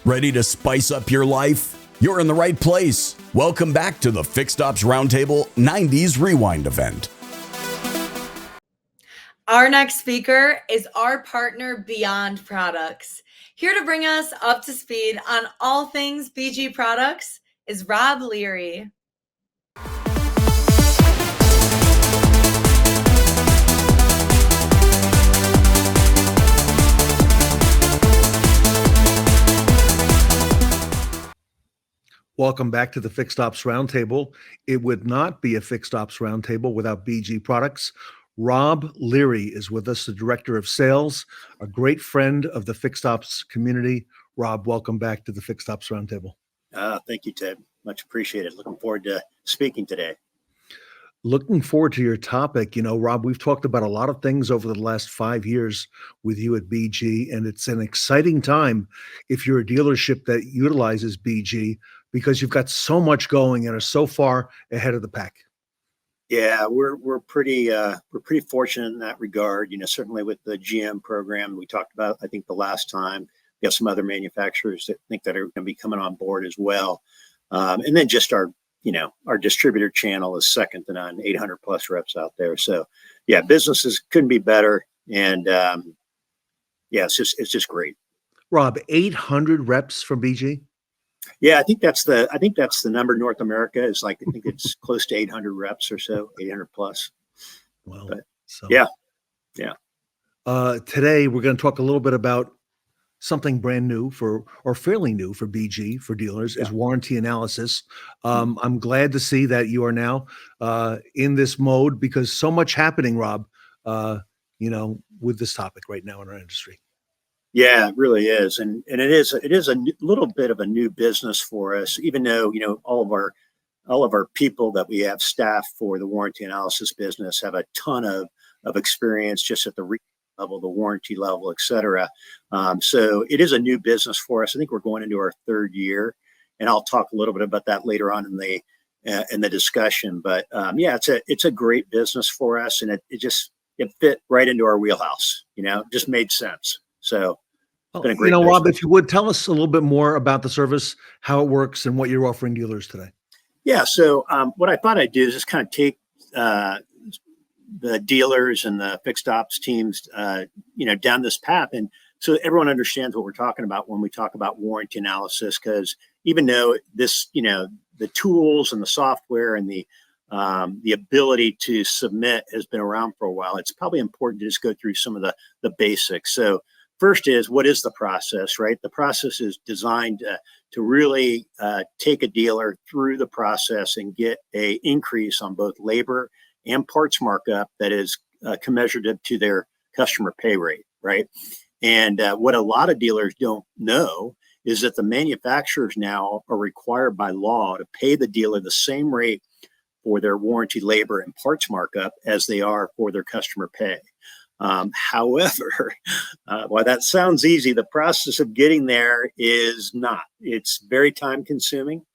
Ready to spice up your life? You're in the right place. Welcome back to the Fixed Ops Roundtable 90s Rewind event. Our next speaker is our partner Beyond Products. Here to bring us up to speed on all things BG products is Rob Leary. Welcome back to the Fixed Ops Roundtable. It would not be a Fixed Ops Roundtable without BG Products. Rob Leary is with us, the Director of Sales, a great friend of the Fixed Ops community. Rob, welcome back to the Fixed Ops Roundtable. Thank you, Ted. Much appreciated. Looking forward to speaking today. Looking forward to your topic. You know, Rob, we've talked about a lot of things over the last 5 years with you at BG, and it's an exciting time if you're a dealership that utilizes BG because you've got so much going and are so far ahead of the pack. Yeah, we're pretty fortunate in that regard. You know, certainly with the GM program we talked about, I think the last time, we have some other manufacturers that think that are going to be coming on board as well. And then just our distributor channel is second to none, 800 plus reps out there. So yeah, businesses couldn't be better. And yeah, it's just great. Rob, 800 reps from BG? Yeah, I think that's the number in North America is like, I think it's close to 800 reps or so, 800 plus. Wow. But, so yeah. Today we're going to talk a little bit about something brand new fairly new for BG for dealers is warranty analysis. I'm glad to see that you are now in this mode because so much happening, Rob, with this topic right now in our industry. Yeah, it really is. And it is a little bit of a new business for us, even though, all of our people that we have staffed for the warranty analysis business have a ton of experience just at the level, the warranty level, et cetera. So it is a new business for us. I think we're going into our third year, and I'll talk a little bit about that later on in the discussion. But it's a great business for us, and it fit right into our wheelhouse. Just made sense. So. Rob, if you would tell us a little bit more about the service, how it works, and what you're offering dealers today. Yeah. So what I thought I'd do is just kind of take the dealers and the fixed ops teams, down this path, and so everyone understands what we're talking about when we talk about warranty analysis. Because even though this, the tools and the software and the ability to submit has been around for a while, it's probably important to just go through some of the basics. So. First is, what is the process, right? The process is designed to really take a dealer through the process and get an increase on both labor and parts markup that is commensurate to their customer pay rate, right? And what a lot of dealers don't know is that the manufacturers now are required by law to pay the dealer the same rate for their warranty labor and parts markup as they are for their customer pay. However, while that sounds easy, the process of getting there is not. It's very time consuming,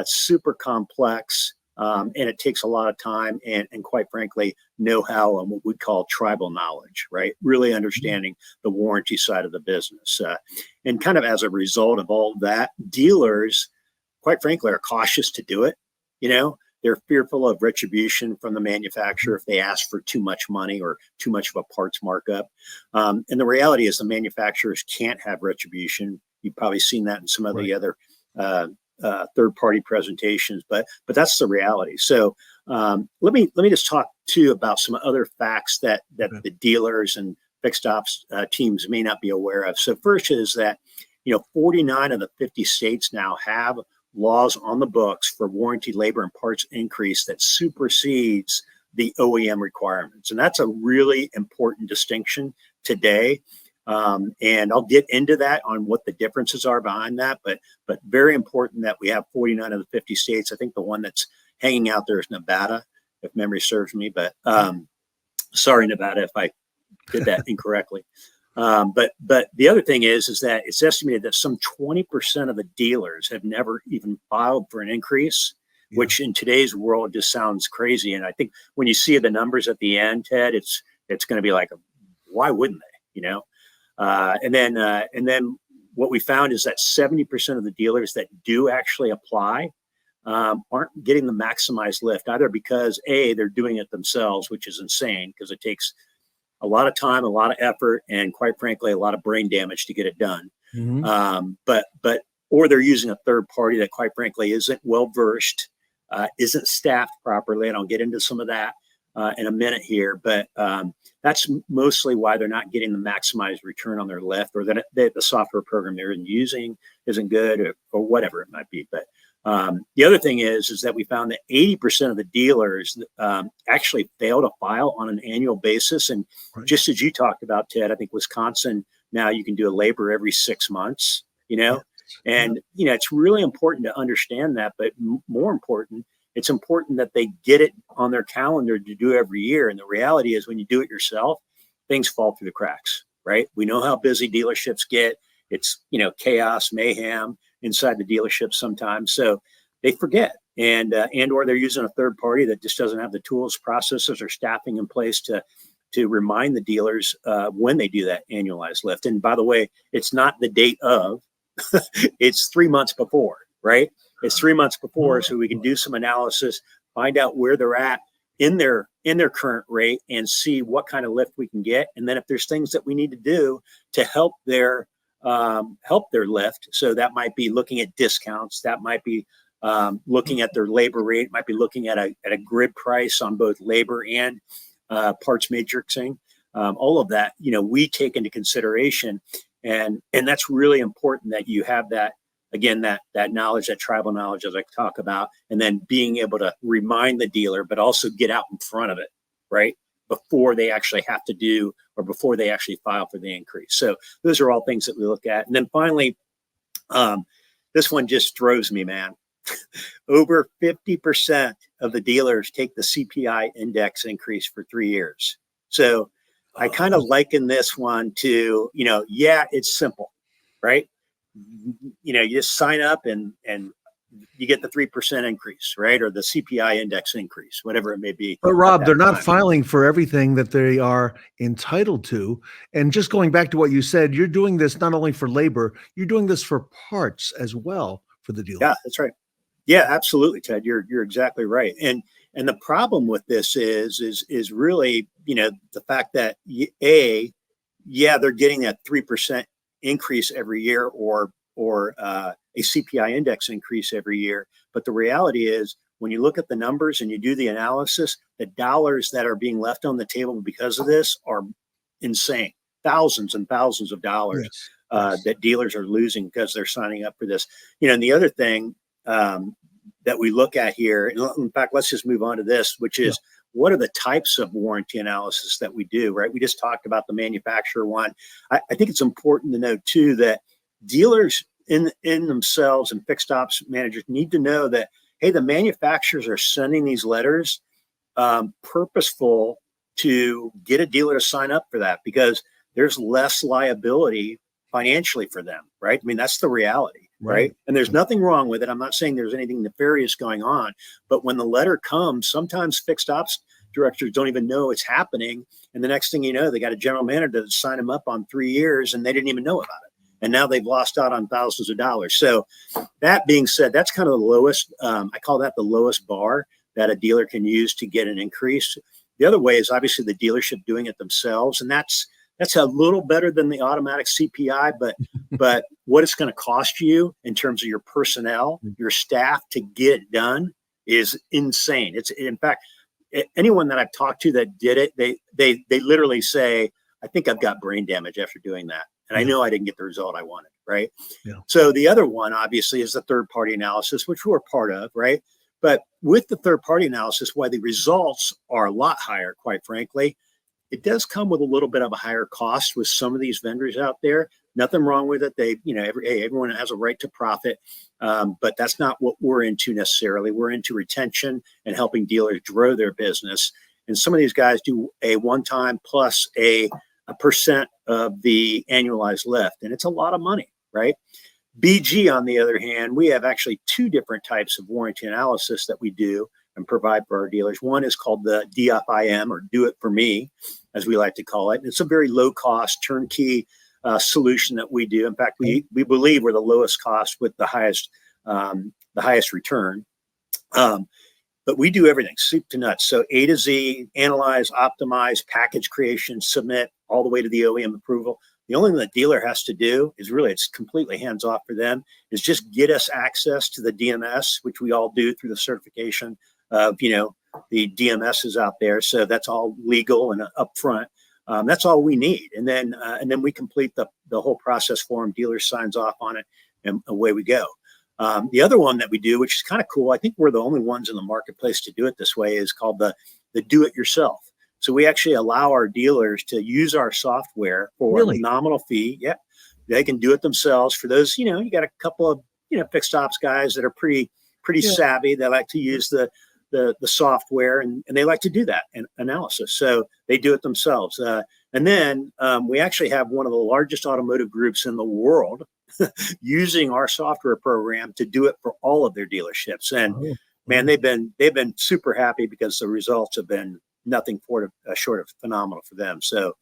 super complex, and it takes a lot of time and quite frankly, know-how and what we call tribal knowledge, right? Really understanding the warranty side of the business. And kind of as a result of all that, dealers, quite frankly, are cautious to do it. They're fearful of retribution from the manufacturer if they ask for too much money or too much of a parts markup. And the reality is the manufacturers can't have retribution. You've probably seen that in some of the other third-party presentations, but that's the reality. So let me just talk too about some other facts that the dealers and fixed ops teams may not be aware of. So first is that 49 of the 50 states now have laws on the books for warranty labor and parts increase that supersedes the OEM requirements. And that's a really important distinction today. And I'll get into that on what the differences are behind that, but very important that we have 49 of the 50 states. I think the one that's hanging out there is Nevada, if memory serves me, but sorry, Nevada, if I did that incorrectly. But the other thing is that it's estimated that some 20% of the dealers have never even filed for an increase, which in today's world just sounds crazy. And I think when you see the numbers at the end, Ted, it's going to be like, why wouldn't they? And then what we found is that 70% of the dealers that do actually apply aren't getting the maximized lift, either because they're doing it themselves, which is insane because it takes a lot of time, a lot of effort, and quite frankly, a lot of brain damage to get it done. Or they're using a third party that quite frankly isn't well versed, isn't staffed properly. And I'll get into some of that in a minute here, but that's mostly why they're not getting the maximized return on their lift, or that the software program they're using isn't good, or whatever it might be. But the other thing is that we found that 80% of the dealers actually fail to file on an annual basis. And just as you talked about, Ted, I think Wisconsin, now you can do a labor every 6 months, and, it's really important to understand that. But more important, it's important that they get it on their calendar to do every year. And the reality is when you do it yourself, things fall through the cracks, right? We know how busy dealerships get. It's, chaos, mayhem inside the dealership sometimes. So they forget, and or they're using a third party that just doesn't have the tools, processes, or staffing in place to remind the dealers when they do that annualized lift. And by the way, it's not the date of, it's 3 months before, right? It's 3 months before, so we can do some analysis, find out where they're at in their current rate, and see what kind of lift we can get. And then if there's things that we need to do to help their lift, so that might be looking at discounts, that might be looking at their labor rate, might be looking at a grid price on both labor and parts matrixing. All of that, we take into consideration, and that's really important that you have that, again, that knowledge, that tribal knowledge, as I talk about, and then being able to remind the dealer, but also get out in front of it, right, before they actually have to do, or before they actually file for the increase. So those are all things that we look at. And then finally, this one just throws me, man. Over 50% of the dealers take the CPI index increase for 3 years. So I kind of liken this one to, it's simple, right? You just sign up and you get the 3% increase, right? Or the CPI index increase, whatever it may be. But Rob, they're not filing for everything that they are entitled to. And just going back to what you said, you're doing this not only for labor, you're doing this for parts as well for the dealer. Yeah, that's right. Yeah, absolutely, Ted. You're exactly right. And the problem with this is really, the fact that they're getting that 3% increase every year, or a CPI index increase every year. But the reality is, when you look at the numbers and you do the analysis, the dollars that are being left on the table because of this are insane. Thousands and thousands of dollars that dealers are losing because they're signing up for this. And the other thing that we look at here, in fact, let's just move on to this, which is what are the types of warranty analysis that we do, right? We just talked about the manufacturer one. I think it's important to note too that dealers in themselves and fixed ops managers need to know that, hey, the manufacturers are sending these letters purposeful to get a dealer to sign up for that, because there's less liability financially for them, right? I mean, that's the reality, right? And there's nothing wrong with it. I'm not saying there's anything nefarious going on, but when the letter comes, sometimes fixed ops directors don't even know it's happening. And the next thing you know, they got a general manager that signed them up on 3 years and they didn't even know about it. And now they've lost out on thousands of dollars. So that being said, that's kind of the lowest, I call that the lowest bar that a dealer can use to get an increase. The other way is obviously the dealership doing it themselves. And that's a little better than the automatic CPI, but what it's going to cost you in terms of your personnel, your staff to get it done is insane. It's, in fact, anyone that I've talked to that did it, they literally say, I think I've got brain damage after doing that. And I know I didn't get the result I wanted, right? Yeah. So the other one, obviously, is the third-party analysis, which we're part of, right? But with the third-party analysis, why the results are a lot higher, quite frankly, it does come with a little bit of a higher cost with some of these vendors out there. Nothing wrong with it. They, everyone has a right to profit, but that's not what we're into necessarily. We're into retention and helping dealers grow their business. And some of these guys do a one-time plus a percent of the annualized lift, and it's a lot of money, right? BG, on the other hand, we have actually two different types of warranty analysis that we do and provide for our dealers. One is called the DFIM, or Do It For Me, as we like to call it. It's a very low cost turnkey solution that we do. In fact, we believe we're the lowest cost with the highest return. But we do everything soup to nuts. So A to Z, analyze, optimize, package creation, submit, all the way to the OEM approval. The only thing the dealer has to do is really, it's completely hands off for them, is just get us access to the DMS, which we all do through the certification of, the DMSs out there. So that's all legal and upfront. That's all we need. And then we complete the whole process for them. Dealer signs off on it, and away we go. The other one that we do, which is kind of cool, I think we're the only ones in the marketplace to do it this way, is called the do it yourself. So we actually allow our dealers to use our software for a nominal fee. Yeah, they can do it themselves. For those, you got a couple of fixed ops guys that are pretty savvy. They like to use the software, and they like to do that analysis. So they do it themselves. And then we actually have one of the largest automotive groups in the world using our software program to do it for all of their dealerships. And man, they've been super happy because the results have been nothing short of phenomenal for them. So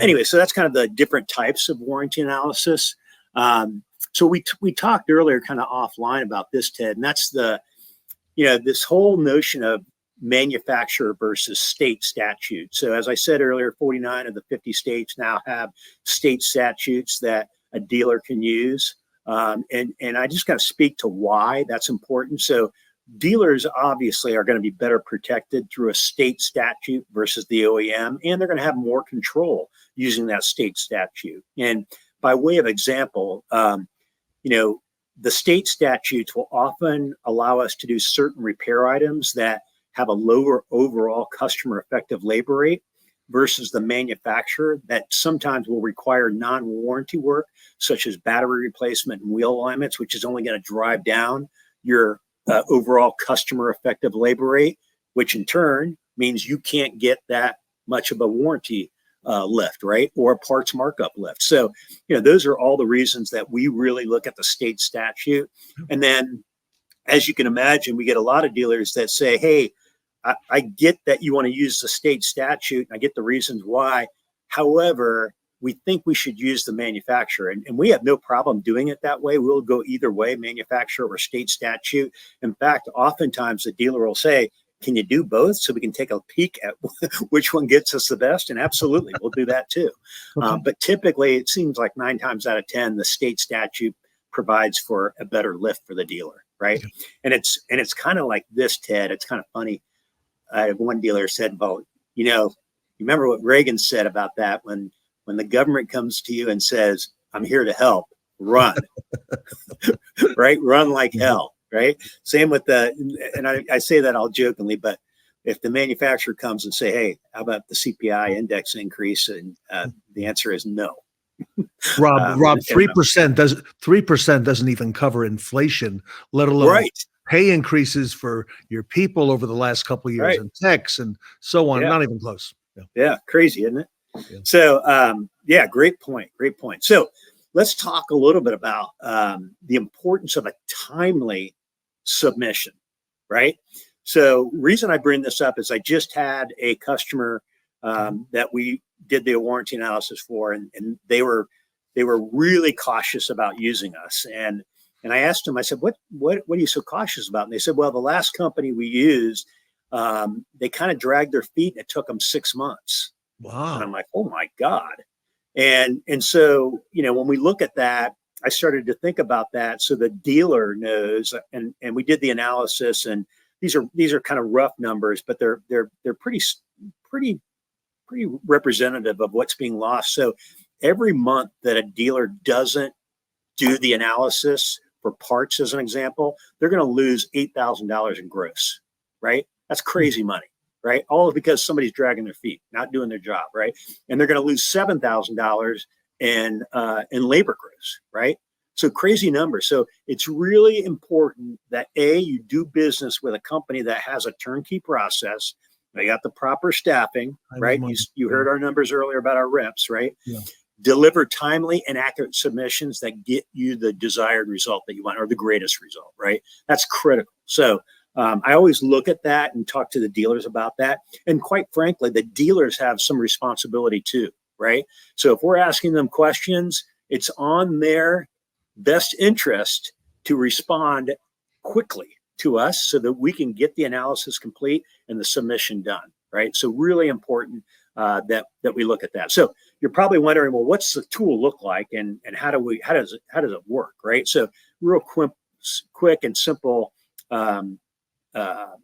anyway, so that's kind of the different types of warranty analysis. So we talked earlier kind of offline about this, Ted, and that's this whole notion of manufacturer versus state statute. So as I said earlier, 49 of the 50 states now have state statutes that a dealer can use. And I just got to speak to why that's important. So dealers obviously are going to be better protected through a state statute versus the OEM, and they're going to have more control using that state statute. And by way of example, the state statutes will often allow us to do certain repair items that have a lower overall customer effective labor rate versus the manufacturer that sometimes will require non-warranty work, such as battery replacement and wheel alignments, which is only going to drive down your overall customer effective labor rate, which in turn means you can't get that much of a warranty lift, right? Or a parts markup lift. So, those are all the reasons that we really look at the state statute. And then, as you can imagine, we get a lot of dealers that say, hey, I get that you want to use the state statute, and I get the reasons why. However, we think we should use the manufacturer, and we have no problem doing it that way. We'll go either way, manufacturer or state statute. In fact, oftentimes the dealer will say, can you do both so we can take a peek at which one gets us the best? And absolutely, we'll do that too. Okay. But typically, it seems like 9 times out of 10, the state statute provides for a better lift for the dealer, right? And it's kind of like this, Ted. It's kind of funny. One dealer said, well, you remember what Reagan said about that when the government comes to you and says, I'm here to help, run, right? Run like hell, right? Same with and I say that all jokingly, but if the manufacturer comes and say, hey, how about the CPI index increase? And the answer is no. Rob, 3% doesn't even cover inflation, let alone pay increases for your people over the last couple of years and techs and so on. Not even close. Yeah, crazy, isn't it? Yeah. So, great point. So let's talk a little bit about the importance of a timely submission, right? So reason I bring this up is I just had a customer that we did the warranty analysis for, and they were really cautious about using us. And I asked them, I said, what are you so cautious about? And they said, well, the last company we used, they kind of dragged their feet and it took them 6 months. Wow. And I'm like, oh my God. And so, when we look at that, I started to think about that. So the dealer knows, and we did the analysis, and these are kind of rough numbers, but they're pretty representative of what's being lost. So every month that a dealer doesn't do the analysis for parts, as an example, they're going to lose $8,000 in gross, right? That's crazy money, right? All because somebody's dragging their feet, not doing their job, right? And they're going to lose $7,000 in labor gross, right? So crazy numbers. So it's really important that you do business with a company that has a turnkey process. They got the proper staffing, right? You heard our numbers earlier about our reps, right? Yeah. Deliver timely and accurate submissions that get you the desired result that you want, or the greatest result, right? That's critical. So I always look at that and talk to the dealers about that. And quite frankly, the dealers have some responsibility too, right? So if we're asking them questions, it's on their best interest to respond quickly to us so that we can get the analysis complete and the submission done, right? So really important that we look at that. So you're probably wondering, well, what's the tool look like, and how does it work, right? So real quick and simple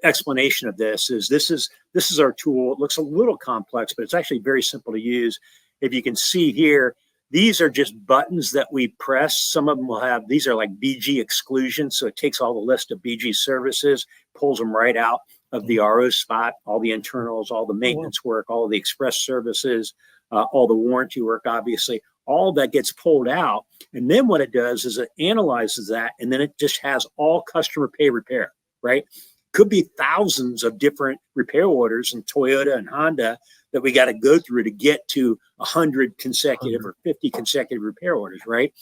explanation of this is our tool. It looks a little complex, but it's actually very simple to use. If you can see here, these are just buttons that we press. Some of them will have, these are like BG exclusions. So it takes all the list of BG services, pulls them right out of the RO spot, all the internals, all the maintenance work, all the express services, all the warranty work, obviously, all that gets pulled out. And then what it does is it analyzes that, and then it just has all customer pay repair, right? Could be thousands of different repair orders in Toyota and Honda that we got to go through to get to 100 consecutive or 50 consecutive repair orders, right?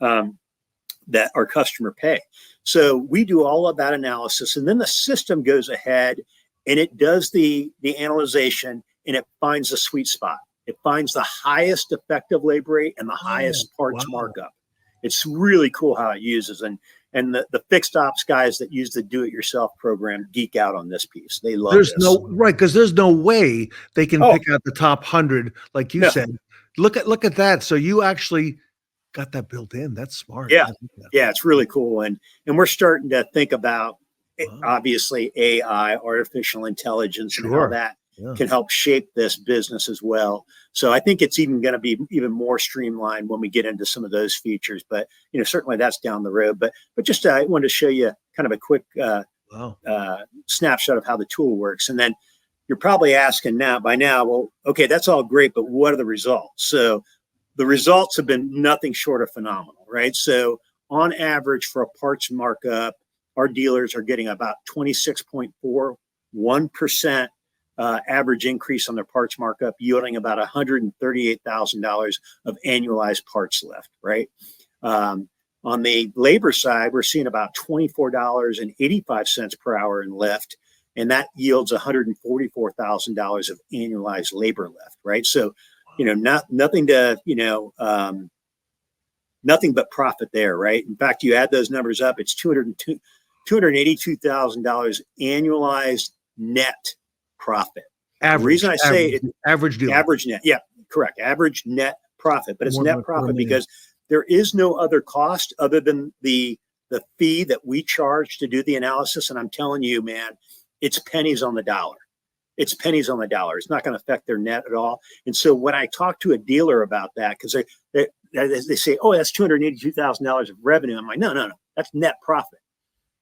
That our customer pay. So we do all of that analysis, and then the system goes ahead and it does the analyzation, and it finds the sweet spot. It finds the highest effective labor rate and the highest parts markup. It's really cool how it uses, and the fixed ops guys that use the do-it-yourself program geek out on this piece. They love this. Because there's no way they can pick out the top 100, like you said. Look at that. So you actually got that built in. That's smart. Yeah, it's really cool, and we're starting to think about obviously AI, artificial intelligence, and how that can help shape this business as well. So I think it's even going to be even more streamlined when we get into some of those features. But certainly that's down the road. But just I wanted to show you kind of a quick snapshot of how the tool works, and then you're probably asking by now, well, okay, that's all great, but what are the results? So the results have been nothing short of phenomenal, right? So on average for a parts markup, our dealers are getting about 26.41% average increase on their parts markup, yielding about $138,000 of annualized parts lift, right? On the labor side, we're seeing about $24.85 per hour in lift, and that yields $144,000 of annualized labor lift, right? So, nothing but profit there, right? In fact, you add those numbers up, it's $282,000 annualized net profit. The reason I say average net, yeah, correct, average net profit, but it's net profit because there is no other cost other than the fee that we charge to do the analysis. And I'm telling you, man, it's pennies on the dollar. It's pennies on the dollar. It's not going to affect their net at all. And so when I talk to a dealer about that, because they say, oh, that's $282,000 of revenue. I'm like, no, that's net profit.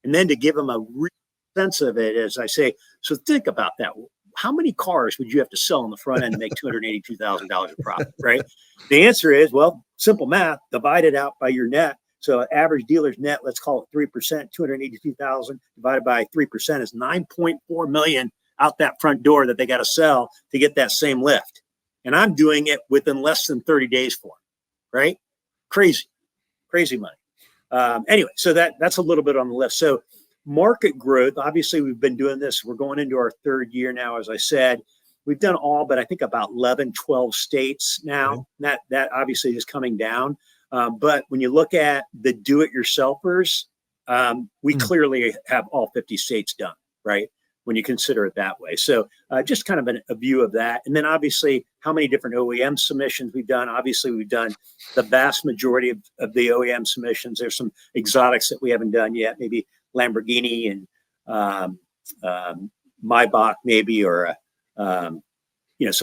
And then to give them a real sense of it, as I say, so think about that. How many cars would you have to sell on the front end to make $282,000 of profit, right? The answer is, well, simple math, divide it out by your net. So average dealer's net, let's call it 3%, 282,000 divided by 3% is 9.4 million out that front door that they got to sell to get that same lift. And I'm doing it within less than 30 days for them, right? Crazy money. Anyway, so that's a little bit on the lift. So market growth, obviously we've been doing this. We're going into our third year now, as I said. We've done all but I think about 11, 12 states now. That obviously is coming down. But when you look at the do-it-yourselfers, we clearly have all 50 states done, right? When you consider it that way. So just kind of a view of that. And then obviously how many different OEM submissions we've done. Obviously we've done the vast majority of the OEM submissions. There's some exotics that we haven't done yet, maybe Lamborghini and Maybach maybe, or some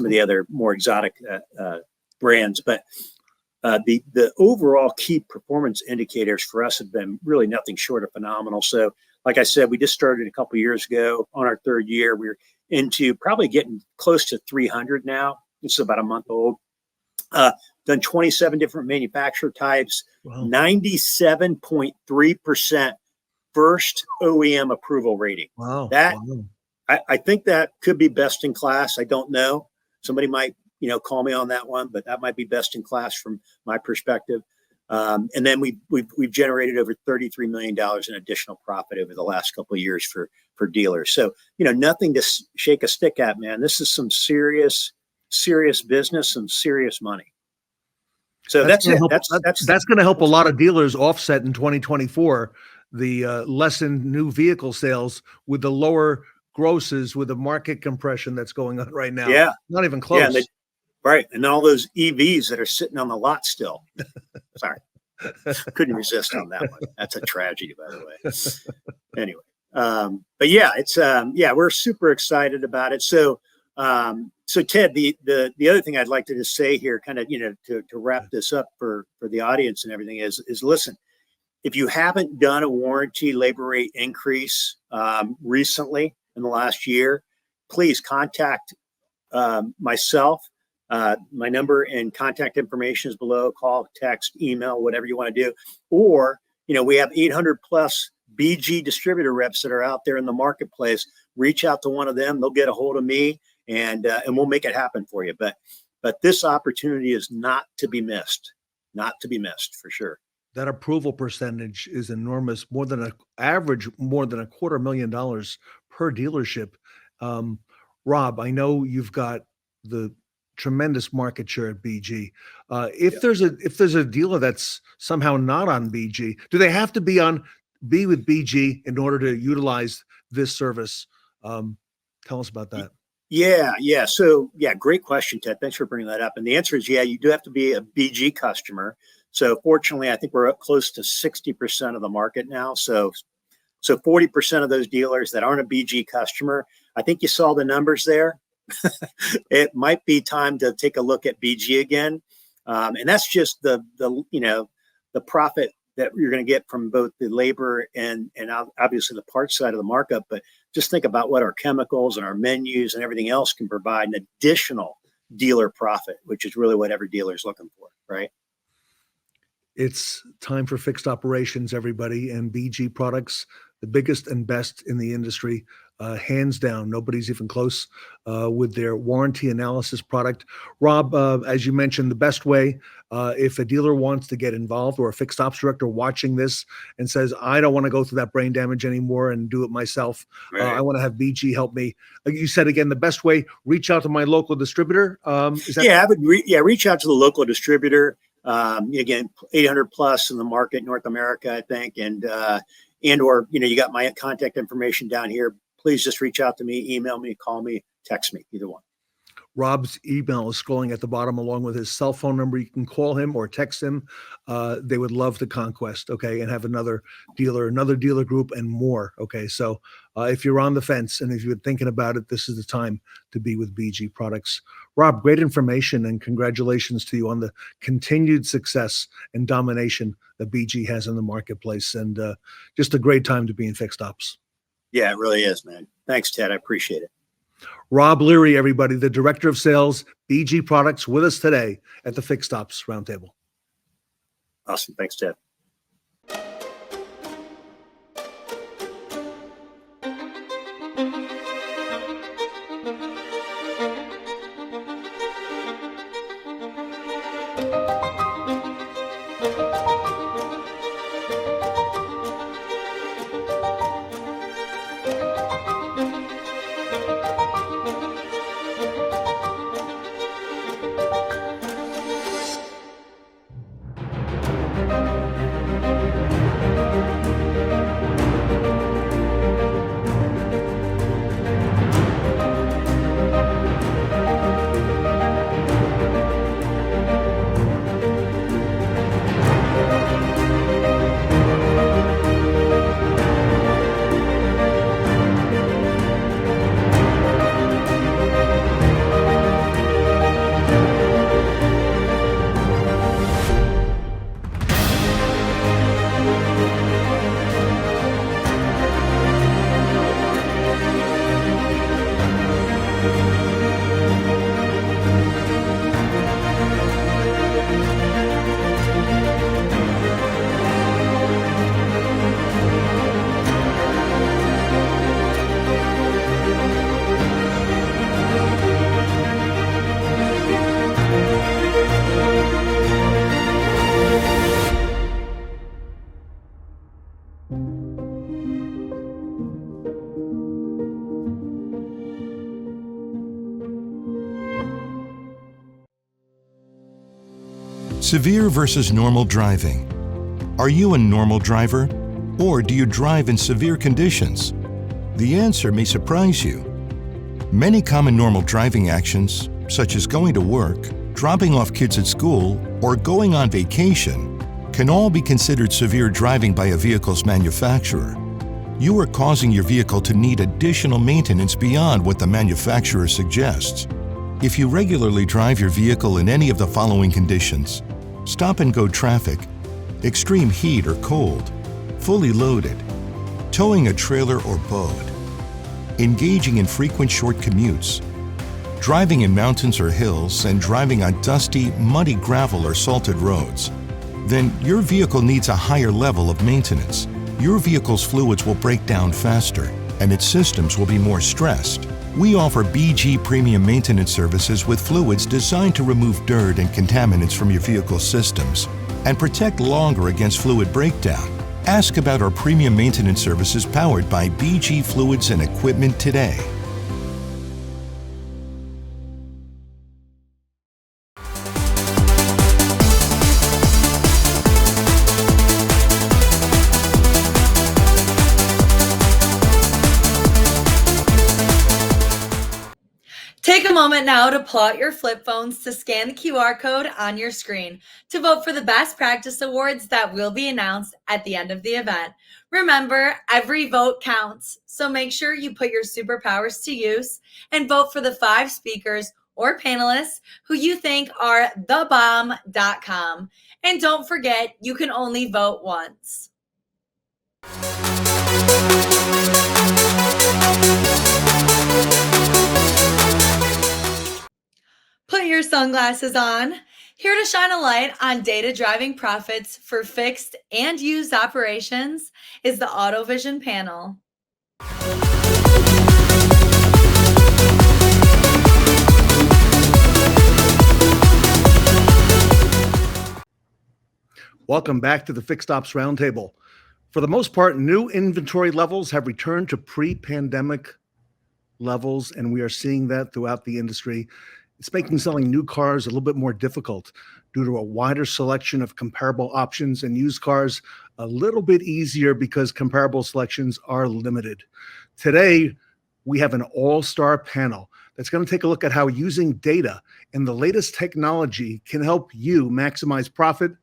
of the other more exotic brands. But the overall key performance indicators for us have been really nothing short of phenomenal. So like I said, we just started a couple of years ago on our third year. We're into probably getting close to 300 now. It's about a month old. Done 27 different manufacturer types, 97.3% first OEM approval rating. Wow. I think that could be best in class. I don't know. Somebody might, call me on that one, but that might be best in class from my perspective. And then we've generated over $33 million in additional profit over the last couple of years for dealers. So, nothing to shake a stick at, man. This is some serious serious business and serious money. So That's that's gonna it. help, That's that's going to help a lot of dealers offset in 2024 the lessened new vehicle sales with the lower grosses with the market compression that's going on right now. Yeah. Not even Yeah, close. right. And all those EVs that are sitting on the lot still. Sorry. Couldn't resist on that one. That's a tragedy, by the way. Anyway. But yeah, it's we're super excited about it. So Ted, the other thing I'd like to just say here, kind of, to wrap this up for the audience and everything is listen, if you haven't done a warranty labor rate increase recently in the last year, please contact myself. My number and contact information is below. Call, text, email, whatever you want to do. Or, we have 800 plus BG distributor reps that are out there in the marketplace. Reach out to one of them. They'll get a hold of me and we'll make it happen for you. But this opportunity is not to be missed, for sure. That approval percentage is enormous, more than $250,000 per dealership. Rob, I know you've got the tremendous market share at BG. If there's a dealer that's somehow not on BG, do they have to be with BG in order to utilize this service? Tell us about that. Yeah. So great question, Ted. Thanks for bringing that up. And the answer is, you do have to be a BG customer. So fortunately, I think we're up close to 60% of the market now. So 40% of those dealers that aren't a BG customer, I think you saw the numbers there. It might be time to take a look at BG again. And that's just the profit that you're going to get from both the labor and obviously the parts side of the markup. But just think about what our chemicals and our menus and everything else can provide an additional dealer profit, which is really what every dealer is looking for, right? It's time for fixed operations, everybody, and BG products, the biggest and best in the industry, hands down. Nobody's even close with their warranty analysis product. Rob, as you mentioned, the best way, if a dealer wants to get involved or a fixed ops director watching this and says, I don't want to go through that brain damage anymore and do it myself. Right. I want to have BG help me. You said, again, the best way, reach out to my local distributor. Is that I would reach out to the local distributor. Again, 800 plus in the market, North America, I think. And or, you got my contact information down here. Please just reach out to me, email me, call me, text me, either one. Rob's email is scrolling at the bottom along with his cell phone number. You can call him or text him. They would love the conquest, okay, and have another dealer group and more, okay? So if you're on the fence and if you're thinking about it, this is the time to be with BG products. Rob, great information and congratulations to you on the continued success and domination that BG has in the marketplace, and just a great time to be in fixed ops. Yeah, it really is, man. Thanks, Ted. I appreciate it. Rob Leary, everybody, the Director of Sales, BG Products, with us today at the Fixed Ops Roundtable. Awesome. Thanks, Ted. Severe versus normal driving. Are you a normal driver, or do you drive in severe conditions? The answer may surprise you. Many common normal driving actions, such as going to work, dropping off kids at school, or going on vacation, can all be considered severe driving by a vehicle's manufacturer. You are causing your vehicle to need additional maintenance beyond what the manufacturer suggests. If you regularly drive your vehicle in any of the following conditions: stop-and-go traffic, extreme heat or cold, fully loaded, towing a trailer or boat, engaging in frequent short commutes, driving in mountains or hills, and driving on dusty, muddy gravel or salted roads, then your vehicle needs a higher level of maintenance. Your vehicle's fluids will break down faster, and its systems will be more stressed. We offer BG Premium Maintenance Services with fluids designed to remove dirt and contaminants from your vehicle's systems and protect longer against fluid breakdown. Ask about our premium maintenance services powered by BG Fluids and Equipment today. Take a moment now to pull out your flip phones to scan the QR code on your screen to vote for the Best Practice Awards that will be announced at the end of the event. Remember, every vote counts, so make sure you put your superpowers to use and vote for the 5 speakers or panelists who you think are thebomb.com. And don't forget, you can only vote once. Put your sunglasses on. Here to shine a light on data driving profits for fixed and used operations is the AutoVision panel. Welcome back to the Fixed Ops Roundtable. For the most part, new inventory levels have returned to pre-pandemic levels, and we are seeing that throughout the industry. It's making selling new cars a little bit more difficult due to a wider selection of comparable options, and used cars a little bit easier because comparable selections are limited. Today, we have an all-star panel that's going to take a look at how using data and the latest technology can help you maximize profit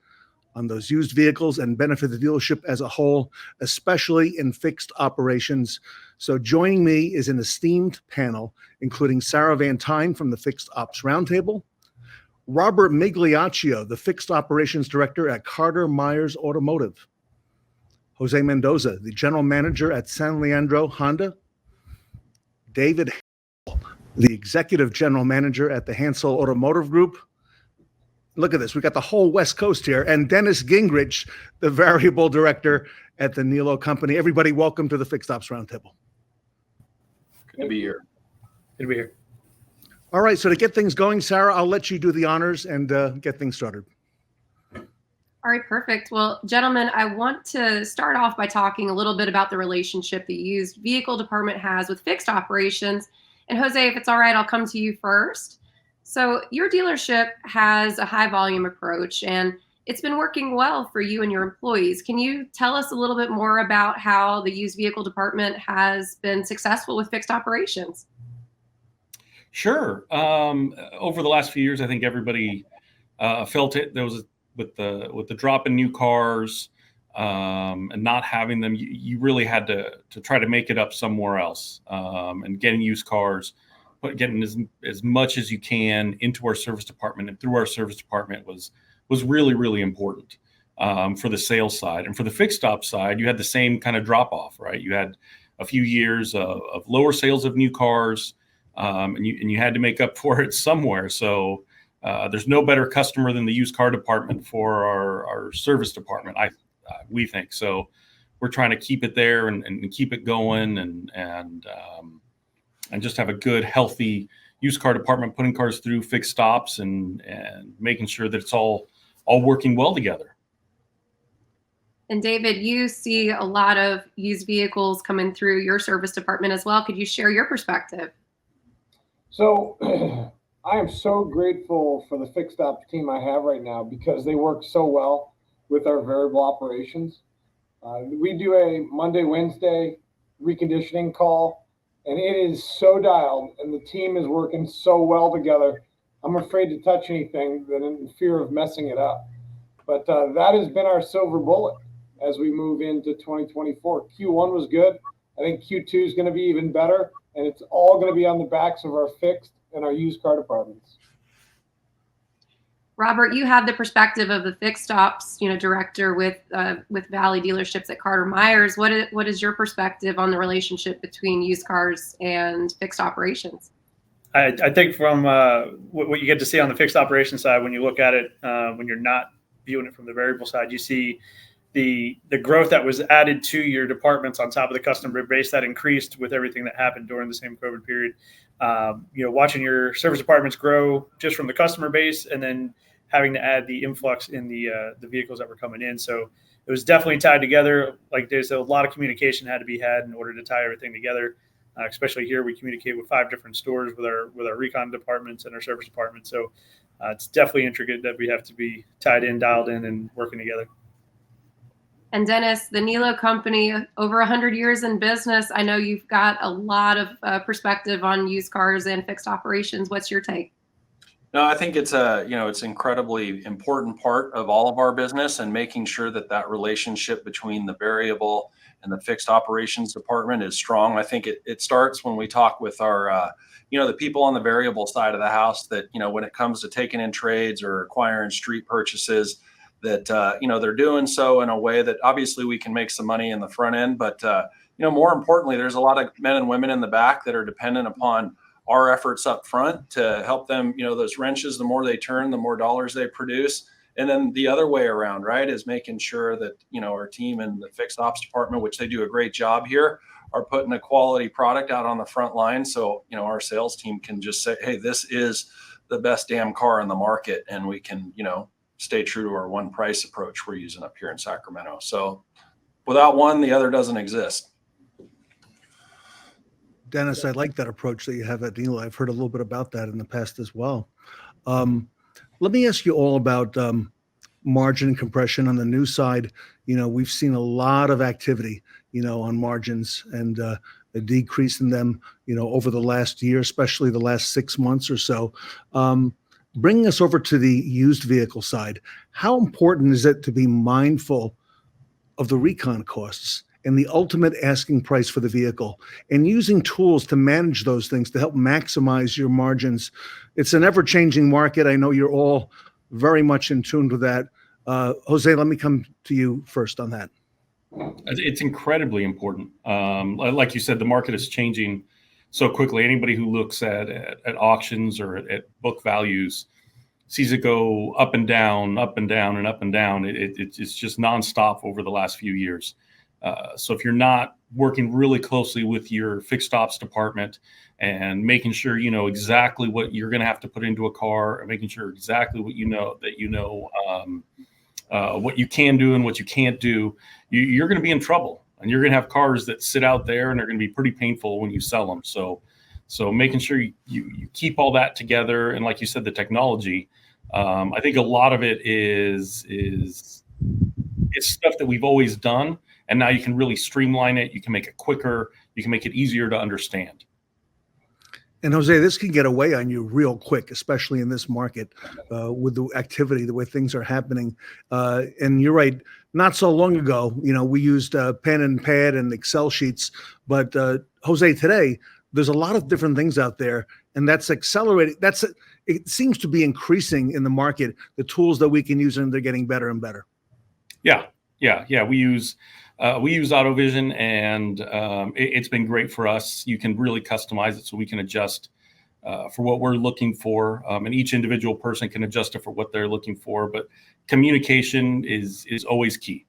on those used vehicles and benefit the dealership as a whole, especially in fixed operations. So joining me is an esteemed panel, including Sarah Vantine from the Fixed Ops Roundtable, Robert Migliaccio, the Fixed Operations Director at Carter Myers Automotive, Jose Mendoza, the General Manager at San Leandro Honda, David Hansel, the Executive General Manager at the Hansel Automotive Group. Look at this. We got the whole West Coast here. And Dennis Gingrich, the Variable Director at the Nilo Company. Everybody, welcome to the Fixed Ops Roundtable. Good to be here. Good to be here. All right. So to get things going, Sarah, I'll let you do the honors and get things started. All right, perfect. Well, gentlemen, I want to start off by talking a little bit about the relationship the used vehicle department has with fixed operations. And Jose, if it's all right, I'll come to you first. So your dealership has a high volume approach, and it's been working well for you and your employees. Can you tell us a little bit more about how the used vehicle department has been successful with fixed operations? Sure. Over the last few years, I think everybody felt it. There was with the drop in new cars and not having them, you really had to try to make it up somewhere else. And getting used cars, but getting as much as you can into our service department and through our service department was really, really important for the sales side. And for the fixed ops side, you had the same kind of drop off, right? You had a few years of lower sales of new cars, and you had to make up for it somewhere. So there's no better customer than the used car department for our service department. We think so. We're trying to keep it there and keep it going and just have a good, healthy used car department, putting cars through fixed stops and making sure that it's all working well together. And David, you see a lot of used vehicles coming through your service department as well. Could you share your perspective? So I am so grateful for the fixed ops team I have right now because they work so well with our variable operations. We do a Monday, Wednesday reconditioning call, and it is so dialed, and the team is working so well together. I'm afraid to touch anything than in fear of messing it up. But that has been our silver bullet as we move into 2024. Q1 was good. I think Q2 is going to be even better, and it's all going to be on the backs of our fixed and our used car departments. Robert, you have the perspective of the fixed ops, director with Valley dealerships at Carter Myers. What is your perspective on the relationship between used cars and fixed operations? I think from what you get to see on the fixed operation side, when you look at it, when you're not viewing it from the variable side, you see the growth that was added to your departments on top of the customer base that increased with everything that happened during the same COVID period. Watching your service departments grow just from the customer base, and then having to add the influx in the vehicles that were coming in. So it was definitely tied together. Like there's a lot of communication had to be had in order to tie everything together. Especially here, we communicate with 5 different stores with our recon departments and our service departments. So it's definitely intricate that we have to be tied in, dialed in, and working together. And Dennis, the Nilo company, over 100 years in business. I know you've got a lot of perspective on used cars and fixed operations. What's your take? No, I think it's it's an incredibly important part of all of our business, and making sure that relationship between the variable and the fixed operations department is strong. I think it starts when we talk with our, the people on the variable side of the house that, when it comes to taking in trades or acquiring street purchases, that, they're doing so in a way that obviously we can make some money in the front end. But, more importantly, there's a lot of men and women in the back that are dependent upon our efforts up front to help them, those wrenches, the more they turn, the more dollars they produce. And then the other way around, right, is making sure that, our team in the fixed ops department, which they do a great job here, are putting a quality product out on the front line. So, our sales team can just say, hey, this is the best damn car in the market. And we can, stay true to our one price approach we're using up here in Sacramento. So without one, the other doesn't exist. Dennis, I like that approach that you have at Nilo. I've heard a little bit about that in the past as well. Let me ask you all about margin compression on the new side. We've seen a lot of activity, on margins and a decrease in them, over the last year, especially the last 6 months or so. Bringing us over to the used vehicle side, how important is it to be mindful of the recon costs and the ultimate asking price for the vehicle, and using tools to manage those things to help maximize your margins? It's an ever-changing market. I know you're all very much in tune with that. Jose, let me come to you first on that. It's incredibly important. Like you said, the market is changing so quickly. Anybody who looks at auctions or at book values sees it go up and down, up and down, and up and down. It's just nonstop over the last few years. So if you're not working really closely with your fixed ops department and making sure you know exactly what you're going to have to put into a car, and making sure exactly what what you can do and what you can't do, you're going to be in trouble. And you're going to have cars that sit out there and are going to be pretty painful when you sell them. So making sure you keep all that together. And like you said, the technology, I think a lot of it is stuff that we've always done. And now you can really streamline it. You can make it quicker. You can make it easier to understand. And Jose, this can get away on you real quick, especially in this market with the activity, the way things are happening. And you're right. Not so long ago, we used pen and pad and Excel sheets. But Jose, today, there's a lot of different things out there, and that's accelerating. It seems to be increasing in the market, the tools that we can use, and they're getting better and better. Yeah. We use AutoVision, and it's been great for us. You can really customize it so we can adjust for what we're looking for, and each individual person can adjust it for what they're looking for. But communication is always key.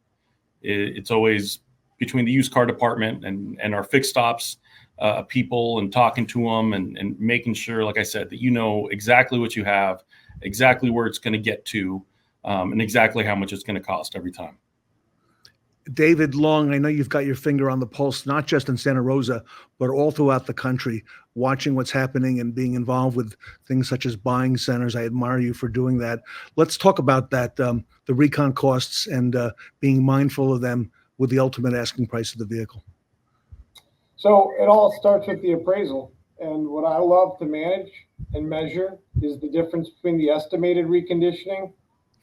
It's always between the used car department and our fixed ops people, and talking to them and making sure, like I said, that you know exactly what you have, exactly where it's going to get to, and exactly how much it's going to cost every time. David Long, I know you've got your finger on the pulse, not just in Santa Rosa, but all throughout the country, watching what's happening and being involved with things such as buying centers. I admire you for doing that. Let's talk about that, the recon costs and being mindful of them with the ultimate asking price of the vehicle. So it all starts with the appraisal. And what I love to manage and measure is the difference between the estimated reconditioning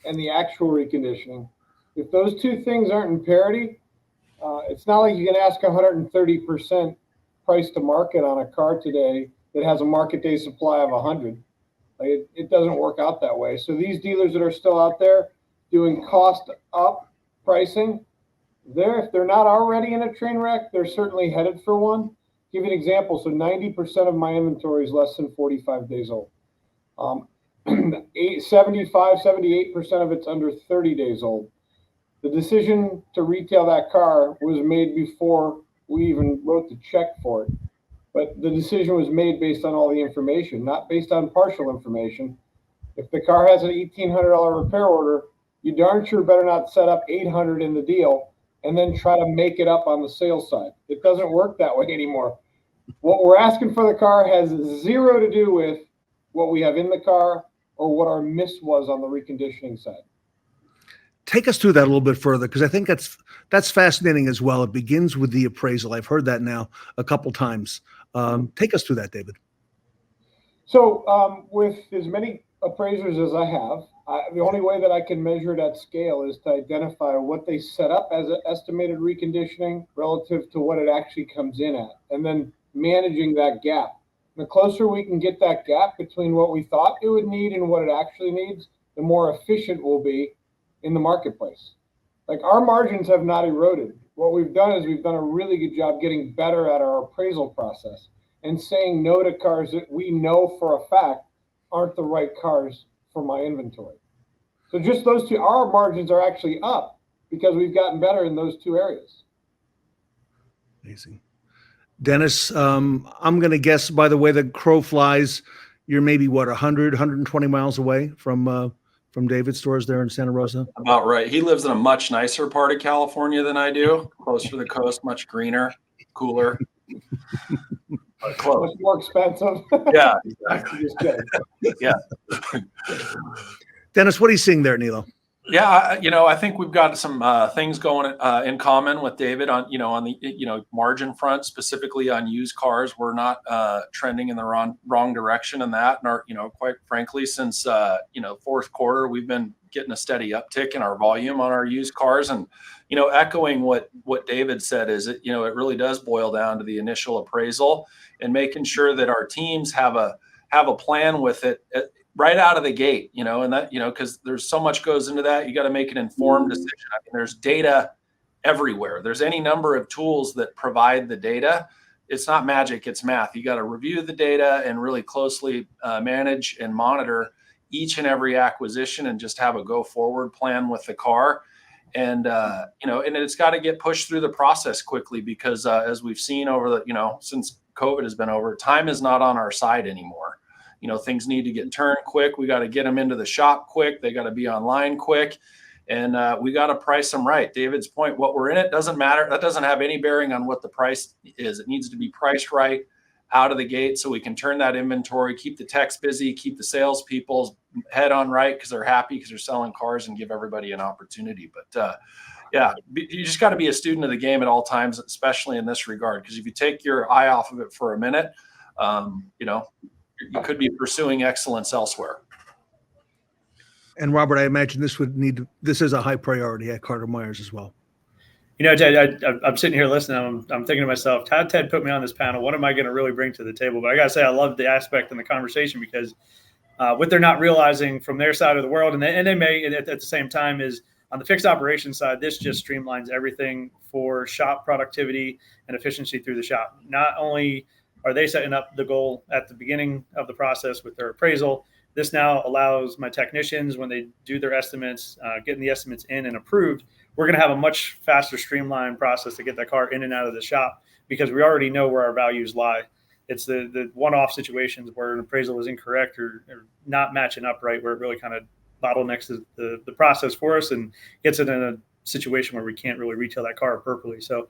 and the actual reconditioning. If those two things aren't in parity, it's not like you can ask 130% price to market on a car today that has a market day supply of 100. Like it doesn't work out that way. So these dealers that are still out there doing cost up pricing, if they're not already in a train wreck, they're certainly headed for one. Give you an example. So 90% of my inventory is less than 45 days old. 78% of it's under 30 days old. The decision to retail that car was made before we even wrote the check for it. But the decision was made based on all the information, not based on partial information. If the car has an $1,800 repair order, you darn sure better not set up $800 in the deal and then try to make it up on the sales side. It doesn't work that way anymore. What we're asking for the car has zero to do with what we have in the car or what our miss was on the reconditioning side. Take us through that a little bit further, because I think that's fascinating as well. It begins with the appraisal. I've heard that now a couple times. Take us through that, David. So with as many appraisers as I have, the only way that I can measure it at scale is to identify what they set up as an estimated reconditioning relative to what it actually comes in at, and then managing that gap. The closer we can get that gap between what we thought it would need and what it actually needs, the more efficient we'll be in the marketplace. Like our margins have not eroded. What we've done is we've done a really good job getting better at our appraisal process and saying no to cars that we know for a fact aren't the right cars for my inventory. So just those two, our margins are actually up because we've gotten better in those two areas. Amazing. Dennis, I'm going to guess by the way the crow flies, you're maybe 100, 120 miles away from David's stores there in Santa Rosa? About right. He lives in a much nicer part of California than I do, closer to the coast, much greener, cooler. Close. Much more expensive. Yeah, exactly. Just kidding. Yeah. Dennis, what are you seeing there, Nilo? Yeah, I think we've got some things going in common with David on the margin front, specifically on used cars. We're not trending in the wrong direction in that. And quite frankly, since fourth quarter, we've been getting a steady uptick in our volume on our used cars. And echoing what David said is it really does boil down to the initial appraisal and making sure that our teams have a plan with it right out of the gate, and that, because there's so much goes into that. You got to make an informed decision. I mean, there's data everywhere. There's any number of tools that provide the data. It's not magic, it's math. You got to review the data and really closely manage and monitor each and every acquisition and just have a go forward plan with the car. And, and it's got to get pushed through the process quickly because as we've seen over since COVID has been over, time is not on our side anymore. Things need to get turned quick. We got to get them into the shop quick. They got to be online quick. And we got to price them right. David's point, what we're in it doesn't matter. That doesn't have any bearing on what the price is. It needs to be priced right out of the gate so we can turn that inventory, keep the techs busy, keep the salespeople's head on right because they're happy because they're selling cars and give everybody an opportunity. But you just got to be a student of the game at all times, especially in this regard. Because if you take your eye off of it for a minute, you could be pursuing excellence elsewhere. And Robert, I imagine this is a high priority at Carter Myers as well. Ted, I'm sitting here listening. I'm thinking to myself, how Ted put me on this panel? What am I going to really bring to the table? But I got to say, I love the aspect in the conversation because what they're not realizing from their side of the world, and they may at the same time, is on the fixed operations side, this just streamlines everything for shop productivity and efficiency through the shop. Not only are they setting up the goal at the beginning of the process with their appraisal, this now allows my technicians, when they do their estimates, getting the estimates in and approved, we're going to have a much faster streamlined process to get that car in and out of the shop because we already know where our values lie. It's the one-off situations where an appraisal is incorrect or not matching up right, where it really kind of bottlenecks the process for us and gets it in situation where we can't really retail that car appropriately. So,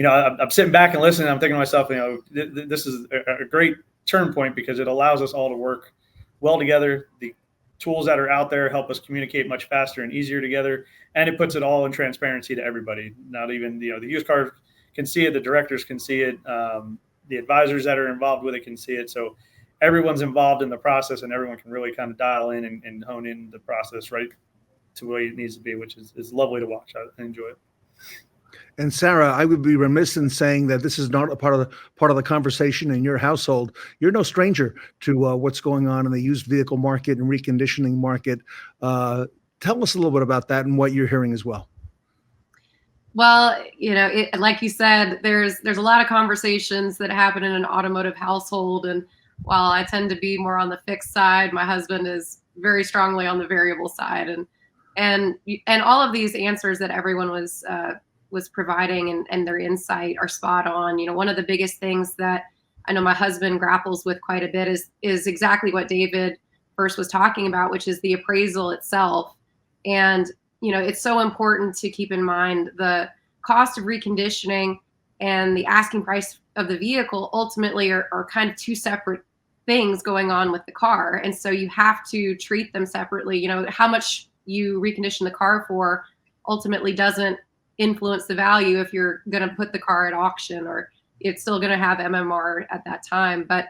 I'm sitting back and listening. I'm thinking to myself, this is a great turn point because it allows us all to work well together. The tools that are out there help us communicate much faster and easier together, and it puts it all in transparency to everybody. Not even the used car can see it, the directors can see it, the advisors that are involved with it can see it. So everyone's involved in the process, and everyone can really kind of dial in and hone in the process right to where it needs to be, which is lovely to watch. I enjoy it. And Sarah, I would be remiss in saying that this is not a part of the conversation in your household. You're no stranger to what's going on in the used vehicle market and reconditioning market. Tell us a little bit about that and what you're hearing as well. Well, like you said, there's a lot of conversations that happen in an automotive household, and while I tend to be more on the fixed side, my husband is very strongly on the variable side, and all of these answers that everyone was providing and their insight are spot on. One of the biggest things that I know my husband grapples with quite a bit is exactly what David first was talking about, which is the appraisal itself. And it's so important to keep in mind the cost of reconditioning and the asking price of the vehicle ultimately are kind of two separate things going on with the car. And so you have to treat them separately. How much you recondition the car for ultimately doesn't influence the value if you're going to put the car at auction, or it's still going to have MMR at that time. But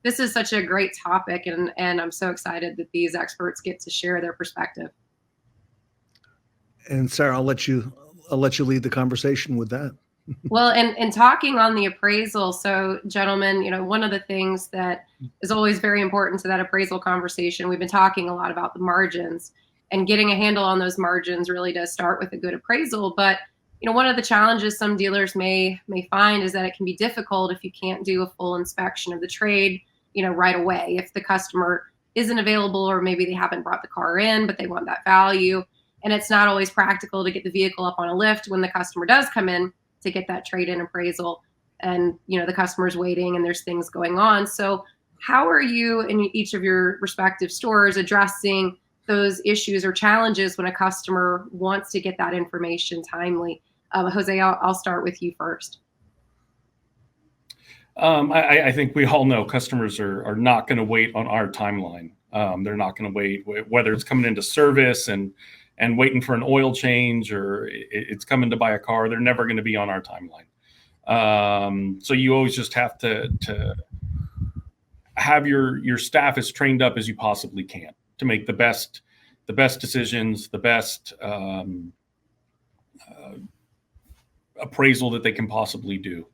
this is such a great topic, and I'm so excited that these experts get to share their perspective. And Sarah, I'll let you lead the conversation with that. Well, and talking on the appraisal, so gentlemen, one of the things that is always very important to that appraisal conversation, we've been talking a lot about the margins, and getting a handle on those margins really does start with a good appraisal. But one of the challenges some dealers may find is that it can be difficult if you can't do a full inspection of the trade, right away. If the customer isn't available, or maybe they haven't brought the car in, but they want that value. And it's not always practical to get the vehicle up on a lift when the customer does come in to get that trade-in appraisal. And, the customer's waiting and there's things going on. So how are you in each of your respective stores addressing those issues or challenges when a customer wants to get that information timely? Jose, I'll start with you first. I think we all know customers are not going to wait on our timeline. They're not going to wait, whether it's coming into service and waiting for an oil change, or it's coming to buy a car. They're never going to be on our timeline. So you always just have to have your staff as trained up as you possibly can to make the best decisions, the best appraisal that they can possibly do.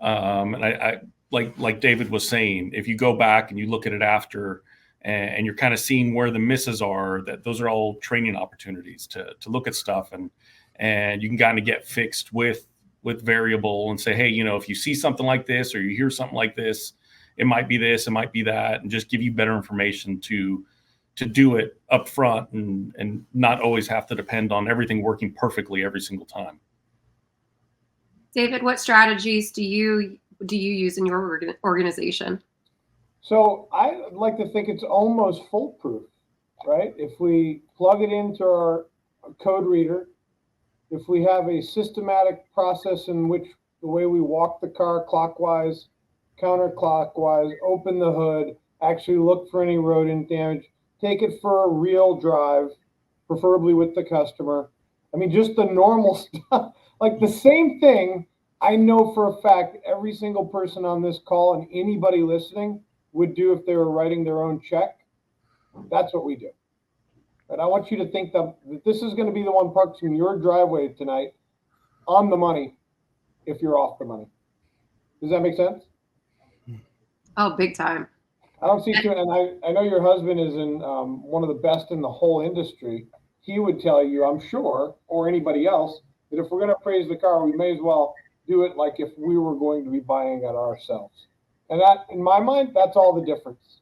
And I like David was saying, if you go back and you look at it after, and you're kind of seeing where the misses are, that those are all training opportunities to look at stuff, and you can kind of get fixed with variable and say, hey, if you see something like this, or you hear something like this, it might be this, it might be that, and just give you better information to do it up front and not always have to depend on everything working perfectly every single time. David, what strategies do you use in your organization? So I like to think it's almost foolproof, right? If we plug it into our code reader, if we have a systematic process in which the way we walk the car clockwise, counterclockwise, open the hood, actually look for any rodent damage, take it for a real drive, preferably with the customer. I mean, just the normal stuff, like the same thing. I know for a fact every single person on this call and anybody listening would do if they were writing their own check. That's what we do. And I want you to think that this is going to be the one parked in your driveway tonight on the money if you're off the money. Does that make sense? Oh, big time. I don't see too, and I know your husband is in one of the best in the whole industry. He would tell you, I'm sure, or anybody else, that if we're going to appraise the car, we may as well do it like if we were going to be buying it ourselves. And that, in my mind, that's all the difference.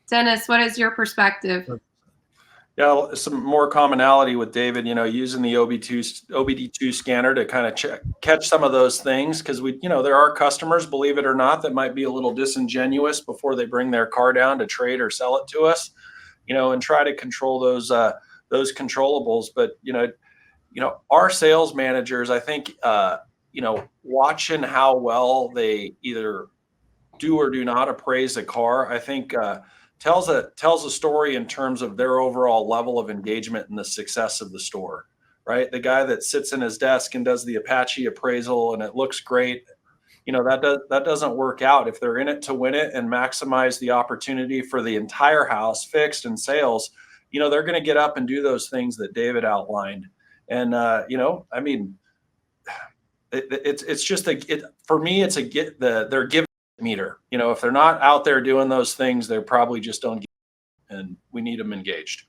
Dennis, what is your perspective? Yeah, some more commonality with David, using the OBD2 scanner to kind of catch some of those things, because there are customers, believe it or not, that might be a little disingenuous before they bring their car down to trade or sell it to us, and try to control those controllables. But our sales managers, I think, watching how well they either do or do not appraise a car, I think tells a story in terms of their overall level of engagement and the success of the store, right? The guy that sits in his desk and does the Apache appraisal and it looks great, that doesn't work out. If they're in it to win it and maximize the opportunity for the entire house, fixed and sales, they're going to get up and do those things that David outlined. And it's just for me, it's they're giving meter. If they're not out there doing those things, they probably just don't get it, and we need them engaged.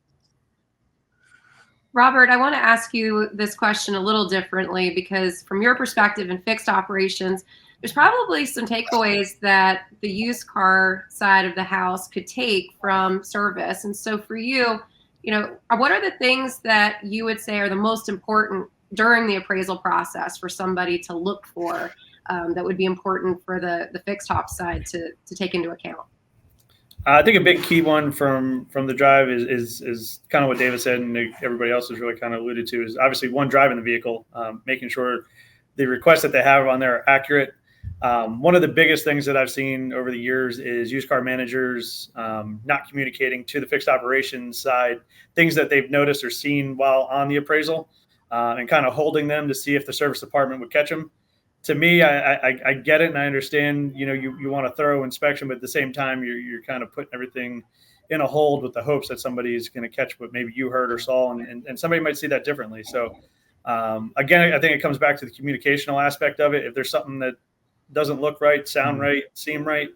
Robert, I want to ask you this question a little differently, because from your perspective in fixed operations, there's probably some takeaways that the used car side of the house could take from service. And so for you, what are the things that you would say are the most important during the appraisal process for somebody to look for that would be important for the fixed op side to take into account? I think a big key one from the drive is kind of what David said, and everybody else has really kind of alluded to, is obviously one, driving the vehicle, making sure the requests that they have on there are accurate. One of the biggest things that I've seen over the years is used car managers not communicating to the fixed operations side things that they've noticed or seen while on the appraisal, and kind of holding them to see if the service department would catch them. To me, I get it and I understand, you want a thorough inspection, but at the same time, you're kind of putting everything in a hold with the hopes that somebody is going to catch what maybe you heard or saw, and somebody might see that differently. So again, I think it comes back to the communicational aspect of it. If there's something that doesn't look right, sound right, seem right,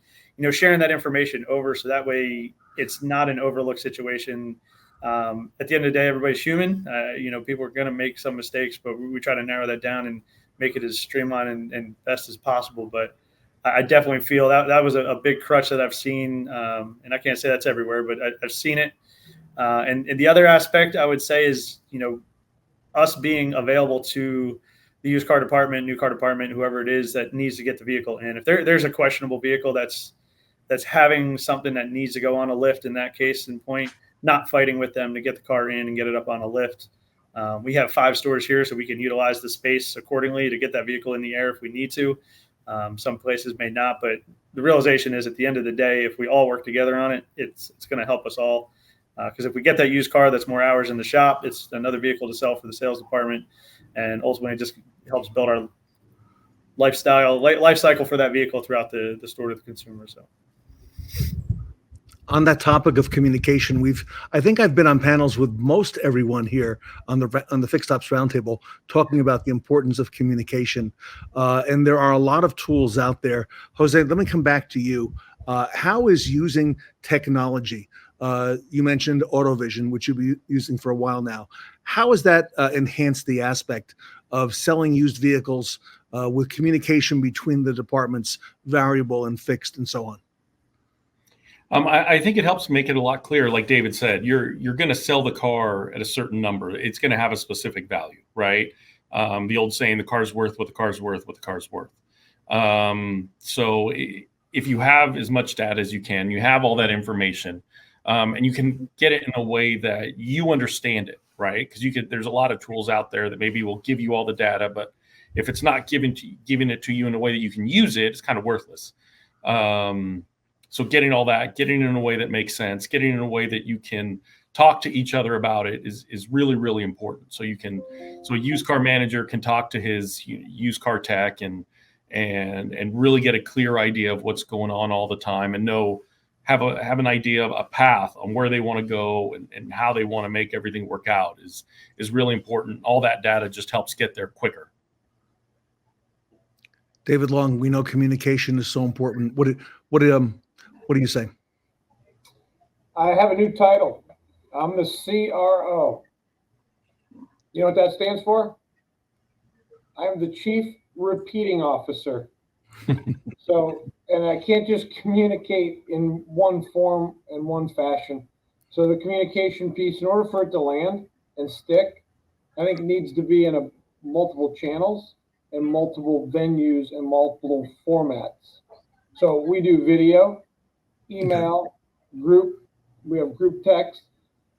sharing that information over, so that way it's not an overlooked situation. At the end of the day, everybody's human. People are going to make some mistakes, but we try to narrow that down and make it as streamlined and best as possible. But I definitely feel that was a big crutch that I've seen. And I can't say that's everywhere, but I've seen it. And the other aspect I would say is, us being available to the used car department, new car department, whoever it is that needs to get the vehicle in. If there's a questionable vehicle that's having something that needs to go on a lift in that case and point, not fighting with them to get the car in and get it up on a lift. We have 5 stores here, so we can utilize the space accordingly to get that vehicle in the air if we need to. Some places may not, but the realization is at the end of the day, if we all work together on it, it's going to help us all. Because if we get that used car, that's more hours in the shop. It's another vehicle to sell for the sales department, and ultimately it just helps build our life cycle for that vehicle throughout the store to the consumer. So. On that topic of communication, I think I've been on panels with most everyone here on the Fixed Ops Roundtable talking about the importance of communication. And there are a lot of tools out there. Jose, let me come back to you. How is using technology? You mentioned AutoVision, which you've been using for a while now. How has that enhanced the aspect of selling used vehicles with communication between the departments, variable and fixed and so on? I think it helps make it a lot clearer. Like David said, you're going to sell the car at a certain number. It's going to have a specific value, right? The old saying, the car's worth what the car's worth, what the car's worth. So if you have as much data as you can, you have all that information, and you can get it in a way that you understand it, right? Because there's a lot of tools out there that maybe will give you all the data, but if it's not giving it to you in a way that you can use it, it's kind of worthless. So getting all that, getting it in a way that makes sense, getting it in a way that you can talk to each other about it is really, really important. So a used car manager can talk to his used car tech and really get a clear idea of what's going on all the time, and have an idea of a path on where they want to go and how they want to make everything work out is really important. All that data just helps get there quicker. David Long, we know communication is so important. What do you say? I have a new title. I'm the CRO. You know what that stands for? I'm the Chief Repeating Officer. So, and I can't just communicate in one form and one fashion. So the communication piece, in order for it to land and stick, I think it needs to be in multiple channels and multiple venues and multiple formats. So we do video, email, group, we have group text,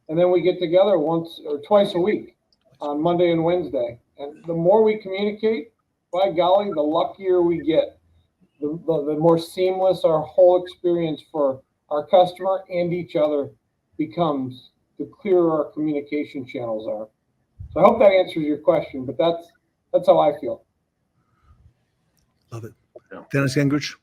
and then we get together once or twice a week. on Monday and Wednesday. And the more we communicate, by golly, the luckier we get. The more seamless our whole experience for our customer and each other becomes, the clearer our communication channels are. So I hope that answers your question, but that's how I feel. Love it. Yeah. Dennis Gingrich?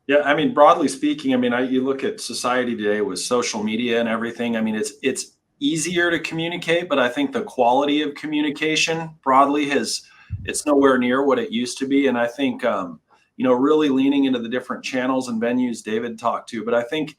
Yeah, I mean, broadly speaking, I mean, you look at society today with social media and everything. I mean, it's easier to communicate, but I think the quality of communication broadly it's nowhere near what it used to be. And I think, really leaning into the different channels and venues David talked to, but I think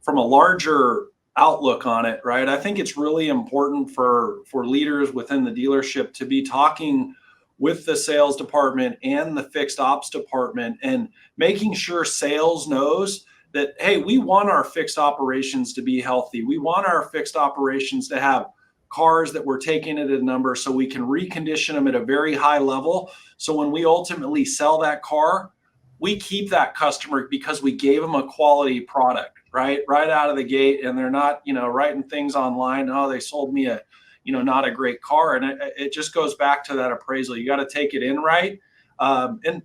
from a larger outlook on it, right, I think it's really important for leaders within the dealership to be talking with the sales department and the fixed ops department and making sure sales knows that, hey, we want our fixed operations to be healthy. We want our fixed operations to have cars that we're taking at a number so we can recondition them at a very high level. So when we ultimately sell that car, we keep that customer because we gave them a quality product, right out of the gate. And they're not, writing things online. Oh, they sold me a, not a great car. And it just goes back to that appraisal. You got to take it in right. And,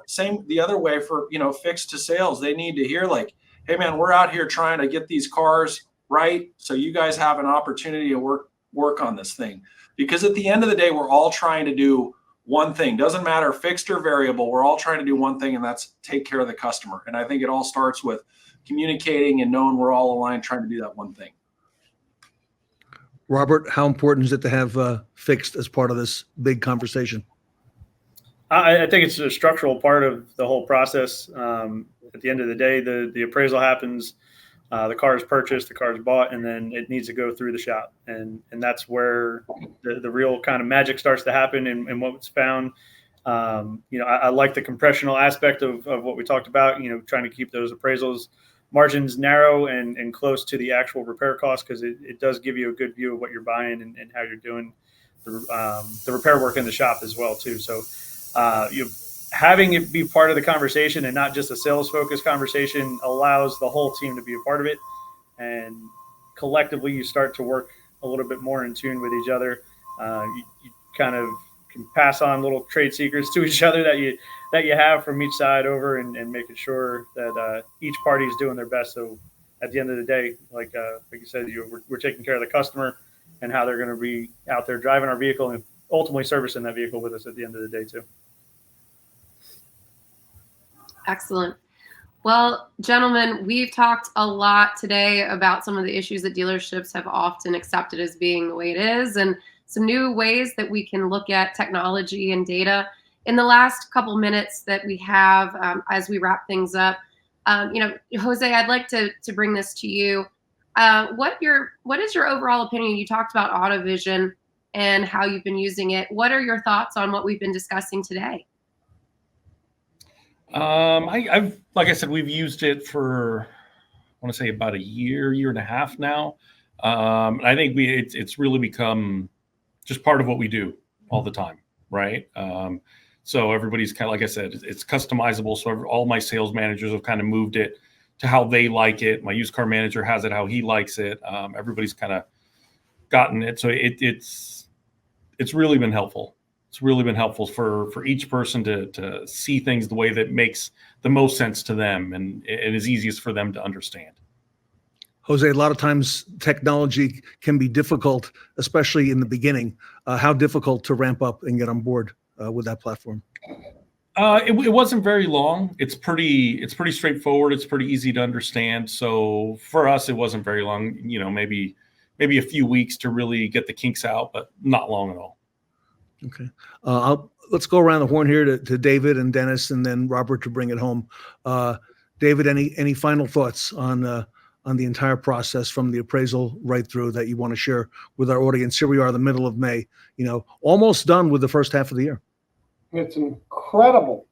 same the other way for, fixed to sales. They need to hear like, hey, man, we're out here trying to get these cars right. So you guys have an opportunity to work on this thing. Because at the end of the day, we're all trying to do one thing. Doesn't matter fixed or variable. We're all trying to do one thing, and that's take care of the customer. And I think it all starts with communicating and knowing we're all aligned trying to do that one thing. Robert, how important is it to have fixed as part of this big conversation? I think it's a structural part of the whole process. At the end of the day, the appraisal happens, the car is purchased, the car is bought, and then it needs to go through the shop. And that's where the real kind of magic starts to happen and what's found. I like the compressional aspect of what we talked about, trying to keep those appraisals margins narrow and close to the actual repair cost, because it does give you a good view of what you're buying and how you're doing the repair work in the shop as well too. So having it be part of the conversation and not just a sales focused conversation allows the whole team to be a part of it, and collectively you start to work a little bit more in tune with each other. You kind of can pass on little trade secrets to each other that you have from each side over, and making sure that each party is doing their best. So at the end of the day, like you said, we're taking care of the customer and how they're going to be out there driving our vehicle and ultimately servicing that vehicle with us at the end of the day too. Excellent. Well, gentlemen, we've talked a lot today about some of the issues that dealerships have often accepted as being the way it is, and some new ways that we can look at technology and data. In the last couple minutes that we have, as we wrap things up, Jose, I'd like to bring this to you. What is your overall opinion? You talked about AutoVision and how you've been using it. What are your thoughts on what we've been discussing today? I've like I said, we've used it for, I want to say about a year and a half now. I think it's really become just part of what we do all the time, right? So everybody's kind of, like I said, it's customizable. So all my sales managers have kind of moved it to how they like it. My used car manager has it how he likes it. Everybody's kind of gotten it. So it's really been helpful. It's really been helpful for each person to see things the way that makes the most sense to them and is easiest for them to understand. Jose, a lot of times technology can be difficult, especially in the beginning. How difficult to ramp up and get on board with that platform? It wasn't very long. It's pretty straightforward. It's pretty easy to understand. So for us, it wasn't very long. Maybe a few weeks to really get the kinks out, but not long at all. Okay. Let's go around the horn here to David and Dennis, and then Robert to bring it home. David, any final thoughts on the entire process from the appraisal right through that you want to share with our audience? Here we are, the middle of May, almost done with the first half of the year. It's incredible.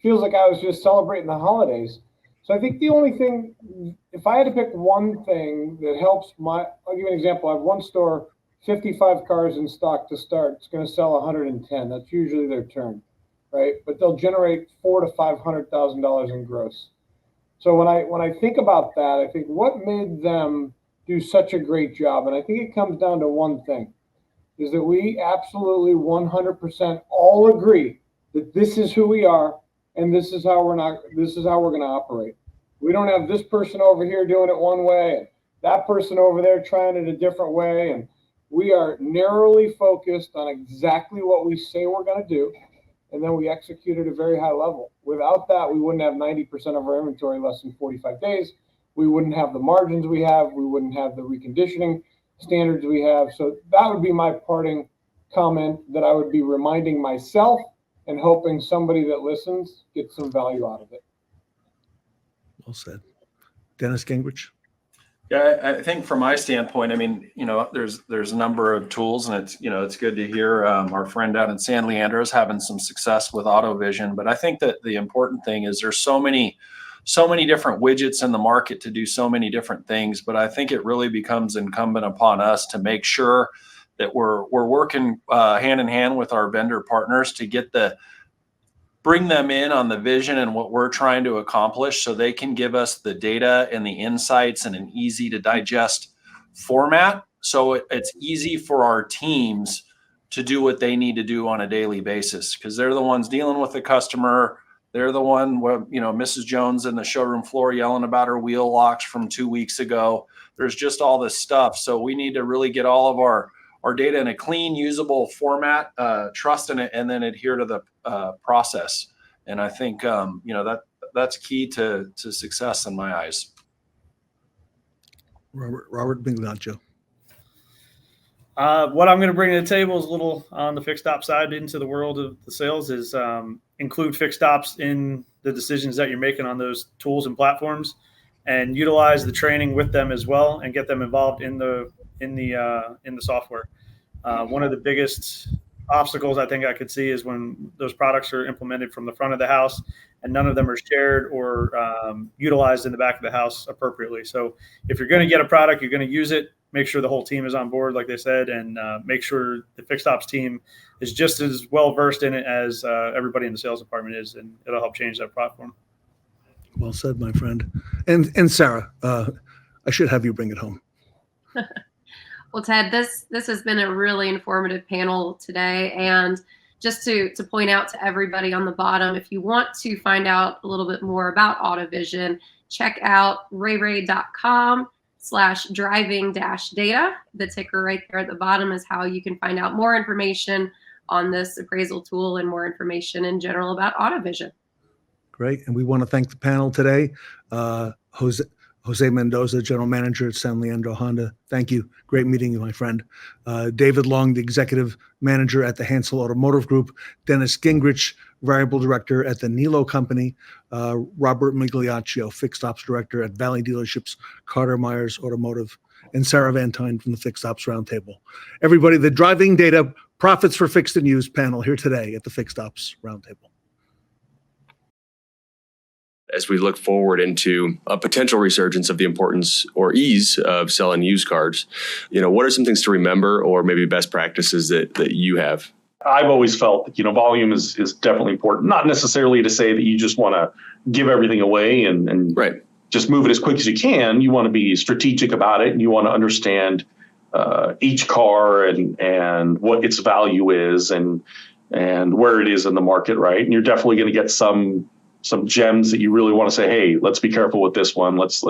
Feels like I was just celebrating the holidays. So I think the only thing, if I had to pick one thing that helps I'll give you an example. I have one store, 55 cars in stock to start. It's going to sell 110. That's usually their turn, right? But they'll generate $400,000 to $500,000 in gross. So when I think about that, I think what made them do such a great job, and I think it comes down to one thing. is that we absolutely 100% all agree that this is who we are and this is how we're going to operate. We don't have this person over here doing it one way and that person over there trying it a different way. And we are narrowly focused on exactly what we say we're going to do. And then we execute at a very high level. Without that, we wouldn't have 90% of our inventory less than 45 days. We wouldn't have the margins we have. We wouldn't have the reconditioning standards we have. So that would be my parting comment, that I would be reminding myself and hoping somebody that listens gets some value out of it. Well said. Dennis Gingrich. Yeah, I think from my standpoint, I mean, there's a number of tools, and it's good to hear our friend down in San Leandro is having some success with AutoVision. But I think that the important thing is there's so many different widgets in the market to do so many different things. But I think it really becomes incumbent upon us to make sure that we're working hand in hand with our vendor partners to bring them in on the vision and what we're trying to accomplish, so they can give us the data and the insights in an easy to digest format. So it's easy for our teams to do what they need to do on a daily basis, because they're the ones dealing with the customer. They're the one, Mrs. Jones in the showroom floor yelling about her wheel locks from 2 weeks ago. There's just all this stuff. So we need to really get all of our data in a clean, usable format, trust in it, and then adhere to the process. And I think, that's key to success in my eyes. Robert Migliaccio. What I'm going to bring to the table is a little on the fixed op side into the world of the sales is include fixed ops in the decisions that you're making on those tools and platforms, and utilize the training with them as well, and get them involved in the software. One of the biggest obstacles I think I could see is when those products are implemented from the front of the house and none of them are shared or utilized in the back of the house appropriately. So if you're going to get a product, you're going to use it, make sure the whole team is on board, like they said, and make sure the fixed ops team is just as well versed in it as everybody in the sales department is, and it'll help change that platform. Well said, my friend. And Sarah, I should have you bring it home. Well, Ted, this has been a really informative panel today. And just to point out to everybody on the bottom, if you want to find out a little bit more about AutoVision, check out rayray.com/driving-data. The ticker right there at the bottom is how you can find out more information on this appraisal tool and more information in general about AutoVision. Great. And we want to thank the panel today. Jose Mendoza, General Manager at San Leandro Honda. Thank you. Great meeting you, my friend. David Long, the Executive Manager at the Hansel Automotive Group. Dennis Gingrich, Variable Director at the Nilo Company. Robert Migliaccio, Fixed Ops Director at Valley Dealerships, Carter Myers Automotive. And Sarah Vantine from the Fixed Ops Roundtable. Everybody, the Driving Data Profits for Fixed and Used panel here today at the Fixed Ops Roundtable. As we look forward into a potential resurgence of the importance or ease of selling used cars, what are some things to remember or maybe best practices that you have? I've always felt that, volume is definitely important. Not necessarily to say that you just want to give everything away and right. Just move it as quick as you can. You want to be strategic about it, and you want to understand each car and what its value is and where it is in the market, right? And you're definitely going to get some gems that you really want to say, hey, let's be careful with this one. Let's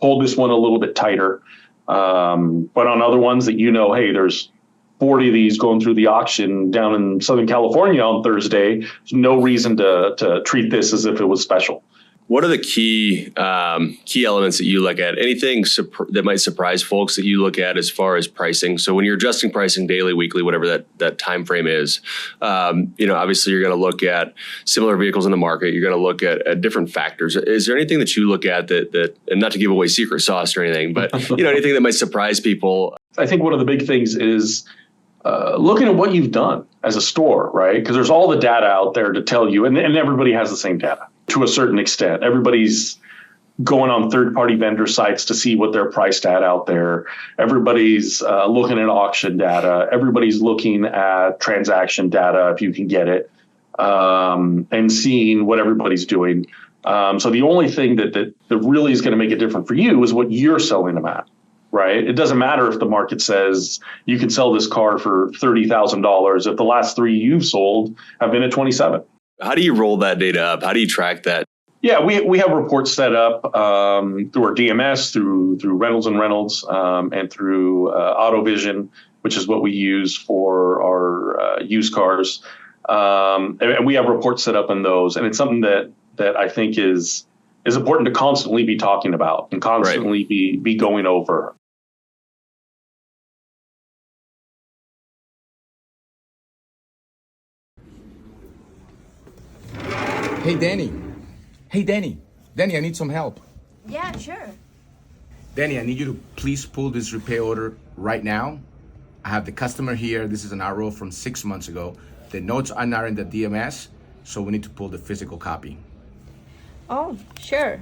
hold this one a little bit tighter. But on other ones that hey, there's 40 of these going through the auction down in Southern California on Thursday. There's no reason to treat this as if it was special. What are the key elements that you look at? Anything that might surprise folks that you look at as far as pricing? So when you're adjusting pricing daily, weekly, whatever that time frame is, obviously you're going to look at similar vehicles in the market. You're going to look at different factors. Is there anything that you look at that, and not to give away secret sauce or anything, but anything that might surprise people? I think one of the big things is looking at what you've done as a store, right? Because there's all the data out there to tell you, and everybody has the same data. To a certain extent, everybody's going on third-party vendor sites to see what they're priced at out there. Everybody's looking at auction data. Everybody's looking at transaction data if you can get it, and seeing what everybody's doing. So the only thing that really is going to make it different for you is what you're selling them at. right? It doesn't matter if the market says you can sell this car for $30,000 if the last 3 you've sold have been at 27. How do you roll that data up? How do you track that? Yeah, we have reports set up through our DMS, through Reynolds and Reynolds, and through AutoVision, which is what we use for our used cars. And we have reports set up in those, and it's something that I think is important to constantly be talking about and constantly be going over. Hey, Danny. Hey, Danny. Danny, I need some help. Yeah, sure. Danny, I need you to please pull this repair order right now. I have the customer here. This is an RO from 6 months ago. The notes are not in the DMS, so we need to pull the physical copy. Oh, sure.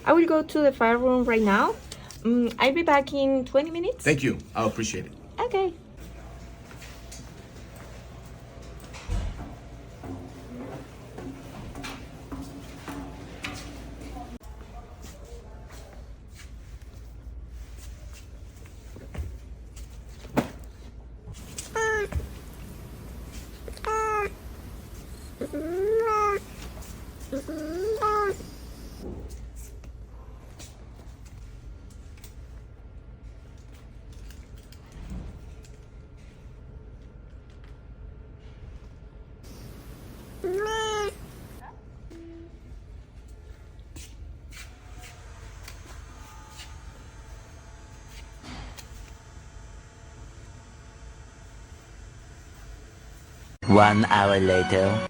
I will go to the file room right now. I'll be back in 20 minutes. Thank you. I'll appreciate it. Okay. One hour later.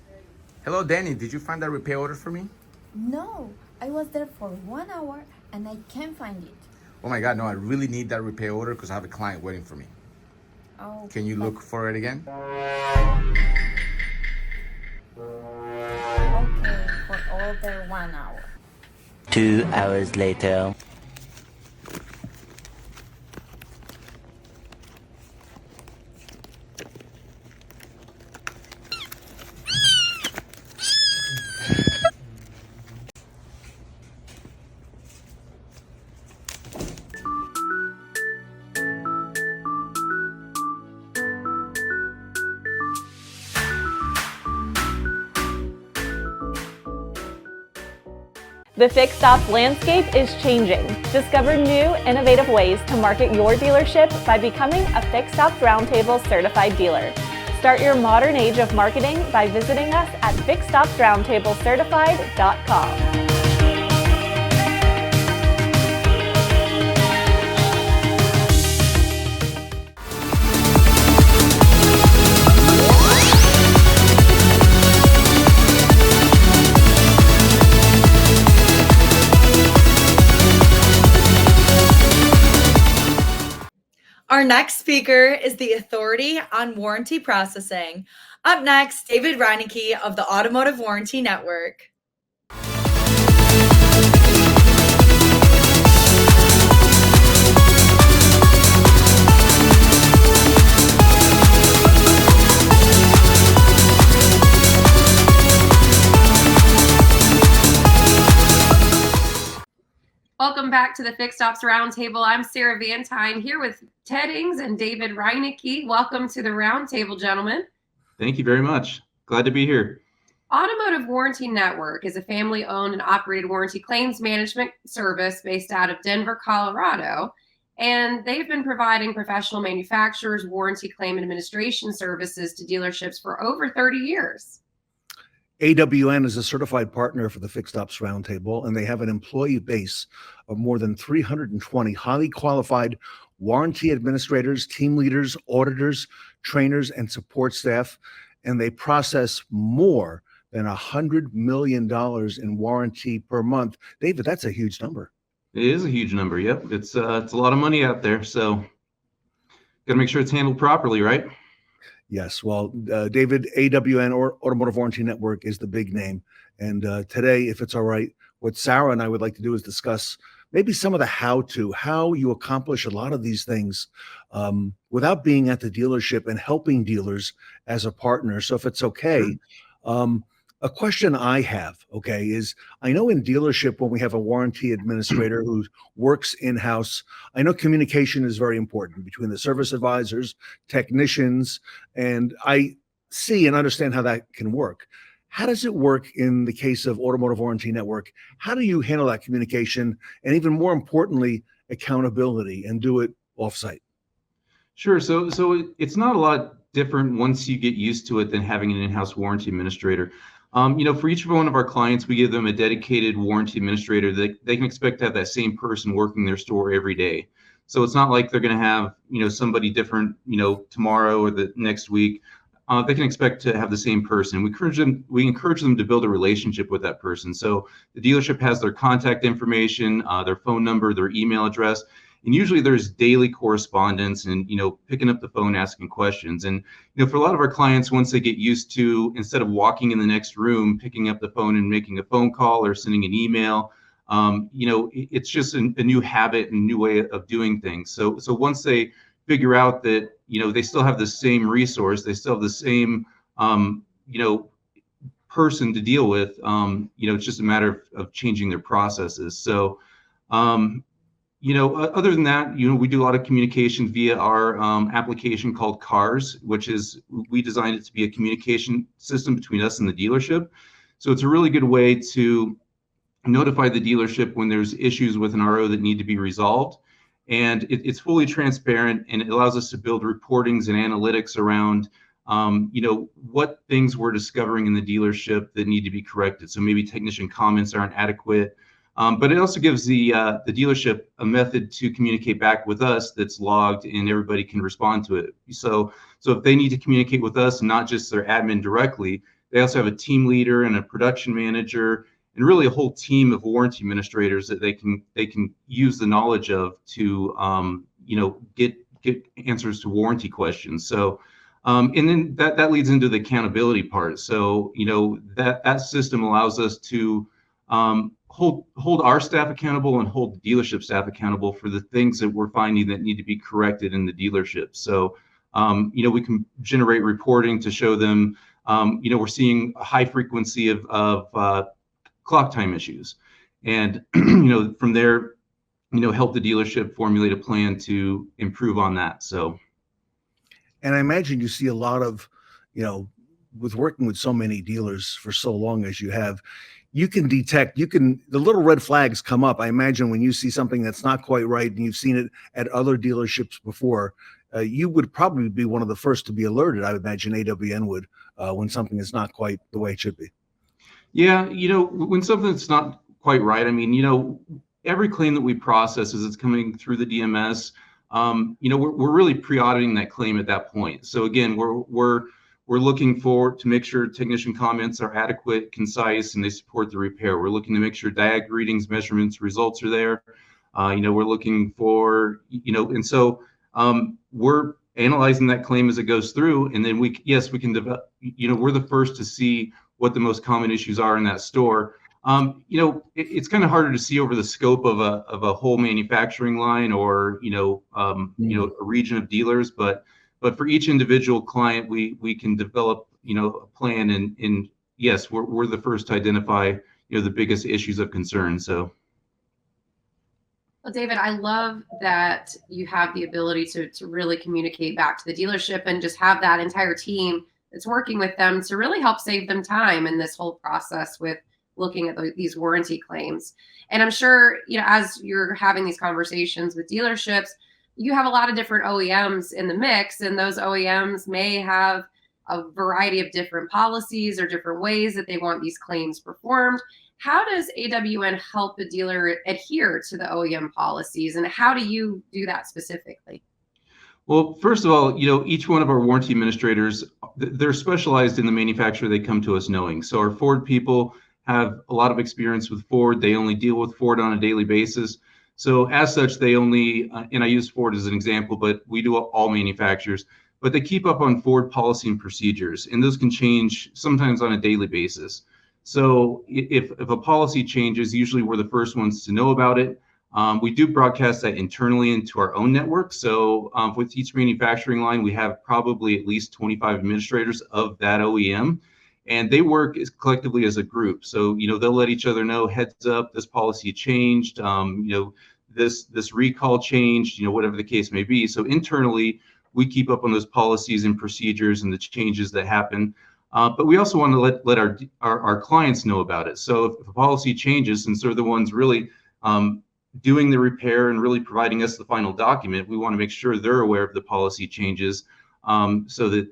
Hello, Danny. Did you find that repair order for me? No, I was there for 1 hour and I can't find it. Oh my God, no, I really need that repair order because I have a client waiting for me. Oh. Can you look for it again? Okay, for over 1 hour. 2 hours later. The fixed ops landscape is changing. Discover new, innovative ways to market your dealership by becoming a Fixed Ops Roundtable certified dealer. Start your modern age of marketing by visiting us at fixedopsroundtablecertified.com. Our next speaker is the authority on warranty processing. Up next, David Reinicke of the Automotive Warranty Network. Welcome back to the Fixed Ops Roundtable. I'm Sarah Vantine here with Ted Ings and David Reinicke. Welcome to the Roundtable, gentlemen. Thank you very much. Glad to be here. Automotive Warranty Network is a family-owned and operated warranty claims management service based out of Denver, Colorado, and they've been providing professional manufacturers warranty claim administration services to dealerships for over 30 years. AWN is a certified partner for the Fixed Ops Roundtable, and they have an employee base of more than 320 highly qualified warranty administrators, team leaders, auditors, trainers, and support staff, and they process more than $100 million in warranty per month. David, that's a huge number. It is a huge number. Yep. It's a lot of money out there. So got to make sure it's handled properly, right? Yes. Well, David, AWN or Automotive Warranty Network is the big name. And today, if it's all right, what Sarah and I would like to do is discuss maybe some of the how you accomplish a lot of these things without being at the dealership and helping dealers as a partner. So if it's okay, A question I have, okay, is I know in dealership when we have a warranty administrator who works in-house, I know communication is very important between the service advisors, technicians, and I see and understand how that can work. How does it work in the case of Automotive Warranty Network? How do you handle that communication and even more importantly, accountability and do it offsite? Sure. So it's not a lot different once you get used to it than having an in-house warranty administrator. For each one of our clients, we give them a dedicated warranty administrator that they can expect to have that same person working their store every day. So it's not like they're going to have, somebody different, tomorrow or the next week. They can expect to have the same person. We encourage them to build a relationship with that person. So the dealership has their contact information, their phone number, their email address. And usually there's daily correspondence and, picking up the phone, asking questions. And, for a lot of our clients, once they get used to, instead of walking in the next room, picking up the phone and making a phone call or sending an email, it's just a new habit and new way of doing things. So once they figure out that, they still have the same resource, they still have the same, person to deal with, it's just a matter of changing their processes. So, other than that, we do a lot of communication via our application called CARS, which is, we designed it to be a communication system between us and the dealership. So it's a really good way to notify the dealership when there's issues with an RO that need to be resolved. And it's fully transparent, and it allows us to build reportings and analytics around, what things we're discovering in the dealership that need to be corrected. So maybe technician comments aren't adequate. But it also gives the dealership a method to communicate back with us that's logged and everybody can respond to it. So if they need to communicate with us, not just their admin directly, they also have a team leader and a production manager and really a whole team of warranty administrators that they can use the knowledge of to get answers to warranty questions. So and then that leads into the accountability part. So that system allows us to hold our staff accountable and hold the dealership staff accountable for the things that we're finding that need to be corrected in the dealership. So, we can generate reporting to show them, we're seeing a high frequency of clock time issues. And, from there, help the dealership formulate a plan to improve on that. So. And I imagine you see a lot of, with working with so many dealers for so long as you have, you can detect, the little red flags come up. I imagine when you see something that's not quite right and you've seen it at other dealerships before, you would probably be one of the first to be alerted. I would imagine AWN would, when something is not quite the way it should be. Yeah, when something's not quite right, every claim that we process as it's coming through the DMS, we're really pre-auditing that claim at that point. So again, we're looking to make sure technician comments are adequate, concise, and they support the repair. We're looking to make sure diag readings, measurements, results are there. We're looking for, and so we're analyzing that claim as it goes through, and then we can develop, we're the first to see what the most common issues are in that store. It's kind of harder to see over the scope of a whole manufacturing line or, a region of dealers, but for each individual client, we can develop, a plan and yes, we're the first to identify, the biggest issues of concern. So. Well, David, I love that you have the ability to really communicate back to the dealership and just have that entire team that's working with them to really help save them time in this whole process with looking at these warranty claims. And I'm sure, as you're having these conversations with dealerships, you have a lot of different OEMs in the mix, and those OEMs may have a variety of different policies or different ways that they want these claims performed. How does AWN help the dealer adhere to the OEM policies, and how do you do that specifically? Well, first of all, each one of our warranty administrators, they're specialized in the manufacturer they come to us knowing. So our Ford people have a lot of experience with Ford. They only deal with Ford on a daily basis. So as such, they only, and I use Ford as an example, but we do all manufacturers, but they keep up on Ford policy and procedures, and those can change sometimes on a daily basis. So if a policy changes, usually we're the first ones to know about it. We do broadcast that internally into our own network. So with each manufacturing line, we have probably at least 25 administrators of that OEM. and they work collectively as a group. So, they'll let each other know, heads up, this policy changed, this recall changed, whatever the case may be. So internally, we keep up on those policies and procedures and the changes that happen. But we also want to let our clients know about it. So if a policy changes, since they're the ones really doing the repair and really providing us the final document, we want to make sure they're aware of the policy changes, so that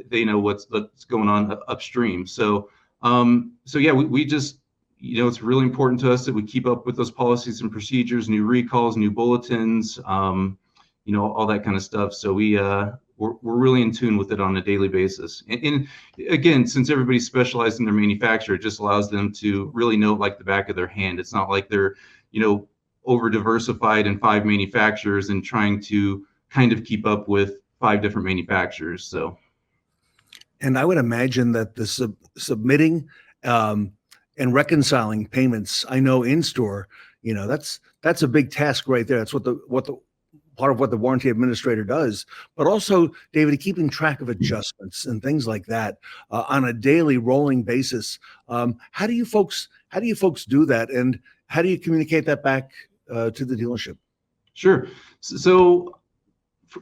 they know what's going on upstream. So yeah, we just, it's really important to us that we keep up with those policies and procedures, new recalls, new bulletins, all that kind of stuff. So we're really in tune with it on a daily basis. And again, since everybody's specialized in their manufacturer, it just allows them to really know it like the back of their hand. It's not like they're, over diversified in 5 manufacturers and trying to kind of keep up with 5 different manufacturers. So, and I would imagine that the submitting and reconciling payments, I know in store, that's a big task right there. That's what the part of what the warranty administrator does, but also, David, keeping track of adjustments and things like that on a daily rolling basis. How do you folks do that, and how do you communicate that back to the dealership? Sure. So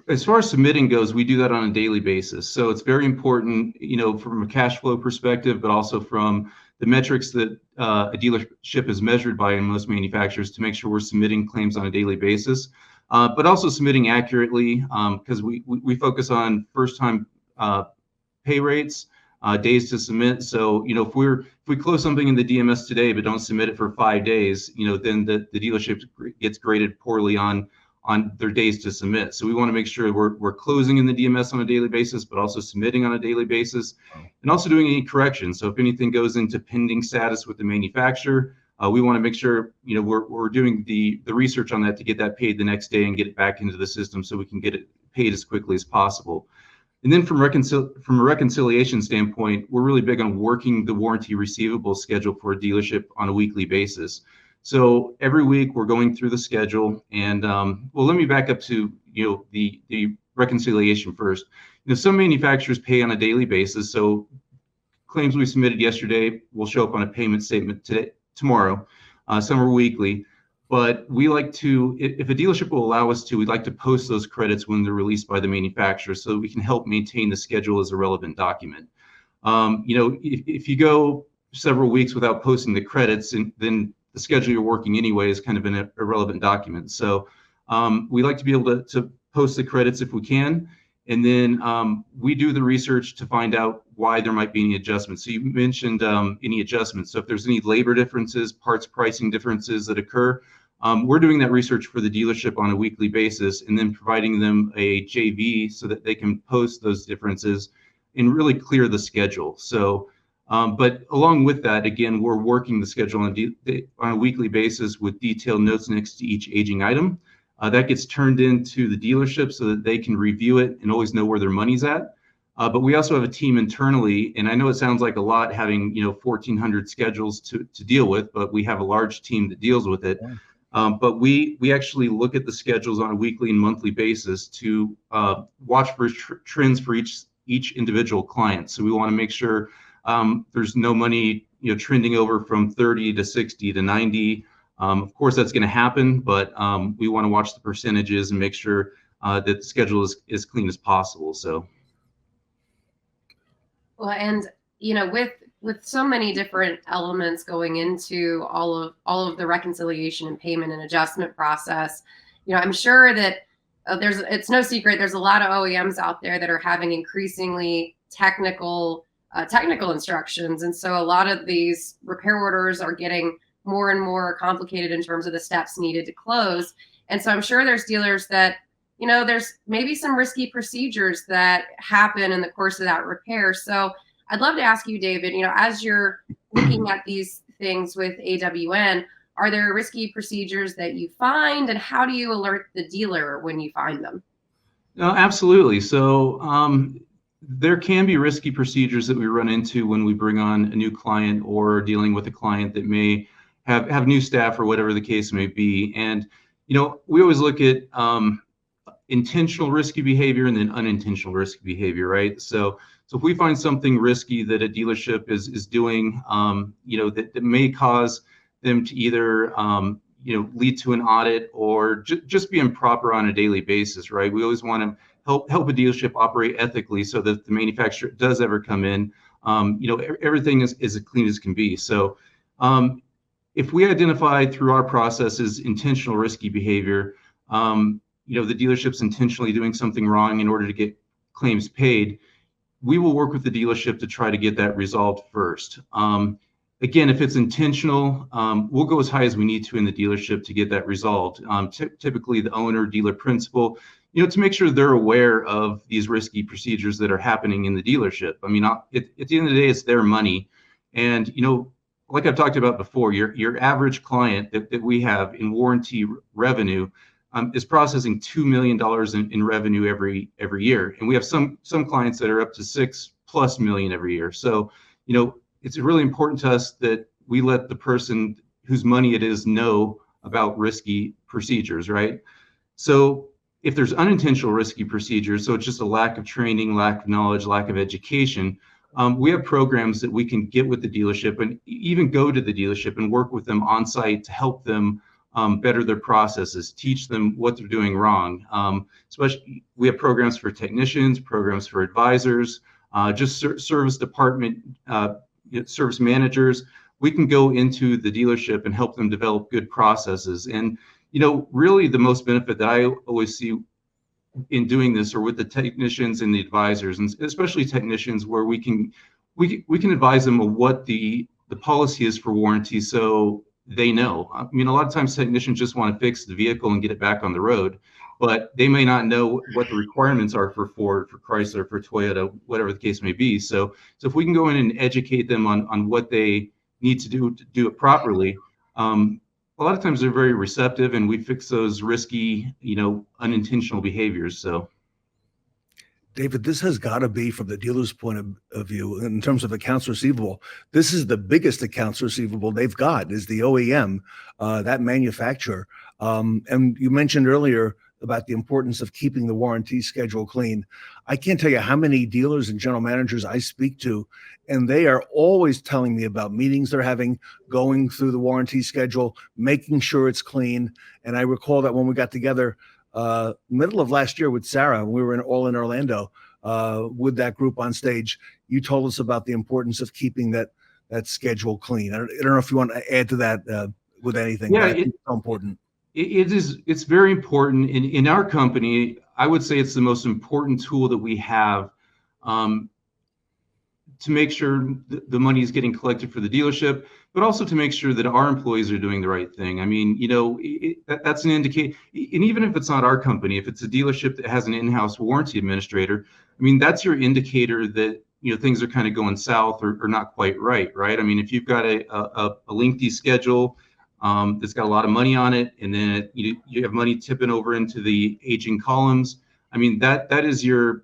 as far as submitting goes, we do that on a daily basis. So it's very important, from a cash flow perspective, but also from the metrics that a dealership is measured by in most manufacturers, to make sure we're submitting claims on a daily basis. But also submitting accurately, because we focus on first-time pay rates, days to submit. So, if we close something in the DMS today but don't submit it for 5 days, then the dealership gets graded poorly on their days to submit. So we want to make sure we're closing in the DMS on a daily basis, but also submitting on a daily basis, and also doing any corrections. So if anything goes into pending status with the manufacturer, we want to make sure we're doing the research on that to get that paid the next day and get it back into the system so we can get it paid as quickly as possible. And then from a reconciliation standpoint, we're really big on working the warranty receivable schedule for a dealership on a weekly basis. So every week we're going through the schedule, and let me back up to the reconciliation first. Some manufacturers pay on a daily basis, so claims we submitted yesterday will show up on a payment statement tomorrow. Some are weekly, but we like to, if a dealership will allow us to, we'd like to post those credits when they're released by the manufacturer, so that we can help maintain the schedule as a relevant document. If you go several weeks without posting the credits, then the schedule you're working anyway is kind of an irrelevant document. So we like to be able to post the credits if we can. And then we do the research to find out why there might be any adjustments. So you mentioned any adjustments. So if there's any labor differences, parts pricing differences that occur, we're doing that research for the dealership on a weekly basis, and then providing them a JV so that they can post those differences and really clear the schedule. So, but along with that, again, we're working the schedule on a weekly basis with detailed notes next to each aging item. That gets turned into the dealership so that they can review it and always know where their money's at. But we also have a team internally, and I know it sounds like a lot having 1,400 schedules to deal with, but we have a large team that deals with it. But we actually look at the schedules on a weekly and monthly basis to watch for trends for each individual client. So we want to make sure there's no money trending over from 30 to 60 to 90. Of course, that's going to happen, but we want to watch the percentages and make sure that the schedule is as clean as possible. So, well, and with so many different elements going into all of the reconciliation and payment and adjustment process, I'm sure that it's no secret there's a lot of OEMs out there that are having increasingly technical instructions, and so a lot of these repair orders are getting more and more complicated in terms of the steps needed to close. And so I'm sure there's dealers that, there's maybe some risky procedures that happen in the course of that repair. So I'd love to ask you, David, as you're looking at these things with AWN, are there risky procedures that you find, and how do you alert the dealer when you find them? No, absolutely. So there can be risky procedures that we run into when we bring on a new client or dealing with a client that may have new staff or whatever the case may be. And, we always look at intentional risky behavior and then unintentional risky behavior, right? So if we find something risky that a dealership is doing, that may cause them to either, lead to an audit or just be improper on a daily basis, right? We always want to help a dealership operate ethically so that the manufacturer does ever come in, everything is as clean as can be. So if we identify through our processes intentional risky behavior, the dealership's intentionally doing something wrong in order to get claims paid, we will work with the dealership to try to get that resolved first. Again, if it's intentional, we'll go as high as we need to in the dealership to get that resolved. Typically, the owner, dealer principal, to make sure they're aware of these risky procedures that are happening in the dealership. I mean, at the end of the day, it's their money. And, like I've talked about before, your average client that we have in warranty revenue is processing $2 million in revenue every year. And we have some clients that are up to $6+ million every year. So, it's really important to us that we let the person whose money it is know about risky procedures, right? So if there's unintentional risky procedures, so it's just a lack of training, lack of knowledge, lack of education, we have programs that we can get with the dealership and even go to the dealership and work with them on site to help them better their processes, teach them what they're doing wrong. Especially, we have programs for technicians, programs for advisors, just service department, service managers. We can go into the dealership and help them develop good processes. And, really the most benefit that I always see in doing this are with the technicians and the advisors, and especially technicians, where we can advise them of what the policy is for warranty, so they know. I mean, a lot of times technicians just want to fix the vehicle and get it back on the road, but they may not know what the requirements are for Ford, for Chrysler, for Toyota, whatever the case may be. So if we can go in and educate them on what they need to do it properly, a lot of times they're very receptive, and we fix those risky, unintentional behaviors. So, David, this has got to be, from the dealer's point of view, in terms of accounts receivable, this is the biggest accounts receivable they've got, is the OEM, that manufacturer. And you mentioned earlier about the importance of keeping the warranty schedule clean. I can't tell you how many dealers and general managers I speak to, and they are always telling me about meetings they're having, going through the warranty schedule, making sure it's clean. And I recall that when we got together middle of last year with Sarah, we were all in Orlando with that group on stage, you told us about the importance of keeping that schedule clean. I don't know if you want to add to that with anything. Yeah, it's so important. It's very important in our company. I would say it's the most important tool that we have to make sure the money is getting collected for the dealership, but also to make sure that our employees are doing the right thing. I mean, that's an indicator. And even if it's not our company, if it's a dealership that has an in-house warranty administrator, I mean, that's your indicator that things are kind of going south or not quite right. I mean, if you've got a lengthy schedule that's got a lot of money on it, and then you have money tipping over into the aging columns, I mean, that is your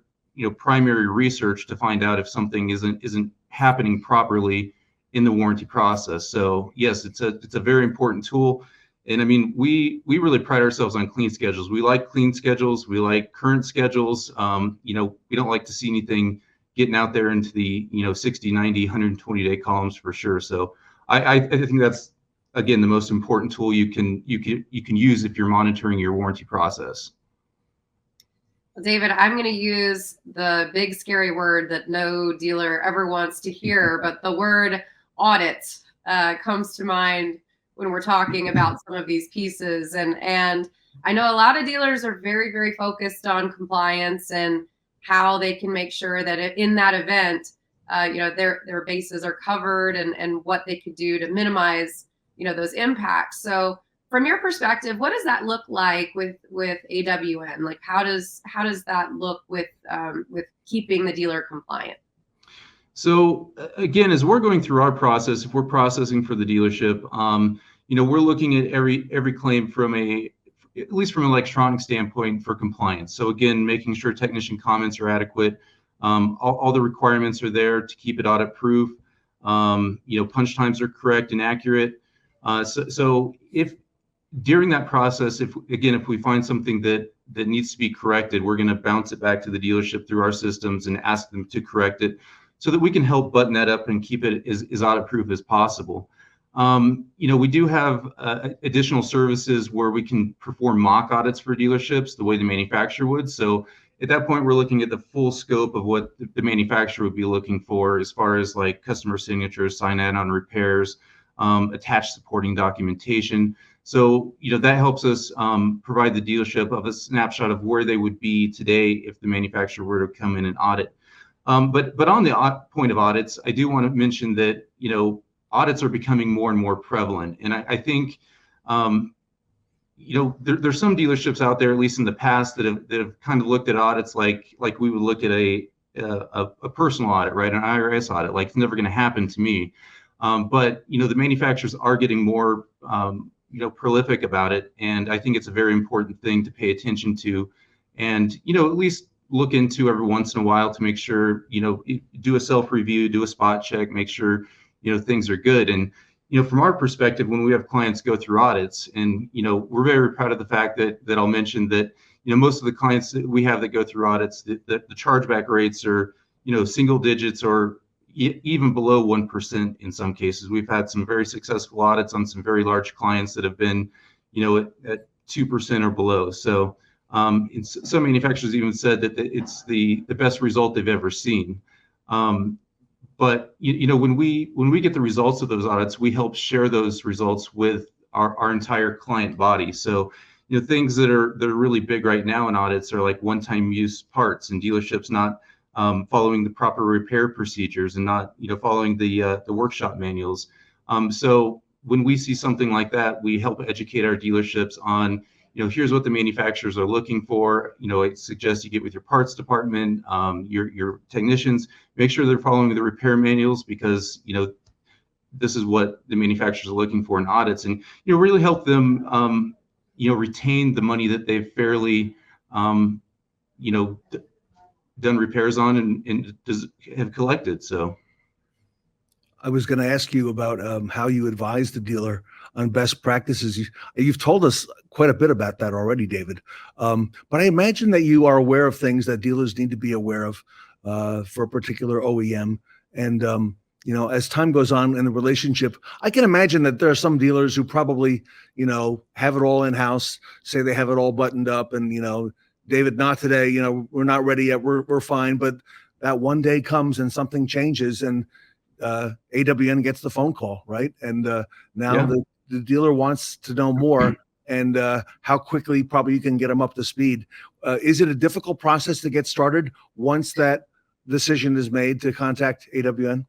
primary research to find out if something isn't happening properly in the warranty process. So yes, it's a very important tool. And I mean, we really pride ourselves on clean schedules. We like clean schedules. We like current schedules. We don't like to see anything getting out there into the 60, 90, 120-day columns for sure. So I think that's, again, the most important tool you can use if you're monitoring your warranty process. David, I'm going to use the big scary word that no dealer ever wants to hear, but the word audit comes to mind when we're talking about some of these pieces. And I know a lot of dealers are very, very focused on compliance and how they can make sure that in that event, their bases are covered and what they could do to minimize, those impacts. So from your perspective, what does that look like with AWN? Like, how does that look with keeping the dealer compliant? So again, as we're going through our process, if we're processing for the dealership, we're looking at every claim at least from an electronic standpoint for compliance. So again, making sure technician comments are adequate, all the requirements are there to keep it audit proof. Punch times are correct and accurate. So if during that process, if we find something that that needs to be corrected, we're going to bounce it back to the dealership through our systems and ask them to correct it so that we can help button that up and keep it as audit proof as possible. We do have additional services where we can perform mock audits for dealerships the way the manufacturer would. So at that point, we're looking at the full scope of what the manufacturer would be looking for as far as like customer signatures, sign add-on repairs, attached supporting documentation. So, that helps us provide the dealership of a snapshot of where they would be today if the manufacturer were to come in and audit. But on the point of audits, I do want to mention that, audits are becoming more and more prevalent. And I think, there's some dealerships out there, at least in the past, that have kind of looked at audits like we would look at a personal audit, right? An IRS audit, like it's never going to happen to me. But the manufacturers are getting more, prolific about it. And I think it's a very important thing to pay attention to and, at least look into every once in a while to make sure, do a self-review, do a spot check, make sure, things are good. And, from our perspective, when we have clients go through audits and, we're very proud of the fact that I'll mention that, most of the clients that we have that go through audits, the chargeback rates are, single digits or even below 1% in some cases. We've had some very successful audits on some very large clients that have been, at 2% or below. So some manufacturers even said that it's the best result they've ever seen. But when we get the results of those audits, we help share those results with our entire client body. So things that are really big right now in audits are like one-time use parts and dealerships not following the proper repair procedures and not, following the workshop manuals. So when we see something like that, we help educate our dealerships on, here's what the manufacturers are looking for. I suggest you get with your parts department, your technicians, make sure they're following the repair manuals because, this is what the manufacturers are looking for in audits and, really help them, retain the money that they've fairly, done repairs on and have collected. So I was going to ask you about how you advise the dealer on best practices. You've told us quite a bit about that already, David. But I imagine that you are aware of things that dealers need to be aware of for a particular OEM. And, as time goes on in the relationship, I can imagine that there are some dealers who probably, have it all in-house, say they have it all buttoned up and, David, not today, we're not ready yet. We're fine. But that one day comes and something changes and AWN gets the phone call, right? And now the dealer wants to know more and how quickly probably you can get them up to speed. Is it a difficult process to get started once that decision is made to contact AWN?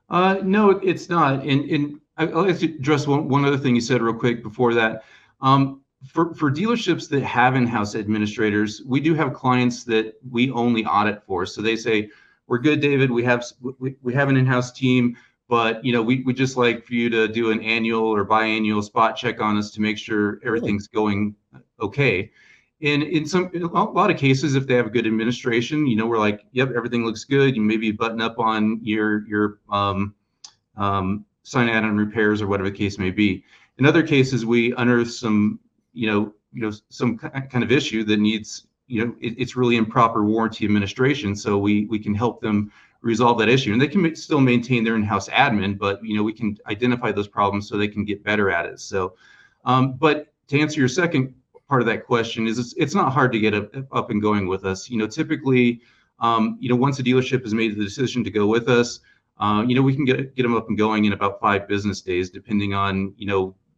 No, it's not. And I'll address one other thing you said real quick before that. For dealerships that have in-house administrators, we do have clients that we only audit for. So they say, we're good, David. We have an in-house team, but we just like for you to do an annual or biannual spot check on us to make sure everything's going okay. And in a lot of cases, if they have a good administration, we're like, yep, everything looks good. You maybe button up on your sign add-on repairs or whatever the case may be. In other cases, we unearth some some kind of issue that needs, it's really improper warranty administration. So we can help them resolve that issue, and they can still maintain their in-house admin, but we can identify those problems so they can get better at it. So, but to answer your second part of that question is it's not hard to get up and going with us. Typically, once a dealership has made the decision to go with us, we can get them up and going in about 5 business days, depending on,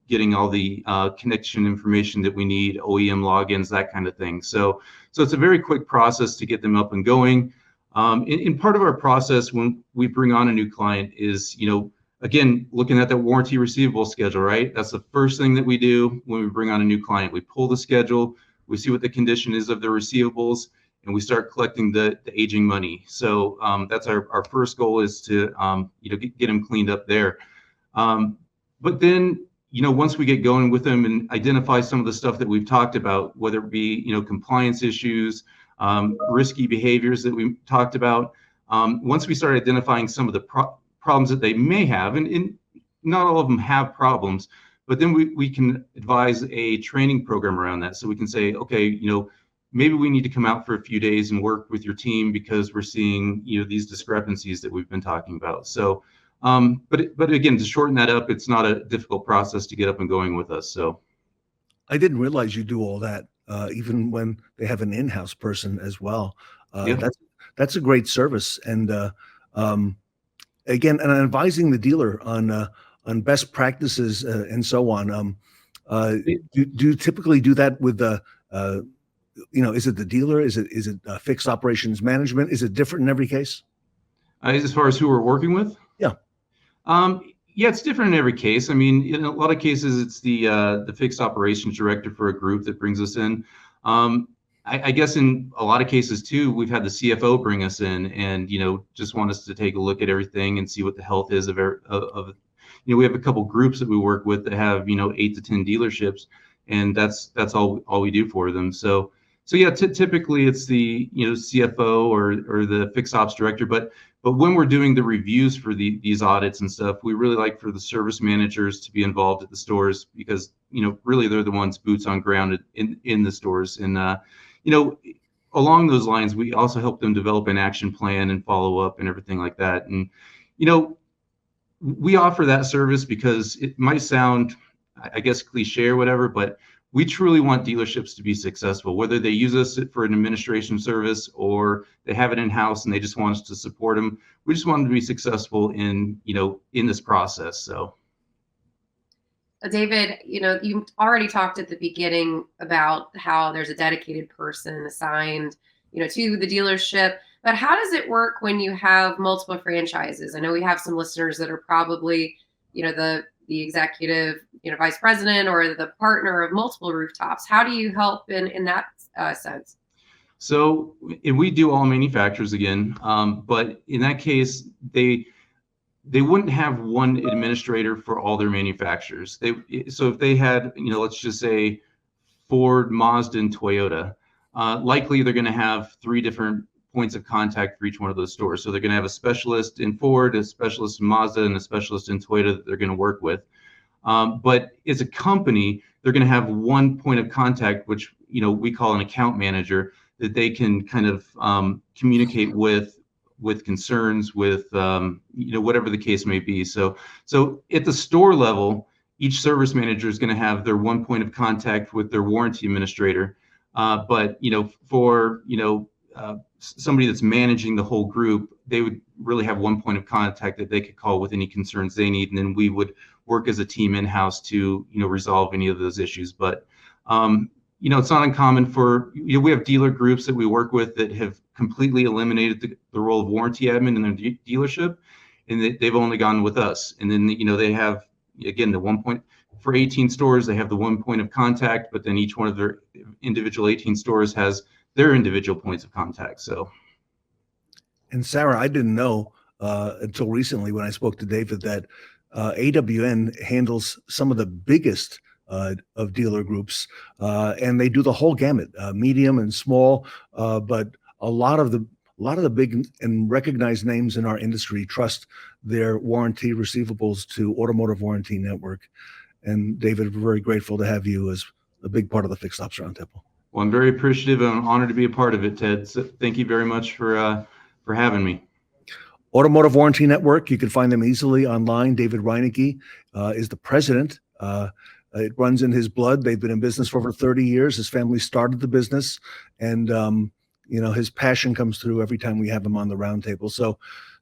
getting all the connection information that we need, OEM logins, that kind of thing. So it's a very quick process to get them up and going. And part of our process when we bring on a new client is, again, looking at that warranty receivable schedule, right? That's the first thing that we do when we bring on a new client. We pull the schedule, we see what the condition is of the receivables, and we start collecting the aging money. So that's our first goal is to, get them cleaned up there. But then, once we get going with them and identify some of the stuff that we've talked about, whether it be, compliance issues, risky behaviors that we talked about, once we start identifying some of the problems that they may have, and not all of them have problems, But then we can advise a training program around that. So we can say, okay, maybe we need to come out for a few days and work with your team because we're seeing, these discrepancies that we've been talking about. So, but again, to shorten that up, it's not a difficult process to get up and going with us. So I didn't realize you do all that, even when they have an in-house person as well. That's a great service. And again, and advising the dealer on best practices and so on. Do you typically do that with the is it the dealer? Is it fixed operations management? Is it different in every case? As far as who we're working with? Yeah. Yeah, it's different in every case. I mean, in a lot of cases, it's the fixed operations director for a group that brings us in. I guess in a lot of cases too, we've had the CFO bring us in and, just want us to take a look at everything and see what the health is of we have a couple groups that we work with that have, 8 to 10 dealerships, and that's all we do for them. So yeah, typically it's the, CFO or the fixed ops director, but when we're doing the reviews for these audits and stuff, we really like for the service managers to be involved at the stores because, really they're the ones boots on ground in the stores. And, along those lines, we also help them develop an action plan and follow up and everything like that. And, we offer that service because it might sound, I guess, cliche or whatever, but we truly want dealerships to be successful, whether they use us for an administration service or they have it in-house and they just want us to support them. We just want them to be successful in this process. So, David, you already talked at the beginning about how there's a dedicated person assigned, to the dealership. But how does it work when you have multiple franchises? I know we have some listeners that are probably, the executive, vice president or the partner of multiple rooftops. How do you help in that sense? So we do all manufacturers again, but in that case, they wouldn't have one administrator for all their manufacturers. So if they had, let's just say Ford, Mazda, and Toyota, likely they're going to have 3 different points of contact for each one of those stores. So they're going to have a specialist in Ford, a specialist in Mazda, and a specialist in Toyota that they're going to work with. But as a company, they're going to have one point of contact, which we call an account manager, that they can kind of communicate with concerns, with whatever the case may be. So at the store level, each service manager is going to have their one point of contact with their warranty administrator. But for somebody that's managing the whole group, they would really have one point of contact that they could call with any concerns they need, and then we would work as a team in-house to resolve any of those issues. But it's not uncommon for we have dealer groups that we work with that have completely eliminated the role of warranty admin in their dealership, and they've only gone with us. And then they have, again, the one point for 18 stores, they have the one point of contact, but then each one of their individual 18 stores has their individual points of contact. So, and Sarah, I didn't know until recently when I spoke to David that AWN handles some of the biggest of dealer groups, and they do the whole gamut, medium and small. But a lot of the big and recognized names in our industry trust their warranty receivables to Automotive Warranty Network. And David, we're very grateful to have you as a big part of the Fixed Ops Roundtable. Well, I'm very appreciative and I'm honored to be a part of it, Ted. So thank you very much for having me. Automotive Warranty Network, you can find them easily online. David Reinicke is the president. It runs in his blood. They've been in business for over 30 years. His family started the business, and his passion comes through every time we have him on the roundtable. So,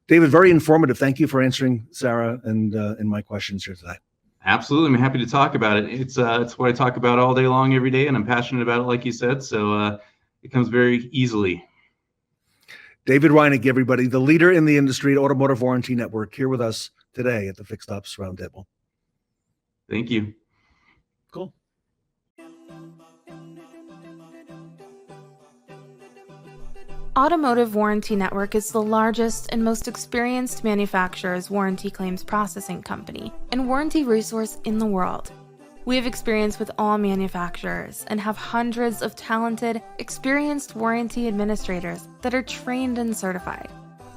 David, very informative. Thank you for answering Sarah and my questions here today. Absolutely. I'm happy to talk about it. It's what I talk about all day long, every day, and I'm passionate about it, like you said. So it comes very easily. David Reinicke, everybody, the leader in the industry at Automotive Warranty Network, here with us today at the Fixed Ops Roundtable. Thank you. Cool. Automotive Warranty Network is the largest and most experienced manufacturer's warranty claims processing company and warranty resource in the world. We have experience with all manufacturers and have hundreds of talented, experienced warranty administrators that are trained and certified.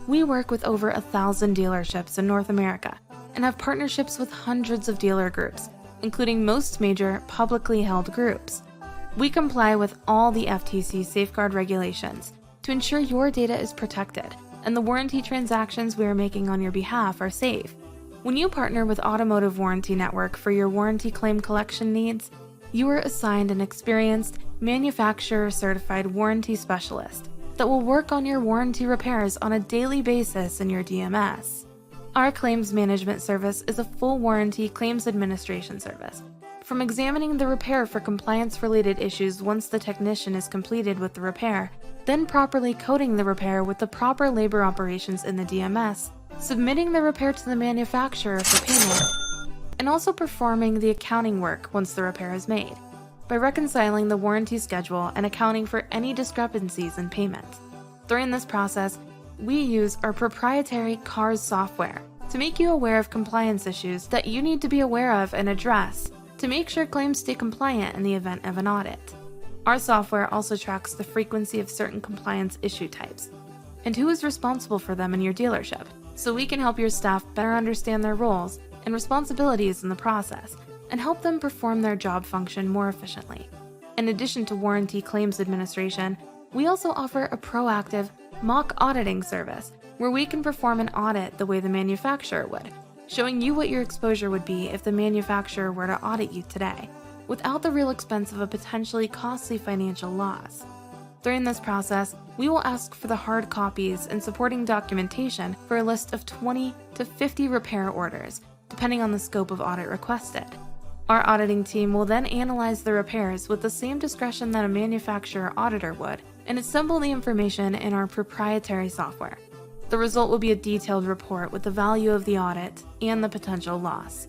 We work with over 1,000 dealerships in North America and have partnerships with hundreds of dealer groups including most major publicly held groups. We comply with all the FTC safeguard regulations to ensure your data is protected and the warranty transactions we are making on your behalf are safe. When you partner with Automotive Warranty Network for your warranty claim collection needs, you are assigned an experienced, manufacturer-certified warranty specialist that will work on your warranty repairs on a daily basis in your DMS. Our claims management service is a full warranty claims administration service. From examining the repair for compliance-related issues once the technician is completed with the repair, then properly coding the repair with the proper labor operations in the DMS, submitting the repair to the manufacturer for payment, and also performing the accounting work once the repair is made, by reconciling the warranty schedule and accounting for any discrepancies in payments. During this process, we use our proprietary CARS software to make you aware of compliance issues that you need to be aware of and address to make sure claims stay compliant in the event of an audit. Our software also tracks the frequency of certain compliance issue types and who is responsible for them in your dealership, so we can help your staff better understand their roles and responsibilities in the process and help them perform their job function more efficiently. In addition to warranty claims administration, we also offer a proactive mock auditing service where we can perform an audit the way the manufacturer would, showing you what your exposure would be if the manufacturer were to audit you today, without the real expense of a potentially costly financial loss. During this process, we will ask for the hard copies and supporting documentation for a list of 20 to 50 repair orders, depending on the scope of audit requested. Our auditing team will then analyze the repairs with the same discretion that a manufacturer auditor would and assemble the information in our proprietary software. The result will be a detailed report with the value of the audit and the potential loss.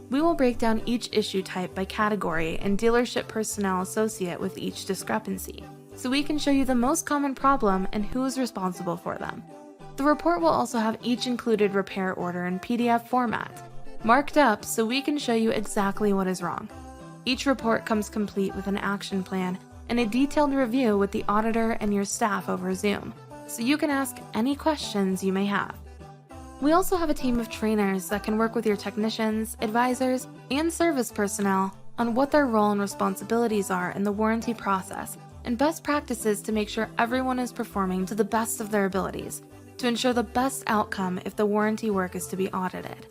We will break down each issue type by category and dealership personnel associate with each discrepancy, so we can show you the most common problem and who is responsible for them. The report will also have each included repair order in PDF format, marked up so we can show you exactly what is wrong. Each report comes complete with an action plan and a detailed review with the auditor and your staff over Zoom, so you can ask any questions you may have. We also have a team of trainers that can work with your technicians, advisors, and service personnel on what their role and responsibilities are in the warranty process and best practices to make sure everyone is performing to the best of their abilities to ensure the best outcome if the warranty work is to be audited.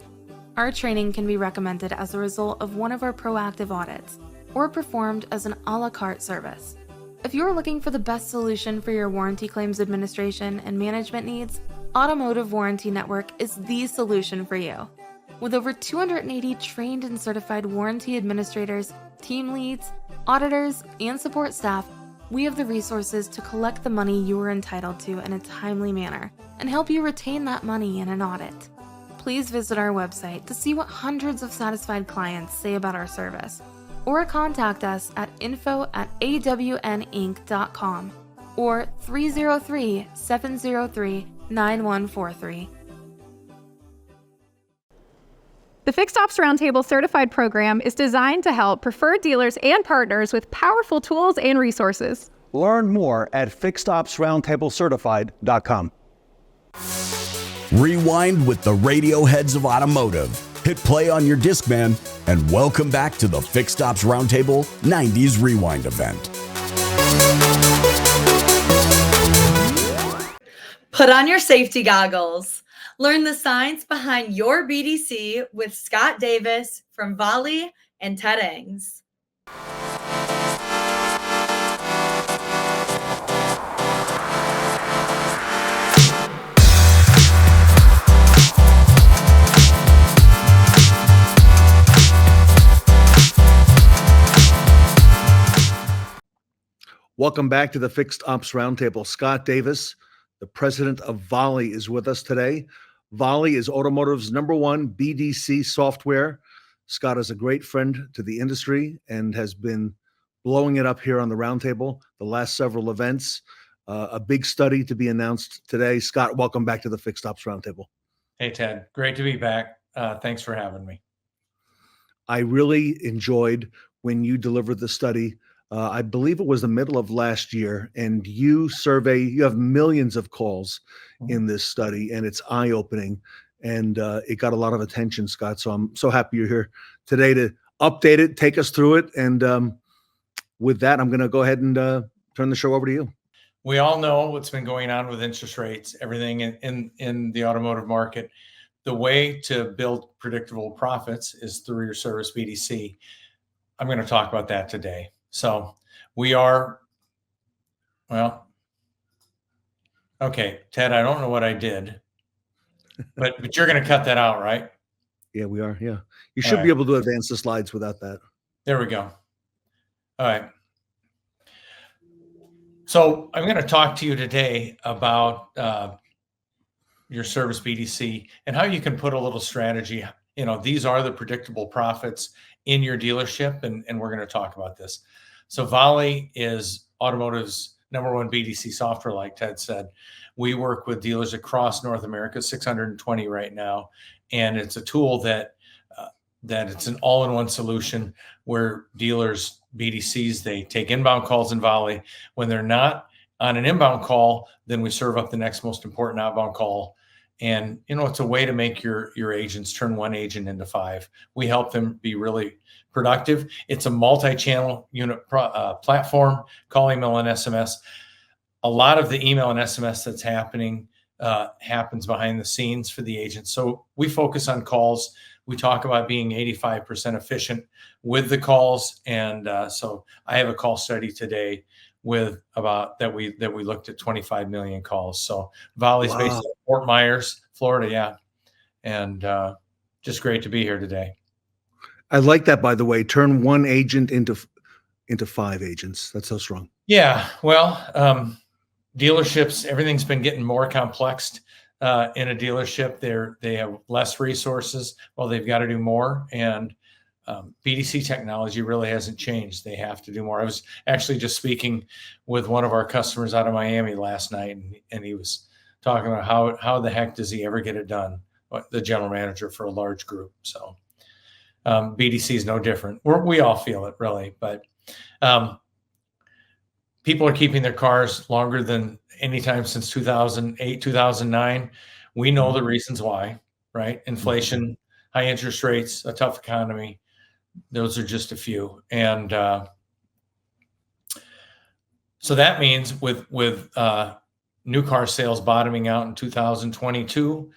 Our training can be recommended as a result of one of our proactive audits or performed as an a la carte service. If you're looking for the best solution for your warranty claims administration and management needs, Automotive Warranty Network is the solution for you. With over 280 trained and certified warranty administrators, team leads, auditors, and support staff, we have the resources to collect the money you are entitled to in a timely manner and help you retain that money in an audit. Please visit our website to see what hundreds of satisfied clients say about our service, or contact us at info@awninc.com or 303-703-9143. The Fixed Ops Roundtable Certified Program is designed to help preferred dealers and partners with powerful tools and resources. Learn more at fixedopsroundtablecertified.com. Rewind with the radio heads of automotive. Hit play on your Discman and welcome back to the Fixed Ops Roundtable 90s Rewind event. Put on your safety goggles. Learn the science behind your BDC with Scott Davis from Volie and Ted Ings. Welcome back to the Fixed Ops Roundtable. Scott Davis, the president of Volie, is with us today. Volie is Automotive's #1 BDC software. Scott is a great friend to the industry and has been blowing it up here on the Roundtable the last several events. A big study to be announced today. Scott, welcome back to the Fixed Ops Roundtable. Hey, Ted. Great to be back. Thanks for having me. I really enjoyed when you delivered the study. I believe it was the middle of last year, and you have millions of calls in this study, and it's eye-opening, and it got a lot of attention, Scott. So I'm so happy you're here today to update it, take us through it. And with that, I'm going to go ahead and turn the show over to you. We all know what's been going on with interest rates, everything in the automotive market. The way to build predictable profits is through your service BDC. I'm going to talk about that today. So we are, well, okay, Ted, I don't know what I did, but you're going to cut that out, right? Yeah, we are. Yeah. You should be able to advance the slides without that. There we go. All right. So I'm going to talk to you today about your service BDC and how you can put a little strategy. You know, these are the predictable profits in your dealership, and we're going to talk about this. So Volie is Automotive's #1 BDC software, like Ted said. We work with dealers across North America, 620 right now, and it's a tool that it's an all-in-one solution where dealers, BDCs, they take inbound calls in Volie. When they're not on an inbound call, then we serve up the next most important outbound call. And, you know, it's a way to make your agents turn one agent into 5. We help them be really productive. It's a multi-channel unit platform, call, email, and SMS. A lot of the email and SMS that's happening happens behind the scenes for the agents. So we focus on calls. We talk about being 85% efficient with the calls. And so I have a call study today with about that we looked at 25 million calls. So Volie's based in Fort Myers, Florida. Yeah. And just great to be here today. I like that, by the way. Turn one agent into 5 agents. That's so strong. Yeah. Well, dealerships, everything's been getting more complex. In a dealership, they have less resources. Well, they've got to do more, and BDC technology really hasn't changed. They have to do more. I was actually just speaking with one of our customers out of Miami last night, and he was talking about how the heck does he ever get it done? The general manager for a large group. So BDC is no different. We all feel it, really, but people are keeping their cars longer than any time since 2008, 2009. We know the reasons why, right? Inflation, high interest rates, a tough economy. Those are just a few. And so that means with new car sales bottoming out in 2022,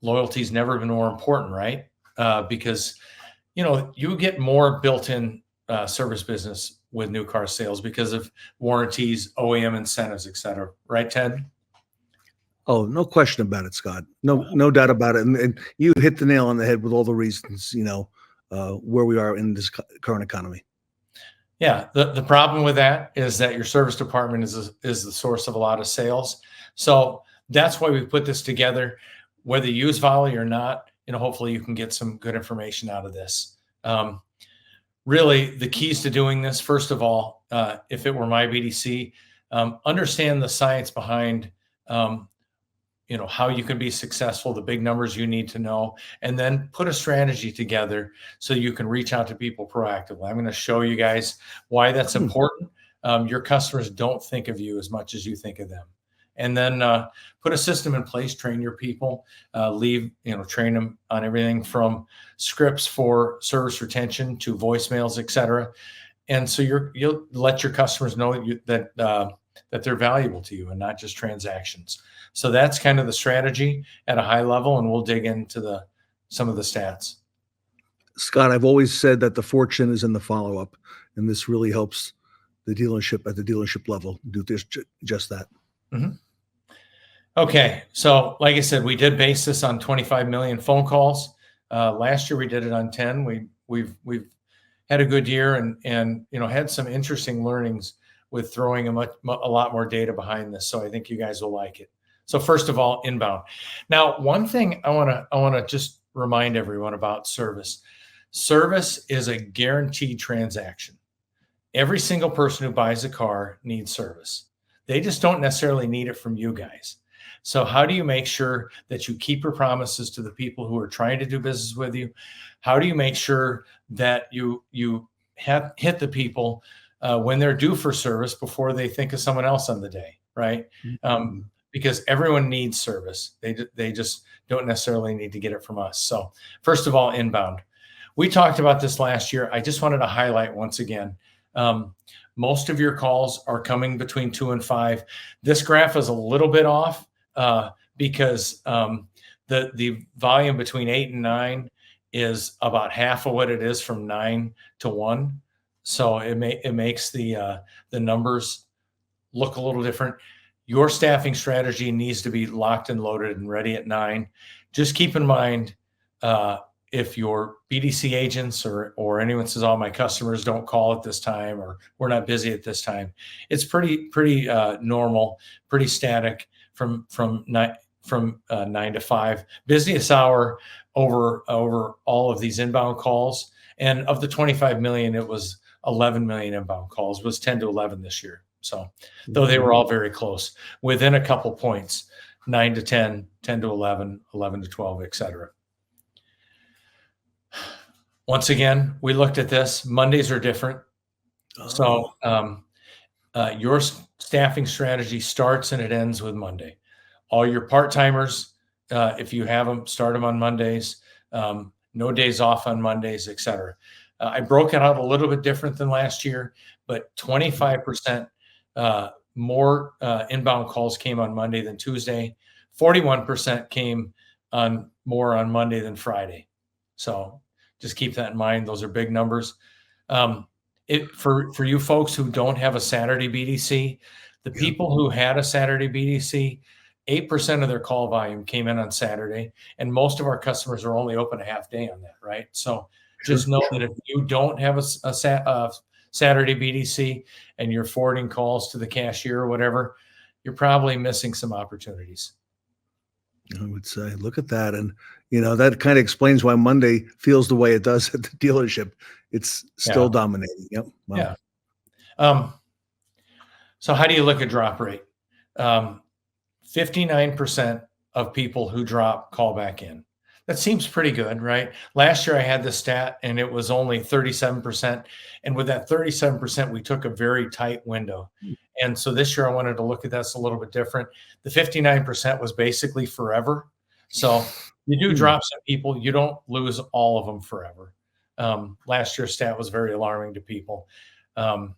loyalty's never been more important, right? Because, you know, you get more built-in service business with new car sales because of warranties, OEM incentives, et cetera. Right, Ted? Oh, no question about it, Scott. No doubt about it. And you hit the nail on the head with all the reasons, you know, where we are in this current economy. Yeah. The problem with that is that your service department is the source of a lot of sales. So that's why we put this together. Whether you use Volie or not, you know, hopefully you can get some good information out of this. Really, the keys to doing this, first of all, if it were my BDC, understand the science behind, you know, how you can be successful, the big numbers you need to know, and then put a strategy together so you can reach out to people proactively. I'm going to show you guys why that's important. Your customers don't think of you as much as you think of them. And then put a system in place, train your people, train them on everything from scripts for service retention to voicemails, et cetera. And so you'll let your customers know that they're valuable to you and not just transactions. So that's kind of the strategy at a high level, and we'll dig into some of the stats. Scott, I've always said that the fortune is in the follow-up, and this really helps the dealership at the dealership level do just that. Mm-hmm. Okay, so like I said, we did base this on 25 million phone calls. Last year we did it on 10. We've had a good year and you know had some interesting learnings with throwing a lot more data behind this. So I think you guys will like it. So first of all, inbound. Now, one thing I want to just remind everyone about service. Service is a guaranteed transaction. Every single person who buys a car needs service. They just don't necessarily need it from you guys. So how do you make sure that you keep your promises to the people who are trying to do business with you? How do you make sure that you hit the people when they're due for service before they think of someone else on the day, right? Mm-hmm. Because everyone needs service. They just don't necessarily need to get it from us. So first of all, inbound. we talked about this last year. I just wanted to highlight once again, most of your calls are coming between 2 and 5. This graph is a little bit off because the volume between 8 and 9 is about half of what it is from 9 to 1. So it makes the numbers look a little different. Your staffing strategy needs to be locked and loaded and ready at 9. Just keep in mind, if your BDC agents or anyone says, "Oh, my customers don't call at this time," or "We're not busy at this time," it's pretty normal, pretty static from 9 to 5. Busiest hour over all of these inbound calls, and of the 25 million, it was 11 million inbound calls. It was 10 to 11 this year. So, though they were all very close, within a couple points, 9 to 10, 10 to 11, 11 to 12, etc. Once again, we looked at this. Mondays are different. So your staffing strategy starts and it ends with Monday. All your part-timers, if you have them, start them on Mondays. No days off on Mondays, etc. I broke it out a little bit different than last year, but 25% more inbound calls came on Monday than Tuesday. 41% came more on Monday than Friday. So just keep that in mind. Those are big numbers. For you folks who don't have a Saturday BDC, the people who had a Saturday BDC, 8% of their call volume came in on Saturday, and most of our customers are only open a half day on that, right? So just know that if you don't have a Saturday BDC and you're forwarding calls to the cashier or whatever, you're probably missing some opportunities. I would say, look at that. And, that kind of explains why Monday feels the way it does at the dealership. It's still dominating. Yep. Wow. Yeah. So how do you look at drop rate? 59% of people who drop call back in. That seems pretty good, right? Last year I had the stat and it was only 37%. And with that 37%, we took a very tight window. And so this year I wanted to look at this a little bit different. The 59% was basically forever. So you do drop some people, you don't lose all of them forever. Last year's stat was very alarming to people. And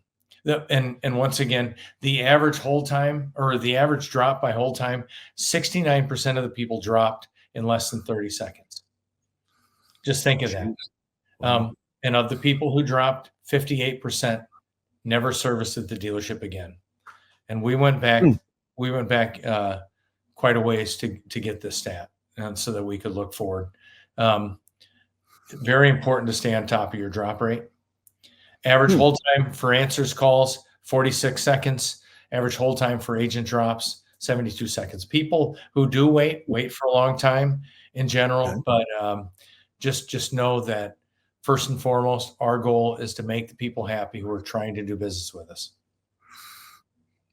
once again, the average hold time or the average drop by hold time, 69% of the people dropped in less than 30 seconds. Just think of that. And of the people who dropped, 58% never serviced at the dealership again. And we went back quite a ways to get this stat, and so that we could look forward. Very important to stay on top of your drop rate. Average hold time for answers calls, 46 seconds. Average hold time for agent drops, 72 seconds. People who do wait for a long time in general, but just know that first and foremost, our goal is to make the people happy who are trying to do business with us.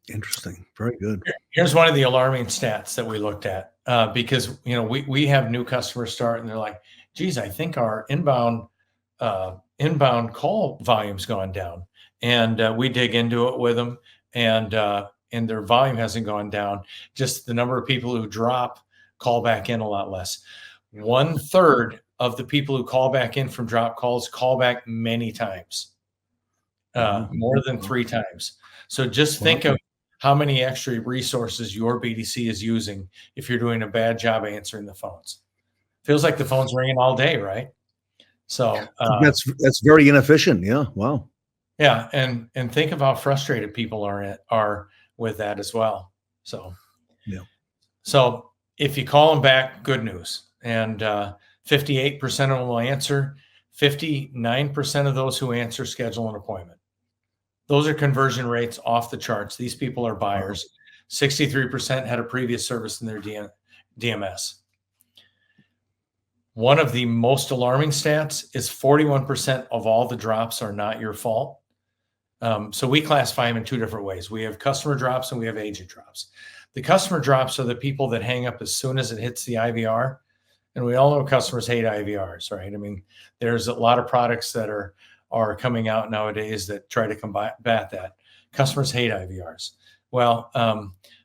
Interesting. Very good. Here's one of the alarming stats that we looked at because we have new customers start and they're like, geez, I think our inbound call volume's gone down. And we dig into it with them, and their volume hasn't gone down. Just the number of people who drop call back in a lot less. 1/3 of the people who call back in from drop calls call back many times, more than 3 times. So just think of how many extra resources your BDC is using if you're doing a bad job answering the phones. Feels like the phone's ringing all day, right? So that's very inefficient. Yeah. Wow. Yeah, and think of how frustrated people are with that as well. So So if you call them back, good news. And 58% of them will answer. 59% of those who answer schedule an appointment. Those are conversion rates off the charts. These people are buyers. 63% had a previous service in their DMS. One of the most alarming stats is 41% of all the drops are not your fault. So we classify them in 2 different ways. We have customer drops and we have agent drops. The customer drops are the people that hang up as soon as it hits the IVR. And we all know customers hate IVRs, right? I mean, there's a lot of products that are coming out nowadays that try to combat that. Customers hate IVRs. Well,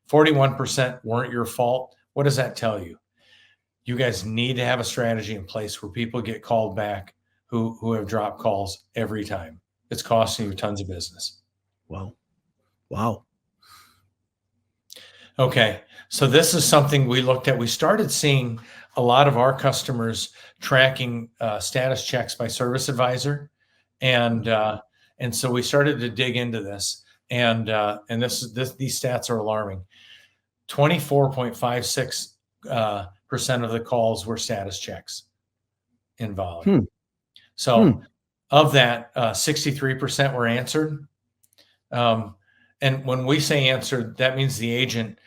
41% weren't your fault. What does that tell you? You guys need to have a strategy in place where people get called back who have dropped calls every time. It's costing you tons of business. Wow. Okay. So this is something we looked at. We started seeing a lot of our customers tracking status checks by service advisor. And so we started to dig into this. And these stats are alarming. 24.56% of the calls were status checks in Volie. So of that, 63% were answered. And when we say answered, that means the agent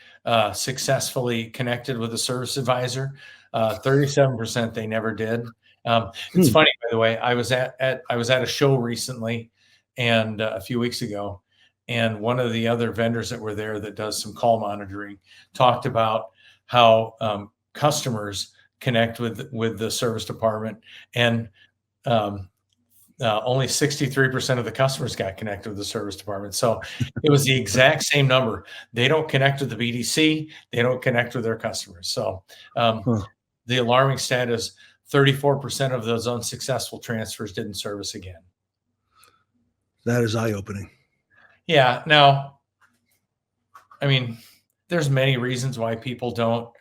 successfully connected with a service advisor. 37% they never did. It's funny, by the way. I was at a show recently, and a few weeks ago, and one of the other vendors that were there that does some call monitoring talked about how customers connect with the service department, and only 63% of the customers got connected with the service department. So it was the exact same number. They don't connect with the BDC. They don't connect with their customers. So the alarming stat is 34% of those unsuccessful transfers didn't service again. That is eye-opening. Yeah. Now, I mean, there's many reasons why people don't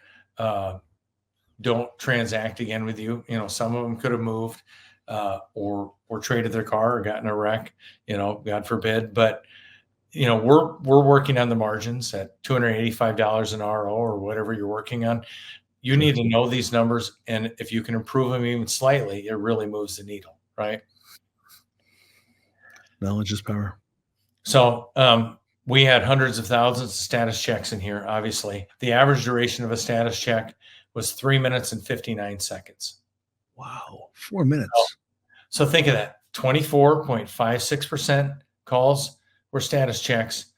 transact again with you. You know, some of them could have moved or traded their car or gotten a wreck, you know, God forbid. But, you know, we're working on the margins at $285 an RO or whatever you're working on. You need to know these numbers. And if you can improve them even slightly, it really moves the needle, right? Knowledge is power. So we had hundreds of thousands of status checks in here, obviously. The average duration of a status check was 3 minutes and 59 seconds. Wow, 4 minutes. So think of that. 24.56% calls were status checks,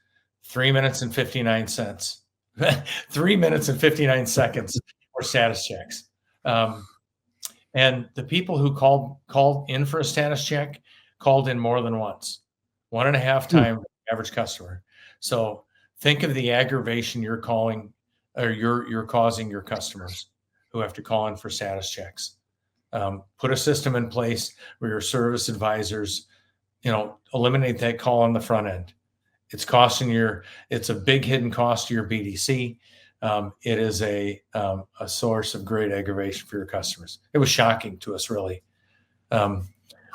3 minutes and 59 cents. 3 minutes and 59 seconds were status checks. And the people who called in for a status check called in more than once, 1.5 times average customer. So think of the aggravation you're causing your customers who have to call in for status checks. Put a system in place where your service advisors, you know, eliminate that call on the front end. It's a big hidden cost to your BDC. It is a source of great aggravation for your customers. It was shocking to us, really.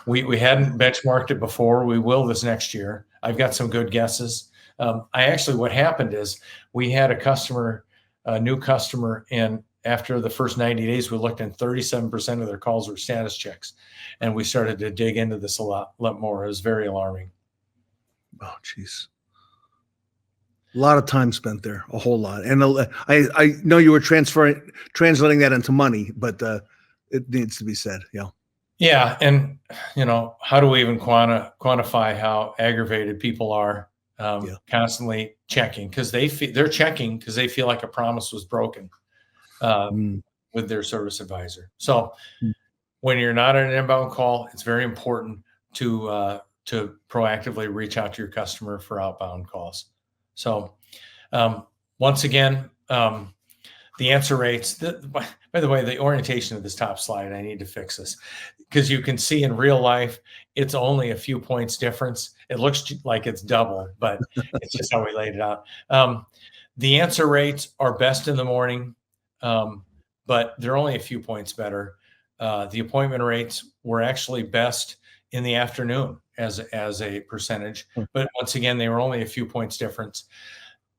We hadn't benchmarked it before. We will this next year. I've got some good guesses. What happened is we had a new customer, and after the first 90 days, we looked and 37% of their calls were status checks. And we started to dig into this a lot more. It was very alarming. Oh, geez. A lot of time spent there, a whole lot. And I know you were translating that into money, but it needs to be said. Yeah. Yeah. And, you know, how do we even quantify how aggravated people are constantly checking? Because they're checking because they feel like a promise was broken with their service advisor. So when you're not on an inbound call, it's very important to proactively reach out to your customer for outbound calls. So once again, the answer rates, by the way, the orientation of this top slide, I need to fix this because you can see in real life, it's only a few points difference. It looks like it's double, but it's just how we laid it out. The answer rates are best in the morning, but they're only a few points better. The appointment rates were actually best in the afternoon as a percentage, but once again, they were only a few points difference.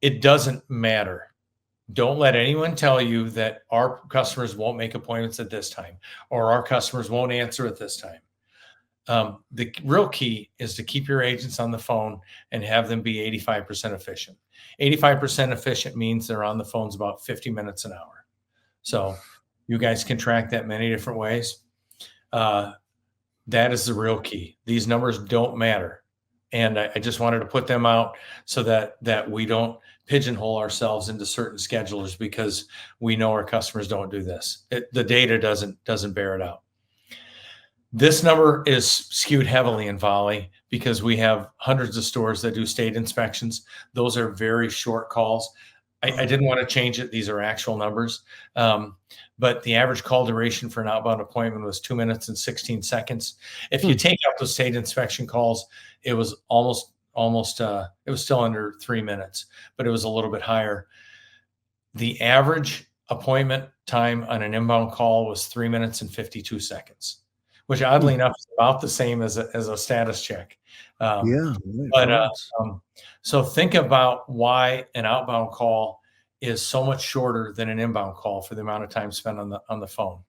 It doesn't matter. Don't let anyone tell you that our customers won't make appointments at this time or our customers won't answer at this time. The real key is to keep your agents on the phone and have them be 85% efficient. 85% efficient means they're on the phones about 50 minutes an hour. So you guys can track that many different ways. That is the real key. These numbers don't matter. And I just wanted to put them out so that we don't pigeonhole ourselves into certain schedulers because we know our customers don't do this. The data doesn't bear it out. This number is skewed heavily in Volie because we have hundreds of stores that do state inspections. Those are very short calls. I didn't want to change it. These are actual numbers. But the average call duration for an outbound appointment was 2 minutes and 16 seconds. If you take out those state inspection calls, it was almost it was still under 3 minutes, but it was a little bit higher. The average appointment time on an inbound call was 3 minutes and 52 seconds, which oddly enough is about the same as a status check. So think about why an outbound call is so much shorter than an inbound call for the amount of time spent on the phone.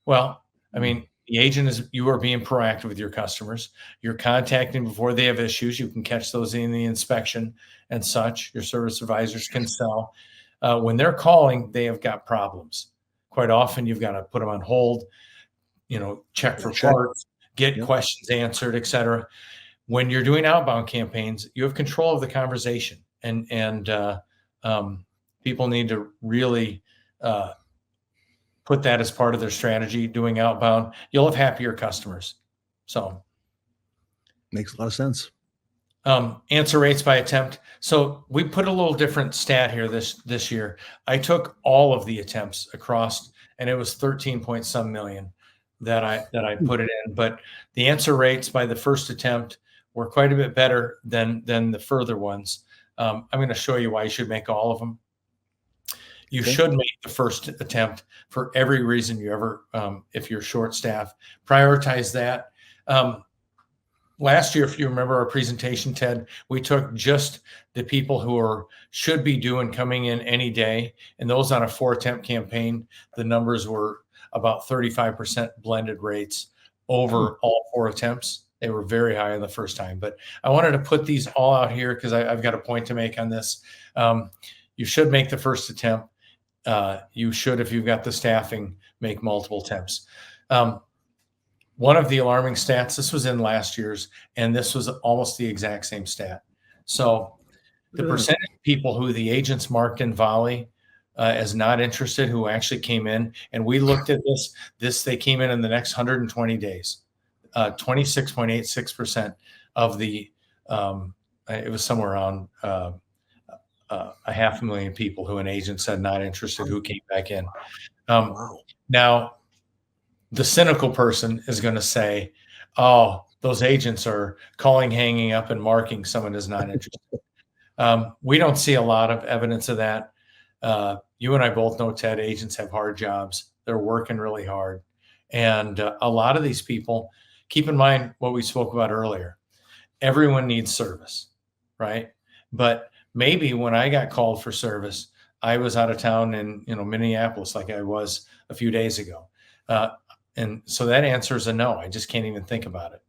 Well, I mean, the agent you are being proactive with your customers. You're contacting before they have issues. You can catch those in the inspection and such. Your service advisors can sell. When they're calling, they have got problems. Quite often, you've got to put them on hold, check for parts, get questions answered, et cetera. When you're doing outbound campaigns, you have control of the conversation, and people need to really put that as part of their strategy. Doing outbound, you'll have happier customers. So, makes a lot of sense. Answer rates by attempt. So we put a little different stat here this year. I took all of the attempts across, and it was 13 point some million that I put it in. But the answer rates by the first attempt were quite a bit better than the further ones. I'm going to show you why you should make all of them. You should make the first attempt for every reason you ever, if you're short staff, prioritize that. Last year, if you remember our presentation, Ted, we took just the people who should be due and coming in any day. And those on a 4-attempt campaign, the numbers were about 35% blended rates over all 4 attempts. They were very high in the first time. But I wanted to put these all out here because I've got a point to make on this. You should make the first attempt. You should, if you've got the staffing, make multiple attempts. One of the alarming stats, this was in last year's, and this was almost the exact same stat. So the percentage of people who the agents marked in Volie as not interested who actually came in, and we looked at this they came in the next 120 days. 26.86% of the, it was somewhere around 500,000 people who an agent said not interested who came back in. Now, the cynical person is going to say, oh, those agents are calling, hanging up, and marking someone is not interested. We don't see a lot of evidence of that. You and I both know, Ted, agents have hard jobs. They're working really hard. And a lot of these people, keep in mind what we spoke about earlier. Everyone needs service, right? But maybe when I got called for service, I was out of town in Minneapolis like I was a few days ago. And so that answer is a no. I just can't even think about it.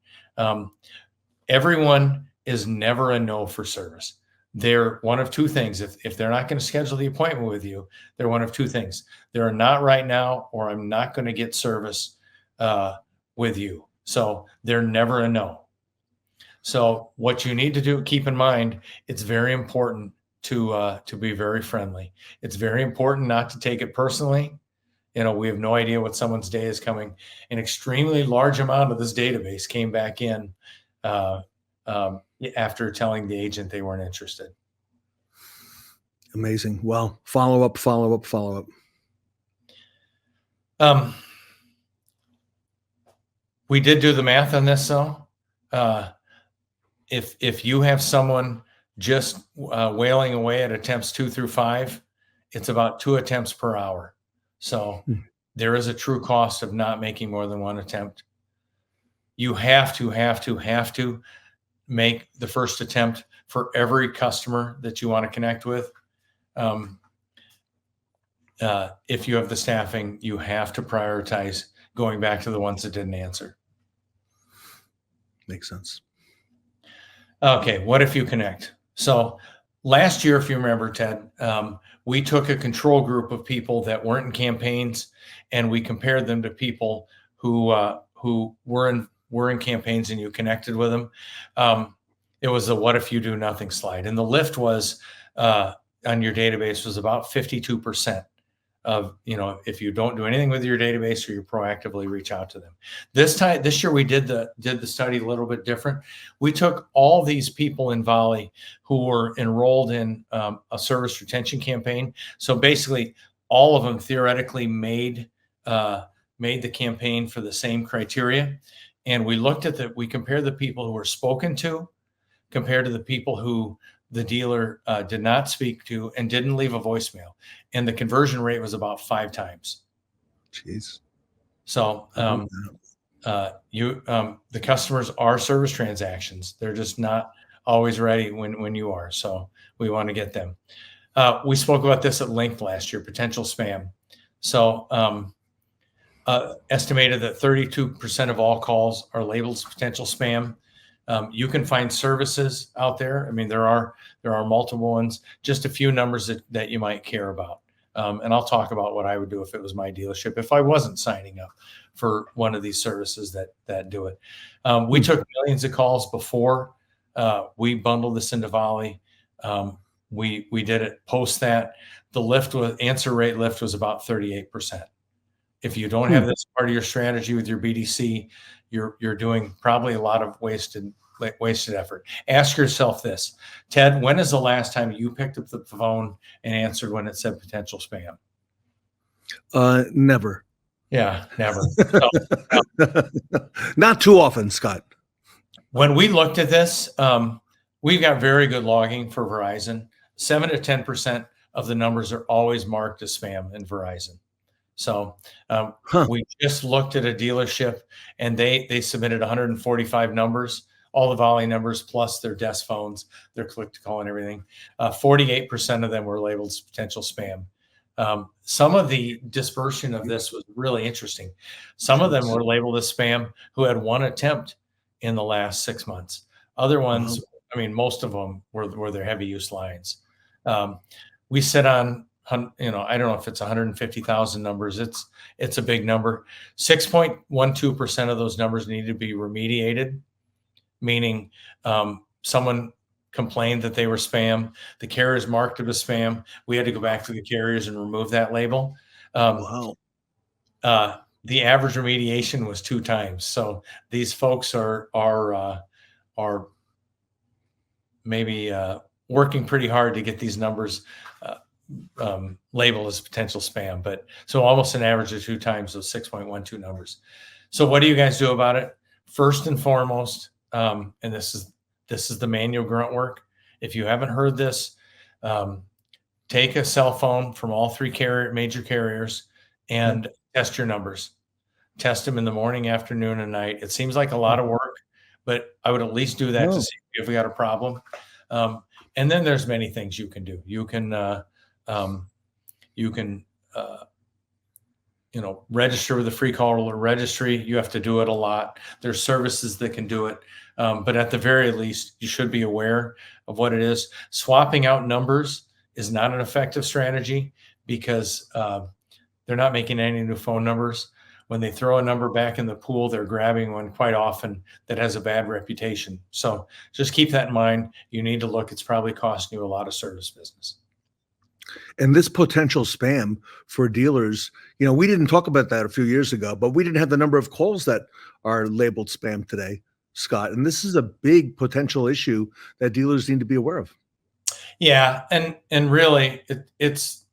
Everyone is never a no for service. They're one of two things. If they're not going to schedule the appointment with you, they're one of two things. They're not right now, or I'm not going to get service with you. So they're never a no. So what you need to do, keep in mind, it's very important to be very friendly. It's very important not to take it personally. We have no idea what someone's day is coming. An extremely large amount of this database came back in after telling the agent they weren't interested. Amazing. Well, follow up. We did do the math on this, though. If you have someone just wailing away at attempts 2 through 5, it's about 2 attempts per hour. So there is a true cost of not making more than 1 attempt. You have to make the first attempt for every customer that you want to connect with. If you have the staffing, you have to prioritize going back to the ones that didn't answer. Makes sense. Okay, what if you connect? So last year, if you remember, Ted, we took a control group of people that weren't in campaigns, and we compared them to people who were in campaigns, and you connected with them. It was a what if you do nothing slide, and the lift was on your database was about 52% of, if you don't do anything with your database or you proactively reach out to them. This year we did the study a little bit different. We took all these people in Volie who were enrolled in a service retention campaign. So basically all of them theoretically made the campaign for the same criteria. And we looked at we compared the people who were spoken to compared to the people who the dealer did not speak to and didn't leave a voicemail. And the conversion rate was about 5 times. Jeez. So the customers are service transactions. They're just not always ready when you are. So we want to get them. We spoke about this at length last year, potential spam. So estimated that 32% of all calls are labeled as potential spam. You can find services out there. I mean, there are multiple ones, just a few numbers that you might care about. And I'll talk about what I would do if it was my dealership, if I wasn't signing up for one of these services that do it. We took millions of calls before we bundled this into Volie. We did it post that. The answer rate lift was about 38%. If you don't have this part of your strategy with your BDC, you're doing probably a lot of wasted effort. Ask yourself this, Ted, when is the last time you picked up the phone and answered when it said potential spam? Never. Yeah, never. Not too often, Scott. When we looked at this, we've got very good logging for Verizon. 7 to 10% of the numbers are always marked as spam in Verizon. So we just looked at a dealership and they submitted 145 numbers, all the Volie numbers plus their desk phones, their click to call and everything. 48% of them were labeled as potential spam. Some of the dispersion of this was really interesting. Some of them were labeled as spam who had one attempt in the last 6 months. Other ones, I mean, most of them were their heavy use lines. We sit on, I don't know if it's 150,000 numbers. It's a big number. 6.12% of those numbers need to be remediated, meaning someone complained that they were spam. The carriers marked it as spam. We had to go back to the carriers and remove that label. Wow. The average remediation was 2 times. So these folks are maybe working pretty hard to get these numbers labeled as potential spam, but so almost an average of 2 times those 6.12 numbers. So what do you guys do about it? First and foremost, and this is the manual grunt work. If you haven't heard this, take a cell phone from all 3 major carriers and test your numbers. Test them in the morning, afternoon, and night. It seems like a lot of work, but I would at least do that to see if we got a problem. And then there's many things you can do. You can register with a free caller registry. You have to do it a lot. There's services that can do it. But at the very least, you should be aware of what it is. Swapping out numbers is not an effective strategy because they're not making any new phone numbers. When they throw a number back in the pool, they're grabbing one quite often that has a bad reputation. So just keep that in mind. You need to look. It's probably costing you a lot of service business. And this potential spam for dealers, we didn't talk about that a few years ago, but we didn't have the number of calls that are labeled spam today, Scott. And this is a big potential issue that dealers need to be aware of. Yeah. And really it's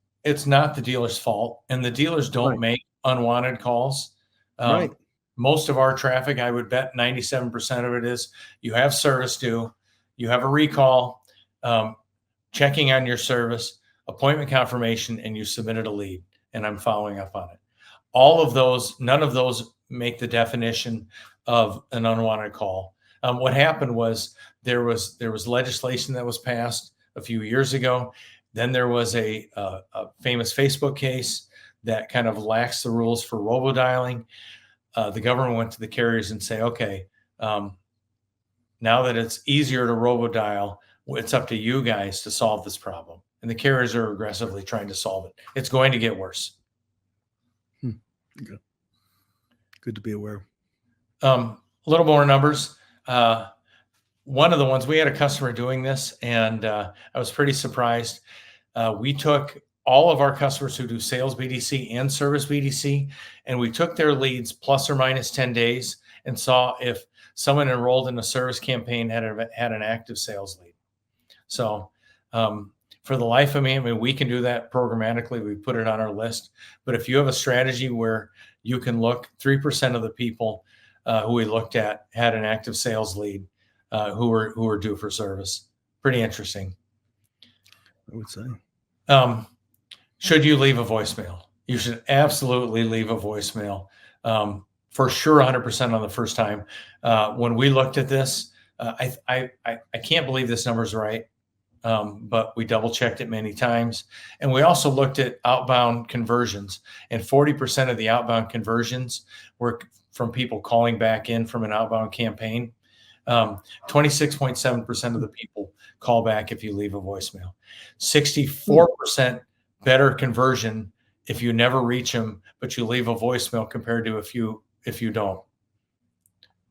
not the dealer's fault, and the dealers don't make unwanted calls. Most of our traffic, I would bet 97% of it is you have service due, you have a recall, checking on your service, appointment confirmation, and you submitted a lead, and I'm following up on it. All of those, none of those make the definition of an unwanted call. What happened was there was legislation that was passed a few years ago. Then there was a famous Facebook case that kind of laxed the rules for robodialing. The government went to the carriers and say, okay, now that it's easier to robodial, it's up to you guys to solve this problem. And the carriers are aggressively trying to solve it. It's going to get worse. Okay. Good to be aware. A little more numbers. One of the ones, we had a customer doing this, and I was pretty surprised. We took all of our customers who do sales BDC and service BDC, and we took their leads plus or minus 10 days and saw if someone enrolled in a service campaign had an active sales lead. So for the life of me, I mean, we can do that programmatically. We put it on our list. But if you have a strategy where you can look, 3% of the people who we looked at had an active sales lead who were due for service. Pretty interesting. I would say. Should you leave a voicemail? You should absolutely leave a voicemail. For sure, 100% on the first time. When we looked at this, I can't believe this number's right, but we double checked it many times. And we also looked at outbound conversions, and 40% of the outbound conversions were from people calling back in from an outbound campaign. 26.7% of the people call back if you leave a voicemail. 64% better conversion if you never reach them, but you leave a voicemail compared to if you don't.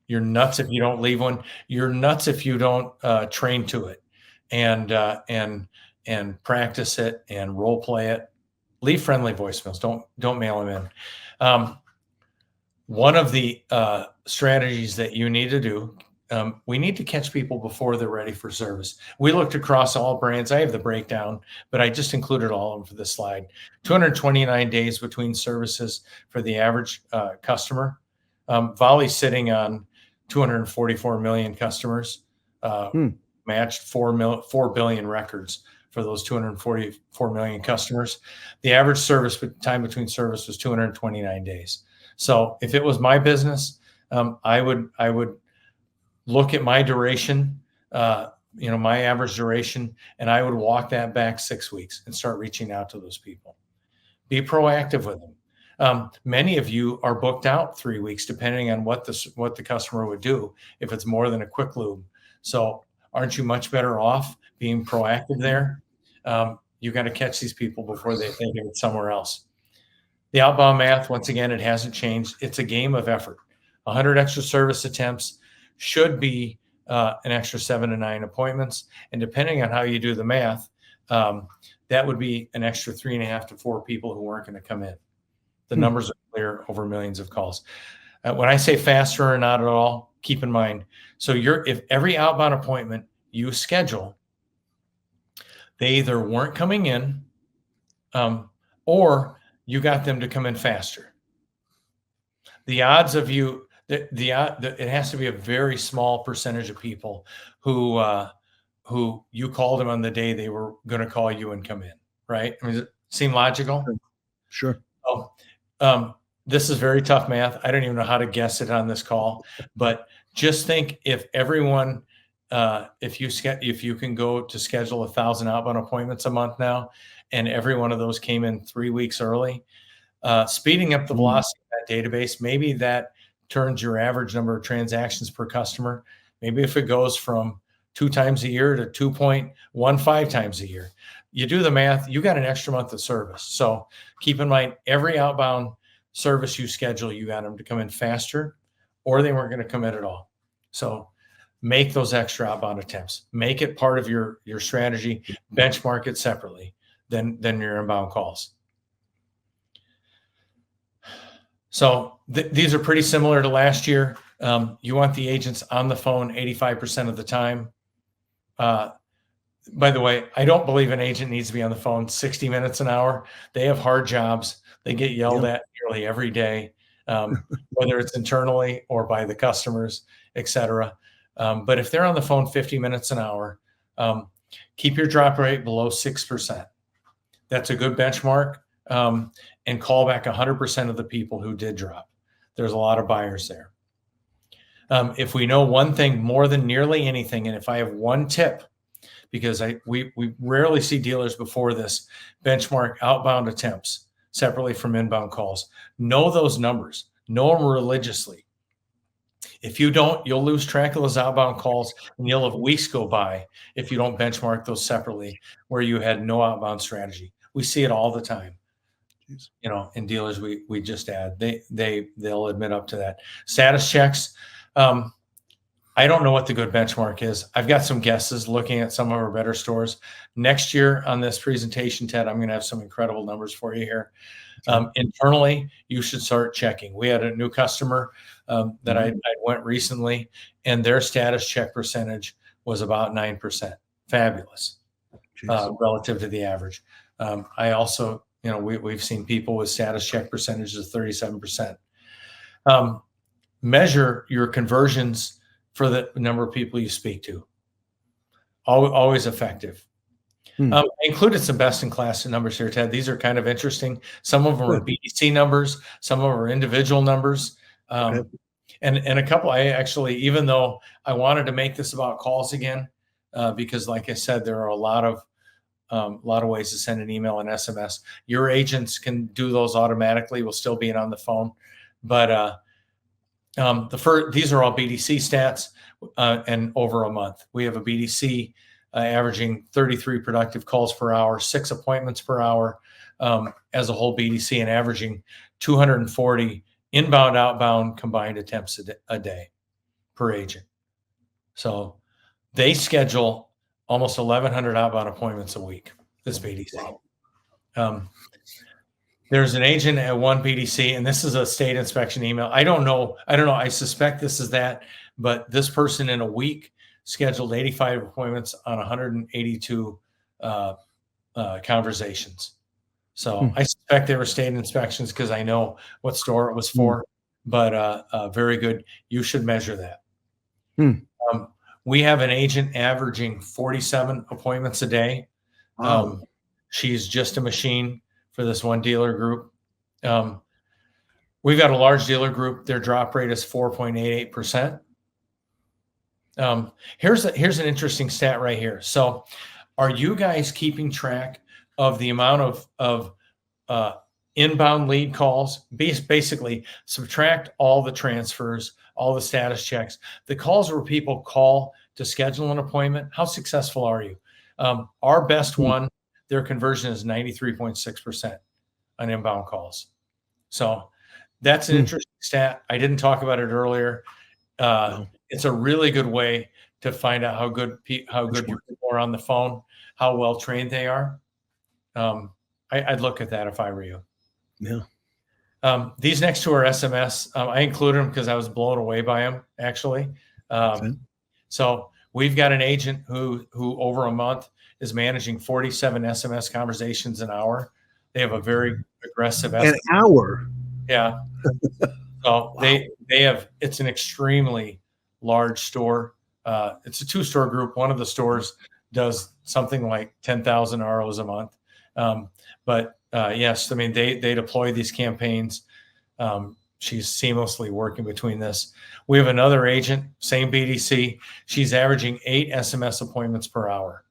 You're nuts if you don't leave one. You're nuts if you don't train to it and practice it and role play it. Leave friendly voicemails. Don't mail them in. One of the strategies that you need to do, we need to catch people before they're ready for service. We looked across all brands. I have the breakdown, but I just included all of them for this slide. 229 days between services for the average customer. Volie sitting on 244 million customers, matched 4 billion records for those 244 million customers. The average service time between service was 229 days. So if it was my business, I would look at my duration, my average duration, and I would walk that back 6 weeks and start reaching out to those people. Be proactive with them. Many of you are booked out 3 weeks, depending on what the customer would do if it's more than a quick lube. So aren't you much better off being proactive there? You got to catch these people before they think of it somewhere else. The outbound math, once again, it hasn't changed. It's a game of effort. 100 extra service attempts should be an extra 7 to 9 appointments. And depending on how you do the math, that would be an extra 3.5 to 4 people who weren't going to come in. The numbers are clear over millions of calls. When I say faster or not at all, keep in mind. So if every outbound appointment you schedule, they either weren't coming in or you got them to come in faster. The odds of you, it has to be a very small percentage of people who you called them on the day they were going to call you and come in, right? I mean, does it seem logical? Sure. Oh, this is very tough math. I don't even know how to guess it on this call, but just think if everyone, if you can go to schedule 1,000 outbound appointments a month now, and every one of those came in 3 weeks early, speeding up the velocity of that database, maybe that turns your average number of transactions per customer. Maybe if it goes from 2 times a year to 2.15 times a year, you do the math, you got an extra month of service. So keep in mind, every outbound service you schedule, you got them to come in faster, or they weren't going to come in at all. So make those extra outbound attempts. Make it part of your strategy. Benchmark it separately than your inbound calls. So these are pretty similar to last year. You want the agents on the phone 85% of the time. By the way, I don't believe an agent needs to be on the phone 60 minutes an hour. They have hard jobs. They get yelled at nearly every day, whether it's internally or by the customers, et cetera. But if they're on the phone 50 minutes an hour, keep your drop rate below 6%. That's a good benchmark. And call back 100% of the people who did drop. There's a lot of buyers there. If we know one thing more than nearly anything, and if I have one tip, because we rarely see dealers before this benchmark outbound attempts separately from inbound calls. Know those numbers. Know them religiously. If you don't, you'll lose track of those outbound calls, and you'll have weeks go by if you don't benchmark those separately where you had no outbound strategy. We see it all the time. In dealers we just add, they'll admit up to that. Status checks. I don't know what the good benchmark is. I've got some guesses looking at some of our better stores. Next year on this presentation, Ted, I'm going to have some incredible numbers for you here. Internally, you should start checking. We had a new customer that I went recently, and their status check percentage was about 9%. Fabulous relative to the average. I also, we've seen people with status check percentages of 37%. Measure your conversions for the number of people you speak to. Always effective. I included some best-in-class numbers here, Ted. These are kind of interesting. Some of them are BDC numbers. Some of them are individual numbers. And a couple, I actually, even though I wanted to make this about calls again, because like I said, there are a lot of ways to send an email and SMS. Your agents can do those automatically. We'll still be on the phone. But these are all BDC stats and over a month. We have a BDC averaging 33 productive calls per hour, 6 appointments per hour as a whole BDC, and averaging 240 inbound, outbound combined attempts a day per agent. So they schedule almost 1,100 outbound appointments a week, this BDC. There's an agent at one BDC, and this is a state inspection email. I don't know. I suspect this is that, but this person in a week scheduled 85 appointments on 182 conversations. So I suspect they were state inspections because I know what store it was for, but very good. You should measure that. We have an agent averaging 47 appointments a day. She's just a machine for this one dealer group. We've got a large dealer group. Their drop rate is 4.88%. Here's an interesting stat right here. So are you guys keeping track of the amount of inbound lead calls? Basically, subtract all the transfers, all the status checks, the calls where people call to schedule an appointment. How successful are you? Our best one, their conversion is 93.6% on inbound calls. So that's an interesting stat. I didn't talk about it earlier. It's a really good way to find out how good your people are on the phone, how well trained they are. I'd look at that if I were you. Yeah. These next two are SMS. I included them because I was blown away by them, actually. So we've got an agent who over a month is managing 47 SMS conversations an hour. They have a very aggressive an hour. Yeah. So they have, it's an extremely large store. It's a 2-store group. One of the stores does something like 10,000 ROs a month. But yes, I mean, they deploy these campaigns. She's seamlessly working between this. We have another agent, same BDC. She's averaging 8 SMS appointments per hour.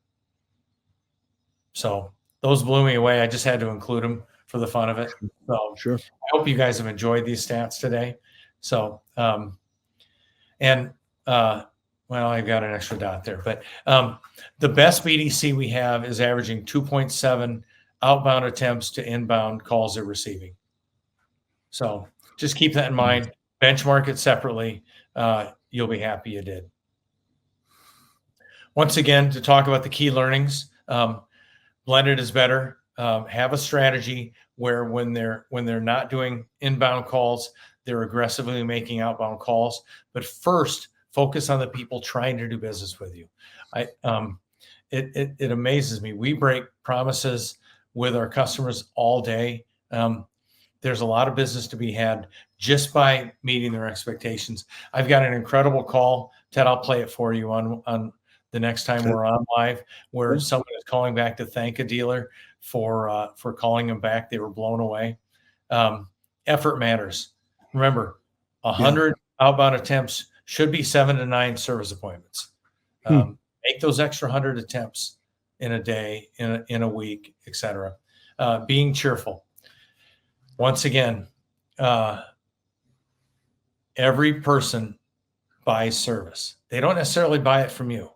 So those blew me away. I just had to include them for the fun of it. So sure. I hope you guys have enjoyed these stats today. So, well, I've got an extra dot there, but the best BDC we have is averaging 2.7 outbound attempts to inbound calls they're receiving. So just keep that in mind. Benchmark it separately. You'll be happy you did. Once again, to talk about the key learnings, blended is better. Have a strategy where when they're not doing inbound calls, they're aggressively making outbound calls. But first, focus on the people trying to do business with you. It amazes me. We break promises with our customers all day. There's a lot of business to be had just by meeting their expectations. I've got an incredible call. Ted, I'll play it for you on the next time we're on live, where someone is calling back to thank a dealer for calling them back. They were blown away. Effort matters. Remember, 100 outbound attempts should be 7 to 9 service appointments. Make those extra 100 attempts in a day, in a week, etc. Being cheerful. Once again, every person buys service. They don't necessarily buy it from you.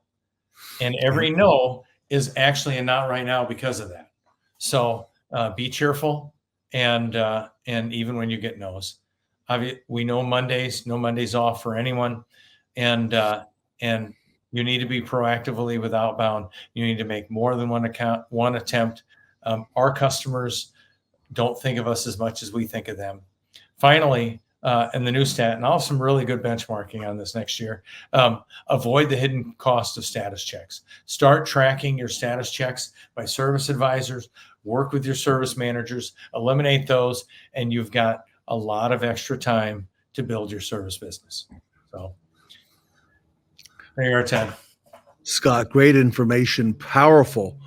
And every no is actually a not right now because of that. So be cheerful, and even when you get no's. We know Mondays, no Mondays off for anyone. And and you need to be proactively with outbound. You need to make more than one attempt. Our customers don't think of us as much as we think of them. Finally, and the new stat, and I'll have some really good benchmarking on this next year, avoid the hidden cost of status checks. Start tracking your status checks by service advisors, work with your service managers, eliminate those, and you've got a lot of extra time to build your service business. So there you are, Ted. Scott, great information, powerful.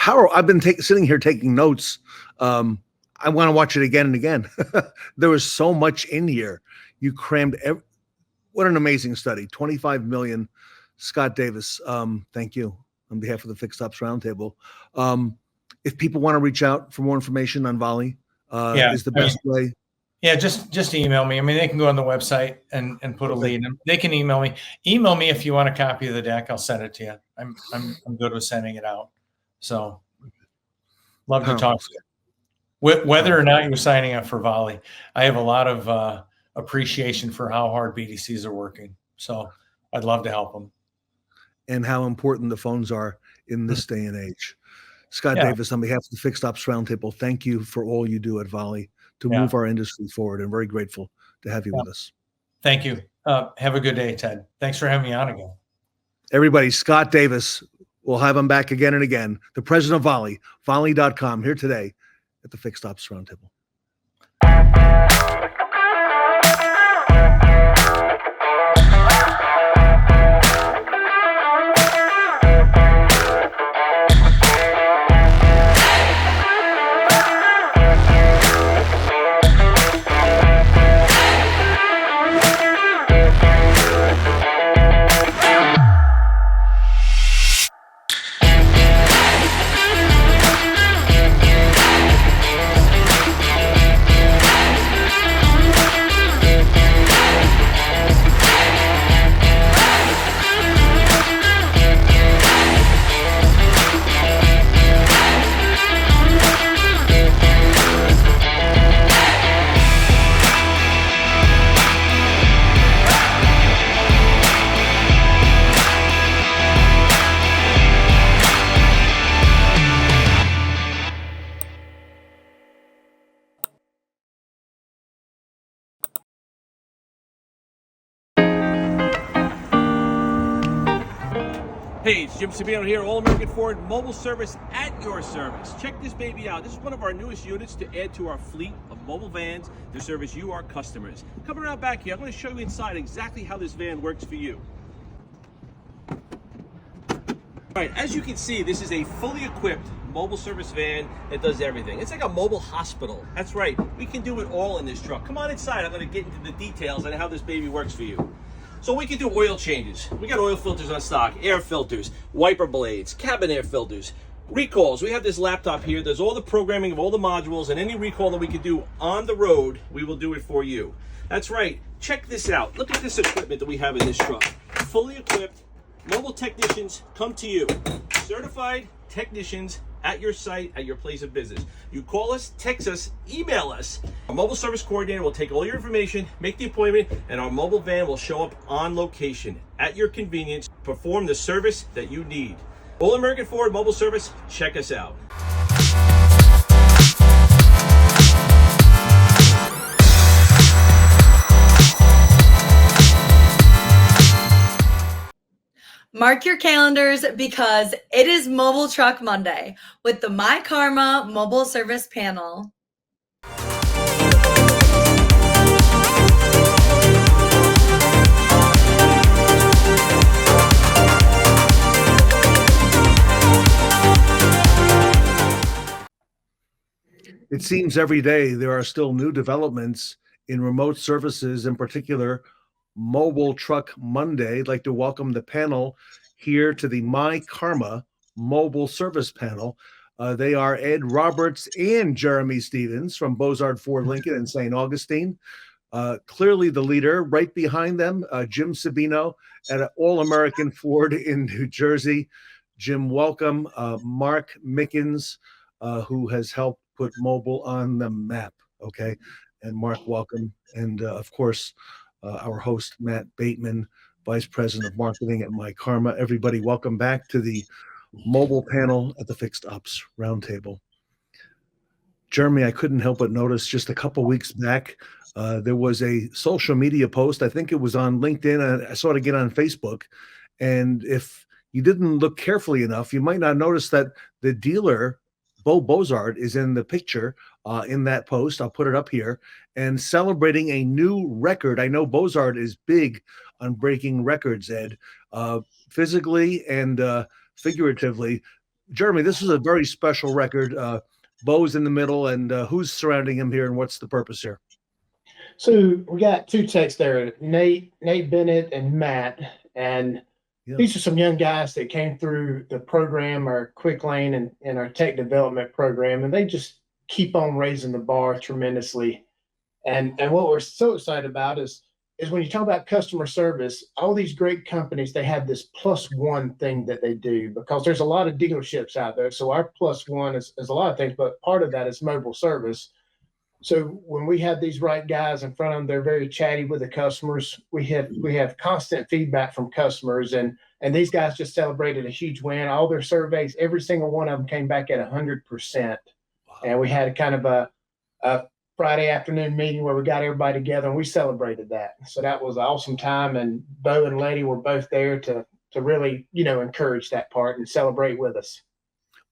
I've been sitting here taking notes. I want to watch it again and again. There was so much in here. You crammed. What an amazing study. 25 million. Scott Davis, thank you on behalf of the Fixed Ops Roundtable. If people want to reach out for more information on Volie, is the best way. Yeah, just email me. I mean, they can go on the website and put a lead. They can email me. Email me if you want a copy of the deck. I'll send it to you. I'm good with sending it out. So love to talk to you. Whether or not you're signing up for Volie, I have a lot of appreciation for how hard BDCs are working. So I'd love to help them. And how important the phones are in this day and age. Scott Davis, on behalf of the Fixed Ops Roundtable, thank you for all you do at Volie to move our industry forward. And very grateful to have you with us. Thank you. Have a good day, Ted. Thanks for having me on again. Everybody, Scott Davis, we'll have him back again and again. The president of Volie, Volie.com, here today at the Fixed Ops Roundtable. Hey, it's Jim Sabino here, All-American Ford Mobile Service at your service. Check this baby out. This is one of our newest units to add to our fleet of mobile vans to service you, our customers. Coming around back here, I'm going to show you inside exactly how this van works for you. All right, as you can see, this is a fully equipped mobile service van that does everything. It's like a mobile hospital. That's right. We can do it all in this truck. Come on inside. I'm going to get into the details on how this baby works for you. So we can do oil changes. We got oil filters on stock, air filters, wiper blades, cabin air filters, recalls. We have this laptop here. There's all the programming of all the modules, and any recall that we can do on the road, we will do it for you. That's right. Check this out. Look at this equipment that we have in this truck. Fully equipped, mobile technicians come to you. Certified technicians at your site, at your place of business. You call us, text us, email us. Our mobile service coordinator will take all your information, make the appointment, and our mobile van will show up on location at your convenience, perform the service that you need. All American Ford Mobile Service, check us out. Mark your calendars because it is Mobile Truck Monday with the My Karma Mobile Service Panel. It seems every day there are still new developments in remote services, in particular, Mobile Truck Monday. I'd like to welcome the panel here to the My Karma Mobile Service Panel. They are Ed Roberts and Jeremy Stevens from Bozard Ford Lincoln in St. Augustine. Clearly the leader. Right behind them, Jim Sabino at All-American Ford in New Jersey. Jim, welcome. Mark Mickens, who has helped put mobile on the map. Okay. And Mark, welcome. And of course, our host, Matt Bateman, Vice President of Marketing at My Karma. Everybody, welcome back to the mobile panel at the Fixed Ops Roundtable. Jeremy, I couldn't help but notice just a couple weeks back, there was a social media post. I think it was on LinkedIn. I saw it again on Facebook. And if you didn't look carefully enough, you might not notice that the dealer, Bo Bozard, is in the picture in that post. I'll put it up here, and celebrating a new record. I know Bozard is big on breaking records, Ed, physically and figuratively. Jeremy, this is a very special record. Bo's in the middle, and who's surrounding him here, and what's the purpose here? So we got two techs there, Nate Bennett and Matt, and these are some young guys that came through the program, our Quick Lane and our tech development program, and they just keep on raising the bar tremendously. And what we're so excited about is when you talk about customer service, all these great companies, they have this +1 thing that they do, because there's a lot of dealerships out there. So our +1 is a lot of things, but part of that is mobile service. So when we have these right guys in front of them, they're very chatty with the customers. We have constant feedback from customers, and these guys just celebrated a huge win. All their surveys, every single one of them came back at 100%. And we had kind of a Friday afternoon meeting where we got everybody together and we celebrated that. So that was an awesome time. And Bo and Letty were both there to really, encourage that part and celebrate with us.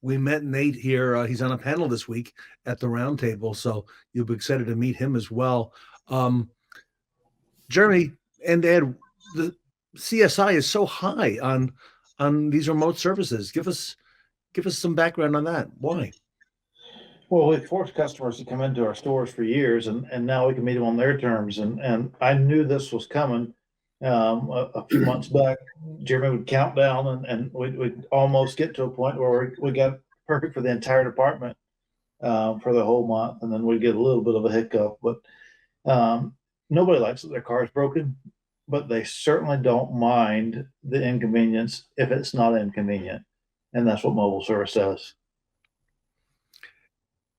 We met Nate here. He's on a panel this week at the Roundtable, so you'll be excited to meet him as well. Jeremy and Ed, the CSI is so high on these remote services. Give us some background on that. Why? Well, we've forced customers to come into our stores for years, and now we can meet them on their terms. And I knew this was coming a few months back. Jeremy would count down, and we'd almost get to a point where we got perfect for the entire department for the whole month, and then we'd get a little bit of a hiccup. But nobody likes that their car is broken, but they certainly don't mind the inconvenience if it's not inconvenient, and that's what mobile service does.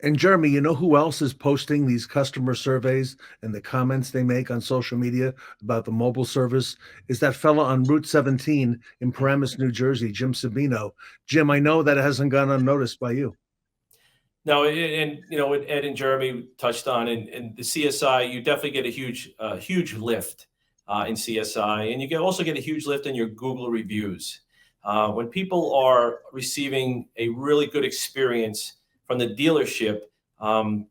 And Jeremy, you know who else is posting these customer surveys and the comments they make on social media about the mobile service? Is that fella on Route 17 in Paramus, New Jersey, Jim Sabino. Jim, I know that hasn't gone unnoticed by you. No, and what Ed and Jeremy touched on, and the CSI, you definitely get a huge lift in CSI, and you can also get a huge lift in your Google reviews. When people are receiving a really good experience from the dealership,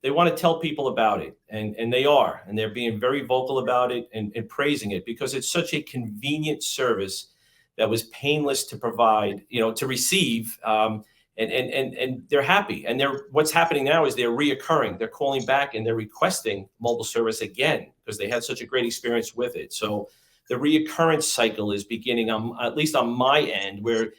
they want to tell people about it, and they are, and they're being very vocal about it and praising it, because it's such a convenient service that was painless to provide, to receive, and they're happy. And what's happening now is they're reoccurring. They're calling back and they're requesting mobile service again because they had such a great experience with it. So the reoccurrence cycle is beginning at least on my end, where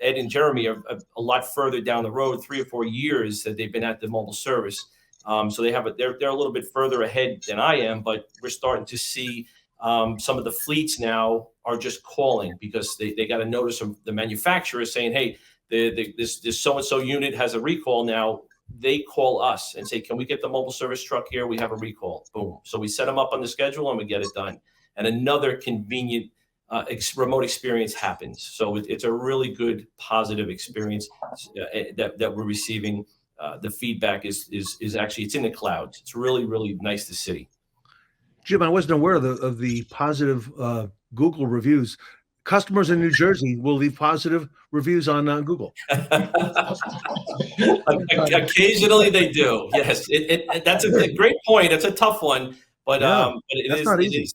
Ed and Jeremy are a lot further down the road, 3 or 4 years that they've been at the mobile service. So they're a little bit further ahead than I am, but we're starting to see some of the fleets now are just calling because they got a notice from the manufacturer saying, hey, this so-and-so unit has a recall now. They call us and say, can we get the mobile service truck here? We have a recall. Boom. So we set them up on the schedule and we get it done. And another convenient remote experience happens. So it's a really good, positive experience that we're receiving. The feedback is actually, it's in the clouds. It's really, really nice to see. Jim, I wasn't aware of the positive Google reviews. Customers in New Jersey will leave positive reviews on Google. Occasionally they do. Yes, that's a great point. It's a tough one, but that's not easy.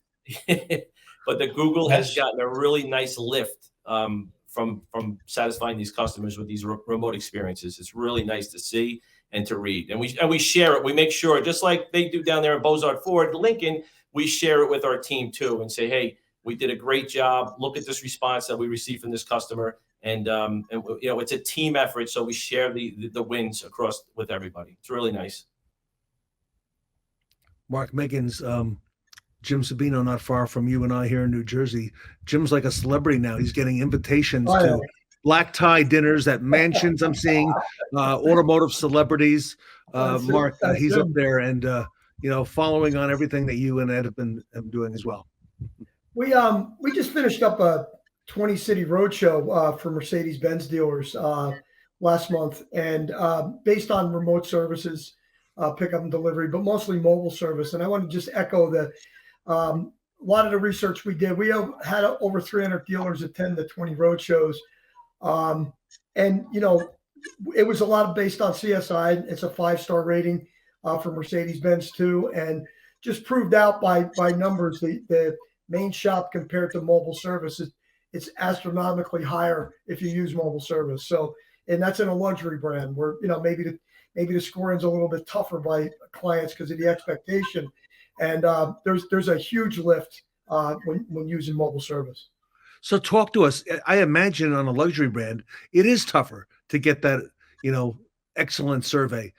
But the Google has gotten a really nice lift from satisfying these customers with these remote experiences. It's really nice to see and to read, and we share it. We make sure, just like they do down there in Bozard Ford, Lincoln, we share it with our team too, and say, hey, we did a great job. Look at this response that we received from this customer, and it's a team effort. So we share the wins across with everybody. It's really nice. Mark Mickens, Jim Sabino, not far from you and I here in New Jersey. Jim's like a celebrity now. He's getting invitations to black tie dinners at mansions. I'm seeing automotive celebrities. Mark, he's up there and following on everything that you and Ed have been doing as well. We just finished up a 20 city roadshow for Mercedes-Benz dealers last month, and based on remote services, pickup and delivery, but mostly mobile service. And I want to just echo the a lot of the research we did. We had over 300 dealers attend the 20 roadshows, and it was a lot of based on CSI. It's a 5-star rating for Mercedes-Benz too, and just proved out by numbers the main shop compared to mobile services, it's astronomically higher if you use mobile service. So, and that's in a luxury brand where maybe the scoring's a little bit tougher by clients because of the expectation. And there's a huge lift when using mobile service. So talk to us. I imagine on a luxury brand, it is tougher to get that, excellent survey.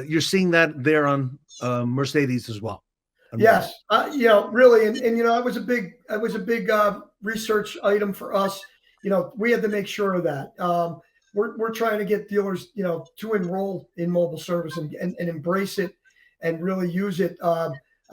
You're seeing that there on Mercedes as well. Yes, really, and it was a big research item for us. We had to make sure of that. We're trying to get dealers, to enroll in mobile service and embrace it and really use it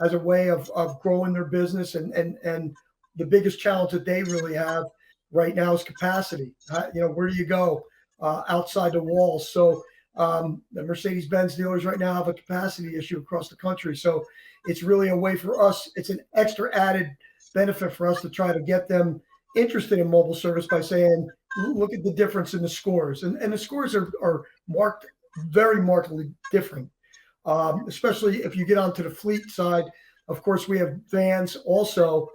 as a way of growing their business. And the biggest challenge that they really have right now is capacity. Where do you go outside the walls? So the Mercedes-Benz dealers right now have a capacity issue across the country. So it's really a way for us. It's an extra added benefit for us to try to get them interested in mobile service by saying, look at the difference in the scores. And the scores are marked very markedly different, especially if you get onto the fleet side. Of course, we have vans also.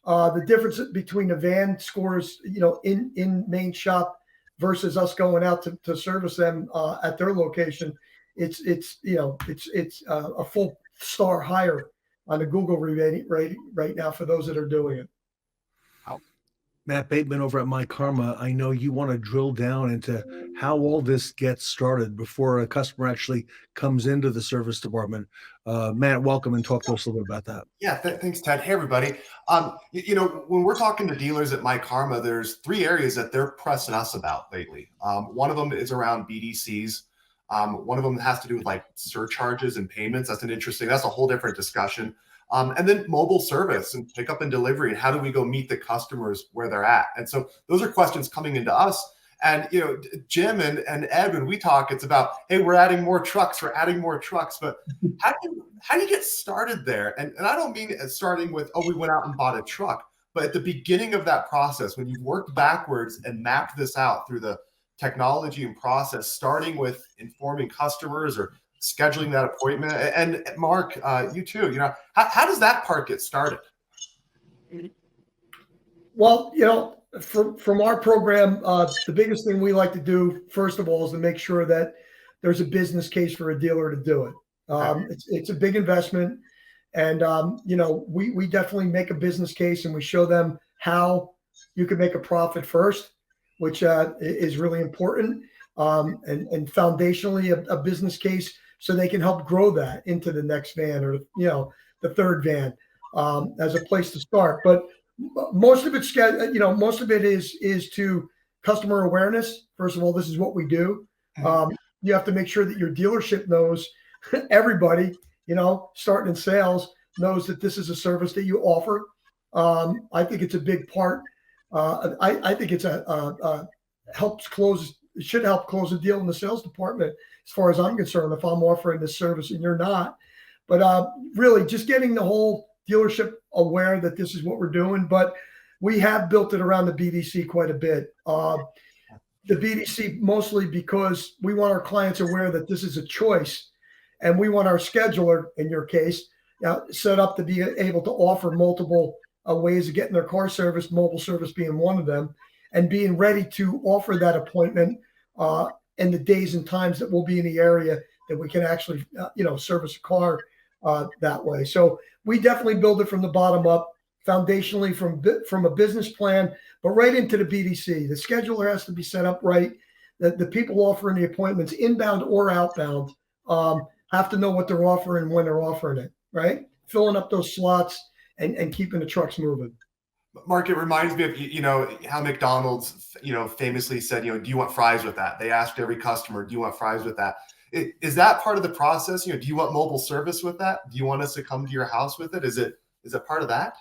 The difference between the van scores, in main shop versus us going out to service them at their location, it's a full star higher on the Google rating right now for those that are doing it. Matt Bateman over at My Karma, I know you want to drill down into how all this gets started before a customer actually comes into the service department. Matt, welcome, and talk to us a little bit about that. Yeah, thanks, Ted. Hey, everybody. When we're talking to dealers at My Karma, there's 3 areas that they're pressing us about lately. One of them is around BDCs. One of them has to do with like surcharges and payments. That's a whole different discussion. And then mobile service and pickup and delivery, and how do we go meet the customers where they're at? And so those are questions coming into us. And Jim and Ed, when we talk, it's about, hey, we're adding more trucks. But how do you get started there? And I don't mean starting with, we went out and bought a truck, but at the beginning of that process, when you've worked backwards and mapped this out through the technology and process, starting with informing customers or scheduling that appointment. And Mark, you too, how does that part get started? Well, from our program, the biggest thing we like to do, first of all, is to make sure that there's a business case for a dealer to do it. It's a big investment. And, we definitely make a business case and we show them how you can make a profit first, which is really important. And foundationally, a business case so they can help grow that into the next van or, the third van as a place to start. But most of it is to customer awareness. First of all, this is what we do. You have to make sure that your dealership knows, everybody, starting in sales knows that this is a service that you offer. I think it's a big part. I think it's it should help close a deal in the sales department, as far as I'm concerned, if I'm offering this service and you're not. But really just getting the whole dealership aware that this is what we're doing. But we have built it around the BDC quite a bit. The BDC mostly because we want our clients aware that this is a choice, and we want our scheduler, in your case, set up to be able to offer multiple ways of getting their car serviced, mobile service being one of them, and being ready to offer that appointment and the days and times that we'll be in the area that we can actually, service a car that way. So we definitely build it from the bottom up, foundationally from a business plan, but right into the BDC. The scheduler has to be set up right. The people offering the appointments, inbound or outbound, have to know what they're offering when they're offering it, right? Filling up those slots and keeping the trucks moving. Mark, it reminds me of, how McDonald's, famously said, do you want fries with that? They asked every customer, do you want fries with that? Is that part of the process? Do you want mobile service with that? Do you want us to come to your house with it? Is it part of that?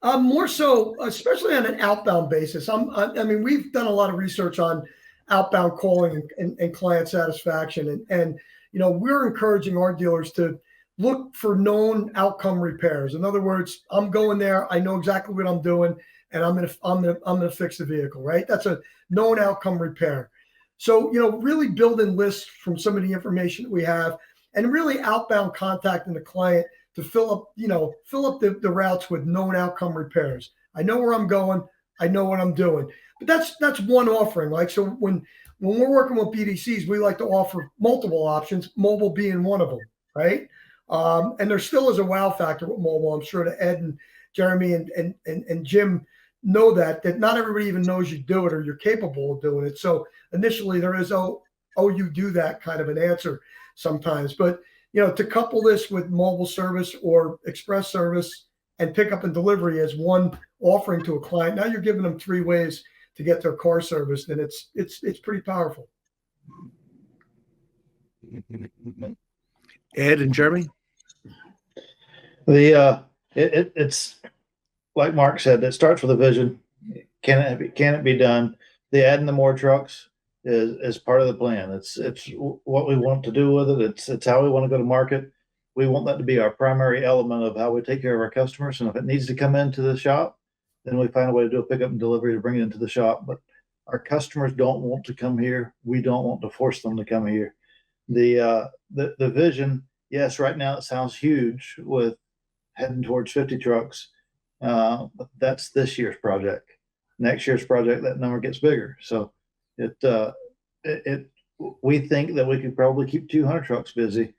More so, especially on an outbound basis. I mean, we've done a lot of research on outbound calling and client satisfaction, and we're encouraging our dealers to look for known outcome repairs. In other words, I'm going there, I know exactly what I'm doing, and I'm gonna fix the vehicle. Right? That's a known outcome repair. So really building lists from some of the information that we have, and really outbound contacting the client to fill up the routes with known outcome repairs. I know where I'm going. I know what I'm doing. But that's one offering. Like, so when we're working with BDCs, we like to offer multiple options, mobile being one of them, right? And there still is a wow factor with mobile. I'm sure that Ed and Jeremy and Jim know that not everybody even knows you do it or you're capable of doing it. So initially there is, oh, you do that kind of an answer sometimes. But to couple this with mobile service or express service and pickup and delivery as one offering to a client, now you're giving them 3 ways to get their car serviced, and it's pretty powerful. Ed and Jeremy? It's like Mark said, it starts with a vision. Can it be done? The adding the more trucks is part of the plan. It's what we want to do with it. It's how we want to go to market. We want that to be our primary element of how we take care of our customers. And if it needs to come into the shop, then we find a way to do a pickup and delivery to bring it into the shop. But our customers don't want to come here. We don't want to force them to come here. The vision, yes, right now it sounds huge with heading towards 50 trucks. But that's this year's project. Next year's project, that number gets bigger. So we think that we could probably keep 200 trucks busy.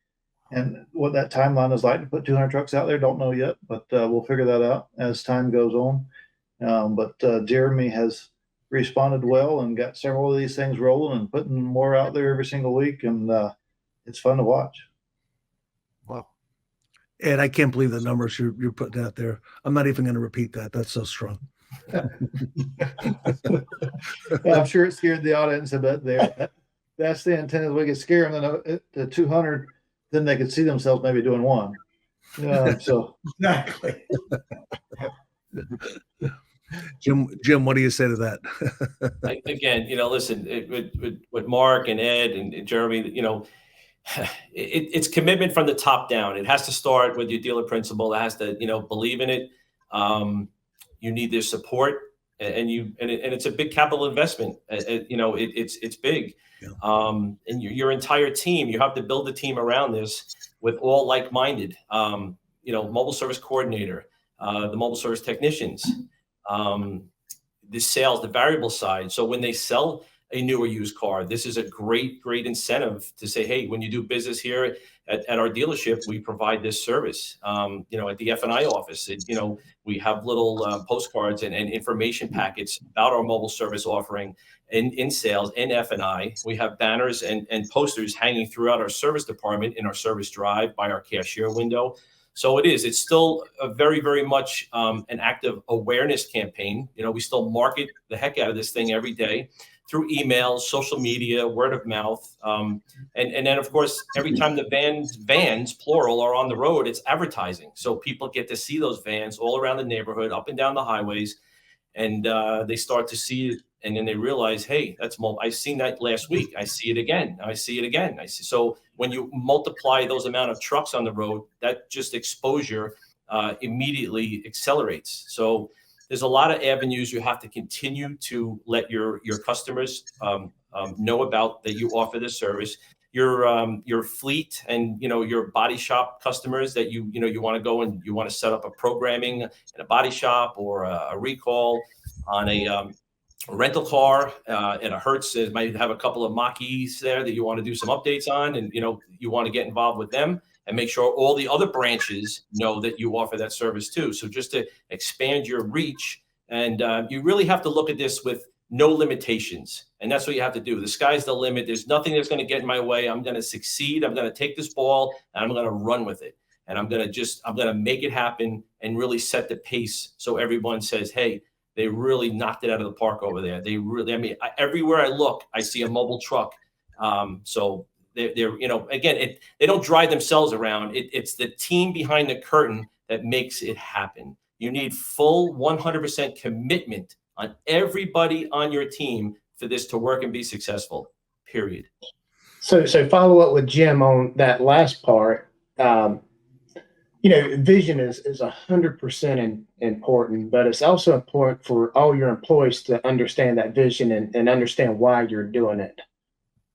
And what that timeline is like to put 200 trucks out there, don't know yet, but we'll figure that out as time goes on. But Jeremy has responded well and got several of these things rolling and putting more out there every single week. And it's fun to watch. Wow. Ed, I can't believe the numbers you're putting out there. I'm not even going to repeat that. That's so strong. I'm sure it scared the audience a bit there. That's the intent, is we could scare them to 200, then they could see themselves maybe doing one. So exactly. Jim, what do you say to that? Again, listen, with Mark and Ed and Jeremy, it's commitment from the top down. It has to start with your dealer principal. It has to, believe in it. You need their support, and it's a big capital investment. It's big. Yeah. And your entire team, you have to build a team around this with all like-minded. Mobile service coordinator, the mobile service technicians, the sales, the variable side. So when they sell a new or used car, this is a great incentive to say, hey, when you do business here at our dealership, we provide this service. At the F&I office, we have little postcards and information packets about our mobile service offering in sales, in F&I. We have banners and posters hanging throughout our service department, in our service drive, by our cashier window. So it's still a very, very much an active awareness campaign. We still market the heck out of this thing every day through emails, social media, word of mouth. And then, of course, every time the vans, plural, are on the road, it's advertising. So people get to see those vans all around the neighborhood, up and down the highways, and they start to see it. And then they realize, hey, that's I've seen that last week. I see it again. I see it again. So when you multiply those amount of trucks on the road, that just exposure immediately accelerates. So there's a lot of avenues you have to continue to let your customers know about, that you offer this service. Your fleet and your body shop customers that you want to go and you want to set up a programming in a body shop or a recall on a rental car and a Hertz. It might have a couple of Mach-E's there that you want to do some updates on, and you want to get involved with them and make sure all the other branches know that you offer that service too. So just to expand your reach, and you really have to look at this with no limitations. And that's what you have to do. The sky's the limit. There's nothing that's going to get in my way. I'm going to succeed. I'm going to take this ball and I'm going to run with it. And I'm going to make it happen and really set the pace. So everyone says, hey, they really knocked it out of the park over there. Everywhere I look, I see a mobile truck. So they're again, they don't drive themselves around. It's the team behind the curtain that makes it happen. You need full 100% commitment on everybody on your team for this to work and be successful, period. So follow up with Jim on that last part. Vision is 100% important, but it's also important for all your employees to understand that vision and understand why you're doing it.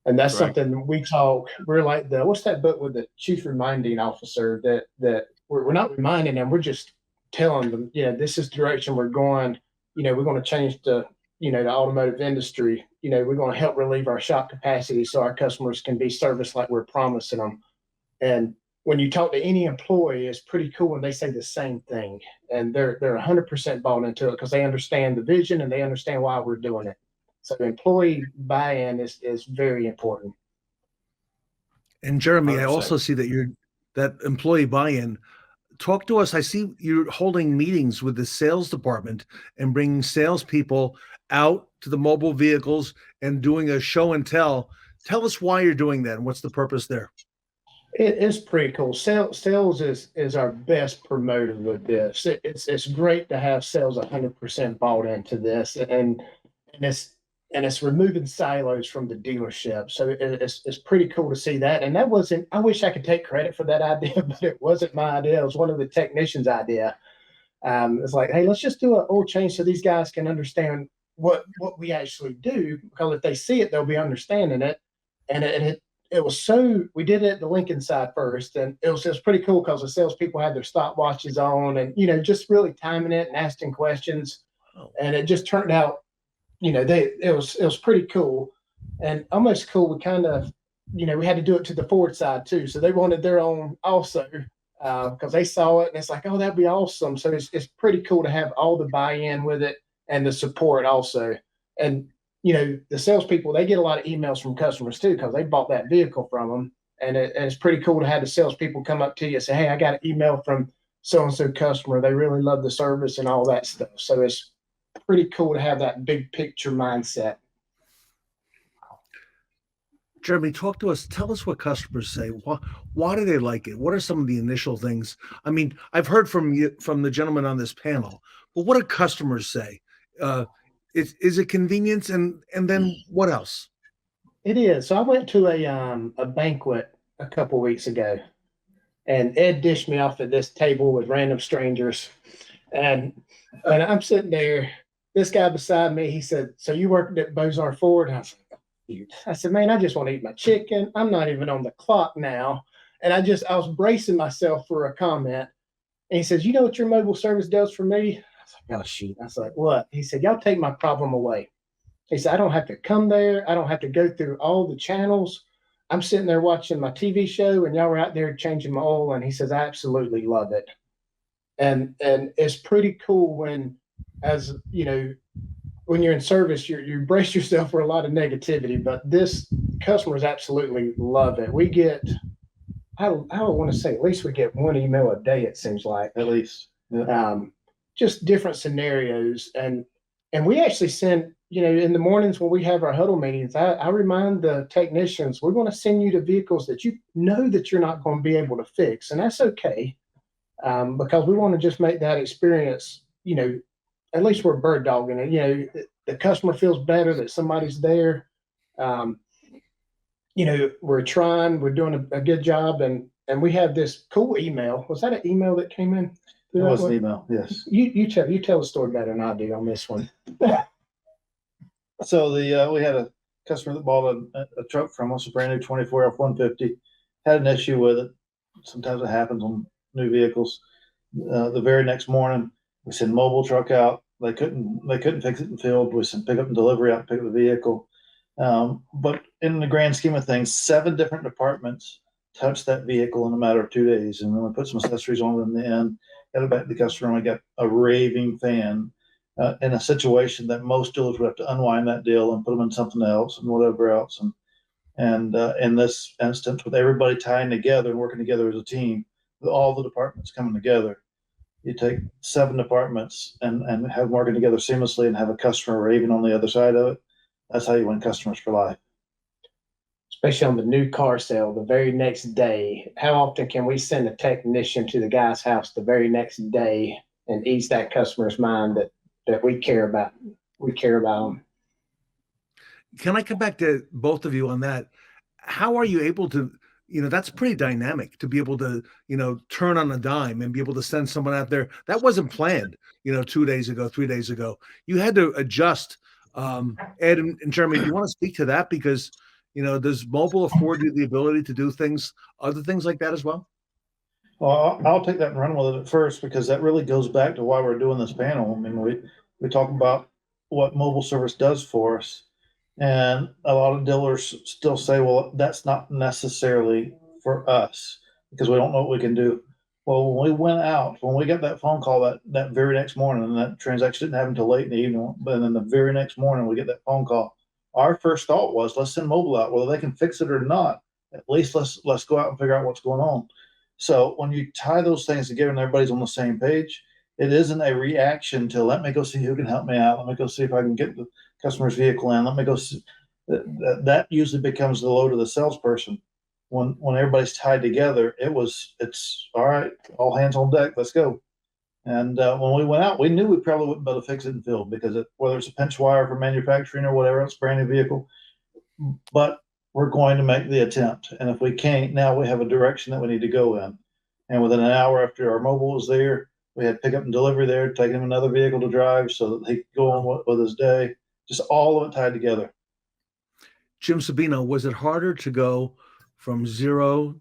And that's something we're like what's that book with the chief reminding officer that we're not reminding them, we're just telling them, this is the direction we're going. We're going to change the automotive industry. We're going to help relieve our shop capacity so our customers can be serviced like we're promising them. And when you talk to any employee, it's pretty cool when they say the same thing, and they're 100% bought into it because they understand the vision and they understand why we're doing it. So employee buy-in is very important. And Jeremy, 100%. I also see that employee buy-in. Talk to us. I see you're holding meetings with the sales department and bringing salespeople out to the mobile vehicles and doing a show and tell. Tell us why you're doing that and what's the purpose there. It is pretty cool. Sales is our best promoter with this. It's great to have sales 100% bought into this, and it's removing silos from the dealership. So it's pretty cool to see that. And that wasn't. I wish I could take credit for that idea, but it wasn't my idea. It was one of the technicians' idea. It's like, hey, let's just do an oil change so these guys can understand what we actually do. Because if they see it, they'll be understanding it. And it was we did it at the Lincoln side first, and it was pretty cool because the salespeople had their stopwatches on and, just really timing it and asking questions. And it just turned out, it was pretty cool and almost cool. We kind of, we had to do it to the Ford side too. So they wanted their own also because they saw it and it's like, oh, that'd be awesome. So it's pretty cool to have all the buy-in with it and the support also. And the salespeople, they get a lot of emails from customers too because they bought that vehicle from them. And it's pretty cool to have the salespeople come up to you and say, hey, I got an email from so-and-so customer. They really love the service and all that stuff. So it's pretty cool to have that big picture mindset. Jeremy, talk to us. Tell us what customers say. Why do they like it? What are some of the initial things? I mean, I've heard from the gentleman on this panel, but what do customers say? Is it convenience, and then what else? It is. So I went to a banquet a couple weeks ago, and Ed dished me off at this table with random strangers, and I'm sitting there. This guy beside me, he said, "So you worked at Bozar Ford?" And I was like, "Dude," I said, "Man, I just want to eat my chicken. I'm not even on the clock now." And I was bracing myself for a comment. And he says, "You know what your mobile service does for me?" Oh, shoot. I was like, "What?" He said, "Y'all take my problem away." He said, "I don't have to come there. I don't have to go through all the channels. I'm sitting there watching my TV show and y'all were out there changing my oil." And he says, "I absolutely love it." And it's pretty cool when you're in service, you brace yourself for a lot of negativity, but this customers absolutely love it. We get, I don't want to say, at least we get one email a day, it seems like. At least. Yeah. Just different scenarios. And we actually send, in the mornings when we have our huddle meetings, I remind the technicians, we're going to send you to vehicles that you know that you're not going to be able to fix. And that's okay. Because we want to just make that experience, at least we're bird dogging it. The customer feels better that somebody's there. We're doing a good job. And we have this cool email. Was that an email that came in? It was an email, yes. You tell the story better than I do on this one. So we had a customer that bought a truck from us, a brand new 24 F-150, had an issue with it. Sometimes it happens on new vehicles. The very next morning, we sent mobile truck out. They couldn't fix it in the field. We sent pick up and delivery out, pick up the vehicle. But in the grand scheme of things, 7 different departments touched that vehicle in a matter of 2 days. And then we put some accessories on it in the end, got it back to the customer, and we got a raving fan in a situation that most dealers would have to unwind that deal and put them in something else and whatever else. And in this instance, with everybody tying together and working together as a team, with all the departments coming together, you take 7 departments and have them working together seamlessly and have a customer raving on the other side of it. That's how you win customers for life. Especially on the new car sale, the very next day. How often can we send a technician to the guy's house the very next day and ease that customer's mind that we care about. We care about them. Can I come back to both of you on that? How are you able to, that's pretty dynamic to be able to, turn on a dime and be able to send someone out there. That wasn't planned, 2 days ago, 3 days ago. You had to adjust. Ed and Jeremy, do you want to speak to that? Because, does mobile afford you the ability to do other things like that as well? Well, I'll take that and run with it at first, because that really goes back to why we're doing this panel. I mean, we talk about what mobile service does for us. And a lot of dealers still say, well, that's not necessarily for us because we don't know what we can do. Well, when we got that phone call that very next morning, and that transaction didn't happen until late in the evening, but then the very next morning we get that phone call, our first thought was, let's send mobile out. Whether they can fix it or not, at least let's go out and figure out what's going on. So when you tie those things together and everybody's on the same page, it isn't a reaction to, let me go see who can help me out. Let me go see if I can get the customer's vehicle in. Let me go see. That usually becomes the load of the salesperson. When everybody's tied together, it's all right, all hands on deck, let's go. And when we went out, we knew we probably wouldn't be able to fix it in field, because whether it's a pinch wire for manufacturing or whatever, it's a brand new vehicle. But we're going to make the attempt. And if we can't, now we have a direction that we need to go in. And within an hour after our mobile was there, we had pickup and delivery there, taking him another vehicle to drive so that he could go on with his day. Just all of it tied together. Jim Sabino, was it harder to go from 0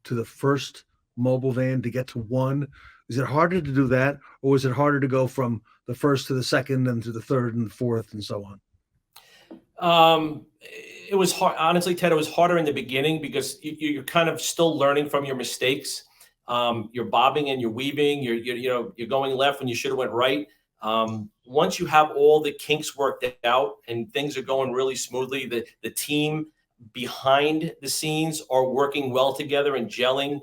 to the first mobile van to get to 1? Is it harder to do that, or was it harder to go from the first to the second and to the third and the fourth and so on? It was hard. Honestly, Ted, it was harder in the beginning because you're kind of still learning from your mistakes. You're bobbing and you're weaving. You're going left when you should have went right. Once you have all the kinks worked out and things are going really smoothly, the team behind the scenes are working well together and gelling.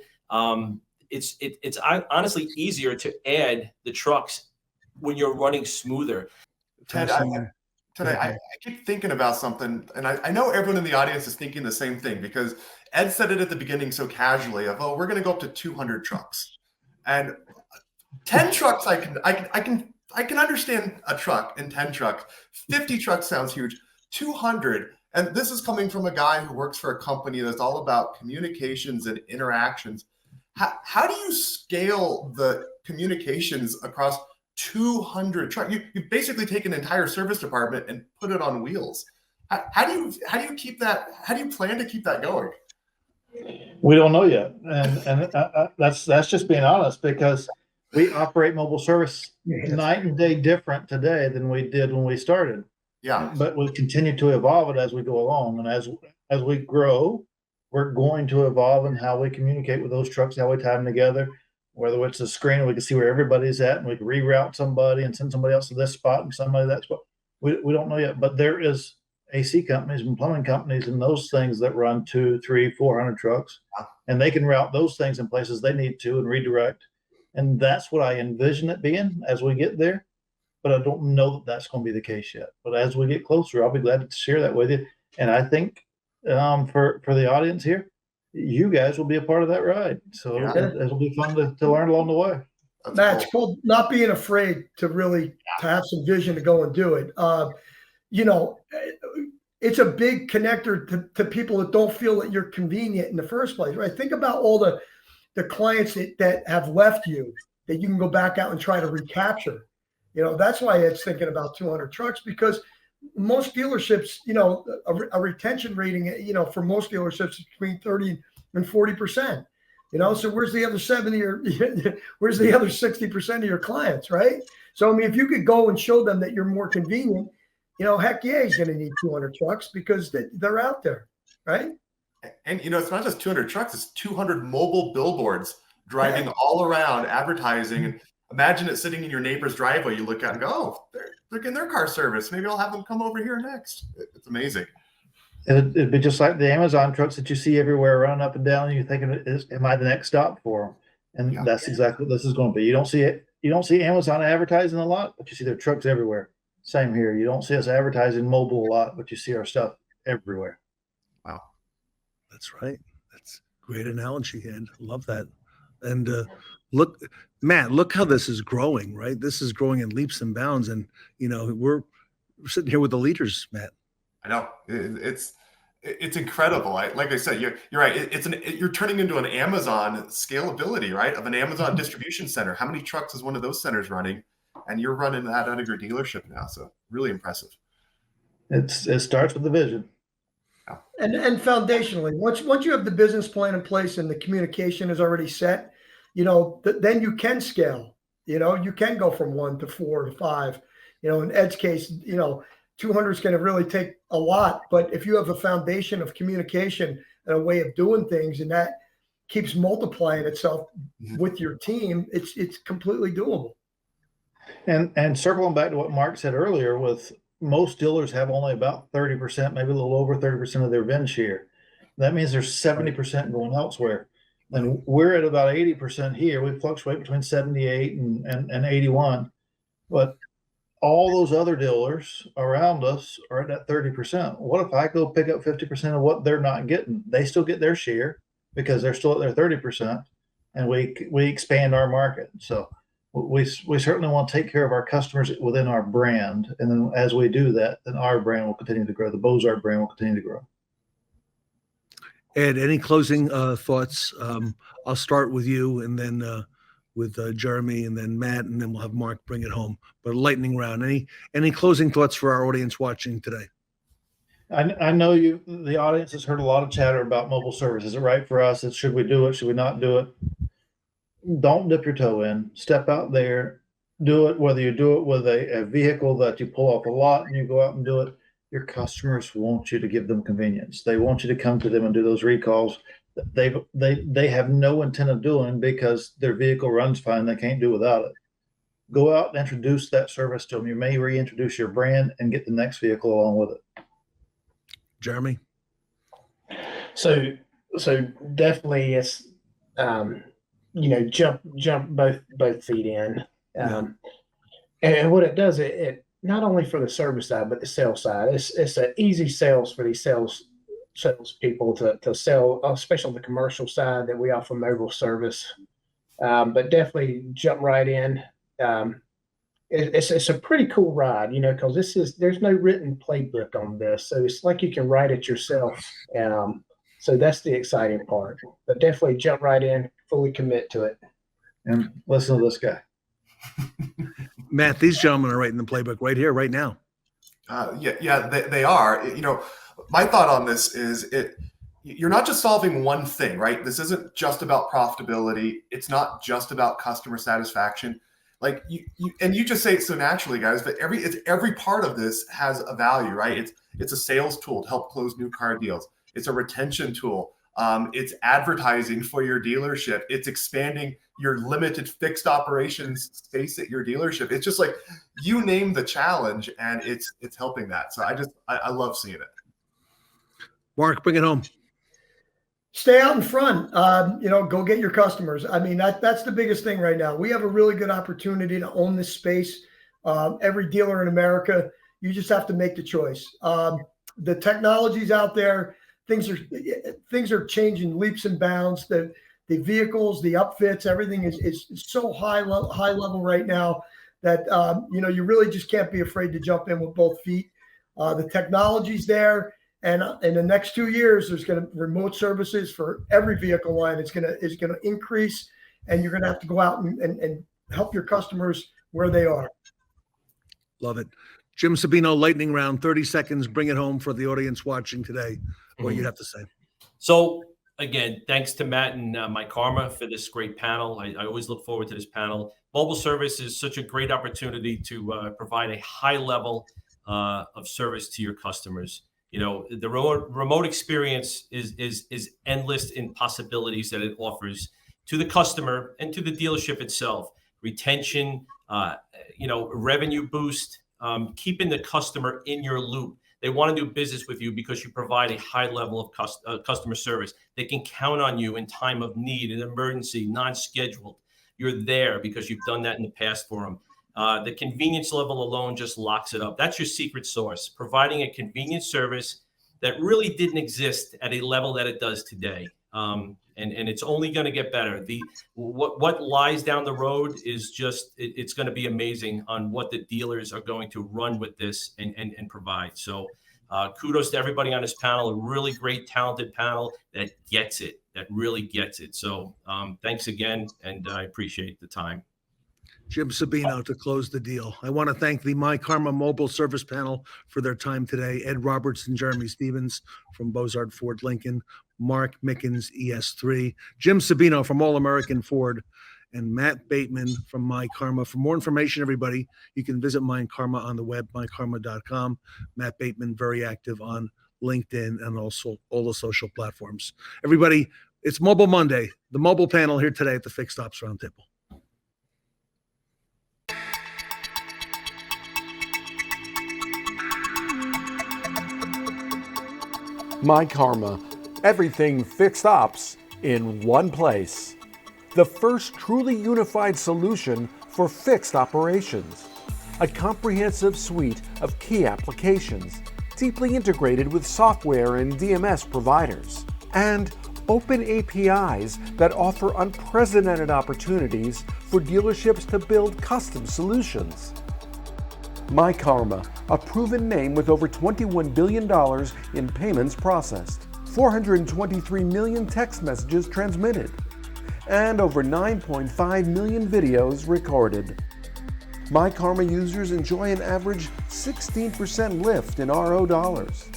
It's honestly easier to add the trucks when you're running smoother. Ted, I keep thinking about something, and I know everyone in the audience is thinking the same thing, because Ed said it at the beginning so casually of, we're going to go up to 200 trucks, and 10 trucks. I can understand a truck, and 10 trucks, 50 trucks sounds huge. 200, and this is coming from a guy who works for a company that's all about communications and interactions. How do you scale the communications across 200 trucks? You've basically taken an entire service department and put it on wheels. How do you keep that? How do you plan to keep that going? We don't know yet, and that's just being honest, because we operate mobile service night and day different today than we did when we started. Yeah, but we'll continue to evolve it as we go along, and as we grow, we're going to evolve in how we communicate with those trucks, how we tie them together. Whether it's a screen and we can see where everybody's at, and we can reroute somebody and send somebody else to this spot and somebody to that spot. We don't know yet, but there is AC companies and plumbing companies and those things that run 200, 300, 400 trucks, and they can route those things in places they need to and redirect. And that's what I envision it being as we get there, but I don't know that that's going to be the case yet. But as we get closer, I'll be glad to share that with you. And I think for the audience here, you guys will be a part of that ride. So it'll be fun to learn along the way. Matt, it's called not being afraid to really to have some vision to go and do it. It's a big connector to people that don't feel that you're convenient in the first place, right? Think about all the clients that have left you that you can go back out and try to recapture. That's why it's thinking about 200 trucks, because most dealerships, a retention rating, for most dealerships is between 30 and 40%. So where's the other 70 or where's the other 60% of your clients, right? So, I mean, if you could go and show them that you're more convenient, heck yeah, he's going to need 200 trucks because they're out there, right? And, it's not just 200 trucks, it's 200 mobile billboards driving all around advertising. And imagine it sitting in your neighbor's driveway. You look at it and go, oh, they're getting their car service. Maybe I'll have them come over here next. It's amazing. It'd be just like the Amazon trucks that you see everywhere running up and down. And you're thinking, am I the next stop for them? And that's exactly what this is going to be. You don't see Amazon advertising a lot, but you see their trucks everywhere. Same here. You don't see us advertising mobile a lot, but you see our stuff everywhere. Wow. That's right. That's a great analogy, Ed. Love that. And look, Matt, look how this is growing, right? This is growing in leaps and bounds. And, we're sitting here with the leaders, Matt. I know it's incredible. Like I said, you're right. You're turning into an Amazon scalability, right? Of an Amazon distribution center. How many trucks is one of those centers running? And you're running that out of your dealership now. So really impressive. It starts with the vision. And foundationally, once you have the business plan in place and the communication is already set, then you can scale. You can go from 1 to 4 to 5. In Ed's case, 200 is going to really take a lot. But if you have a foundation of communication and a way of doing things, and that keeps multiplying itself with your team, it's completely doable. And circling back to what Mark said earlier, with most dealers have only about 30%, maybe a little over 30% of their VIN share. That means there's 70% going elsewhere. And we're at about 80% here. We fluctuate between 78 and 81. But all those other dealers around us are at that 30%. What if I go pick up 50% of what they're not getting? They still get their share because they're still at their 30%, and we expand our market. So we certainly want to take care of our customers within our brand. And then as we do that, then our brand will continue to grow. The Bozard brand will continue to grow. Ed, any closing thoughts? I'll start with you, and then with Jeremy, and then Matt, and then we'll have Mark bring it home. But lightning round. Any closing thoughts for our audience watching today? I know the audience has heard a lot of chatter about mobile service. Is it right for us? Should we do it? Should we not do it? Don't dip your toe in. Step out there, do it. Whether you do it with a vehicle that you pull off a lot and you go out and do it, your customers want you to give them convenience. They want you to come to them and do those recalls. They have no intent of doing because their vehicle runs fine. They can't do without it. Go out and introduce that service to them. You may reintroduce your brand and get the next vehicle along with it. Jeremy? So definitely it's, jump both feet in. And what it does, it not only for the service side, but the sales side, it's an easy sales for these sales people to sell, especially on the commercial side that we offer mobile service. But definitely jump right in. It's a pretty cool ride, because there's no written playbook on this. So it's like you can write it yourself. So that's the exciting part. But definitely jump right in, fully commit to it. And listen to this guy. Matt, these gentlemen are writing the playbook right here, right now. They are. My thought on this is you're not just solving one thing, right? This isn't just about profitability. It's not just about customer satisfaction. Like you just say it so naturally, guys, but every part of this has a value, right? It's a sales tool to help close new car deals. It's a retention tool. It's advertising for your dealership. It's expanding your limited fixed operations space at your dealership. It's just like you name the challenge, and it's helping that. So I love seeing it. Mark, bring it home. Stay out in front. Go get your customers. I mean, that's the biggest thing right now. We have a really good opportunity to own this space. Every dealer in America, you just have to make the choice. The technology's out there. Things are changing leaps and bounds. The vehicles, the upfits, everything is so high level right now that you really just can't be afraid to jump in with both feet. The technology's there. And in the next 2 years, there's going to remote services for every vehicle line. It's going to increase, and you're going to have to go out and help your customers where they are. Love it. Jim Sabino, lightning round, 30 seconds. Bring it home for the audience watching today. What you have to say. So again, thanks to Matt and my Karma for this great panel. I always look forward to this panel. Mobile service is such a great opportunity to provide a high level of service to your customers. The remote experience is endless in possibilities that it offers to the customer and to the dealership itself. Retention, revenue boost, keeping the customer in your loop. They want to do business with you because you provide a high level of customer service. They can count on you in time of need, an emergency, non-scheduled. You're there because you've done that in the past for them. The convenience level alone just locks it up. That's your secret sauce, providing a convenient service that really didn't exist at a level that it does today. And it's only going to get better. What lies down the road is just it's going to be amazing on what the dealers are going to run with this and provide. So kudos to everybody on this panel, a really great, talented panel that gets it, that really gets it. So thanks again, and I appreciate the time. Jim Sabino to close the deal. I want to thank the My Karma Mobile Service Panel for their time today. Ed Roberts and Jeremy Stevens from Bozard Ford Lincoln, Mark Mickens, ES3, Jim Sabino from All American Ford, and Matt Bateman from My Karma. For more information, everybody, you can visit My Karma on the web, mykarma.com. Matt Bateman, very active on LinkedIn and also all the social platforms. Everybody, it's Mobile Monday, the mobile panel here today at the Fixed Ops Roundtable. My Karma, everything fixed ops in one place. The first truly unified solution for fixed operations. A comprehensive suite of key applications, deeply integrated with software and DMS providers, and open APIs that offer unprecedented opportunities for dealerships to build custom solutions. My Karma, a proven name with over $21 billion in payments processed, 423 million text messages transmitted, and over 9.5 million videos recorded. My Karma users enjoy an average 16% lift in RO dollars.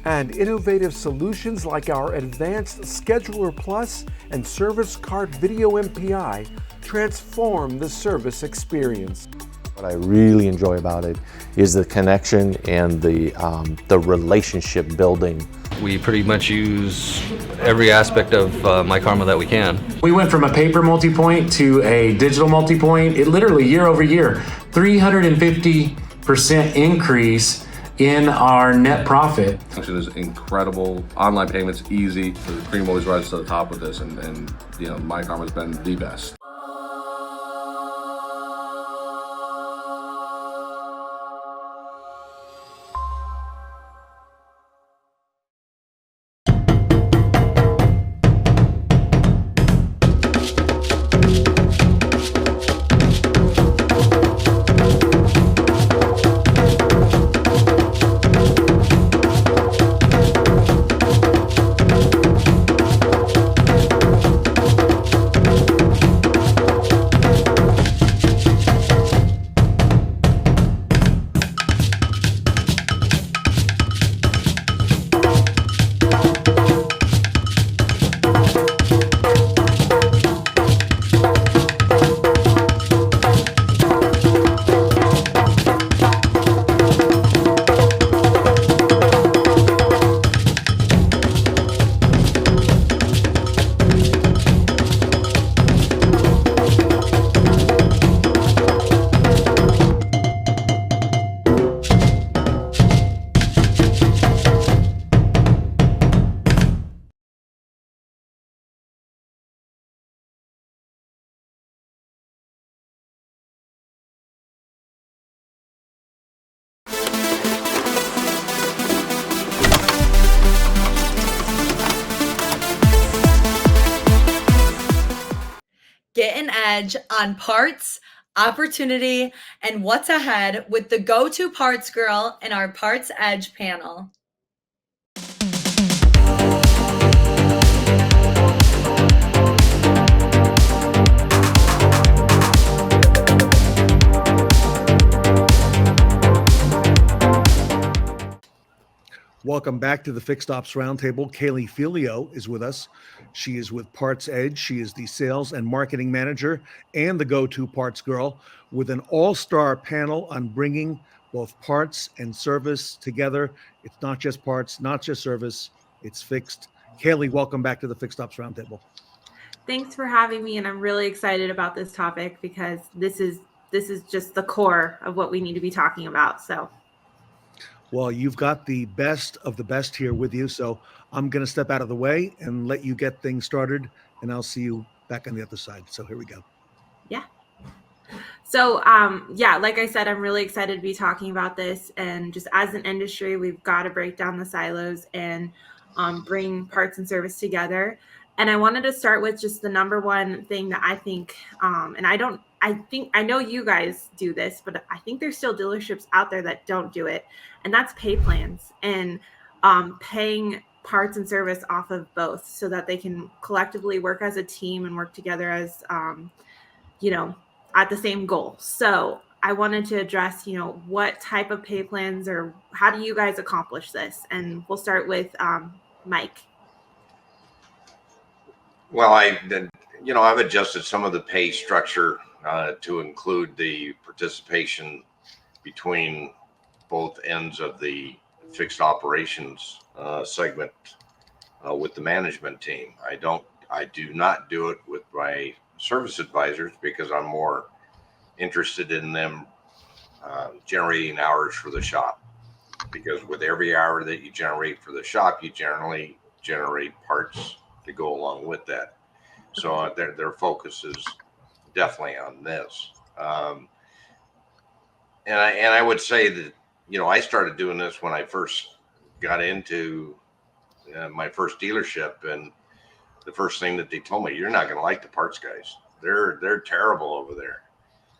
And innovative solutions like our Advanced Scheduler Plus and Service Cart Video MPI transform the service experience. What I really enjoy about it is the connection and the relationship building. We pretty much use every aspect of My Karma that we can. We went from a paper multi-point to a digital multi-point. It literally year over year, 350% increase in our net profit. It is incredible. Online payments, easy. The cream always rises to the top with this, and you know, My Karma has been the best. Get an edge on parts, opportunity, and what's ahead with the go-to parts girl in our PartsEdge panel. Welcome back to the Fixed Ops Roundtable. Kaylee Felio is with us. She is with PartsEdge. She is the sales and marketing manager and the go-to parts girl with an all-star panel on bringing both parts and service together. It's not just parts, not just service, it's fixed. Kaylee, welcome back to the Fixed Ops Roundtable. Thanks for having me, and I'm really excited about this topic because this is just the core of what we need to be talking about. So. Well, you've got the best of the best here with you, so I'm going to step out of the way and let you get things started, and I'll see you back on the other side. So here we go. Yeah. So, like I said, I'm really excited to be talking about this, and just as an industry, we've got to break down the silos and bring parts and service together. And I wanted to start with just the number one thing that I think, and I know you guys do this, but I think there's still dealerships out there that don't do it. And that's pay plans and paying parts and service off of both so that they can collectively work as a team and work together as, at the same goal. So I wanted to address, what type of pay plans or how do you guys accomplish this? And we'll start with Mike. Well, I've adjusted some of the pay structure to include the participation between both ends of the fixed operations segment with the management team. I do not do it with my service advisors because I'm more interested in them generating hours for the shop. Because with every hour that you generate for the shop, you generally generate parts to go along with that. So their focus is definitely on this. And I would say that, I started doing this when I first got into my first dealership, and the first thing that they told me, you're not going to like the parts guys. They're terrible over there.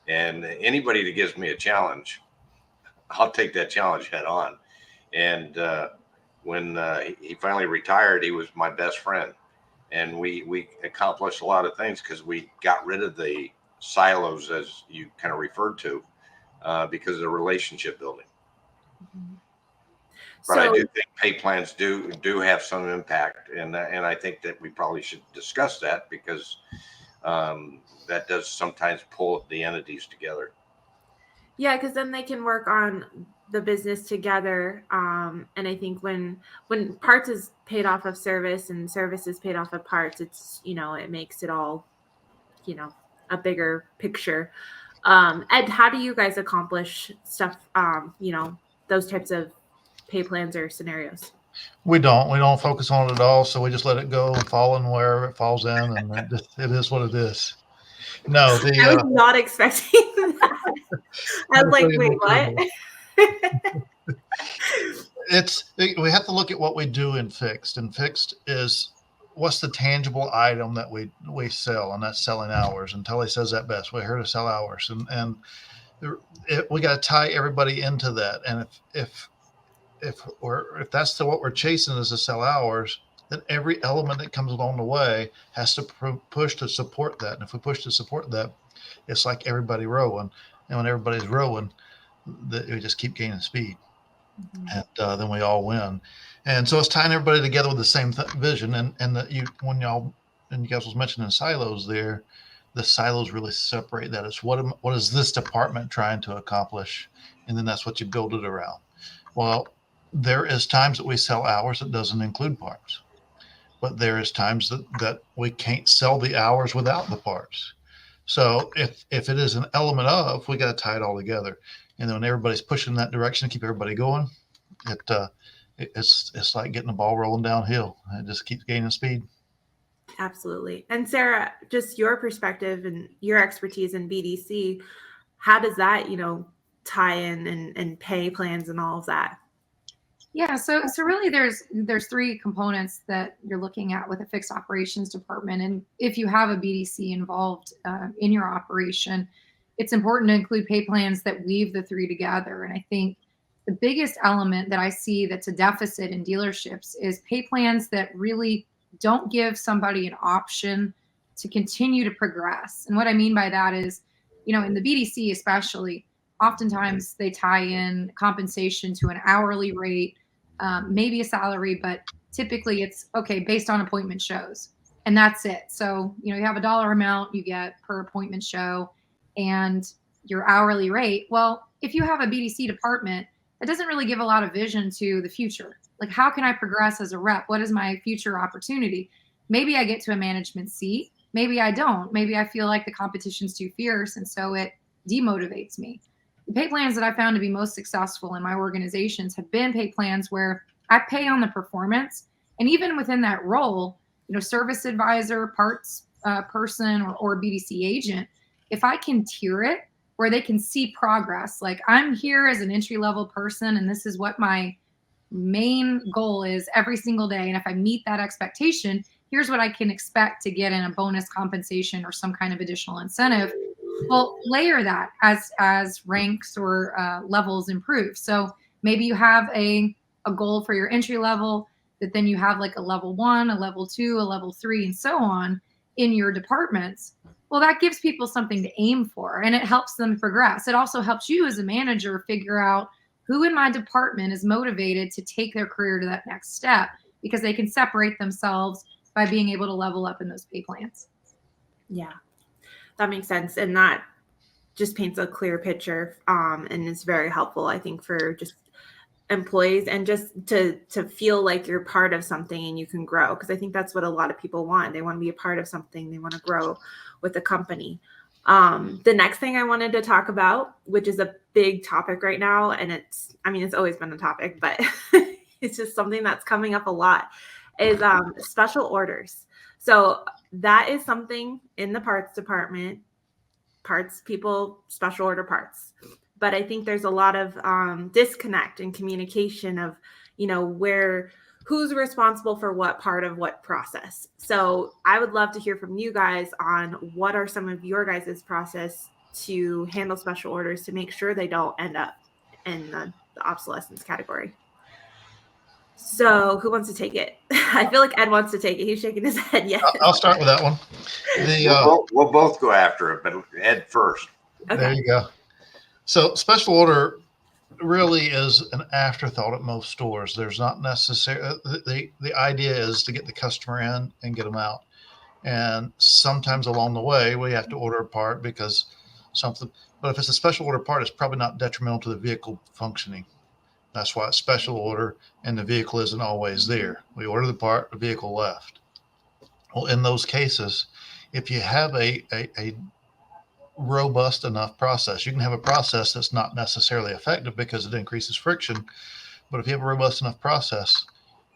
And anybody that gives me a challenge, I'll take that challenge head on. And when he finally retired, he was my best friend. And we accomplished a lot of things because we got rid of the silos, as you kind of referred to, because of the relationship building. Mm-hmm. But I do think pay plans do have some impact, and I think that we probably should discuss that because that does sometimes pull the entities together. Yeah, because then they can work on the business together. And I think when parts is paid off of service and service is paid off of parts, it's, it makes it all, a bigger picture. Ed, how do you guys accomplish stuff, those types of pay plans or scenarios? We don't focus on it at all. So we just let it go and fall in wherever it falls in. And it is what it is. No, I was not expecting that. I was like, wait, what? We have to look at what we do in fixed, and fixed is what's the tangible item that we sell, and that's selling hours. And Tully says that best. We're here to sell hours, and we got to tie everybody into that. And if that's what we're chasing is to sell hours, then every element that comes along the way has to push to support that. And if we push to support that, it's like everybody rowing. And when everybody's rowing, we just keep gaining speed. Mm-hmm. And then we all win. And so it's tying everybody together with the same vision. And you guys was mentioning silos there, the silos really separate that. It's what is this department trying to accomplish? And then that's what you build it around. Well, there is times that we sell hours that doesn't include parts. But there is times that we can't sell the hours without the parts. So if it is an element of, we got to tie it all together. And then when everybody's pushing in that direction to keep everybody going, it's like getting the ball rolling downhill. It just keeps gaining speed. Absolutely. And Sarah, just your perspective and your expertise in BDC, how does that, tie in and pay plans and all of that? Yeah, so really there's three components that you're looking at with a fixed operations department. And if you have a BDC involved in your operation, it's important to include pay plans that weave the three together. And I think the biggest element that I see that's a deficit in dealerships is pay plans that really don't give somebody an option to continue to progress. And what I mean by that is, in the BDC especially, oftentimes they tie in compensation to an hourly rate, maybe a salary, but typically it's based on appointment shows, and that's it. So, you have a dollar amount you get per appointment show and your hourly rate. Well, if you have a BDC department, that doesn't really give a lot of vision to the future. Like, how can I progress as a rep? What is my future opportunity? Maybe I get to a management seat. Maybe I don't. Maybe I feel like the competition's too fierce, and so it demotivates me. The pay plans that I found to be most successful in my organizations have been pay plans where I pay on the performance. And even within that role, service advisor, parts person, or BDC agent, if I can tier it where they can see progress, like I'm here as an entry-level person and this is what my main goal is every single day. And if I meet that expectation, here's what I can expect to get in a bonus compensation or some kind of additional incentive. Well, layer that as ranks or levels improve. So maybe you have a goal for your entry level, that then you have like a level 1, a level 2, a level 3, and so on in your departments. Well, that gives people something to aim for, and it helps them progress. It also helps you as a manager figure out who in my department is motivated to take their career to that next step, because they can separate themselves by being able to level up in those pay plans. Yeah, that makes sense. And that just paints a clear picture, and is very helpful, I think, for just employees and just to feel like you're part of something and you can grow. Because I think that's what a lot of people want. They want to be a part of something. They want to grow with the company. The next thing I wanted to talk about, which is a big topic right now, and it's always been a topic, but it's just something that's coming up a lot, is special orders. So that is something in the parts department. Parts people special order parts. But I think there's a lot of disconnect in communication of, who's responsible for what part of what process. So I would love to hear from you guys on what are some of your guys' process to handle special orders to make sure they don't end up in the obsolescence category. So who wants to take it? I feel like Ed wants to take it. He's shaking his head. Yes. I'll start with that one. We'll both go after it, but Ed first. Okay. There you go. So special order really is an afterthought at most stores. There's not necessarily, the idea is to get the customer in and get them out. And sometimes along the way, we have to order a part because something, but if it's a special order part, it's probably not detrimental to the vehicle functioning. That's why it's special order and the vehicle isn't always there. We order the part, the vehicle left. Well, in those cases, if you have a robust enough process, you can have a process that's not necessarily effective because it increases friction. But if you have a robust enough process,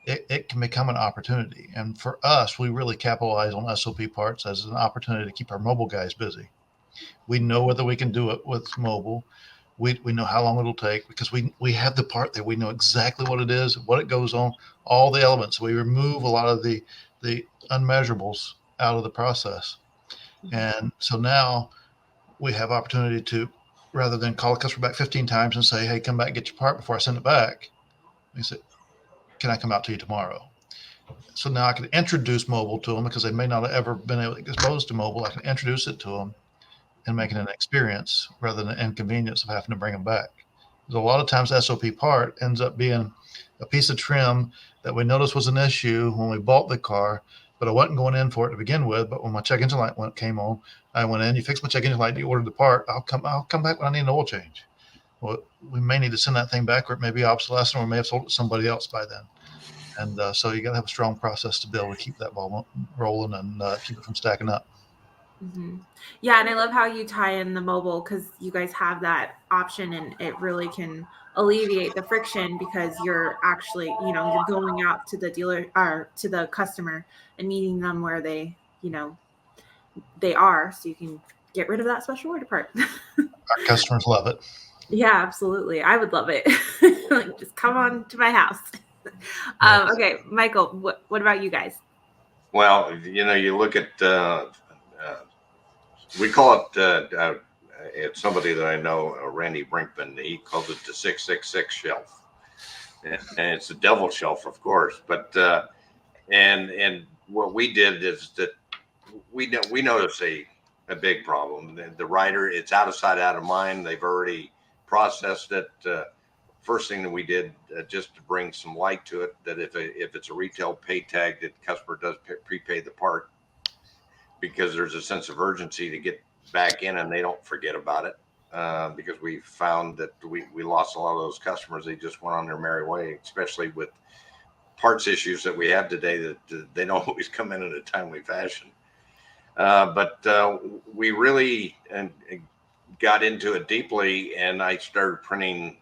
it can become an opportunity. And for us, we really capitalize on SOP parts as an opportunity to keep our mobile guys busy. We know whether we can do it with mobile. We know how long it'll take because we have the part there. We know exactly what it is, what it goes on, all the elements. We remove a lot of the unmeasurables out of the process. And so now we have opportunity to, rather than call a customer back 15 times and say, hey, come back and get your part before I send it back. We say, can I come out to you tomorrow? So now I can introduce mobile to them because they may not have ever been able to get exposed to mobile. I can introduce it to them and make it an experience rather than an inconvenience of having to bring them back. Because a lot of times the SOP part ends up being a piece of trim that we noticed was an issue when we bought the car, but I wasn't going in for it to begin with. But when my check engine light came on, I went in, you fixed my check engine light, you ordered the part, I'll come back when I need an oil change. Well, we may need to send that thing back, or it may be obsolescent, or we may have sold it to somebody else by then. And so you got to have a strong process to be able to keep that ball rolling and keep it from stacking up. Mm-hmm. Yeah, and I love how you tie in the mobile because you guys have that option, and it really can alleviate the friction because you're actually, you're going out to the dealer or to the customer and meeting them where they are, so you can get rid of that special order part. Our customers love it. Yeah, absolutely. I would love it. Like, just come on to my house. Okay, Michael, what about you guys? Well, you look at, we call it, it's somebody that I know, Randy Brinkman, he calls it the 666 shelf. And it's the devil shelf, of course. But, and what we did is that we noticed a big problem. The rider, it's out of sight, out of mind. They've already processed it. First thing that we did, just to bring some light to it, that if it's a retail pay tag, that the customer does prepay the part, because there's a sense of urgency to get back in and they don't forget about it. Because we found that we lost a lot of those customers. They just went on their merry way, especially with parts issues that we have today that they don't always come in a timely fashion. But we really got into it deeply, and I started printing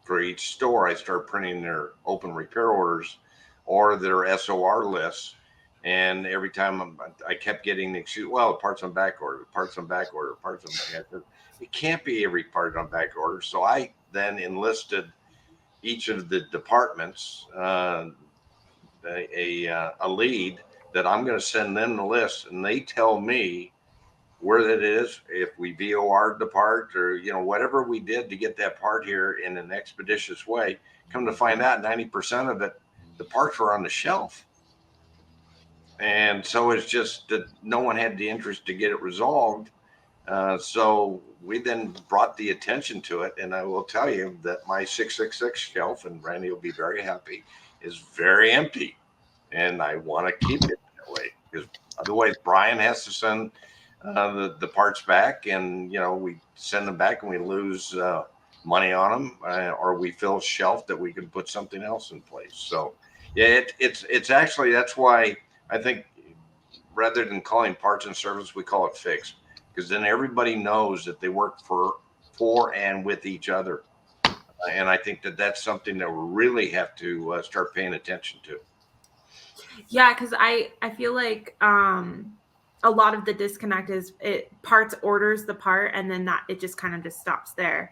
for each store. I started printing their open repair orders or their SOR lists. And every time I kept getting the excuse, well, parts on back order, parts on back order, parts on back order. It can't be every part on back order. So I then enlisted each of the departments, a lead that I'm going to send them the list, and they tell me where that is, if we VOR'd the part, or whatever we did to get that part here in an expeditious way. Come to find out, 90% of it, the parts were on the shelf. And so it's just that no one had the interest to get it resolved. So we then brought the attention to it. And I will tell you that my 666 shelf, and Randy will be very happy, is very empty. And I want to keep it that way, because otherwise Brian has to send the parts back, and we send them back and we lose money on them, or we fill a shelf that we can put something else in place. So yeah, it's actually, that's why I think rather than calling parts and service, we call it fixed, because then everybody knows that they work for and with each other. And I think that that's something that we really have to start paying attention to. Yeah, because I feel like a lot of the disconnect is parts orders the part, and then that it just kind of just stops there.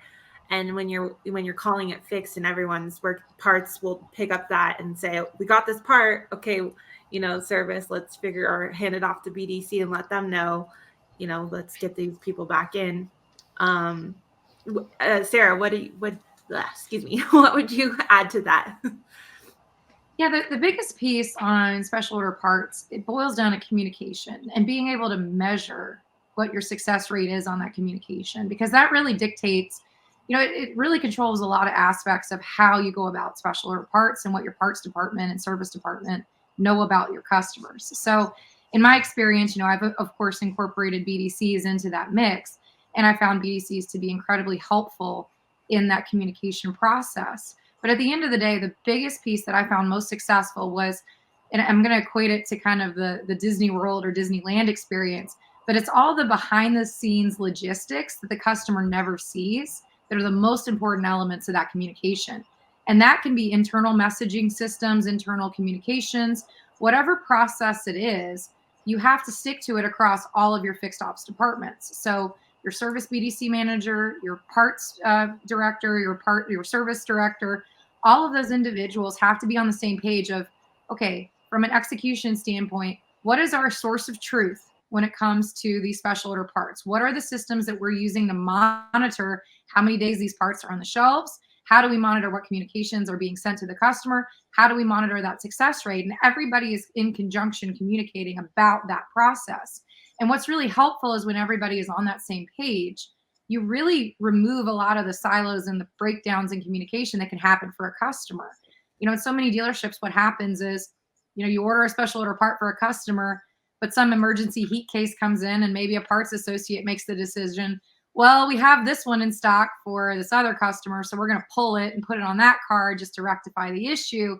And when you're calling it fixed, and everyone's work, parts will pick up that and say, we got this part, okay, service, let's hand it off to BDC and let them know, let's get these people back in. Sarah, what would you add to that? Yeah, the biggest piece on special order parts, it boils down to communication and being able to measure what your success rate is on that communication, because that really dictates, it really controls a lot of aspects of how you go about special order parts and what your parts department and service department know about your customers. So in my experience, I've of course incorporated BDCs into that mix, and I found BDCs to be incredibly helpful in that communication process. But at the end of the day, the biggest piece that I found most successful was, and I'm going to equate it to kind of the Disney World or Disneyland experience, but it's all the behind the scenes logistics that the customer never sees that are the most important elements of that communication. And that can be internal messaging systems, internal communications, whatever process it is, you have to stick to it across all of your fixed ops departments. So your service BDC manager, your parts director, your service director, all of those individuals have to be on the same page of, okay, from an execution standpoint, what is our source of truth when it comes to these special order parts? What are the systems that we're using to monitor how many days these parts are on the shelves? How do we monitor what communications are being sent to the customer? How do we monitor that success rate? And everybody is in conjunction communicating about that process. And what's really helpful is when everybody is on that same page, you really remove a lot of the silos and the breakdowns in communication that can happen for a customer. In so many dealerships, what happens is, you order a special order part for a customer, but some emergency heat case comes in and maybe a parts associate makes the decision, well, we have this one in stock for this other customer, so we're going to pull it and put it on that car just to rectify the issue.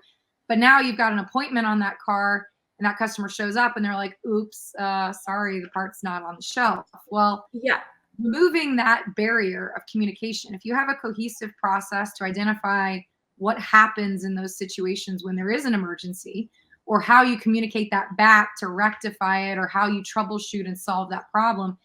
But now you've got an appointment on that car, and that customer shows up and they're like, oops, sorry, the part's not on the shelf. Well, yeah, removing that barrier of communication. If you have a cohesive process to identify what happens in those situations when there is an emergency, or how you communicate that back to rectify it, or how you troubleshoot and solve that problem,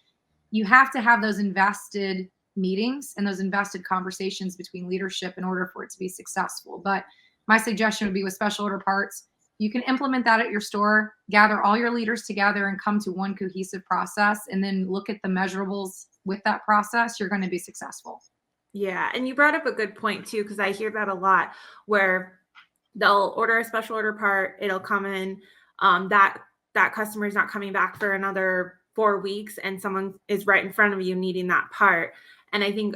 you have to have those invested meetings and those invested conversations between leadership in order for it to be successful. But my suggestion would be with special order parts, you can implement that at your store, gather all your leaders together and come to one cohesive process, and then look at the measurables with that process. You're going to be successful. Yeah. And you brought up a good point too, because I hear that a lot, where they'll order a special order part, it'll come in, that customer is not coming back for another 4 weeks, and someone is right in front of you needing that part. And I think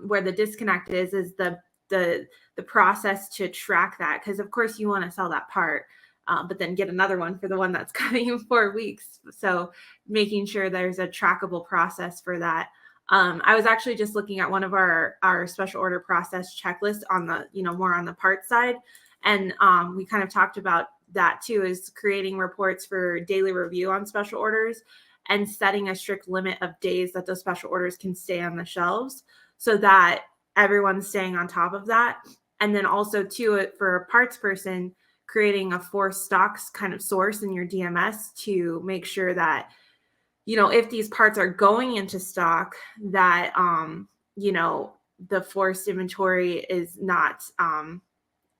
where the disconnect is the process to track that, because of course you want to sell that part, but then get another one for the one that's coming in 4 weeks. So making sure there's a trackable process for that. I was actually just looking at one of our special order process checklists on the, more on the parts side. And we kind of talked about that too, is creating reports for daily review on special orders and setting a strict limit of days that those special orders can stay on the shelves, so that everyone's staying on top of that. And then also too, for a parts person, creating a forced stocks kind of source in your DMS to make sure that, if these parts are going into stock, that, the forced inventory is not,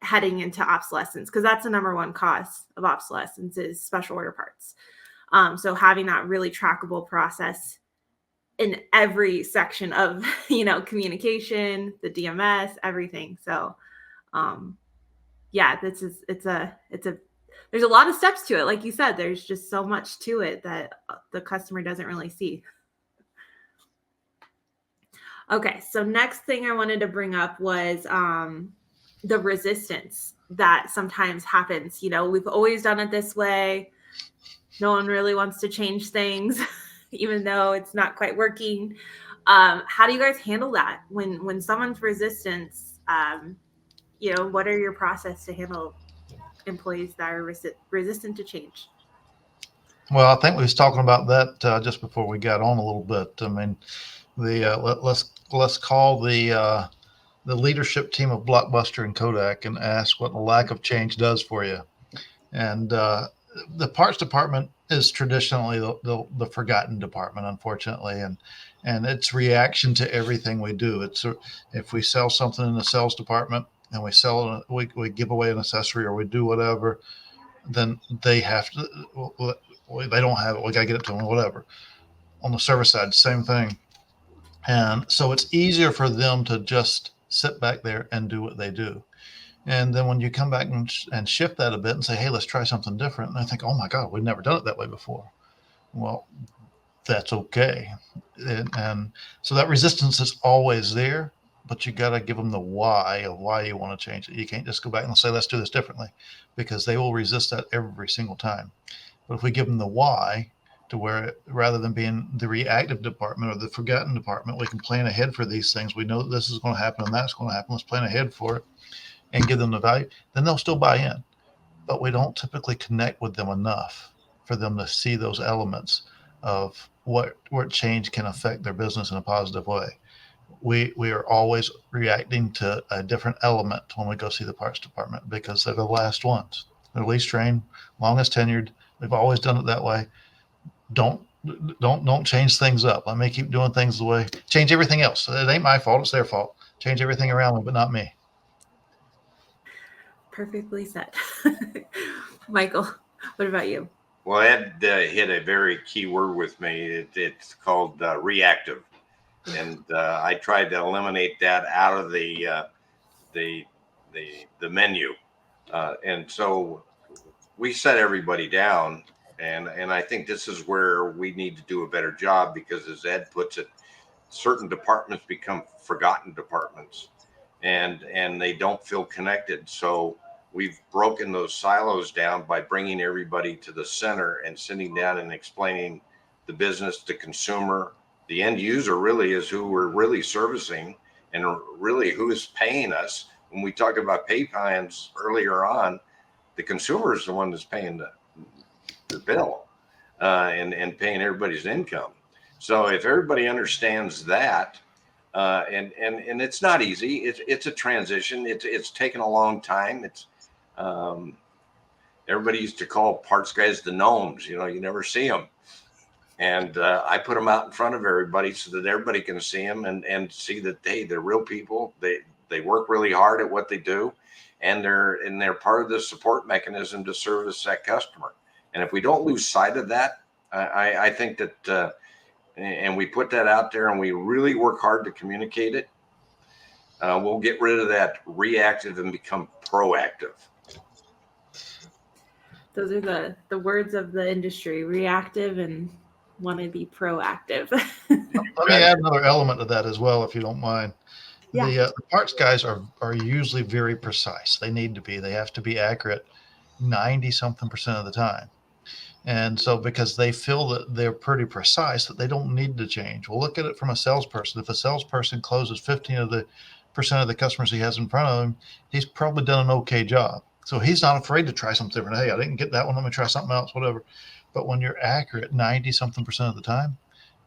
heading into obsolescence, because that's the number one cause of obsolescence is special order parts. So having that really trackable process in every section of, communication, the DMS, everything. So, there's a lot of steps to it. Like you said, there's just so much to it that the customer doesn't really see. Okay. So next thing I wanted to bring up was, the resistance that sometimes happens. We've always done it this way. No one really wants to change things, even though it's not quite working. How do you guys handle that when someone's resistance? What are your process to handle employees that are resistant to change? Well, I think we was talking about that just before we got on a little bit. I mean, let's call the leadership team of Blockbuster and Kodak and ask what the lack of change does for you. And the parts department is traditionally the forgotten department, unfortunately, and its reaction to everything we do. If we sell something in the sales department and we give away an accessory or we do whatever, then they have to. They don't have it. We got to get it to them, whatever. On the service side, same thing. And so it's easier for them to just sit back there and do what they do. And then when you come back and shift that a bit and say, hey, let's try something different. And I think, oh my God, we've never done it that way before. Well, that's okay. And so that resistance is always there, but you got to give them the why of why you want to change it. You can't just go back and say, let's do this differently, because they will resist that every single time. But if we give them the why, to where rather than being the reactive department or the forgotten department, we can plan ahead for these things. We know that this is going to happen and that's going to happen. Let's plan ahead for it and give them the value. Then they'll still buy in. But we don't typically connect with them enough for them to see those elements of what change can affect their business in a positive way. We are always reacting to a different element when we go see the parts department because they're the last ones. They're least trained, longest tenured. We've always done it that way. Don't change things up. Let me keep doing things the way. Change everything else. It ain't my fault. It's their fault. Change everything around me, but not me. Perfectly said. Michael, what about you? Well, Ed hit a very key word with me. It's called reactive, and I tried to eliminate that out of the menu, and so we set everybody down. And I think this is where we need to do a better job because, as Ed puts it, certain departments become forgotten departments, and they don't feel connected. So we've broken those silos down by bringing everybody to the center and sitting down and explaining the business, the consumer, the end user really is who we're really servicing and really who is paying us. When we talked about pay plans earlier on, the consumer is the one that's paying the bill and paying everybody's income. So if everybody understands that, and it's not easy, it's a transition. It's taken a long time. It's everybody used to call parts guys the gnomes. You never see them, and I put them out in front of everybody so that everybody can see them and see that they're real people. They work really hard at what they do, and they're part of the support mechanism to service that customer. And if we don't lose sight of that, I think that, and we put that out there and we really work hard to communicate it, we'll get rid of that reactive and become proactive. Those are the words of the industry, reactive and want to be proactive. Let me add another element to that as well, if you don't mind. Yeah. The parts guys are usually very precise. They need to be. They have to be accurate 90-something% of the time. And so because they feel that they're pretty precise, that they don't need to change. Well, look at it from a salesperson. If a salesperson closes 15% of the customers he has in front of him, he's probably done an okay job. So he's not afraid to try something different. Hey, I didn't get that one. Let me try something else, whatever. But when you're accurate 90-something% of the time,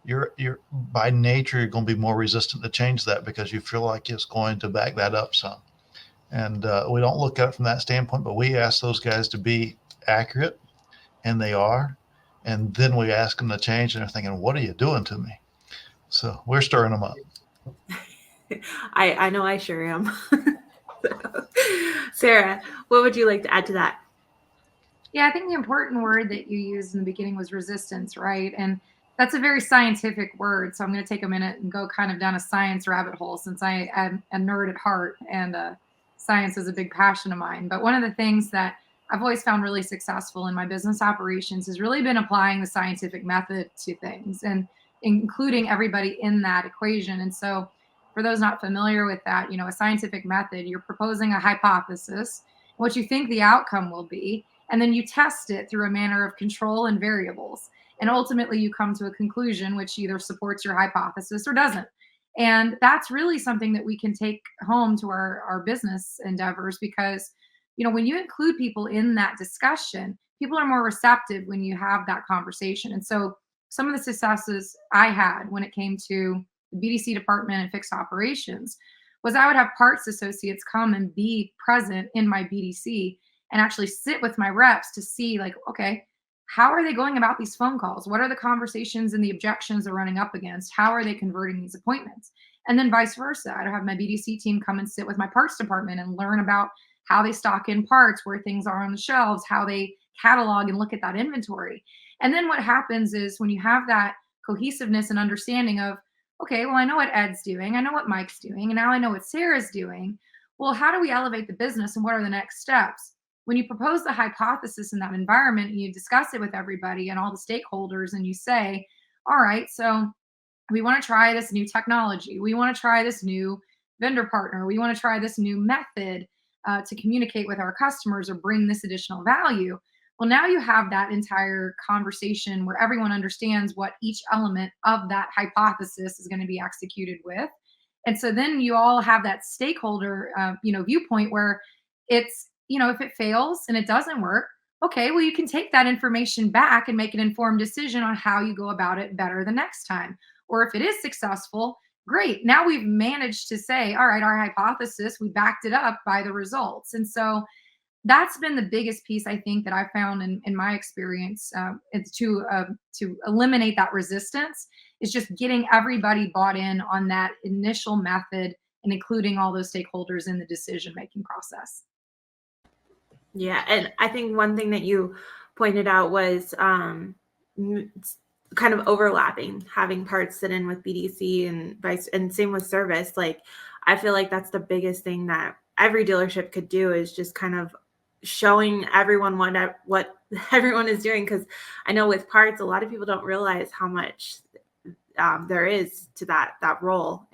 you're by nature, you're going to be more resistant to change that because you feel like it's going to back that up some. And we don't look at it from that standpoint, but we ask those guys to be accurate. And they are. And then we ask them to change and they're thinking, what are you doing to me? So we're stirring them up. I know I sure am. Sarah, what would you like to add to that? Yeah, I think the important word that you used in the beginning was resistance, right? And that's a very scientific word. So I'm going to take a minute and go kind of down a science rabbit hole, since I am a nerd at heart, and science is a big passion of mine. But one of the things that I've always found really successful in my business operations has really been applying the scientific method to things, and including everybody in that equation. And so for those not familiar with that, a scientific method, you're proposing a hypothesis, what you think the outcome will be, and then you test it through a manner of control and variables. And ultimately you come to a conclusion which either supports your hypothesis or doesn't. And that's really something that we can take home to our business endeavors, because, when you include people in that discussion, people are more receptive when you have that conversation. And so some of the successes I had when it came to the BDC department and fixed operations was I would have parts associates come and be present in my BDC and actually sit with my reps to see, like, okay, how are they going about these phone calls? What are the conversations and the objections they're running up against? How are they converting these appointments? And then vice versa. I'd have my BDC team come and sit with my parts department and learn about how they stock in parts, where things are on the shelves, how they catalog and look at that inventory. And then what happens is, when you have that cohesiveness and understanding of, okay, well, I know what Ed's doing, I know what Mike's doing, and now I know what Sarah's doing. Well, how do we elevate the business, and what are the next steps? When you propose the hypothesis in that environment and you discuss it with everybody and all the stakeholders, and you say, all right, so we want to try this new technology. We want to try this new vendor partner. We want to try this new method to communicate with our customers or bring this additional value. Well, now you have that entire conversation where everyone understands what each element of that hypothesis is going to be executed with. And so then you all have that stakeholder, viewpoint where it's, if it fails and it doesn't work, okay, well, you can take that information back and make an informed decision on how you go about it better the next time. Or if it is successful, great. Now we've managed to say, all right, our hypothesis, we backed it up by the results. And so that's been the biggest piece, I think, that I found in my experience. It's to eliminate that resistance, is just getting everybody bought in on that initial method and including all those stakeholders in the decision-making process. Yeah. And I think one thing that you pointed out was kind of overlapping, having parts sit in with BDC and same with service. Like, I feel like that's the biggest thing that every dealership could do, is just kind of showing everyone what everyone is doing. Because I know with parts, a lot of people don't realize how much there is to that role,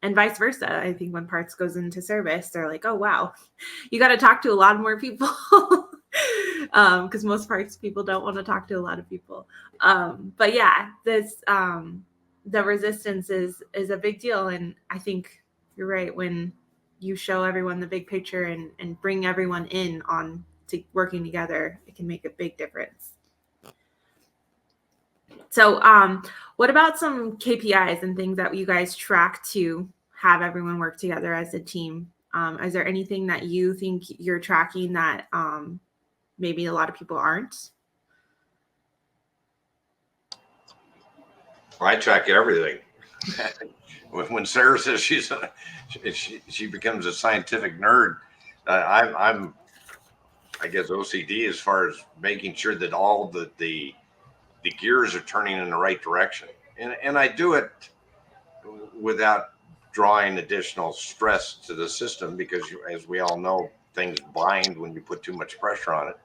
and vice versa. I think when parts goes into service, they're like, oh, wow, you got to talk to a lot more people. Because most parts people don't want to talk to a lot of people. But yeah, this the resistance is a big deal. And I think you're right. When you show everyone the big picture and bring everyone in on to working together, it can make a big difference. So what about some KPIs and things that you guys track to have everyone work together as a team? Is there anything that you think you're tracking that maybe a lot of people aren't? I track everything. When Sarah says she becomes a scientific nerd, I'm I guess OCD as far as making sure that all the gears are turning in the right direction, and I do it without drawing additional stress to the system, because as we all know, things bind when you put too much pressure on it.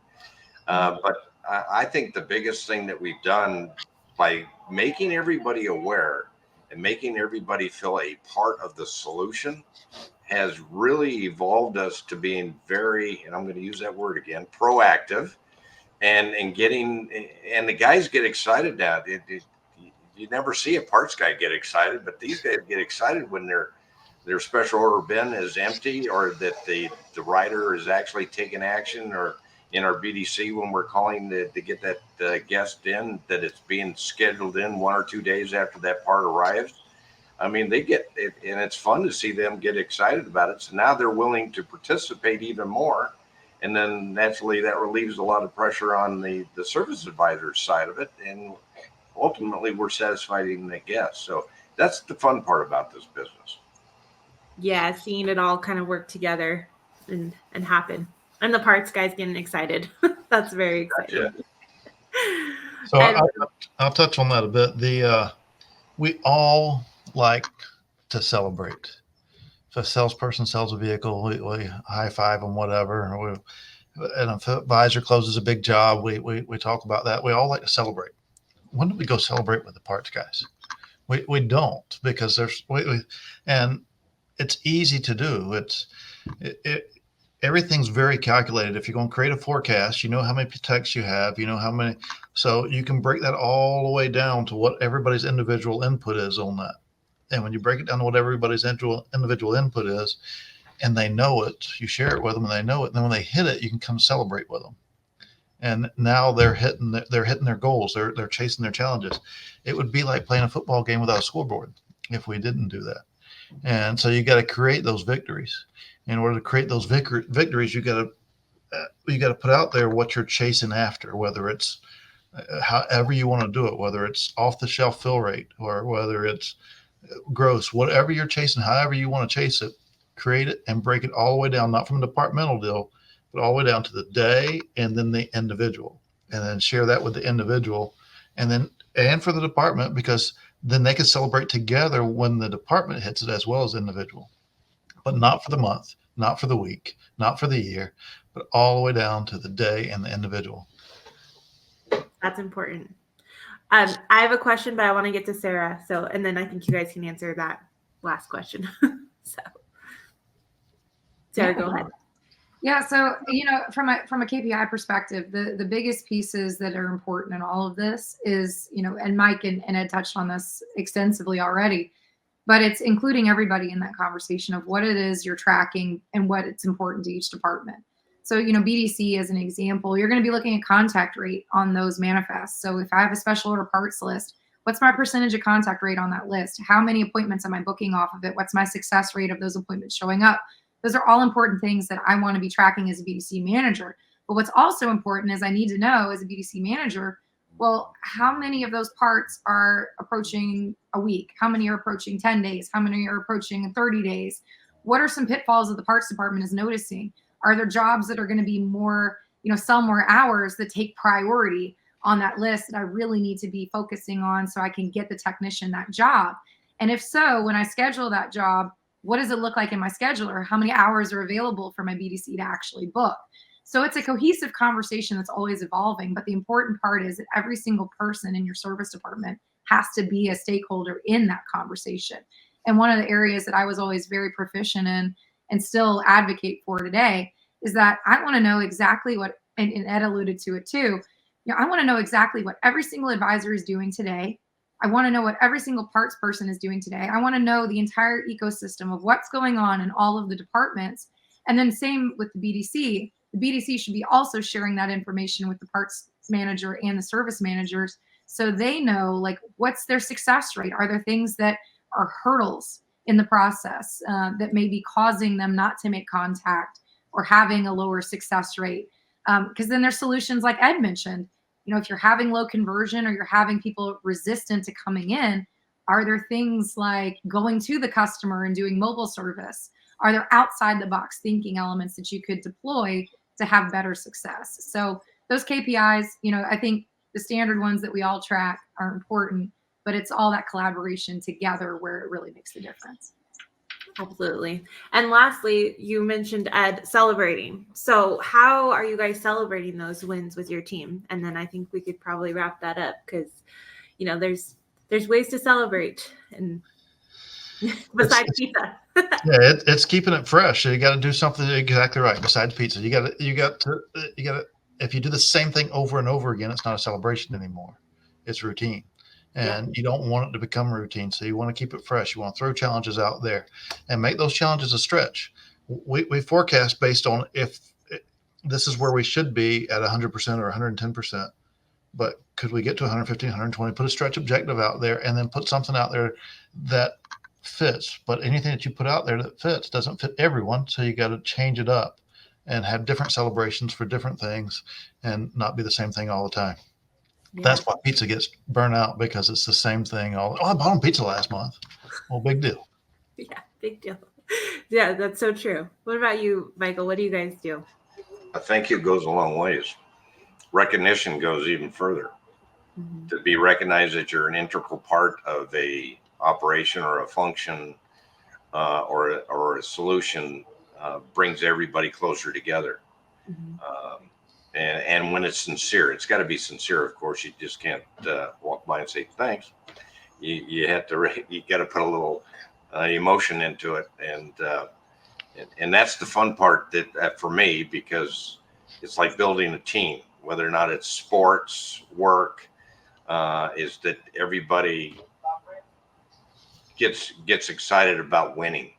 But I think the biggest thing that we've done by making everybody aware and making everybody feel a part of the solution has really evolved us to being very, and I'm going to use that word again, proactive, and getting, and the guys get excited now. You never see a parts guy get excited, but these guys get excited when their special order bin is empty, or that the rider is actually taking action, or in our BDC when we're calling to get that guest in, that it's being scheduled in 1 or 2 days after that part arrives. I mean, they get it, and it's fun to see them get excited about it. So now they're willing to participate even more. And then naturally that relieves a lot of pressure on the service advisor's side of it. And ultimately we're satisfying the guests. So that's the fun part about this business. Yeah, seeing it all kind of work together and happen. And the parts guys getting excited. That's very exciting. So And- I'll touch on that a bit. We all like to celebrate. If a salesperson sells a vehicle, we high five them, whatever. And if an advisor closes a big job, we talk about that. We all like to celebrate. When do we go celebrate with the parts guys? We don't, because and it's easy to do. Everything's very calculated. If you're going to create a forecast, you know how many techs you have, you know how many, so you can break that all the way down to what everybody's individual input is on that. And when you break it down to what everybody's individual input is, and they know it, you share it with them and they know it. And then when they hit it, you can come celebrate with them. And now they're hitting their goals. They're chasing their challenges. It would be like playing a football game without a scoreboard if we didn't do that. And so you got to create those victories. In order to create those victories, you got to put out there what you're chasing after, whether it's however you want to do it, whether it's off the shelf fill rate or whether it's gross, whatever you're chasing, however you want to chase it, create it and break it all the way down, not from a departmental deal, but all the way down to the day and then the individual, and then share that with the individual and for the department, because then they can celebrate together when the department hits it as well as the individual. But not for the month, not for the week, not for the year, but all the way down to the day and the individual. That's important. I have a question, but I want to get to Sarah. So, and then I think you guys can answer that last question. So, Sarah, go ahead. Yeah. So, from a KPI perspective, the biggest pieces that are important in all of this is, and Mike and Ed touched on this extensively already, but it's including everybody in that conversation of what it is you're tracking and what it's important to each department. So, BDC as an example, you're going to be looking at contact rate on those manifests. So if I have a special order parts list, what's my percentage of contact rate on that list? How many appointments am I booking off of it? What's my success rate of those appointments showing up? Those are all important things that I want to be tracking as a BDC manager. But what's also important is I need to know as a BDC manager, well, how many of those parts are approaching a week? How many are approaching 10 days? How many are approaching 30 days? What are some pitfalls that the parts department is noticing? Are there jobs that are going to be more, sell more hours that take priority on that list that I really need to be focusing on so I can get the technician that job? And if so, when I schedule that job, what does it look like in my scheduler? How many hours are available for my BDC to actually book? So it's a cohesive conversation that's always evolving. But the important part is that every single person in your service department has to be a stakeholder in that conversation. And one of the areas that I was always very proficient in and still advocate for today is that I want to know exactly what, and Ed alluded to it too, I want to know exactly what every single advisor is doing today. I want to know what every single parts person is doing today. I want to know the entire ecosystem of what's going on in all of the departments. And then same with the BDC. The BDC should be also sharing that information with the parts manager and the service managers so they know, like, what's their success rate? Are there things that are hurdles in the process that may be causing them not to make contact or having a lower success rate? Because then there's solutions like Ed mentioned. If you're having low conversion or you're having people resistant to coming in, are there things like going to the customer and doing mobile service? Are there outside the box thinking elements that you could deploy to have better success? So those KPIs, I think the standard ones that we all track are important, but it's all that collaboration together where it really makes the difference. Absolutely. And lastly, you mentioned Ed celebrating. So how are you guys celebrating those wins with your team? And then I think we could probably wrap that up because, there's ways to celebrate and besides pizza. Yeah, it's keeping it fresh. You got to do something exactly right besides pizza. You got to. If you do the same thing over and over again, it's not a celebration anymore. It's routine. And you don't want it to become routine. So you want to keep it fresh. You want to throw challenges out there and make those challenges a stretch. We forecast based on if this is where we should be at 100% or 110%. But could we get to 115, 120, put a stretch objective out there and then put something out there that fits. But anything that you put out there that fits doesn't fit everyone. So you got to change it up and have different celebrations for different things and not be the same thing all the time. Yeah. That's why pizza gets burnt out because it's the same thing. I bought them pizza last month. Well, big deal. Yeah, big deal. Yeah, that's so true. What about you, Michael? What do you guys do? I think it goes a long ways. Recognition goes even further. To be recognized that you're an integral part of a operation or a function or a solution brings everybody closer together. And when it's sincere, it's got to be sincere. Of course, you just can't walk by and say thanks. You have to. You got to put a little emotion into it, and that's the fun part that for me, because it's like building a team. Whether or not it's sports, work, is that everybody gets excited about winning.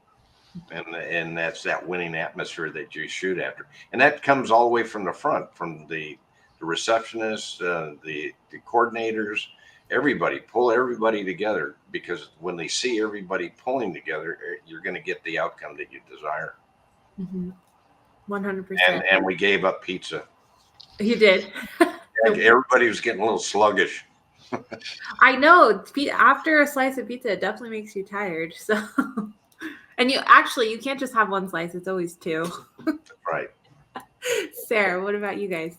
And that's that winning atmosphere that you shoot after, and that comes all the way from the front, from the receptionists, the coordinators, everybody. Pull everybody together, because when they see everybody pulling together, you're going to get the outcome that you desire. 100%. And we gave up pizza. You did. Everybody was getting a little sluggish. I know. After a slice of pizza, it definitely makes you tired. So. And you can't just have one slice. It's always two. Right. Sarah, what about you guys?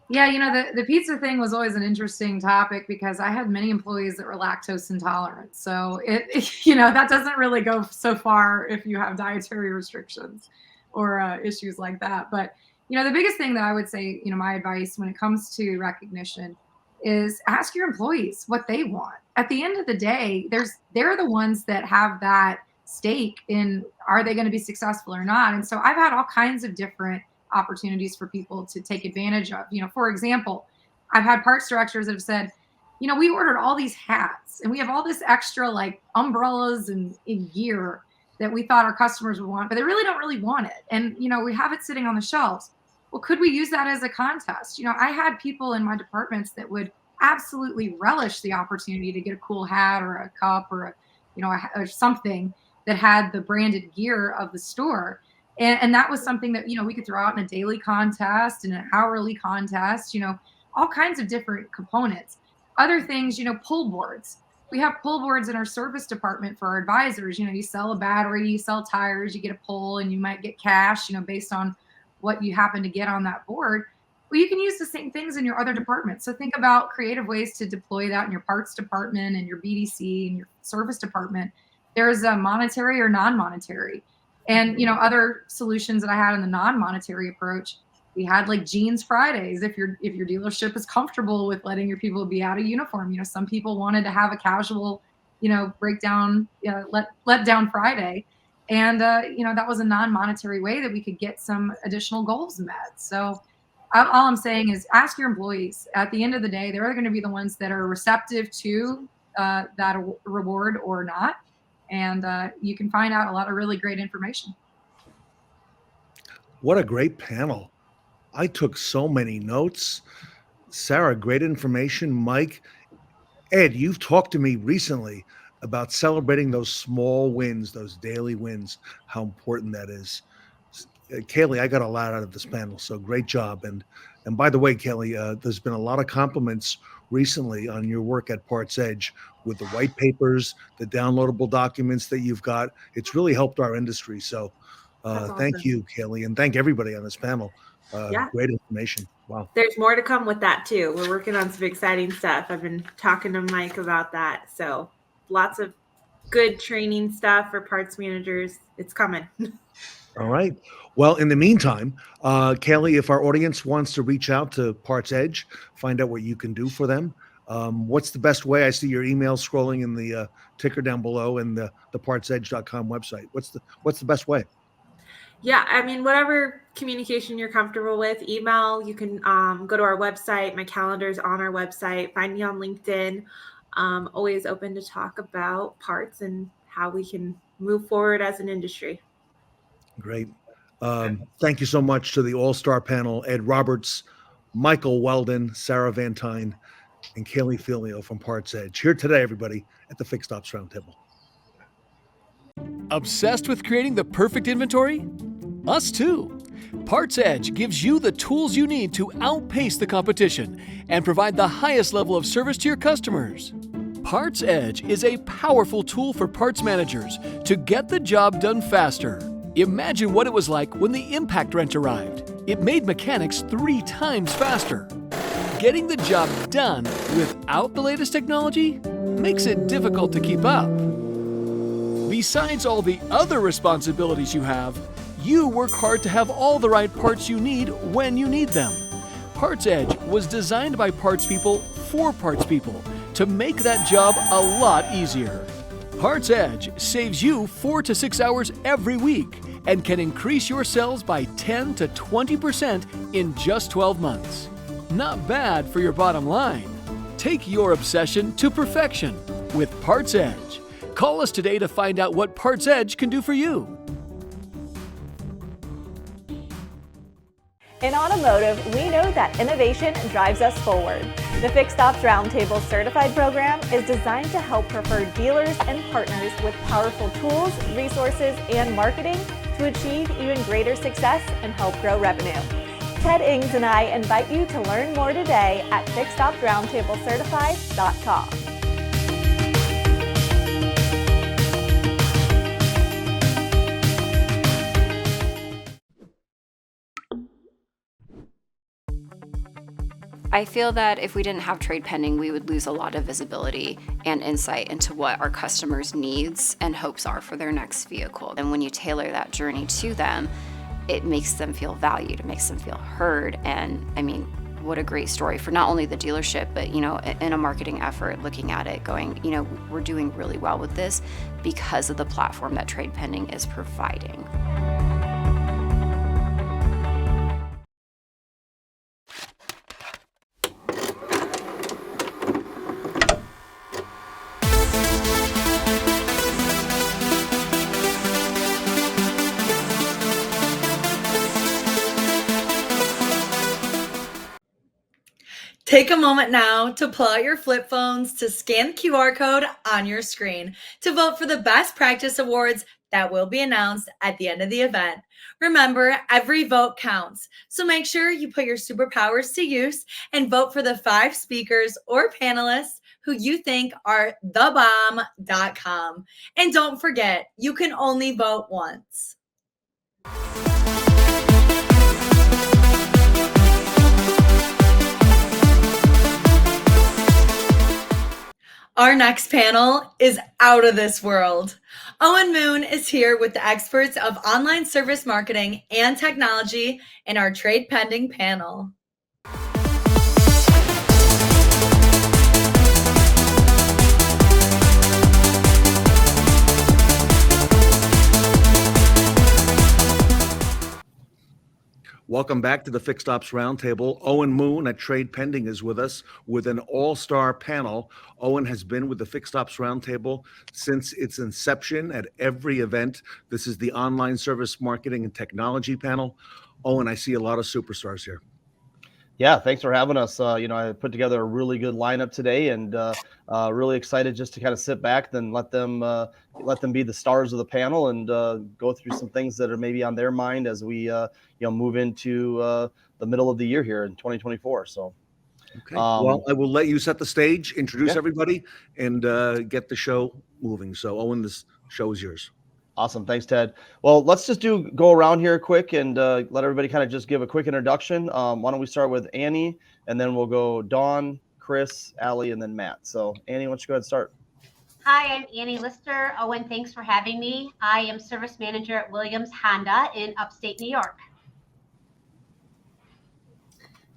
Yeah, the pizza thing was always an interesting topic because I had many employees that were lactose intolerant. So that doesn't really go so far if you have dietary restrictions or issues like that. But, the biggest thing that I would say, my advice when it comes to recognition is ask your employees what they want. At the end of the day, they're the ones that have that stake in, are they going to be successful or not? And so I've had all kinds of different opportunities for people to take advantage of. For example, I've had parts directors that have said, we ordered all these hats and we have all this extra like umbrellas and gear that we thought our customers would want, but they really don't really want it. And, we have it sitting on the shelves. Well, could we use that as a contest? I had people in my departments that would absolutely relish the opportunity to get a cool hat or a cup or or something that had the branded gear of the store. And that was something that, we could throw out in a daily contest and an hourly contest, all kinds of different components. Other things, pull boards. We have pull boards in our service department for our advisors. You sell a battery, you sell tires, you get a pull, and you might get cash, based on what you happen to get on that board. Well, you can use the same things in your other departments. So think about creative ways to deploy that in your parts department and your BDC and your service department. There's a monetary or non-monetary. And, other solutions that I had in the non-monetary approach, we had like jeans Fridays. If your dealership is comfortable with letting your people be out of uniform, some people wanted to have a casual, breakdown, let down Friday. And, that was a non-monetary way that we could get some additional goals met. So all I'm saying is ask your employees. At the end of the day, they're going to be the ones that are receptive to that reward or not. And you can find out a lot of really great information. What a great panel. I took so many notes. Sarah, great information. Mike, Ed, you've talked to me recently about celebrating those small wins, those daily wins, how important that is. Kaylee, I got a lot out of this panel, so great job. And by the way, Kaylee, there's been a lot of compliments recently on your work at PartsEdge with the white papers, the downloadable documents that you've got. It's really helped our industry. So thank you, Kaylee, and thank everybody on this panel. Great information. Wow. There's more to come with that too. We're working on some exciting stuff. I've been talking to Mike about that. So lots of good training stuff for parts managers. It's coming. All right. Well, in the meantime, Kaylee, if our audience wants to reach out to PartsEdge, find out what you can do for them, what's the best way? I see your email scrolling in the ticker down below and the PartsEdge.com website. What's the best way? Yeah, I mean, whatever communication you're comfortable with, email, you can go to our website. My calendar's on our website. Find me on LinkedIn. Always open to talk about parts and how we can move forward as an industry. Great. Thank you so much to the all-star panel, Ed Roberts, Michael Weldon, Sarah Vantine, and Kaylee Felio from PartsEdge. Here today, everybody, at the Fixed Ops Roundtable. Obsessed with creating the perfect inventory? Us too. PartsEdge gives you the tools you need to outpace the competition and provide the highest level of service to your customers. PartsEdge is a powerful tool for parts managers to get the job done faster. Imagine what it was like when the impact wrench arrived. It made mechanics 3 times faster. Getting the job done without the latest technology makes it difficult to keep up. Besides all the other responsibilities you have, you work hard to have all the right parts you need when you need them. PartsEdge was designed by parts people for parts people to make that job a lot easier. PartsEdge saves you 4 to 6 hours every week and can increase your sales by 10 to 20% in just 12 months. Not bad for your bottom line. Take your obsession to perfection with PartsEdge. Call us today to find out what PartsEdge can do for you. In automotive, we know that innovation drives us forward. The Fixed Ops Roundtable Certified Program is designed to help preferred dealers and partners with powerful tools, resources, and marketing to achieve even greater success and help grow revenue. Ted Ings and I invite you to learn more today at FixedOpsRoundtableCertified.com. I feel that if we didn't have TradePending, we would lose a lot of visibility and insight into what our customers' needs and hopes are for their next vehicle. And when you tailor that journey to them, it makes them feel valued, it makes them feel heard. And I mean, what a great story for not only the dealership, but in a marketing effort, looking at it going, we're doing really well with this because of the platform that TradePending is providing. Take a moment now to pull out your flip phones to scan the QR code on your screen to vote for the best practice awards that will be announced at the end of the event. Remember, every vote counts, so make sure you put your superpowers to use and vote for the 5 speakers or panelists who you think are thebomb.com. And don't forget, you can only vote once. Our next panel is out of this world. Owen Moon is here with the experts of online service marketing and technology in our TradePending panel. Welcome back to the Fixed Ops Roundtable. Owen Moon at TradePending is with us with an all-star panel. Owen has been with the Fixed Ops Roundtable since its inception at every event. This is the online service marketing and technology panel. Owen, I see a lot of superstars here. Yeah, thanks for having us. I put together a really good lineup today, and really excited just to kind of sit back and let them be the stars of the panel and go through some things that are maybe on their mind as we move into the middle of the year here in 2024. So, okay. Well, I will let you set the stage, introduce everybody, and get the show moving. So, Owen, this show is yours. Awesome. Thanks, Ted. Well, let's just go around here quick and let everybody kind of just give a quick introduction. Why don't we start with Annie, and then we'll go Dawn, Chris, Allie, and then Matt. So, Annie, why don't you go ahead and start? Hi, I'm Annie Lister. Owen, thanks for having me. I am service manager at Williams Honda in upstate New York.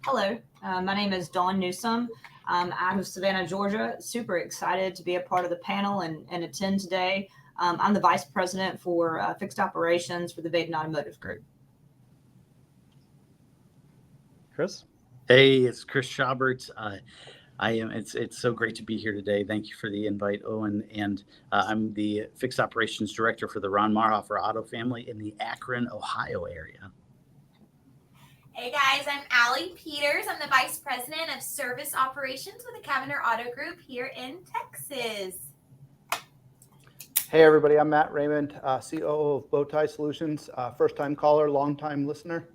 Hello, my name is Dawn Newsome. I'm out of Savannah, Georgia. Super excited to be a part of the panel and attend today. I'm the vice president for fixed operations for the Bateman Automotive Group. Chris? Hey, it's Chris Schaubert. It's so great to be here today. Thank you for the invite, Owen. And I'm the fixed operations director for the Ron Marhofer Auto family in the Akron, Ohio area. Hey guys, I'm Allie Peters. I'm the vice president of service operations with the Cavener Auto Group here in Texas. Hey everybody, I'm Matt Raymond, COO of Bowtie Solutions, first-time caller, long-time listener.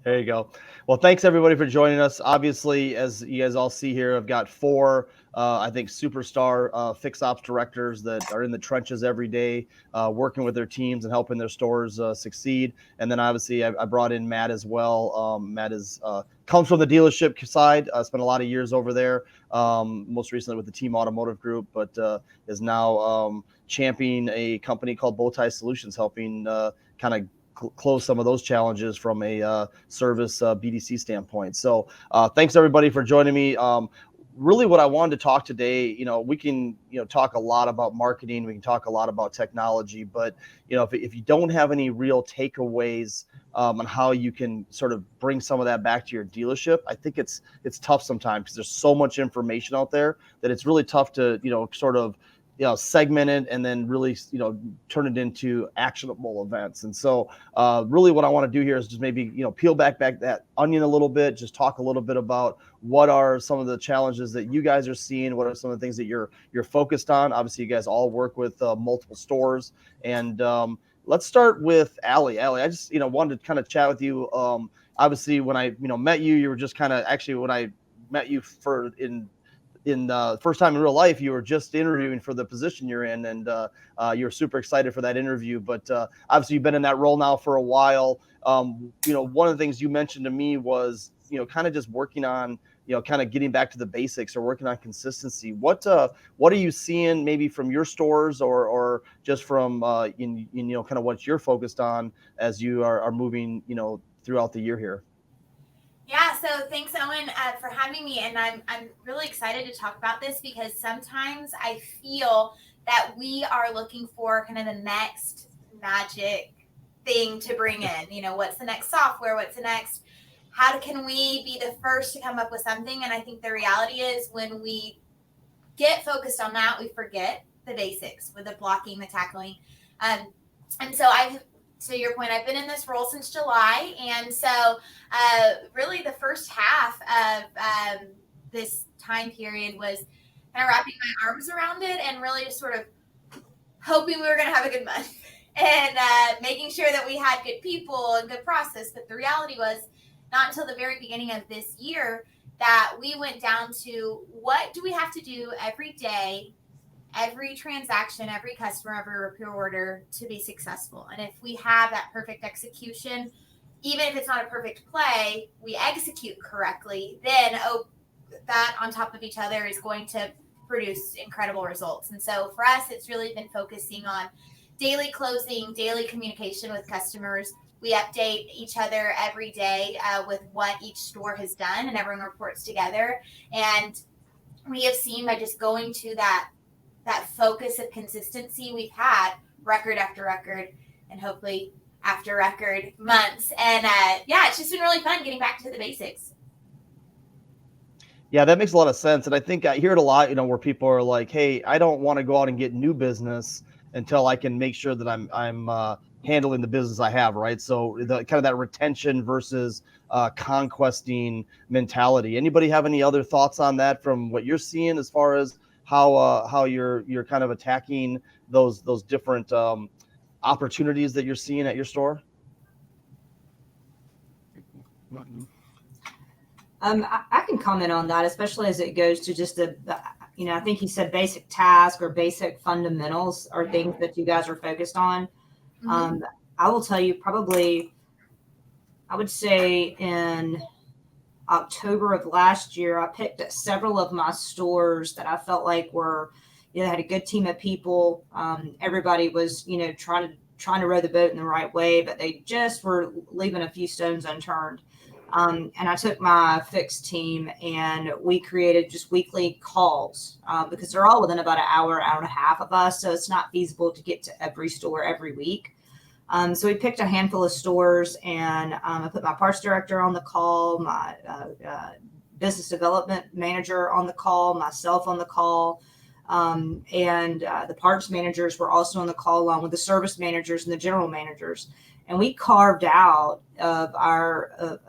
There you go. Well, thanks everybody for joining us. Obviously, as you guys all see here, I've got 4 I think superstar fix ops directors that are in the trenches every day, working with their teams and helping their stores succeed. And then obviously I brought in Matt as well. Matt is comes from the dealership side. Spent a lot of years over there, most recently with the Team Automotive Group, but is now championing a company called Bowtie Solutions, helping kind of close some of those challenges from a service BDC standpoint. So thanks everybody for joining me. Really what I wanted to talk today, we can, talk a lot about marketing. We can talk a lot about technology, but, if you don't have any real takeaways on how you can sort of bring some of that back to your dealership, I think it's tough sometimes because there's so much information out there that it's really tough to, sort of, segment it and then really, turn it into actionable events. And so really what I want to do here is just maybe, peel back that onion a little bit, just talk a little bit about what are some of the challenges that you guys are seeing, what are some of the things that you're focused on. Obviously, you guys all work with multiple stores. And let's start with Allie. Allie, I just, wanted to kind of chat with you. Obviously, when I, met you, you were just kind of actually when I met you in the first time in real life, you were just interviewing for the position you're in, and you're super excited for that interview. But obviously, you've been in that role now for a while. One of the things you mentioned to me was, kind of just working on, kind of getting back to the basics or working on consistency. What are you seeing maybe from your stores or just from in kind of what you're focused on as you are moving, throughout the year here? Yeah, so thanks, Owen, for having me. And I'm really excited to talk about this because sometimes I feel that we are looking for kind of the next magic thing to bring in. What's the next software? What's the next? How can we be the first to come up with something? And I think the reality is when we get focused on that, we forget the basics with the blocking, the tackling. And so to your point, I've been in this role since July. And so really the first half of this time period was kind of wrapping my arms around it and really just sort of hoping we were going to have a good month and making sure that we had good people and good process. But the reality was not until the very beginning of this year that we went down to what do we have to do every day, every transaction, every customer, every repair order to be successful. And if we have that perfect execution, even if it's not a perfect play, we execute correctly, then that on top of each other is going to produce incredible results. And so for us, it's really been focusing on daily closing, daily communication with customers. We update each other every day with what each store has done, and everyone reports together. And we have seen by just going to that focus of consistency, we've had record after record and hopefully after record months. And it's just been really fun getting back to the basics. Yeah, that makes a lot of sense. And I think I hear it a lot, where people are like, hey, I don't want to go out and get new business until I can make sure that I'm handling the business I have, right? So the kind of that retention versus conquesting mentality. Anybody have any other thoughts on that from what you're seeing as far as how you're kind of attacking those different opportunities that you're seeing at your store? I can comment on that, especially as it goes to just I think you said basic task or basic fundamentals are things that you guys are focused on. Mm-hmm. I will tell you probably, I would say in October of last year, I picked at several of my stores that I felt like were, had a good team of people. Everybody was, trying to row the boat in the right way, but they just were leaving a few stones unturned. And I took my fixed team and we created just weekly calls because they're all within about an hour and a half of us. So it's not feasible to get to every store every week. So we picked a handful of stores and I put my parts director on the call, my business development manager on the call, myself on the call. And the parts managers were also on the call along with the service managers and the general managers. And we carved out of our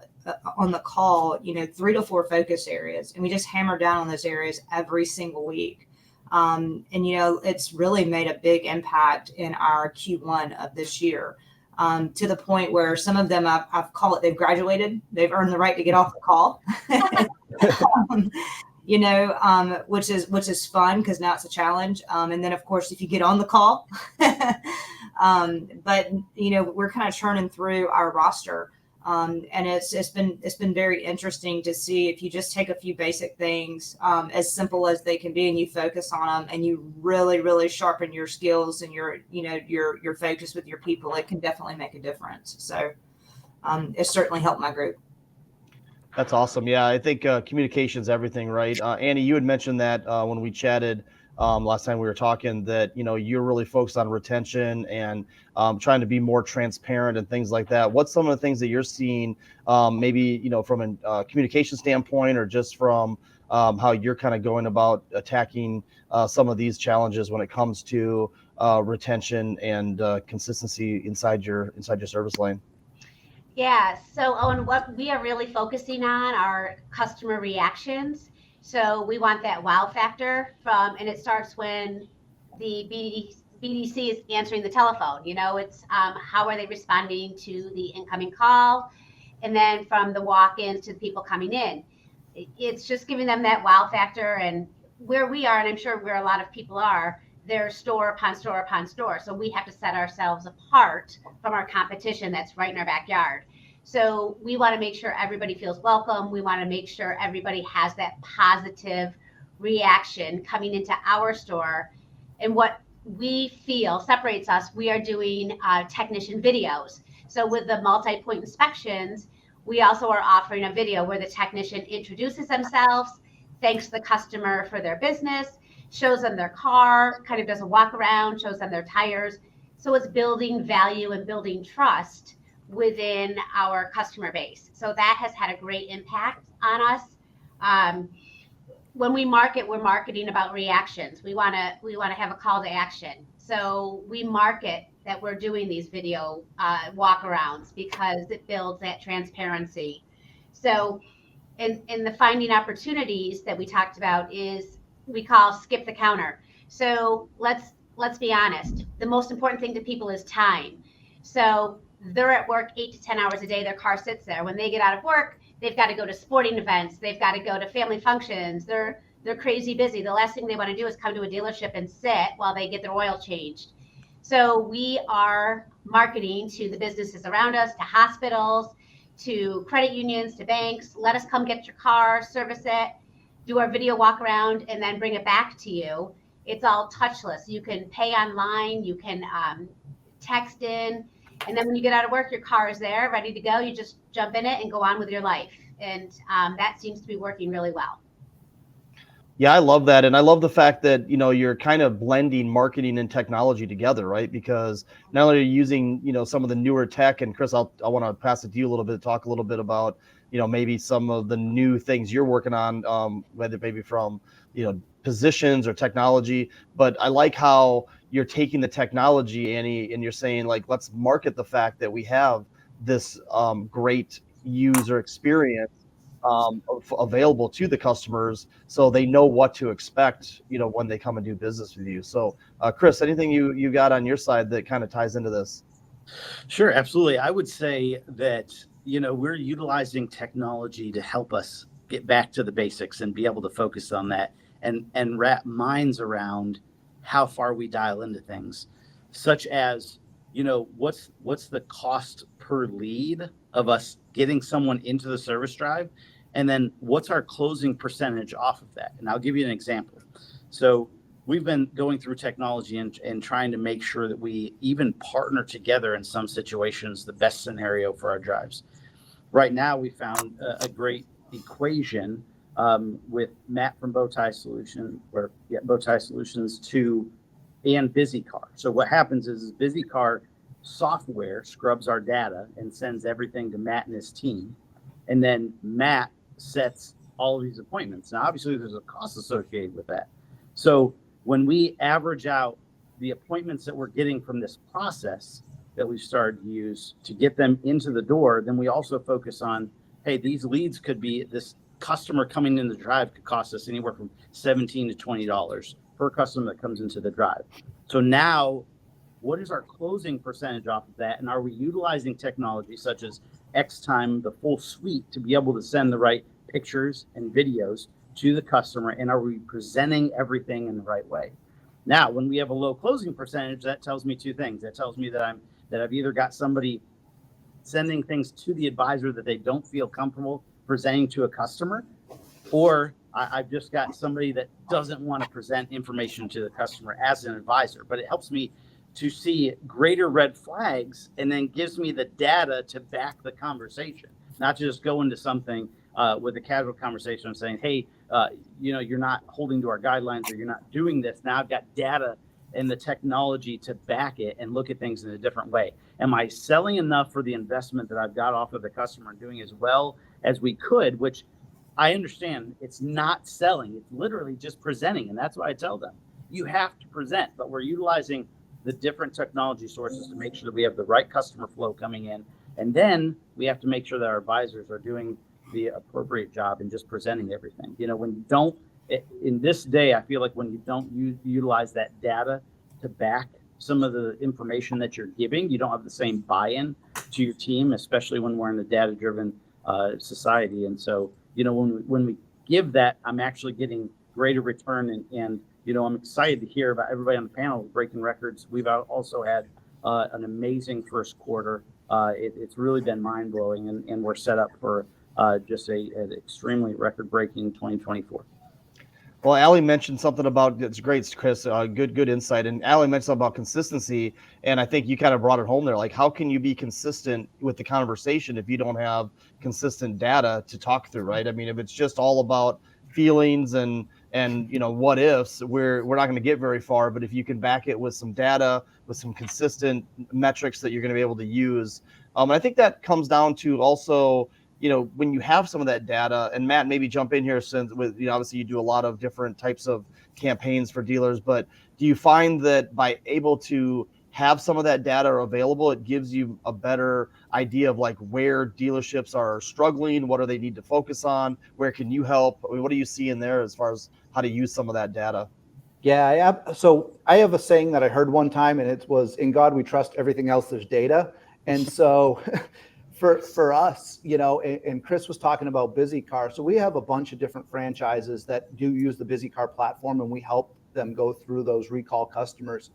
on the call, 3 to 4 focus areas. And we just hammered down on those areas every single week. And it's really made a big impact in our Q1 of this year, to the point where some of them I've called it, they've graduated. They've earned the right to get off the call. you know, which is fun because now it's a challenge. And then of course, if you get on the call, but you know, we're kind of churning through our roster. And it's been very interesting to see if you just take a few basic things, as simple as they can be, and you focus on them, and you really, really sharpen your skills and your focus with your people, it can definitely make a difference. So, it's certainly helped my group. That's awesome. Yeah, I think communication is everything, right? Annie, you had mentioned that when we chatted last time we were talking, that you're really focused on retention and trying to be more transparent and things like that. What's some of the things that you're seeing, maybe from a communication standpoint, or just from how you're kind of going about attacking some of these challenges when it comes to retention and consistency inside your service lane? Yeah, so Owen, what we are really focusing on are customer reactions. So we want that wow factor and it starts when the BDC is answering the telephone. It's how are they responding to the incoming call, and then from the walk-ins to the people coming in. It's just giving them that wow factor, and where we are, and I'm sure where a lot of people are, they're store upon store upon store. So we have to set ourselves apart from our competition that's right in our backyard. So we want to make sure everybody feels welcome. We want to make sure everybody has that positive reaction coming into our store. And what we feel separates us, we are doing technician videos. So with the multi-point inspections, we also are offering a video where the technician introduces themselves, thanks the customer for their business, shows them their car, kind of does a walk around, shows them their tires. So it's building value and building trust within our customer base. So that has had a great impact on us. When we market, we're marketing about reactions. We want to have a call to action. So we market that we're doing these video walkarounds because it builds that transparency. So in the finding opportunities that we talked about is we call skip the counter. So let's be honest. The most important thing to people is time. So they're at work 8 to 10 hours a day. Their car sits there. When they get out of work, they've got to go to sporting events. They've got to go to family functions. They're crazy busy. The last thing they want to do is come to a dealership and sit while they get their oil changed. So we are marketing to the businesses around us, to hospitals, to credit unions, to banks. Let us come get your car, service it, do our video walk around, and then bring it back to you. It's all touchless. You can pay online. You can text in. And then when you get out of work, your car is there, ready to go. You just jump in it and go on with your life. And that seems to be working really well. Yeah, I love that. And I love the fact that, you're kind of blending marketing and technology together, right? Because not only are you using, some of the newer tech, and Chris, I want to pass it to you a little bit, talk a little bit about, maybe some of the new things you're working on, whether maybe from, positions or technology. But I like how you're taking the technology, Annie, and you're saying, like, let's market the fact that we have this great user experience available to the customers, so they know what to expect, when they come and do business with you. So, Chris, anything you got on your side that kind of ties into this? Sure, absolutely. I would say that, we're utilizing technology to help us get back to the basics and be able to focus on that and wrap minds around how far we dial into things, such as, what's the cost per lead of us getting someone into the service drive, and then what's our closing percentage off of that. And I'll give you an example. So we've been going through technology and trying to make sure that we even partner together in some situations, the best scenario for our drives. Right now, we found a great equation with Matt from Bowtie Solutions and BusyCar. So what happens is BusyCar software scrubs our data and sends everything to Matt and his team. And then Matt sets all of these appointments. Now, obviously, there's a cost associated with that. So when we average out the appointments that we're getting from this process that we've started to use to get them into the door, then we also focus on, hey, these leads could be, this customer coming in the drive could cost us anywhere from $17 to $20 per customer that comes into the drive. So now, what is our closing percentage off of that? And are we utilizing technology such as X time, the full suite, to be able to send the right pictures and videos to the customer, and are we presenting everything in the right way? Now, when we have a low closing percentage, that tells me two things. That tells me that I've either got somebody sending things to the advisor that they don't feel comfortable presenting to a customer, or I've just got somebody that doesn't want to present information to the customer as an advisor. But it helps me to see greater red flags, and then gives me the data to back the conversation, not just go into something with a casual conversation and saying, hey, you're not holding to our guidelines, or you're not doing this. Now I've got data and the technology to back it and look at things in a different way. Am I selling enough for the investment that I've got off of the customer, and doing as well as we could, which I understand it's not selling, it's literally just presenting. And that's why I tell them, you have to present, but we're utilizing the different technology sources to make sure that we have the right customer flow coming in. And then we have to make sure that our advisors are doing the appropriate job in just presenting everything. When you don't, in this day, I feel like when you don't utilize that data to back some of the information that you're giving, you don't have the same buy-in to your team, especially when we're in a data-driven society. And so, when we give that, I'm actually getting greater return, and I'm excited to hear about everybody on the panel breaking records. We've also had an amazing first quarter. It's really been mind-blowing, and we're set up for just an extremely record-breaking 2024. Well, Allie mentioned something about, it's great, Chris, good insight. And Allie mentioned something about consistency, and I think you kind of brought it home there. Like, how can you be consistent with the conversation if you don't have consistent data to talk through, right? I mean, if it's just all about feelings and what ifs, we're not going to get very far. But if you can back it with some data, with some consistent metrics that you're going to be able to use, I think that comes down to also, when you have some of that data, and Matt, maybe jump in here, since obviously you do a lot of different types of campaigns for dealers, but do you find that by able to have some of that data available, it gives you a better idea of like where dealerships are struggling, what do they need to focus on, where can you help? I mean, what do you see in there as far as how to use some of that data? Yeah, so I have a saying that I heard one time, and it was, in God we trust, everything else there's data. And so for us, and Chris was talking about Busy Car. So we have a bunch of different franchises that do use the Busy Car platform, and we help them go through those recall customers.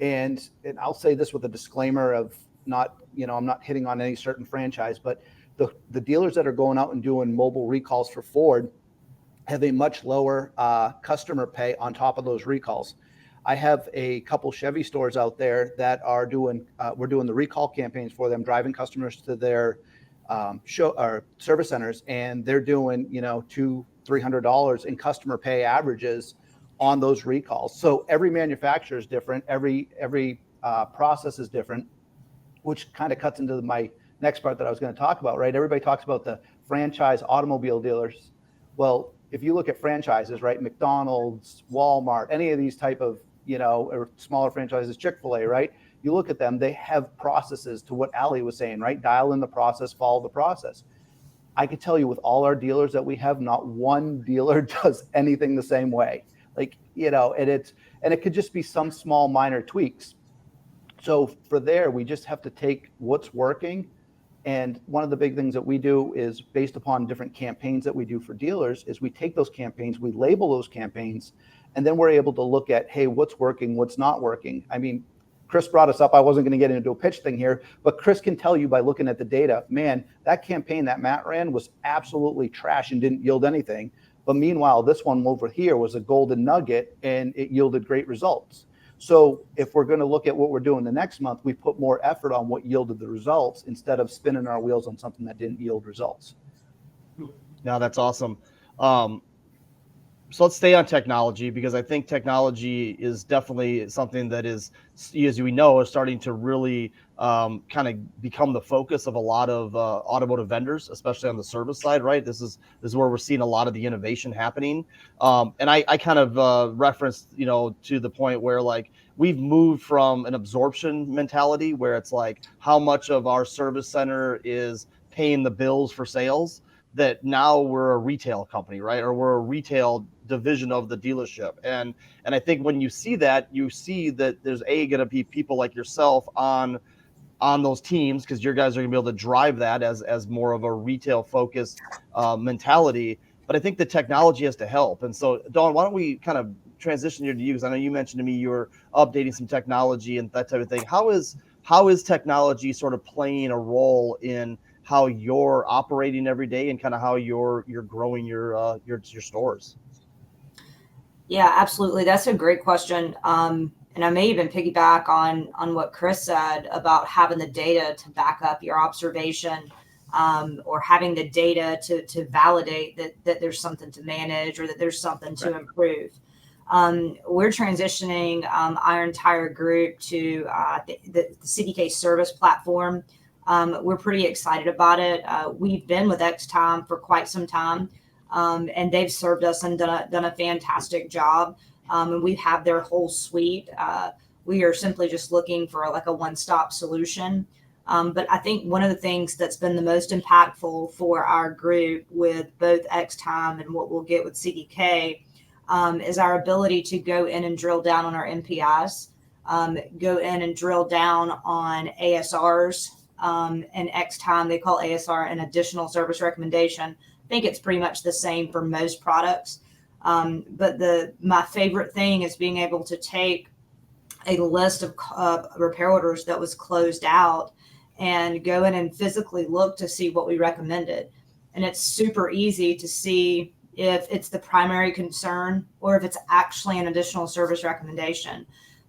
And I'll say this with a disclaimer of not, I'm not hitting on any certain franchise, but the dealers that are going out and doing mobile recalls for Ford have a much lower customer pay on top of those recalls. I have a couple Chevy stores out there that are doing, we're doing the recall campaigns for them, driving customers to their service centers, and they're doing, $200-$300 in customer pay averages on those recalls. So every manufacturer is different. Every process is different, which kind of cuts into my next part that I was going to talk about, right? Everybody talks about the franchise automobile dealers. Well, if you look at franchises, right, McDonald's, Walmart, any of these type of, or smaller franchises, Chick-fil-A, right? You look at them, they have processes to what Allie was saying, right? Dial in the process, follow the process. I could tell you with all our dealers that we have, not one dealer does anything the same way. Like, and it could just be some small minor tweaks. So for there, we just have to take what's working. And one of the big things that we do is based upon different campaigns that we do for dealers is we take those campaigns, we label those campaigns, and then we're able to look at, hey, what's working, what's not working. I mean, Chris brought us up. I wasn't going to get into a pitch thing here, but Chris can tell you by looking at the data, man, that campaign that Matt ran was absolutely trash and didn't yield anything. But meanwhile, this one over here was a golden nugget and it yielded great results. So if we're going to look at what we're doing the next month, we put more effort on what yielded the results instead of spinning our wheels on something that didn't yield results. Now that's awesome. So let's stay on technology, because I think technology is definitely something that is, as we know, is starting to really kind of become the focus of a lot of automotive vendors, especially on the service side, right? This is where we're seeing a lot of the innovation happening. And I kind of referenced, to the point where like we've moved from an absorption mentality where it's like how much of our service center is paying the bills for sales, that now we're a retail company, right? Or we're a retail division of the dealership. And I think when you see that, you see that there's going to be people like yourself on those teams, because your guys are going to be able to drive that as more of a retail focused mentality. but I think the technology has to help. And so, Dawn, why don't we kind of transition here to you? Because I know you mentioned to me you were updating some technology and that type of thing. How is technology sort of playing a role in how you're operating every day and kind of how you're growing your stores? Yeah, absolutely. That's a great question. And I may even piggyback on what Chris said about having the data to back up your observation, or having the data to validate that there's something to manage or that there's something to improve. We're transitioning our entire group to the CDK service platform. We're pretty excited about it. We've been with Xtime for quite some time, and they've served us and done a fantastic job. And we have their whole suite. We are simply just looking for like a one-stop solution. But I think one of the things that's been the most impactful for our group with both Xtime and what we'll get with CDK is our ability to go in and drill down on our MPIs, go in and drill down on ASRs. And Xtime, they call ASR an additional service recommendation. I think it's pretty much the same for most products. But my favorite thing is being able to take a list of repair orders that was closed out and go in and physically look to see what we recommended. And it's super easy to see if it's the primary concern or if it's actually an additional service recommendation.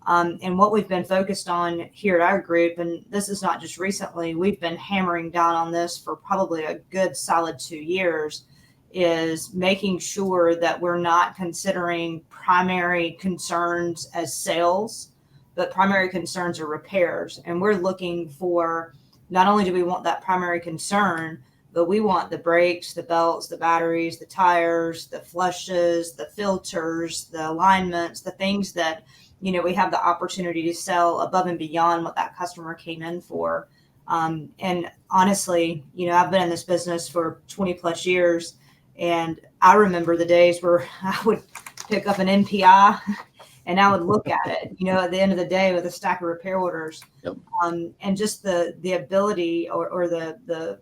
And what we've been focused on here at our group, and this is not just recently, we've been hammering down on this for probably a good solid 2 years, is making sure that we're not considering primary concerns as sales, but primary concerns are repairs. And we're looking for, not only do we want that primary concern, but we want the brakes, the belts, the batteries, the tires, the flushes, the filters, the alignments, the things that, we have the opportunity to sell above and beyond what that customer came in for. And honestly, I've been in this business for 20 plus years, and I remember the days where I would pick up an NPI and I would look at it, at the end of the day with a stack of repair orders. Yep. And just the ability or the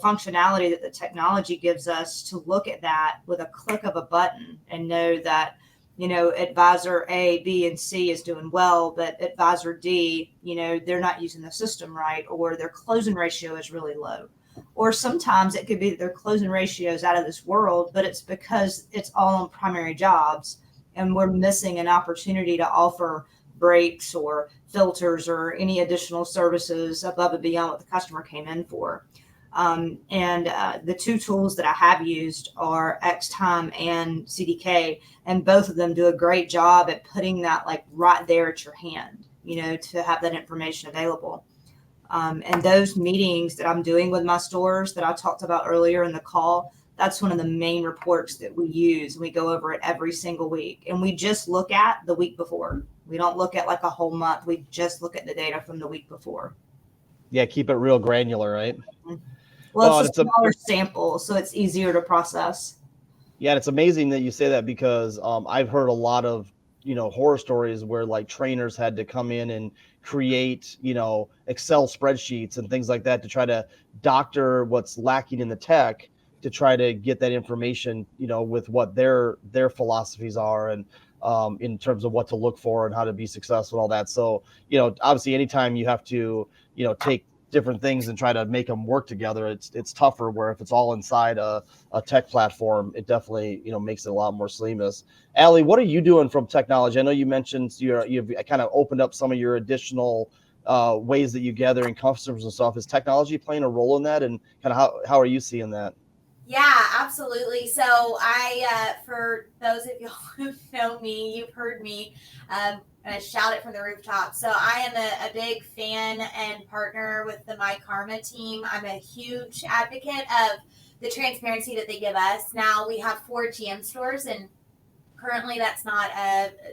functionality that the technology gives us to look at that with a click of a button and know that, advisor A, B, and C is doing well, but advisor D, they're not using the system right, or their closing ratio is really low. Or sometimes it could be that their closing ratio is out of this world, but it's because it's all on primary jobs and we're missing an opportunity to offer brakes or filters or any additional services above and beyond what the customer came in for. And the two tools that I have used are Xtime and CDK, and both of them do a great job at putting that like right there at your hand, to have that information available. And those meetings that I'm doing with my stores that I talked about earlier in the call, that's one of the main reports that we use. We go over it every single week, and we just look at the week before. We don't look at like a whole month. We just look at the data from the week before. Yeah, keep it real granular, right? Well, it's a smaller sample, so it's easier to process. Yeah, and it's amazing that you say that because I've heard a lot of, horror stories where like trainers had to come in and create, Excel spreadsheets and things like that to try to doctor what's lacking in the tech to try to get that information, with what their philosophies are and in terms of what to look for and how to be successful and all that. So, obviously anytime you have to, take different things and try to make them work together, it's tougher, where if it's all inside a tech platform, it definitely, makes it a lot more seamless. Allie, what are you doing from technology? I know you mentioned you've kind of opened up some of your additional ways that you gather in customers and stuff. Is technology playing a role in that, and kind of how are you seeing that? Yeah, absolutely. So I, for those of y'all who know me, you've heard me, and I shout it from the rooftop. So I am a big fan and partner with the My Karma team. I'm a huge advocate of the transparency that they give us. Now we have 4 GM stores, and currently that's not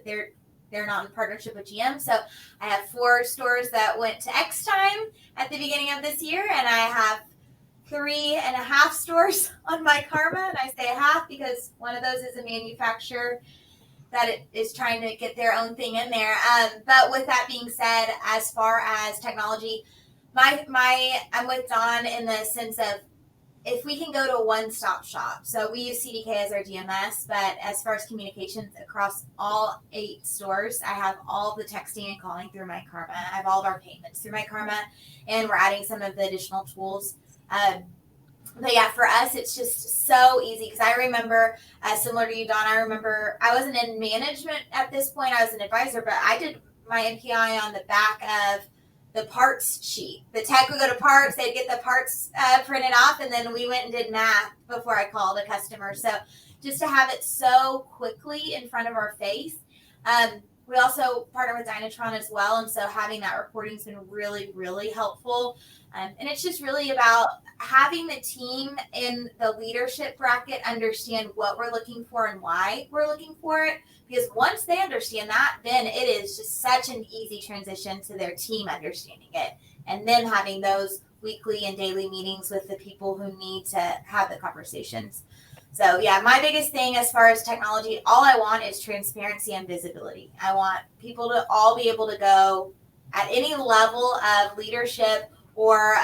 they're not in partnership with GM. So I have 4 stores that went to Xtime at the beginning of this year, and I have 3.5 stores on My Karma, and I say half because one of those is a manufacturer that it is trying to get their own thing in there. But with that being said, as far as technology, I'm with Dawn in the sense of if we can go to a one-stop shop. So we use CDK as our DMS, but as far as communications across all 8 stores, I have all the texting and calling through my Karma. I have all of our payments through my Karma, and we're adding some of the additional tools. But yeah, for us, it's just so easy because I remember, similar to you, Don, I remember I wasn't in management at this point. I was an advisor, but I did my MPI on the back of the parts sheet. The tech would go to parts, they'd get the parts printed off, and then we went and did math before I called a customer. So just to have it so quickly in front of our face. We also partner with Dynatron as well, and so having that reporting has been really, really helpful. And it's just really about having the team in the leadership bracket understand what we're looking for and why we're looking for it. Because once they understand that, then it is just such an easy transition to their team understanding it. And then having those weekly and daily meetings with the people who need to have the conversations. So yeah, my biggest thing as far as technology, all I want is transparency and visibility. I want people to all be able to go at any level of leadership or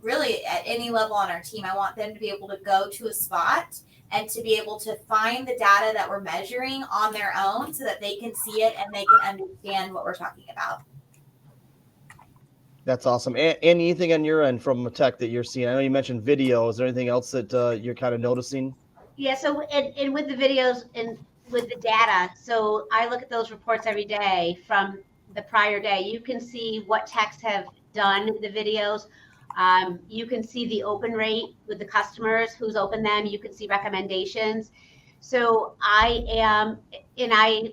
really at any level on our team. I want them to be able to go to a spot and to be able to find the data that we're measuring on their own so that they can see it and they can understand what we're talking about. That's awesome. And anything on your end from tech that you're seeing? I know you mentioned video. Is there anything else that you're kind of noticing? Yeah, so and with the videos and with the data, so I look at those reports every day from the prior day. You can see what techs have done the videos. You can see the open rate with the customers, who's opened them. You can see recommendations. So I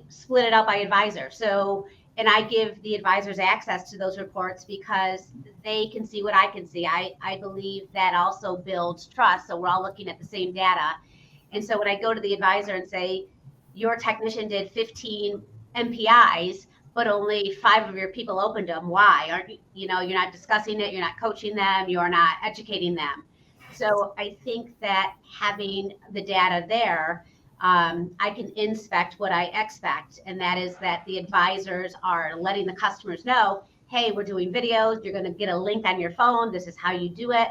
split it up by advisor. So, and I give the advisors access to those reports because they can see what I can see. I believe that also builds trust. So we're all looking at the same data. And so when I go to the advisor and say, your technician did 15 MPIs, but only 5 of your people opened them. Why? Aren't you, you're not discussing it, you're not coaching them, you're not educating them. So I think that having the data there, I can inspect what I expect. And that is that the advisors are letting the customers know, hey, we're doing videos, you're going to get a link on your phone, this is how you do it.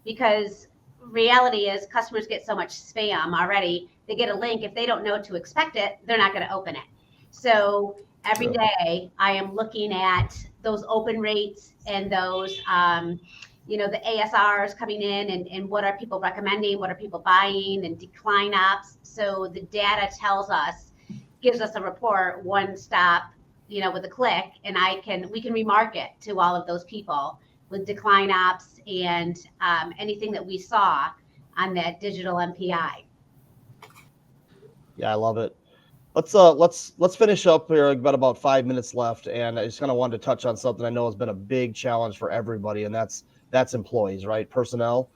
Because reality is customers get so much spam already. They get a link. If they don't know to expect it, they're not going to open it. So every day I am looking at those open rates and those, the ASRs coming in and what are people recommending, what are people buying and decline ups. So the data tells us, gives us a report, one stop, with a click, and we can remarket to all of those people with decline ops and anything that we saw on that digital MPI. Yeah, I love it. Let's finish up here. About 5 minutes left, and I just kind of wanted to touch on something I know has been a big challenge for everybody, and that's employees, right? Personnel.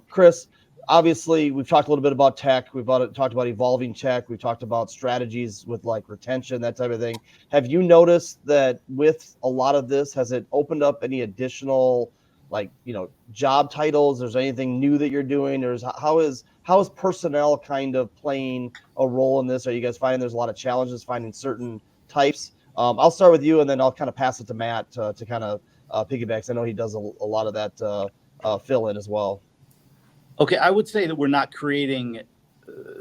Chris, obviously, we've talked a little bit about tech. We've talked about evolving tech. We've talked about strategies with like retention, that type of thing. Have you noticed that with a lot of this, has it opened up any additional, job titles? There's anything new that you're doing? Or how is personnel kind of playing a role in this? Are you guys finding there's a lot of challenges finding certain types? I'll start with you, and then I'll kind of pass it to Matt to kind of piggyback, 'cause I know he does a lot of that fill in as well. Okay, I would say that we're not creating,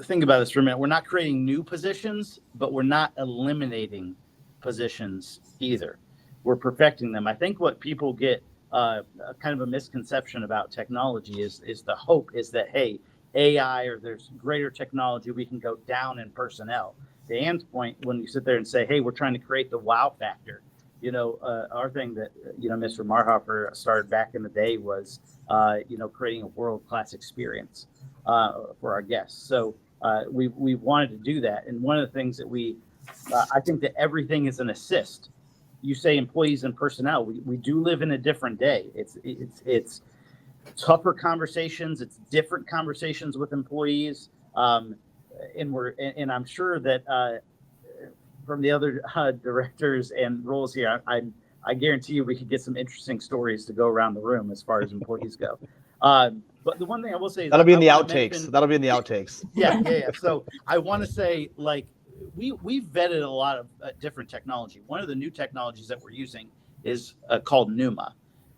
think about this for a minute, we're not creating new positions, but we're not eliminating positions either. We're perfecting them. I think what people get kind of a misconception about technology is the hope is that, hey, AI or there's greater technology, we can go down in personnel. To Ann's point, when you sit there and say, hey, we're trying to create the wow factor, our thing that, Mr. Marhofer started back in the day was, creating a world-class experience for our guests. So we wanted to do that. And one of the things that I think that everything is an assist. You say employees and personnel, we do live in a different day. It's tougher conversations. It's different conversations with employees. And I'm sure that from the other directors and roles here, I guarantee you we could get some interesting stories to go around the room as far as employees go. But the one thing I will say is that'll be in the outtakes. That'll be in the outtakes. Yeah. So I want to say, we've vetted a lot of different technology. One of the new technologies that we're using is called Numa.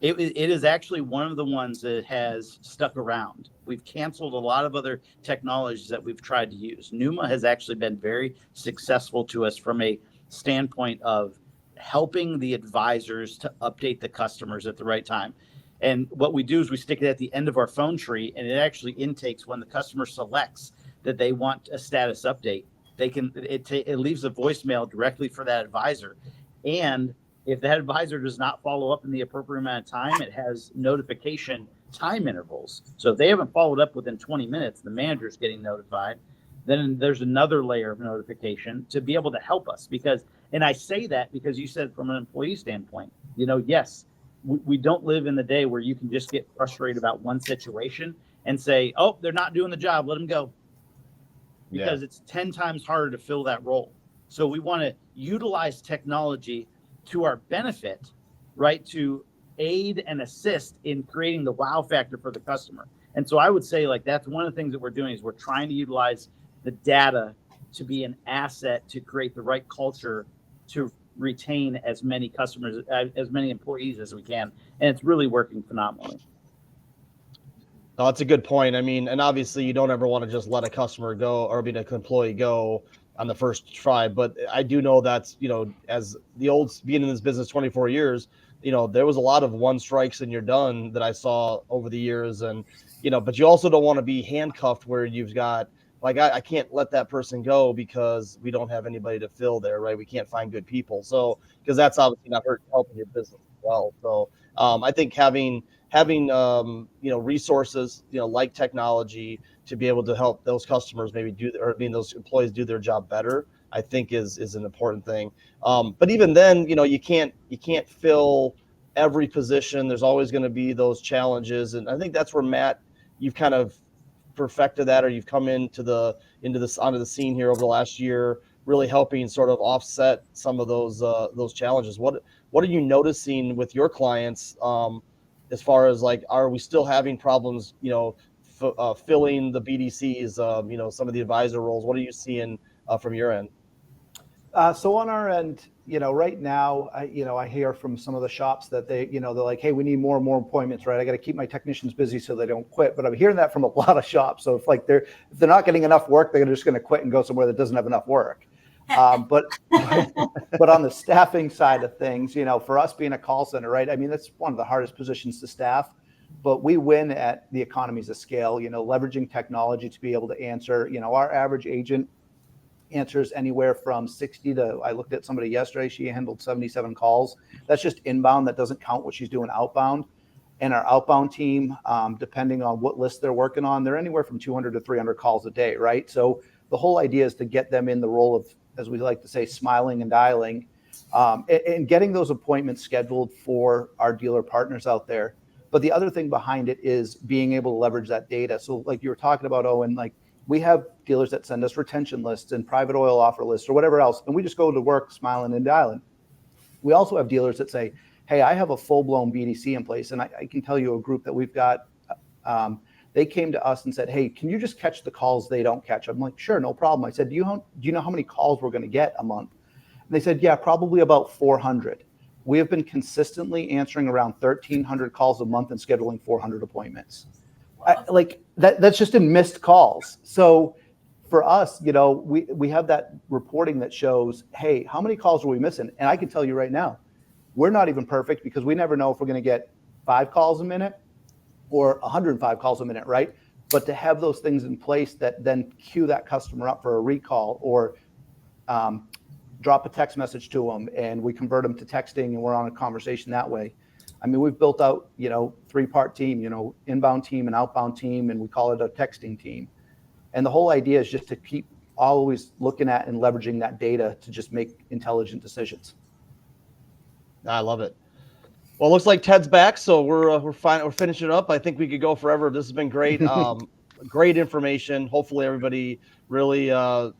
It is actually one of the ones that has stuck around. We've canceled a lot of other technologies that we've tried to use. Numa has actually been very successful to us from a standpoint of helping the advisors to update the customers at the right time. And what we do is we stick it at the end of our phone tree, and it actually intakes when the customer selects that they want a status update. It leaves a voicemail directly for that advisor. And if that advisor does not follow up in the appropriate amount of time, it has notification time intervals. So if they haven't followed up within 20 minutes, the manager's getting notified. Then there's another layer of notification to be able to help us. And I say that because you said from an employee standpoint, yes, we don't live in the day where you can just get frustrated about one situation and say, oh, they're not doing the job, let them go. Because it's 10 times harder to fill that role. So we want to utilize technology to our benefit, right, to aid and assist in creating the wow factor for the customer. And so I would say, like, that's one of the things that we're doing is we're trying to utilize the data to be an asset to create the right culture to retain as many customers, as many employees as we can. And it's really working phenomenally. No, that's a good point. I mean, and obviously you don't ever want to just let a customer go or an employee go on the first try. But I do know that's, as the old being in this business 24 years, there was a lot of one strikes and you're done that I saw over the years. And, but you also don't want to be handcuffed where you've got, like, I can't let that person go because we don't have anybody to fill there, right? We can't find good people. So, because that's obviously not helping your business as well. So I think having resources, like technology to be able to help those customers those employees do their job better, I think is an important thing. But even then, you can't fill every position. There's always going to be those challenges. And I think that's where, Matt, you've kind of perfected that, or you've come onto the scene here over the last year, really helping sort of offset some of those challenges. What are you noticing with your clients as far as, like, are we still having problems, filling the BDCs, some of the advisor roles? What are you seeing from your end? So on our end, right now, I hear from some of the shops that they're like, hey, we need more and more appointments, right? I got to keep my technicians busy so they don't quit. But I'm hearing that from a lot of shops. So if they're not getting enough work, they're just going to quit and go somewhere that doesn't have enough work. But on the staffing side of things, for us being a call center, right? I mean, that's one of the hardest positions to staff, but we win at the economies of scale, leveraging technology to be able to answer, our average agent answers anywhere from 60 to, I looked at somebody yesterday, she handled 77 calls. That's just inbound. That doesn't count what she's doing outbound. And our outbound team, depending on what list they're working on, they're anywhere from 200 to 300 calls a day, right? So the whole idea is to get them in the role of, as we like to say, smiling and dialing, and getting those appointments scheduled for our dealer partners out there. But the other thing behind it is being able to leverage that data. So like you were talking about, Owen, like, we have dealers that send us retention lists and private oil offer lists or whatever else, and we just go to work smiling and dialing. We also have dealers that say, hey, I have a full-blown BDC in place, and I can tell you a group that we've got, they came to us and said, hey, can you just catch the calls they don't catch? I'm like, sure, no problem. I said, do you know how many calls we're going to get a month? And they said, yeah, probably about 400. We have been consistently answering around 1,300 calls a month and scheduling 400 appointments. That's just in missed calls. So for us, we have that reporting that shows, hey, how many calls are we missing? And I can tell you right now, we're not even perfect because we never know if we're going to get 5 calls a minute or 105 calls a minute, right? But to have those things in place that then queue that customer up for a recall or drop a text message to them and we convert them to texting and we're on a conversation that way. I mean, we've built out, 3-part team, inbound team and outbound team, and we call it a texting team. And the whole idea is just to keep always looking at and leveraging that data to just make intelligent decisions. I love it. Well, it looks like Ted's back, so we're fine. We're finishing up. I think we could go forever. This has been great. Great information. Hopefully everybody really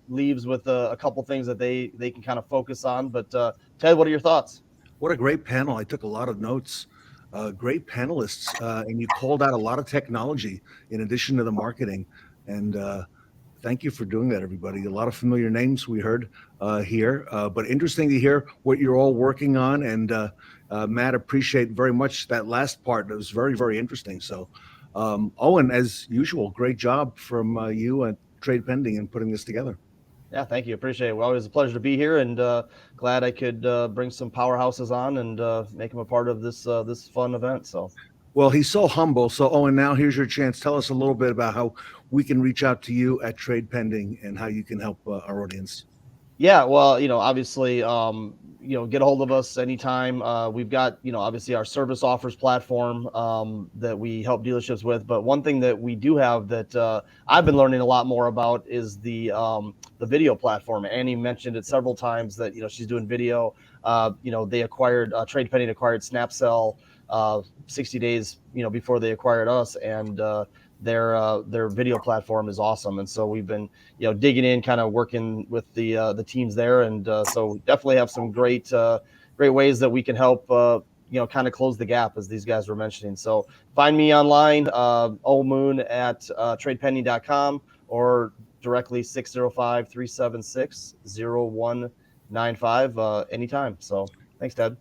leaves with a couple things that they can kind of focus on. But Ted, what are your thoughts? What a great panel. I took a lot of notes. Great panelists, and you called out a lot of technology in addition to the marketing. And thank you for doing that, everybody. A lot of familiar names we heard here, but interesting to hear what you're all working on. And Matt, appreciate very much that last part. It was very, very interesting. So, Owen, as usual, great job from you at TradePending in putting this together. Yeah, thank you. Appreciate it. Well, always a pleasure to be here, and glad I could bring some powerhouses on and make them a part of this this fun event. So, well, he's so humble. So, Owen, now here's your chance. Tell us a little bit about how we can reach out to you at TradePending and how you can help our audience. Yeah, well, obviously, get a hold of us anytime. We've got, obviously our service offers platform that we help dealerships with. But one thing that we do have that I've been learning a lot more about is the video platform. Annie mentioned it several times that, she's doing video. They acquired, TradePending acquired SnapCell 60 days, before they acquired us. And their video platform is awesome, and so we've been digging in, kind of working with the teams there, and so definitely have some great ways that we can help kind of close the gap, as these guys were mentioning. So find me online, Moon at tradepending.com, or directly 605-376-0195 anytime. So thanks, Ted.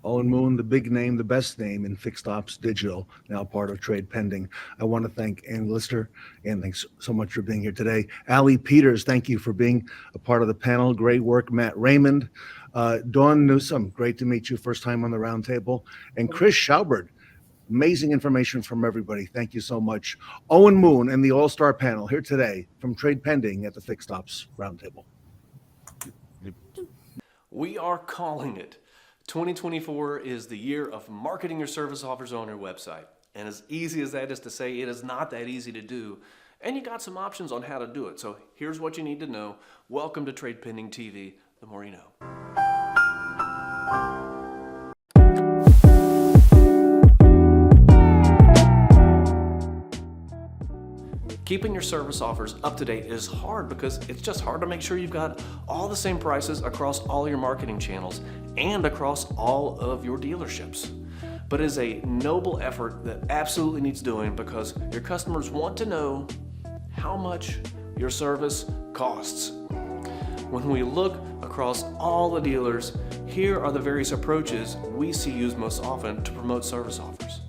Owen Moon, the big name, the best name in fixed ops digital, now part of TradePending. I want to thank Ann Lister. Ann, thanks so much for being here today. Allie Peters, thank you for being a part of the panel. Great work. Matt Raymond. Dawn Newsome, great to meet you. First time on the roundtable. And Chris Schaubert, amazing information from everybody. Thank you so much. Owen Moon and the All-Star panel here today from TradePending at the Fixed Ops Roundtable. We are calling it. 2024 is the year of marketing your service offers on your website. And as easy as that is to say, it is not that easy to do. And you got some options on how to do it. So here's what you need to know. Welcome to TradePending TV. The more you know. Keeping your service offers up to date is hard because it's just hard to make sure you've got all the same prices across all your marketing channels and across all of your dealerships. But it is a noble effort that absolutely needs doing because your customers want to know how much your service costs. When we look across all the dealers, here are the various approaches we see used most often to promote service offers.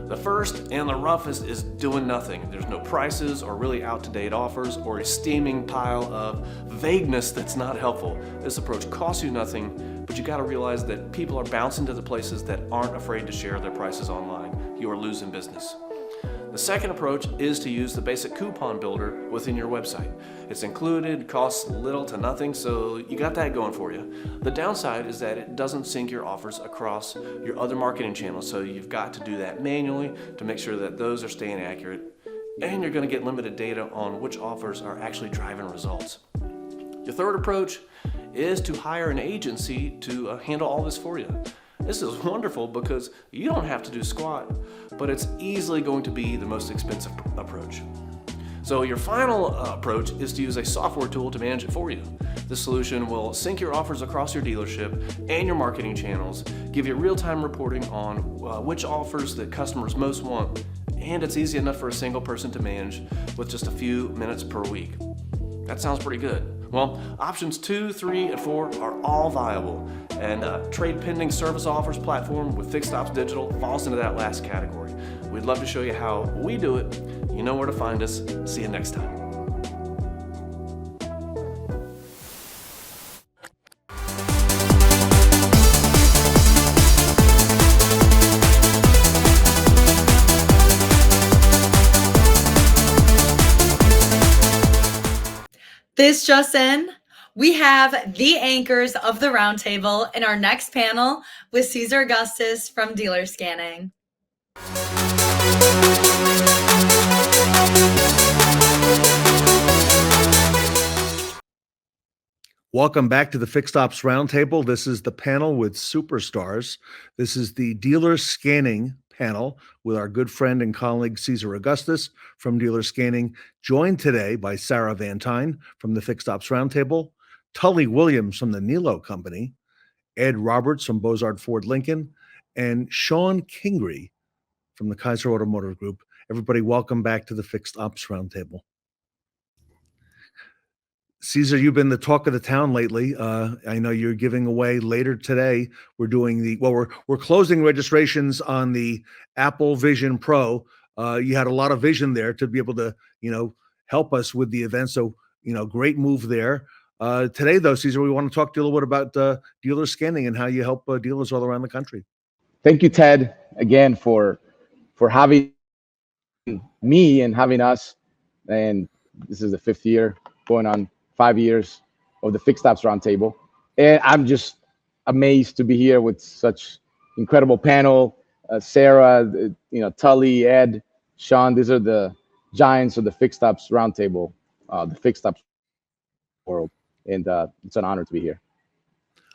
The first and the roughest is doing nothing. There's no prices or really out-to-date offers or a steaming pile of vagueness that's not helpful. This approach costs you nothing, but you got to realize that people are bouncing to the places that aren't afraid to share their prices online. You are losing business. The second approach is to use the basic coupon builder within your website. It's included, costs little to nothing, so you got that going for you. The downside is that it doesn't sync your offers across your other marketing channels, so you've got to do that manually to make sure that those are staying accurate, and you're going to get limited data on which offers are actually driving results. Your third approach is to hire an agency to handle all this for you. This is wonderful because you don't have to do squat, but it's easily going to be the most expensive approach. So your final approach is to use a software tool to manage it for you. This solution will sync your offers across your dealership and your marketing channels, give you real-time reporting on which offers that customers most want, and it's easy enough for a single person to manage with just a few minutes per week. That sounds pretty good. Well, options 2, 3, and 4 are all viable, and TradePending service offers platform with Fixed Ops Digital falls into that last category. We'd love to show you how we do it. You know where to find us. See you next time. This just in, we have the anchors of the roundtable in our next panel with Cesar Augustus from Dealer Scanning. Welcome back to the Fixed Ops Roundtable. This is the panel with superstars. This is the Dealer Scanning panel with our good friend and colleague Cesar Augustus from Dealer Scanning, joined today by Sarah Vantine from the Fixed Ops Roundtable, Tully Williams from the Nilo Company, Ed Roberts from Bozard Ford Lincoln, and Shon Kingrey from the Kaiser Automotive Group. Everybody, welcome back to the Fixed Ops Roundtable. Cesar, you've been the talk of the town lately. I know you're giving away later today. We're doing we're closing registrations on the Apple Vision Pro. You had a lot of vision there to be able to, help us with the event. So, great move there. Today, though, Cesar, we want to talk to you a little bit about dealer scanning and how you help dealers all around the country. Thank you, Ted, again for having me and having us. And this is the 5th year, going on 5 years of the Fixed Ops Roundtable. And I'm just amazed to be here with such incredible panel. Sarah, Tully, Ed, Shon, these are the giants of the Fixed Ops Roundtable, the Fixed Ops world. And it's an honor to be here.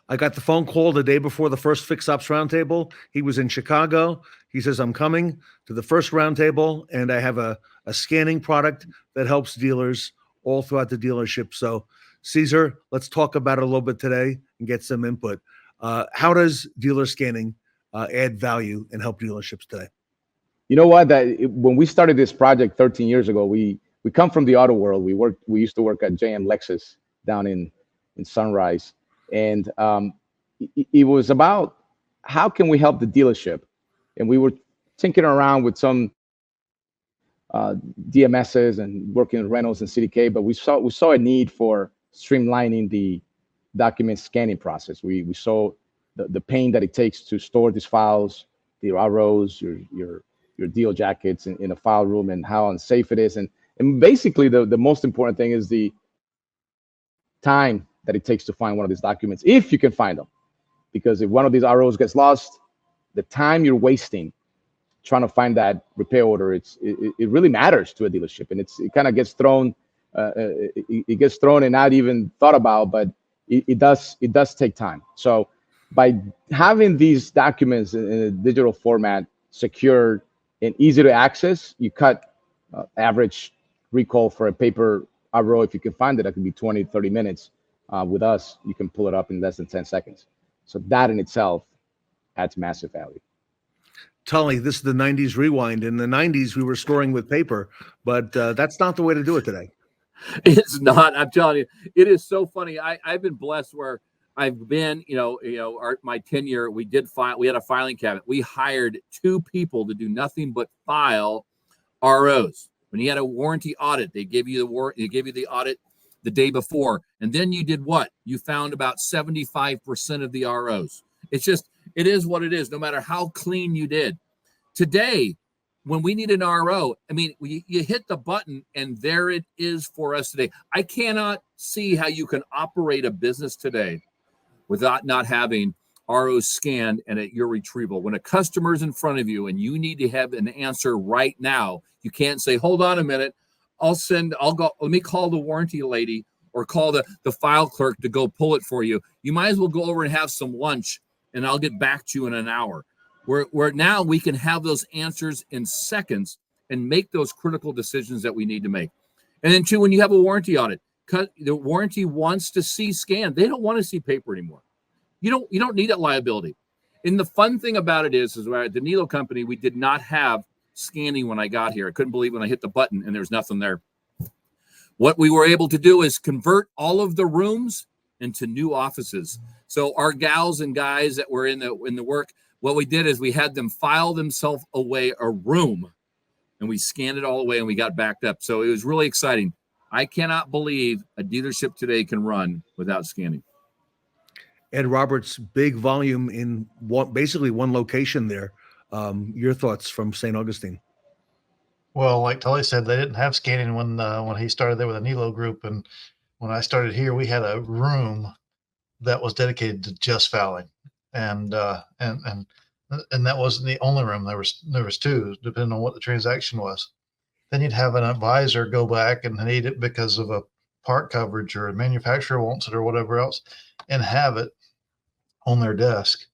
I got the phone call the day before the first Fixed Ops Roundtable. He was in Chicago. He says, I'm coming to the first roundtable, and I have a scanning product that helps dealers all throughout the dealership. So, Cesar, let's talk about it a little bit today and get some input. How does dealer scanning add value and help dealerships today? You know what? When we started this project 13 years ago, we come from the auto world. We used to work at JM Lexus down in Sunrise. And it was about how can we help the dealership? And we were tinkering around with some DMSs and working with Reynolds and CDK, but we saw a need for streamlining the document scanning process. We saw the pain that it takes to store these files, your ROs, your deal jackets in a file room, and how unsafe it is. And basically the most important thing is the time that it takes to find one of these documents, if you can find them. Because if one of these ROs gets lost, the time you're wasting trying to find that repair order, it really matters to a dealership, and it kind of gets thrown. It gets thrown and not even thought about, but it does take time. So by having these documents in a digital format, secured and easy to access, you cut average recall for a paper RO. If you can find it, that could be 20, 30 minutes. With us, you can pull it up in less than 10 seconds. So that in itself adds massive value. Tully, this is the 90s rewind. In the 90s, we were storing with paper, but that's not the way to do it today. It's not. I'm telling you, it is so funny. I've been blessed where I've been, my tenure, we had a filing cabinet. We hired 2 people to do nothing but file ROs. When you had a warranty audit, they give you the audit the day before. And then you did what? You found about 75% of the ROs. It is what it is, no matter how clean you did. Today, when we need an RO, you hit the button and there it is for us today. I cannot see how you can operate a business today without not having ROs scanned and at your retrieval. When a customer's in front of you and you need to have an answer right now, you can't say, hold on a minute, let me call the warranty lady or call the file clerk to go pull it for you. You might as well go over and have some lunch and I'll get back to you in an hour. Where now we can have those answers in seconds and make those critical decisions that we need to make. And then 2, when you have a warranty audit, the warranty wants to see scanned. They don't want to see paper anymore. You don't need that liability. And the fun thing about it is where at the Nilo company, we did not have scanning when I got here. I couldn't believe when I hit the button and there's nothing there. What we were able to do is convert all of the rooms into new offices. So our gals and guys that were in the work, what we did is we had them file themselves away a room and we scanned it all away and we got backed up. So it was really exciting. I cannot believe a dealership today can run without scanning. Ed Roberts, big volume in basically one location there. Your thoughts from St. Augustine? Well, like Tully said, they didn't have scanning when he started there with the Nilo group, and when I started here, we had a room that was dedicated to just filing, and that wasn't the only room. There was 2, depending on what the transaction was. Then you'd have an advisor go back and need it because of a part coverage or a manufacturer wants it or whatever else, and have it on their desk.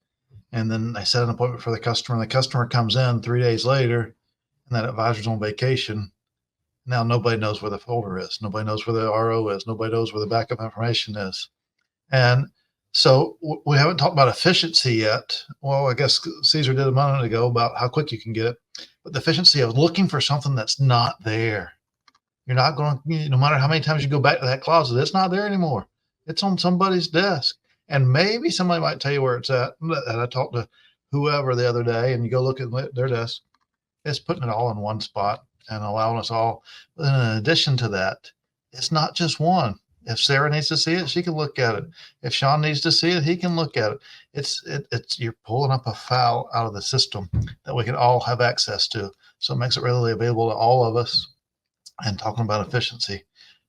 And then they set an appointment for the customer, and the customer comes in 3 days later, and that advisor's on vacation. Now nobody knows where the folder is. Nobody knows where the RO is. Nobody knows where the backup information is. And so we haven't talked about efficiency yet. Well, I guess Cesar did a moment ago about how quick you can get it. But the efficiency of looking for something that's not there. You're not going to, no matter how many times you go back to that closet, it's not there anymore. It's on somebody's desk. And maybe somebody might tell you where it's at. And I talked to whoever the other day, and you go look at their desk. It's putting it all in one spot and allowing us all. But in addition to that, it's not just one. If Sarah needs to see it, she can look at it. If Shon needs to see it, he can look at it. It's you're pulling up a file out of the system that we can all have access to. So it makes it readily available to all of us. And talking about efficiency,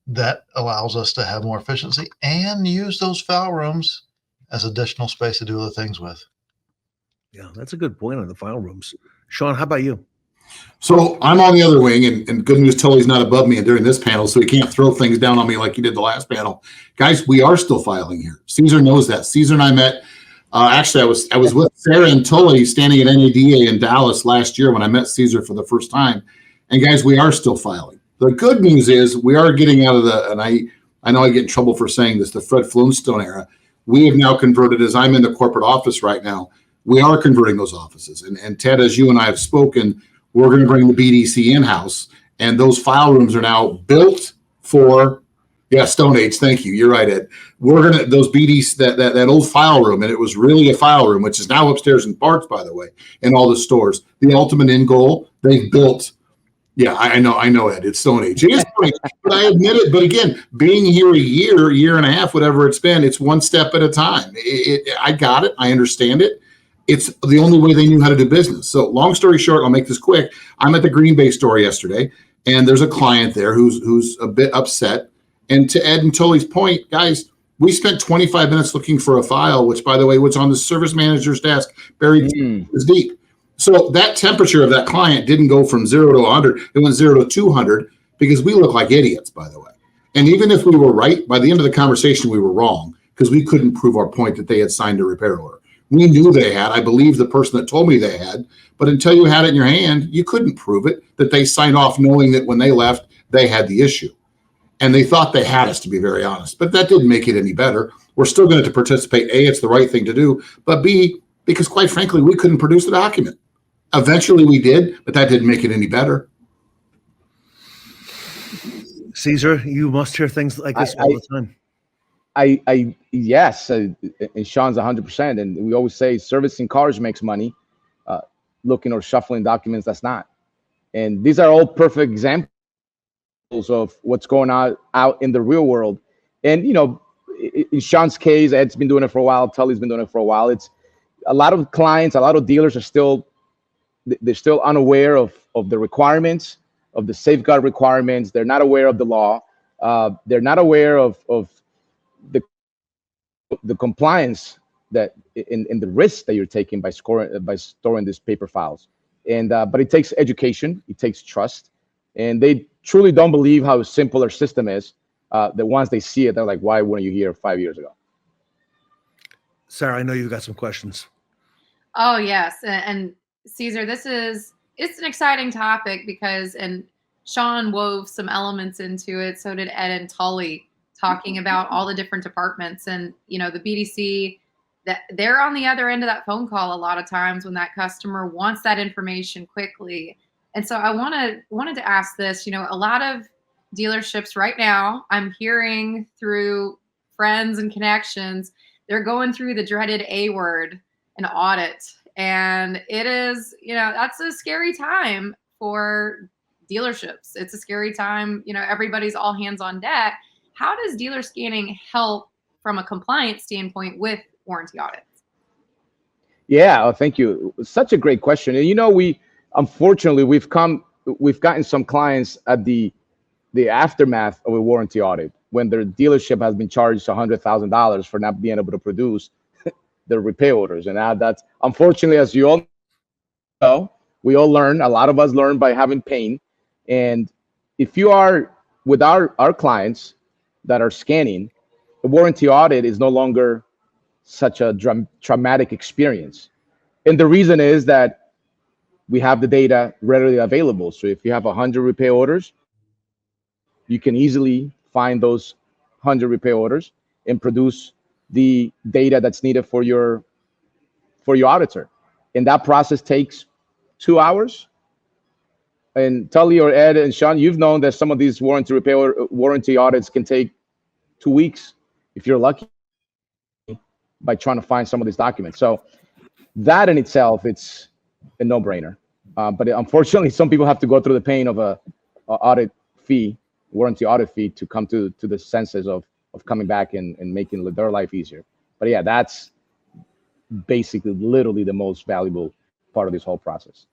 that allows us to have more efficiency and use those file rooms as additional space to do other things with. Yeah, that's a good point on the file rooms. Shon, how about you? So I'm on the other wing, and good news, Tully's not above me during this panel, so he can't throw things down on me like he did the last panel. Guys, we are still filing here. Cesar knows that. Cesar and I met. Actually, I was with Sarah and Tully standing at NADA in Dallas last year when I met Cesar for the first time. And guys, we are still filing. The good news is we are getting out of and I know I get in trouble for saying this, the Fred Flintstone era. We have now converted, as I'm in the corporate office right now, we are converting those offices. And Ted, as you and I have spoken, we're going to bring the BDC in-house, and those file rooms are now built for, Stone Age. Thank you. You're right, Ed. We're going to, those BDC, that old file room, and it was really a file room, which is now upstairs in Parts, by the way, in all the stores. The ultimate end goal, they've built. Yeah, I know, Ed. It's Stone Age. It is Stone Age, but I admit it. But again, being here a year and a half, whatever it's been, it's one step at a time. I got it. I understand it. It's the only way they knew how to do business. So long story short, I'll make this quick. I'm at the Green Bay store yesterday, and there's a client there who's a bit upset. And to Ed and Tully's point, guys, we spent 25 minutes looking for a file, which, by the way, was on the service manager's desk, buried is deep. So that temperature of that client didn't go from 0 to 100. It went 0 to 200 because we look like idiots, by the way. And even if we were right, by the end of the conversation, we were wrong because we couldn't prove our point that they had signed a repair order. We knew they had. I believe the person that told me they had. But until you had it in your hand, you couldn't prove it, that they signed off knowing that when they left, they had the issue. And they thought they had us, to be very honest. But that didn't make it any better. We're still going to participate. A, it's the right thing to do. But B, because quite frankly, we couldn't produce the document. Eventually we did, but that didn't make it any better. Cesar, you must hear things like this all the time. Yes, and Shon's 100%. And we always say servicing cars makes money. Looking or shuffling documents, that's not. And these are all perfect examples of what's going on out in the real world. And, you know, in Shon's case, Ed's been doing it for a while. Tully's been doing it for a while. It's a lot of clients, a lot of dealers are still, they're still unaware of the requirements, of the safeguard requirements. They're not aware of the law. They're not aware of the compliance that in the risks that you're taking by storing these paper files. And but it takes education, it takes trust, and they truly don't believe how simple our system is. That once they see it, they're like, "Why weren't you here 5 years ago?" Sarah, I know you've got some questions. Oh yes, and Cesar, it's an exciting topic because Shon wove some elements into it. So did Ed and Tully, talking about all the different departments, and you know the BDC. That they're on the other end of that phone call a lot of times when that customer wants that information quickly. And so I wanted to ask this, you know, a lot of dealerships right now, I'm hearing through friends and connections, they're going through the dreaded A word, an audit. And it is, you know, that's a scary time for dealerships. It's a scary time, you know, everybody's all hands on deck. How does dealer scanning help from a compliance standpoint with warranty audits? Yeah, thank you. Such a great question. And you know, unfortunately we've gotten some clients at the aftermath of a warranty audit when their dealership has been charged $100,000 for not being able to produce their repair orders. And that's unfortunately, as you all know, we all learn. A lot of us learn by having pain. And if you are with our clients that are scanning, the warranty audit is no longer such a traumatic experience. And the reason is that we have the data readily available. So if you have 100 repair orders, you can easily find those 100 repair orders and produce the data that's needed for your auditor. And that process takes 2 hours, and Tully or Ed and Shon, you've known that some of these warranty audits can take 2 weeks if you're lucky by trying to find some of these documents. So that in itself, it's a no-brainer. But unfortunately, some people have to go through the pain of a warranty audit fee to come to the senses of coming back and making their life easier. But yeah, that's basically literally the most valuable part of this whole process.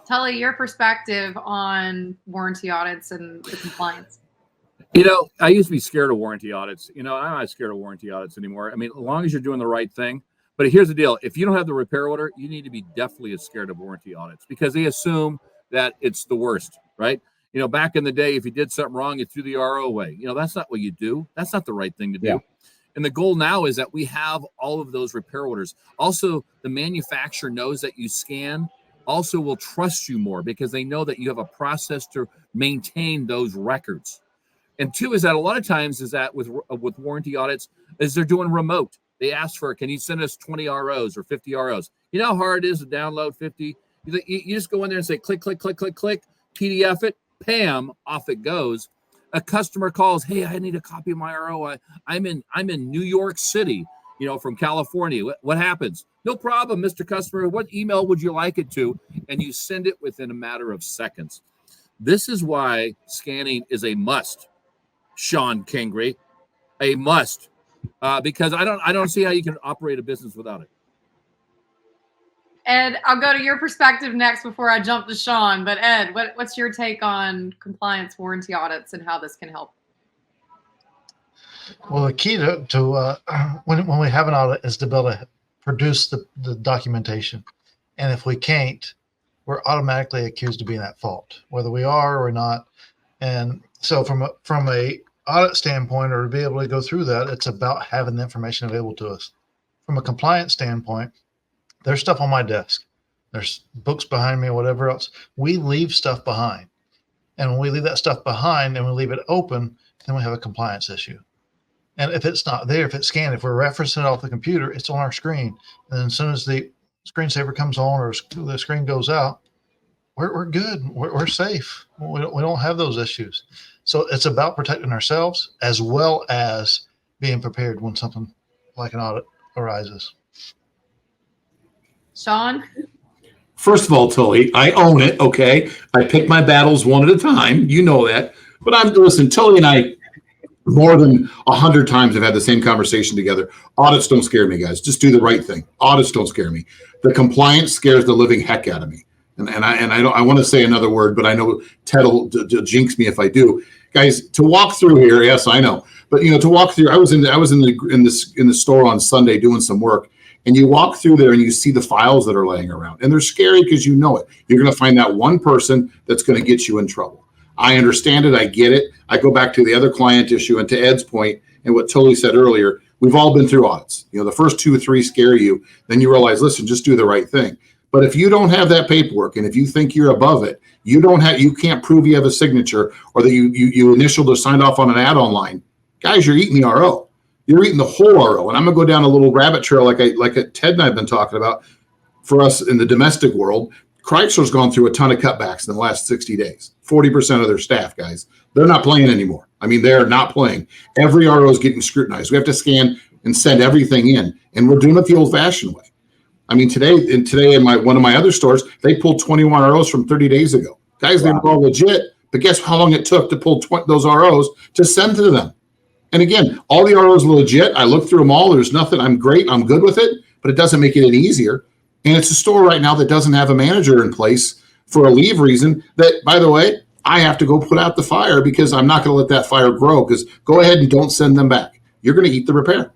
Tully, your perspective on warranty audits and the compliance. I used to be scared of warranty audits. I'm not scared of warranty audits anymore. I mean, as long as you're doing the right thing. But here's the deal. If you don't have the repair order, you need to be definitely as scared of warranty audits because they assume that it's the worst, right? Back in the day, if you did something wrong, you threw the RO away. That's not what you do. That's not the right thing to do. Yeah. And the goal now is that we have all of those repair orders. Also, the manufacturer knows that you scan, also will trust you more because they know that you have a process to maintain those records. And two is that a lot of times is that with warranty audits is they're doing remote. They ask for, can you send us 20 ROs or 50 ROs? You know how hard it is to download 50? You just go in there and say, click, click, click, click, click, PDF it, PAM, off it goes. A customer calls, hey, I need a copy of my RO. I'm in New York City, from California. What happens? No problem, Mr. Customer. What email would you like it to? And you send it within a matter of seconds. This is why scanning is a must, Shon Kingrey, a must. Because I don't see how you can operate a business without it. Ed, I'll go to your perspective next before I jump to Shon. But Ed, what's your take on compliance warranty audits and how this can help? Well, the key to when we have an audit is to be able to produce the documentation. And if we can't, we're automatically accused of being at fault, whether we are or not. And so from a audit standpoint, or to be able to go through that, it's about having the information available to us. From a compliance standpoint, there's stuff on my desk. There's books behind me, whatever else. We leave stuff behind. And when we leave that stuff behind and we leave it open, then we have a compliance issue. And if it's not there, if it's scanned, if we're referencing it off the computer, it's on our screen. And then as soon as the screensaver comes on or the screen goes out, we're good. We're safe. We don't have those issues. So it's about protecting ourselves as well as being prepared when something like an audit arises. Shon? First of all, Tully, I own it, okay? I pick my battles one at a time. You know that. But listen, Tully and I, more than 100 times have had the same conversation together. Audits don't scare me, guys. Just do the right thing. Audits don't scare me. The compliance scares the living heck out of me. And I want to say another word, but I know Ted will jinx me if I do. Guys, to walk through here, yes, I know. But to walk through, I was in the store on Sunday doing some work, and you walk through there and you see the files that are laying around, and they're scary because you know it. You're going to find that one person that's going to get you in trouble. I understand it. I get it. I go back to the other client issue and to Ed's point and what Tully said earlier. We've all been through audits. The first 2 or 3 scare you. Then you realize, listen, just do the right thing. But if you don't have that paperwork and if you think you're above it, you can't prove you have a signature or that you initialed or signed off on an add-on line. Guys, you're eating the RO. You're eating the whole RO. And I'm going to go down a little rabbit trail like Ted and I have been talking about. For us in the domestic world, Chrysler's gone through a ton of cutbacks in the last 60 days. 40% of their staff, guys. They're not playing anymore. I mean, they're not playing. Every RO is getting scrutinized. We have to scan and send everything in. And we're doing it the old-fashioned way. I mean, today in one of my other stores, they pulled 21 ROs from 30 days ago. Guys, they were all legit, but guess how long it took to pull those ROs to send to them? And again, all the ROs are legit. I looked through them all. There's nothing. I'm great. I'm good with it, but it doesn't make it any easier. And it's a store right now that doesn't have a manager in place for a leave reason that, by the way, I have to go put out the fire because I'm not going to let that fire grow because go ahead and don't send them back. You're going to eat the repair.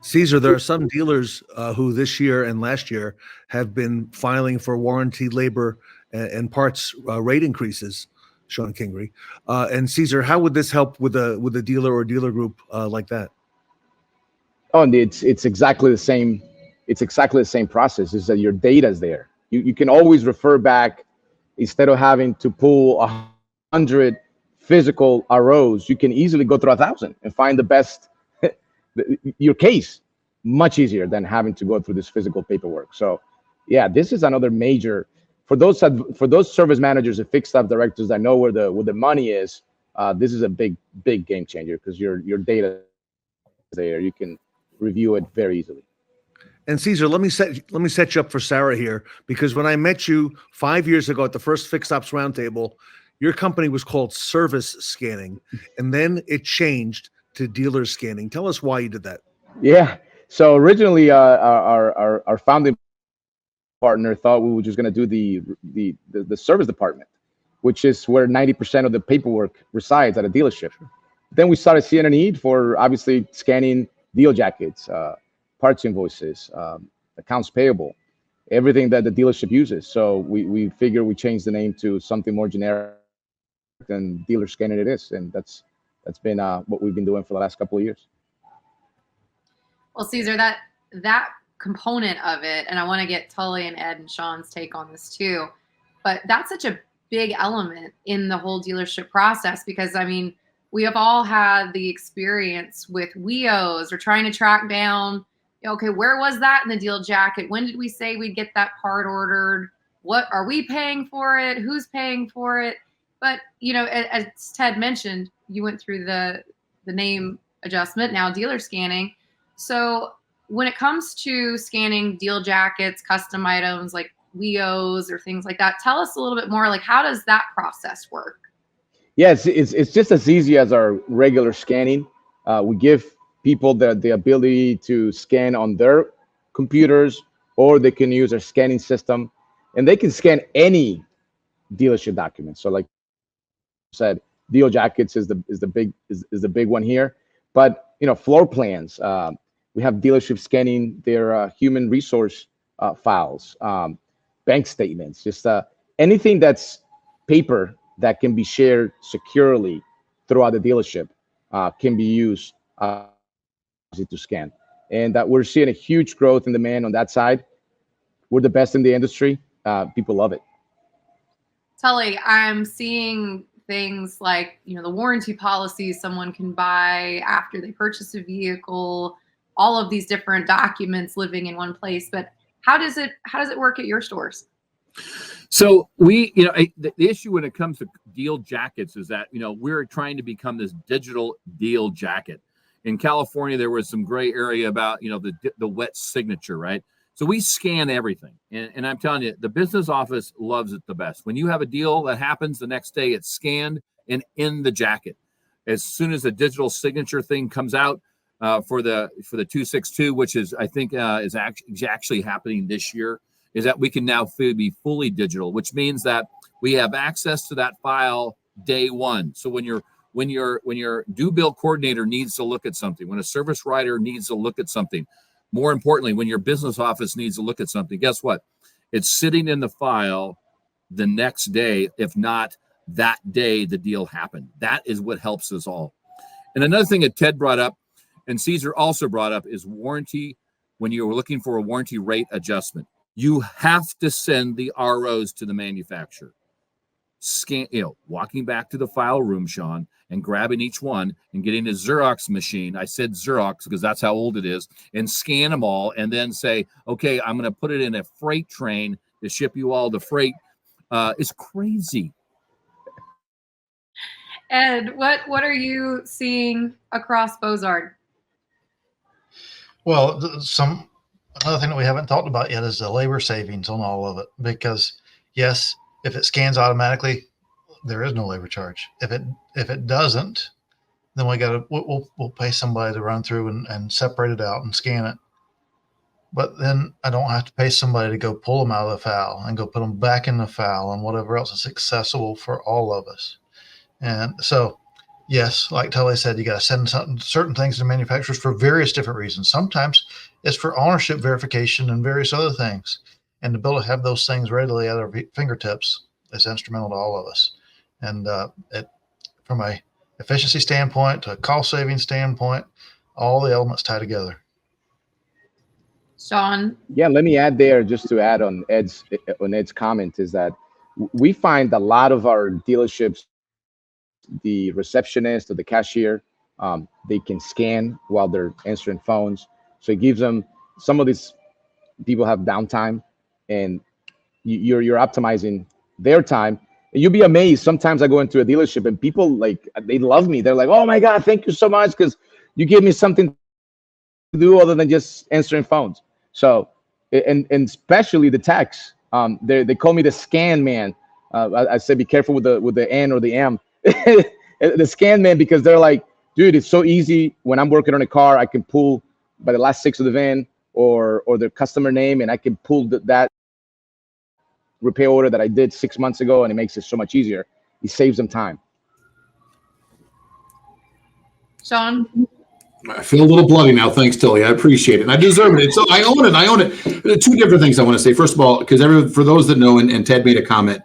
Cesar, there are some dealers who this year and last year have been filing for warranty, labor, and parts rate increases, Shon Kingrey. And Cesar, how would this help with a dealer or dealer group like that? Oh, and it's exactly the same. It's exactly the same process. Is that your data is there. You can always refer back instead of having to pull 100 physical ROs. You can easily go through 1,000 and find the best. Your case much easier than having to go through this physical paperwork. So yeah, this is another major for those service managers and fixed op directors that know where the money is, this is a big game changer, because your data is there. You can review it very easily. And Cesar, let me set you up for Sarah here, because when I met you 5 years ago at the first Fixed Ops Roundtable, your company was called Service Scanning, and then it changed to Dealer Scanning. Tell us why you did that. Yeah. So originally, our founding partner thought we were just going to do the service department, which is where 90% of the paperwork resides at a dealership. Then we started seeing a need for obviously scanning deal jackets, parts invoices, accounts payable, everything that the dealership uses. So we figured we changed the name to something more generic than Dealer Scanning it is, and that's been what we've been doing for the last couple of years. Well, Cesar, that component of it, and I want to get Tully and Ed and Shon's take on this too, but that's such a big element in the whole dealership process, because I mean, we have all had the experience with WEOs or trying to track down, okay, where was that in the deal jacket? When did we say we'd get that part ordered? What are we paying for it? Who's paying for it? But, you know, as Ted mentioned, you went through the name adjustment, now Dealer Scanning. So when it comes to scanning deal jackets, custom items like WEOs or things like that, tell us a little bit more, like, how does that process work? Yes, it's just as easy as our regular scanning. We give people the ability to scan on their computers, or they can use our scanning system, and they can scan any dealership document. So like I said, deal jackets is the big one here. But you know, floor plans. We have dealerships scanning their human resource files, bank statements, just anything that's paper that can be shared securely throughout the dealership can be used to scan. And that we're seeing a huge growth in demand on that side. We're the best in the industry. People love it. Tully, I'm seeing things like, you know, the warranty policies someone can buy after they purchase a vehicle, all of these different documents living in one place. But how does it work at your stores? So we, you know, the issue when it comes to deal jackets is that, you know, we're trying to become this digital deal jacket. In California, there was some gray area about, you know, the wet signature, right? So we scan everything. And I'm telling you, the business office loves it the best. When you have a deal that happens, the next day it's scanned and in the jacket. As soon as the digital signature thing comes out for the 262, which is, I think, is actually happening this year, is that we can now be fully digital, which means that we have access to that file day one. So when your due bill coordinator needs to look at something, when a service writer needs to look at something, more importantly, when your business office needs to look at something, guess what? It's sitting in the file the next day, if not that day the deal happened. That is what helps us all. And another thing that Ted brought up, and Cesar also brought up, is warranty. When you're looking for a warranty rate adjustment, you have to send the ROs to the manufacturer. Scan, you know, walking back to the file room, Shon, and grabbing each one and getting a Xerox machine. I said Xerox because that's how old it is, and scan them all, and then say, okay, I'm going to put it in a freight train to ship you all the freight. It's crazy. Ed, what are you seeing across Bozard? Well, another thing that we haven't talked about yet is the labor savings on all of it, because yes, if it scans automatically, there is no labor charge. If it doesn't, then we'll pay somebody to run through and separate it out and scan it. But then I don't have to pay somebody to go pull them out of the file and go put them back in the file and whatever else is accessible for all of us. And so, yes, like Tully said, you got to send certain things to manufacturers for various different reasons. Sometimes it's for ownership verification and various other things. And to be able to have those things readily at our fingertips is instrumental to all of us. And from a efficiency standpoint to a cost saving standpoint, all the elements tie together. Shon? Yeah, let me add there, just to add on Ed's comment, is that we find a lot of our dealerships, the receptionist or the cashier, they can scan while they're answering phones. So it gives them, some of these people have downtime, and you're optimizing their time. And you'll be amazed. Sometimes I go into a dealership and people like, they love me. They're like, oh my God, thank you so much, because you give me something to do other than just answering phones. So, and especially the techs, they call me the scan man. I say be careful with the N or the M. The scan man, because they're like, dude, it's so easy. When I'm working on a car, I can pull by the last 6 of the VIN or the customer name, and I can pull that repair order that I did 6 months ago, and it makes it so much easier. It saves them time. Shon? I feel a little bloody now. Thanks, Tully. I appreciate it. And I deserve it. So I own it. I own it. Two different things I want to say. First of all, because for those that know, and Ted made a comment,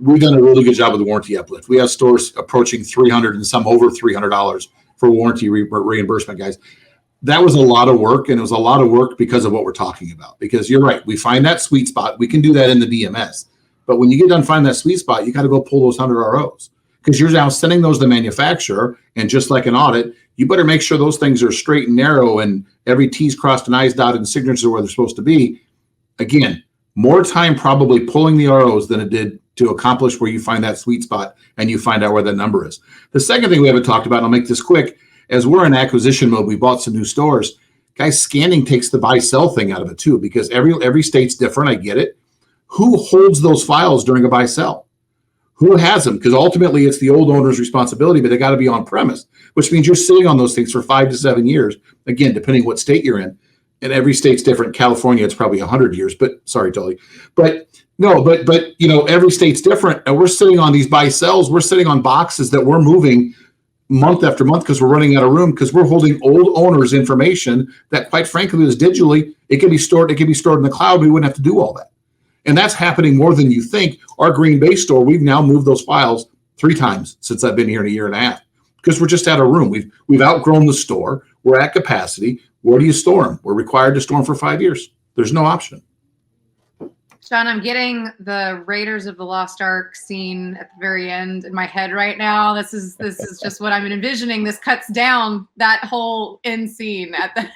we've done a really good job with the warranty uplift. We have stores approaching $300 and some over $300 for warranty reimbursement, guys. That was a lot of work, and it was a lot of work because of what we're talking about. Because you're right, we find that sweet spot. We can do that in the DMS. But when you get done finding that sweet spot, you got to go pull those 100 ROs. Because you're now sending those to the manufacturer, and just like an audit, you better make sure those things are straight and narrow and every T's crossed and I's dotted and signatures are where they're supposed to be. Again, more time probably pulling the ROs than it did to accomplish where you find that sweet spot and you find out where that number is. The second thing we haven't talked about, and I'll make this quick, as we're in acquisition mode, we bought some new stores. Guys, scanning takes the buy-sell thing out of it too, because every state's different. I get it. Who holds those files during a buy-sell? Who has them? Because ultimately it's the old owner's responsibility, but they got to be on premise, which means you're sitting on those things for 5 to 7 years. Again, depending what state you're in, and every state's different. California, it's probably 100 years, but sorry, Tully. But no, but every state's different. And we're sitting on these buy-sells. We're sitting on boxes that we're moving month after month because we're running out of room, because we're holding old owners' information that, quite frankly, is digitally. It can be stored in the cloud. We wouldn't have to do all that. And that's happening more than you think. Our Green Bay store, we've now moved those files 3 times since I've been here in a year and a half, because we're just out of room. We've outgrown the store. We're at capacity. Where do you store them? We're required to store them for 5 years. There's no option. Shon, I'm getting the Raiders of the Lost Ark scene at the very end in my head right now. This is just what I'm envisioning. This cuts down that whole end scene at the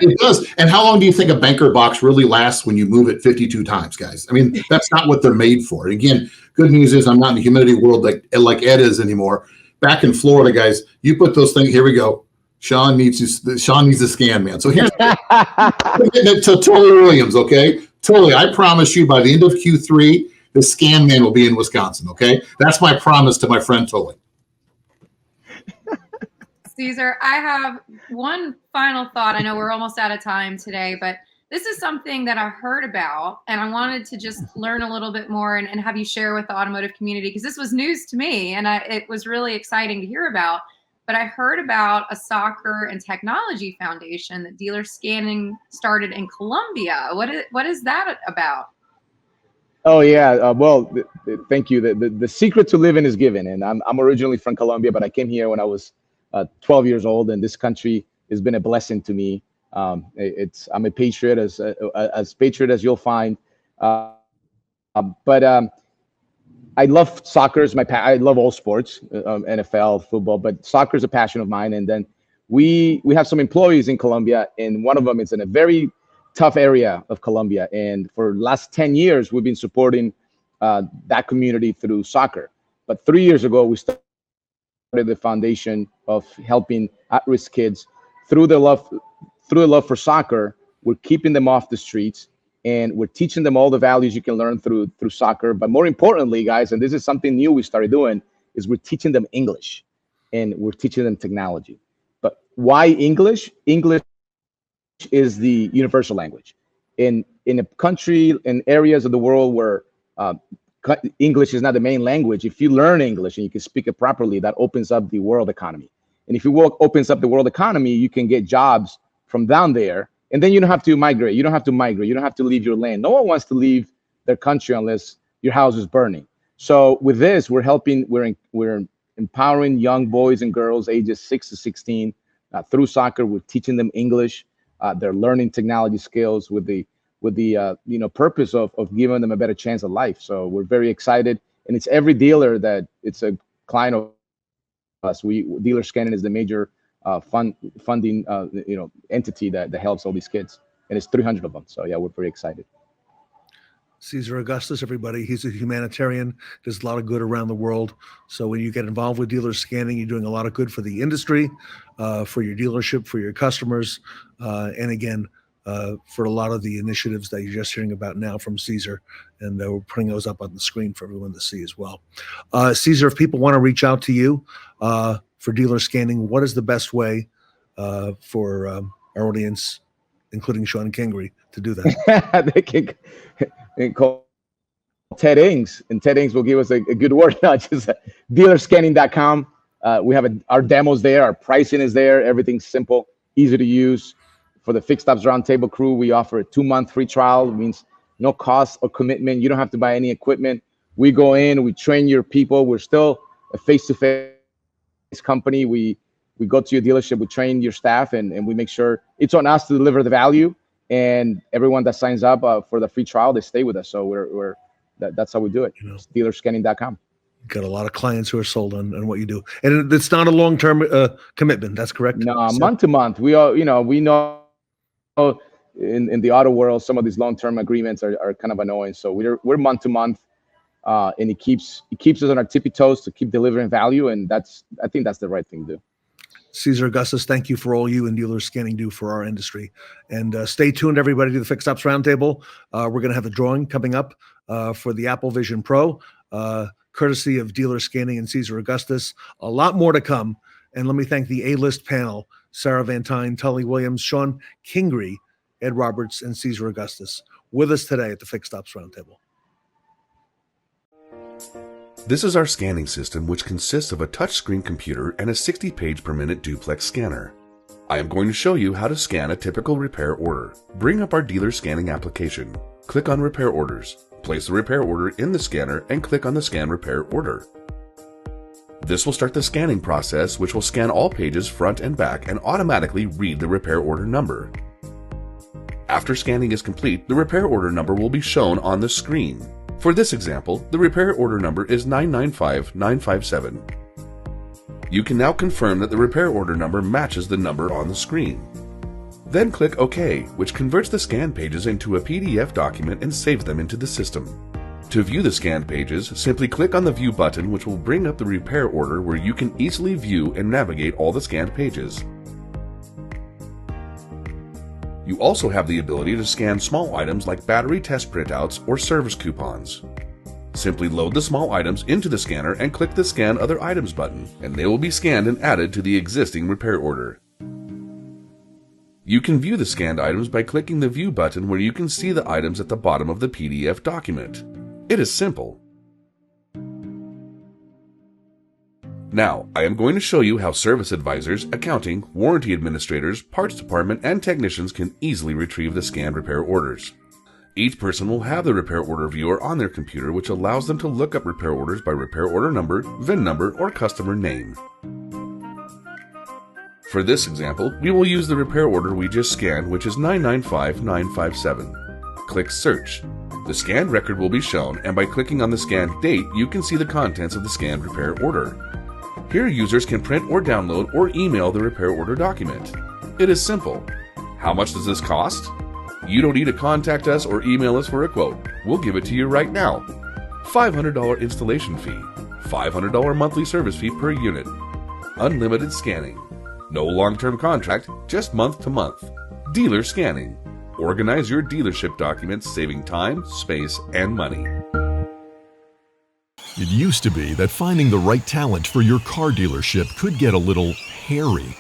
It does. And how long do you think a banker box really lasts when you move it 52 times, guys? I mean, that's not what they're made for. Again, good news is I'm not in the humidity world like Ed is anymore. Back in Florida, guys, you put those things, here we go. Shon needs a scan, man. So here's to Tully Williams, okay? Tully, I promise you by the end of Q3, the scan man will be in Wisconsin, okay? That's my promise to my friend Tully. Cesar, I have one final thought. I know we're almost out of time today, but this is something that I heard about, and I wanted to just learn a little bit more and have you share with the automotive community, because this was news to me, and it was really exciting to hear about. But I heard about a soccer and technology foundation that dealer scanning started in Colombia. What is that about? Oh yeah, well, thank you. The secret to living is given, and I'm originally from Colombia, but I came here when I was 12 years old, and this country has been a blessing to me. I'm a patriot, as patriot as you'll find. But I love soccer. I love all sports, NFL, football, but soccer is a passion of mine. And then we have some employees in Colombia, and one of them is in a very tough area of Colombia. And for the last 10 years, we've been supporting that community through soccer. But 3 years ago, we started the foundation of helping at-risk kids through the love for soccer. We're keeping them off the streets, and we're teaching them all the values you can learn through soccer. But more importantly, guys, and this is something new we started doing, is we're teaching them English, and we're teaching them technology. But why English? English is the universal language. In a country, in areas of the world where English is not the main language, if you learn English and you can speak it properly, that opens up the world economy. And if it opens up the world economy, you can get jobs from down there, and then you don't have to migrate. You don't have to leave your land. No one wants to leave their country unless your house is burning. So with this, we're empowering young boys and girls ages 6 to 16 through soccer. We're teaching them English. They're learning technology skills with the purpose of giving them a better chance of life. So we're very excited, and it's every dealer that it's a client of us. Dealer Scanning is the major funding entity that helps all these kids, and it's 300 of them. So yeah, we're pretty excited. Cesar Augustus, everybody, he's a humanitarian, does a lot of good around the world. So when you get involved with dealer scanning, you're doing a lot of good for the industry, for your dealership, for your customers, and again, for a lot of the initiatives that you're just hearing about now from Cesar. And we're putting those up on the screen for everyone to see as well. Cesar, if people want to reach out to you for dealer scanning, what is the best way for our audience, including Shon and Kingrey, to do that? They can call Ted Ings, and Ted Ings will give us a good word. Just dealerscanning.com. We have our demos there. Our pricing is there. Everything's simple, easy to use. For the Fixed Ops Roundtable crew, we offer a 2-month free trial. It means no cost or commitment. You don't have to buy any equipment. We go in, we train your people. We're still a face-to-face company. We go to your dealership, we train your staff, and we make sure it's on us to deliver the value. And everyone that signs up for the free trial, they stay with us. So that's how we do it. It's dealerscanning.com. Got a lot of clients who are sold on what you do, and it's not a long-term commitment. That's correct. No, month to month. We all, we know in the auto world, some of these long-term agreements are kind of annoying. So we're month to month, and it keeps us on our tippy toes to keep delivering value, and I think that's the right thing to do. Cesar Augustus, thank you for all you and dealer scanning do for our industry. And stay tuned, everybody, to the Fixed Ops Roundtable. We're going to have a drawing coming up for the Apple Vision Pro, courtesy of dealer scanning and Cesar Augustus. A lot more to come. And let me thank the A-list panel, Sarah Vantine, Tully Williams, Shon, Kingrey, Ed Roberts, and Cesar Augustus, with us today at the Fixed Ops Roundtable. This is our scanning system, which consists of a touchscreen computer and a 60-page per minute duplex scanner. I am going to show you how to scan a typical repair order. Bring up our dealer scanning application. Click on Repair Orders. Place the repair order in the scanner and click on the Scan Repair Order. This will start the scanning process, which will scan all pages front and back and automatically read the repair order number. After scanning is complete, the repair order number will be shown on the screen. For this example, the repair order number is 995957. You can now confirm that the repair order number matches the number on the screen. Then click OK, which converts the scanned pages into a PDF document and saves them into the system. To view the scanned pages, simply click on the View button, which will bring up the repair order where you can easily view and navigate all the scanned pages. You also have the ability to scan small items like battery test printouts or service coupons. Simply load the small items into the scanner and click the Scan Other Items button, and they will be scanned and added to the existing repair order. You can view the scanned items by clicking the View button where you can see the items at the bottom of the PDF document. It is simple. Now, I am going to show you how service advisors, accounting, warranty administrators, parts department, and technicians can easily retrieve the scanned repair orders. Each person will have the repair order viewer on their computer, which allows them to look up repair orders by repair order number, VIN number, or customer name. For this example, we will use the repair order we just scanned, which is 995957. Click Search. The scanned record will be shown, and by clicking on the scanned date, you can see the contents of the scanned repair order. Here, users can print or download or email the repair order document. It is simple. How much does this cost? You don't need to contact us or email us for a quote. We'll give it to you right now. $500 installation fee. $500 monthly service fee per unit. Unlimited scanning. No long-term contract, just month to month. Dealer scanning. Organize your dealership documents, saving time, space, and money. It used to be that finding the right talent for your car dealership could get a little hairy.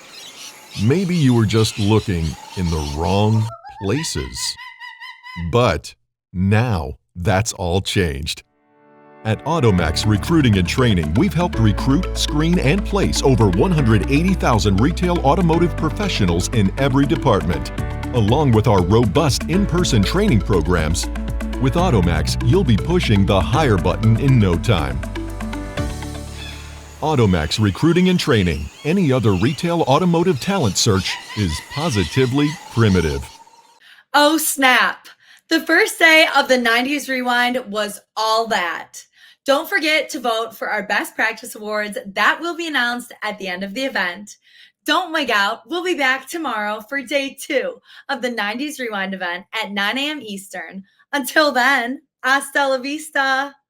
Maybe you were just looking in the wrong places. But now that's all changed. At Automax Recruiting and Training, we've helped recruit, screen, and place over 180,000 retail automotive professionals in every department. Along with our robust in-person training programs, with Automax, you'll be pushing the hire button in no time. Automax Recruiting and Training. Any other retail automotive talent search is positively primitive. Oh, snap. The first day of the 90s Rewind was all that. Don't forget to vote for our Best Practice Awards that will be announced at the end of the event. Don't wig out. We'll be back tomorrow for day 2 of the 90s Rewind event at 9 a.m. Eastern. Until then, Hasta la vista.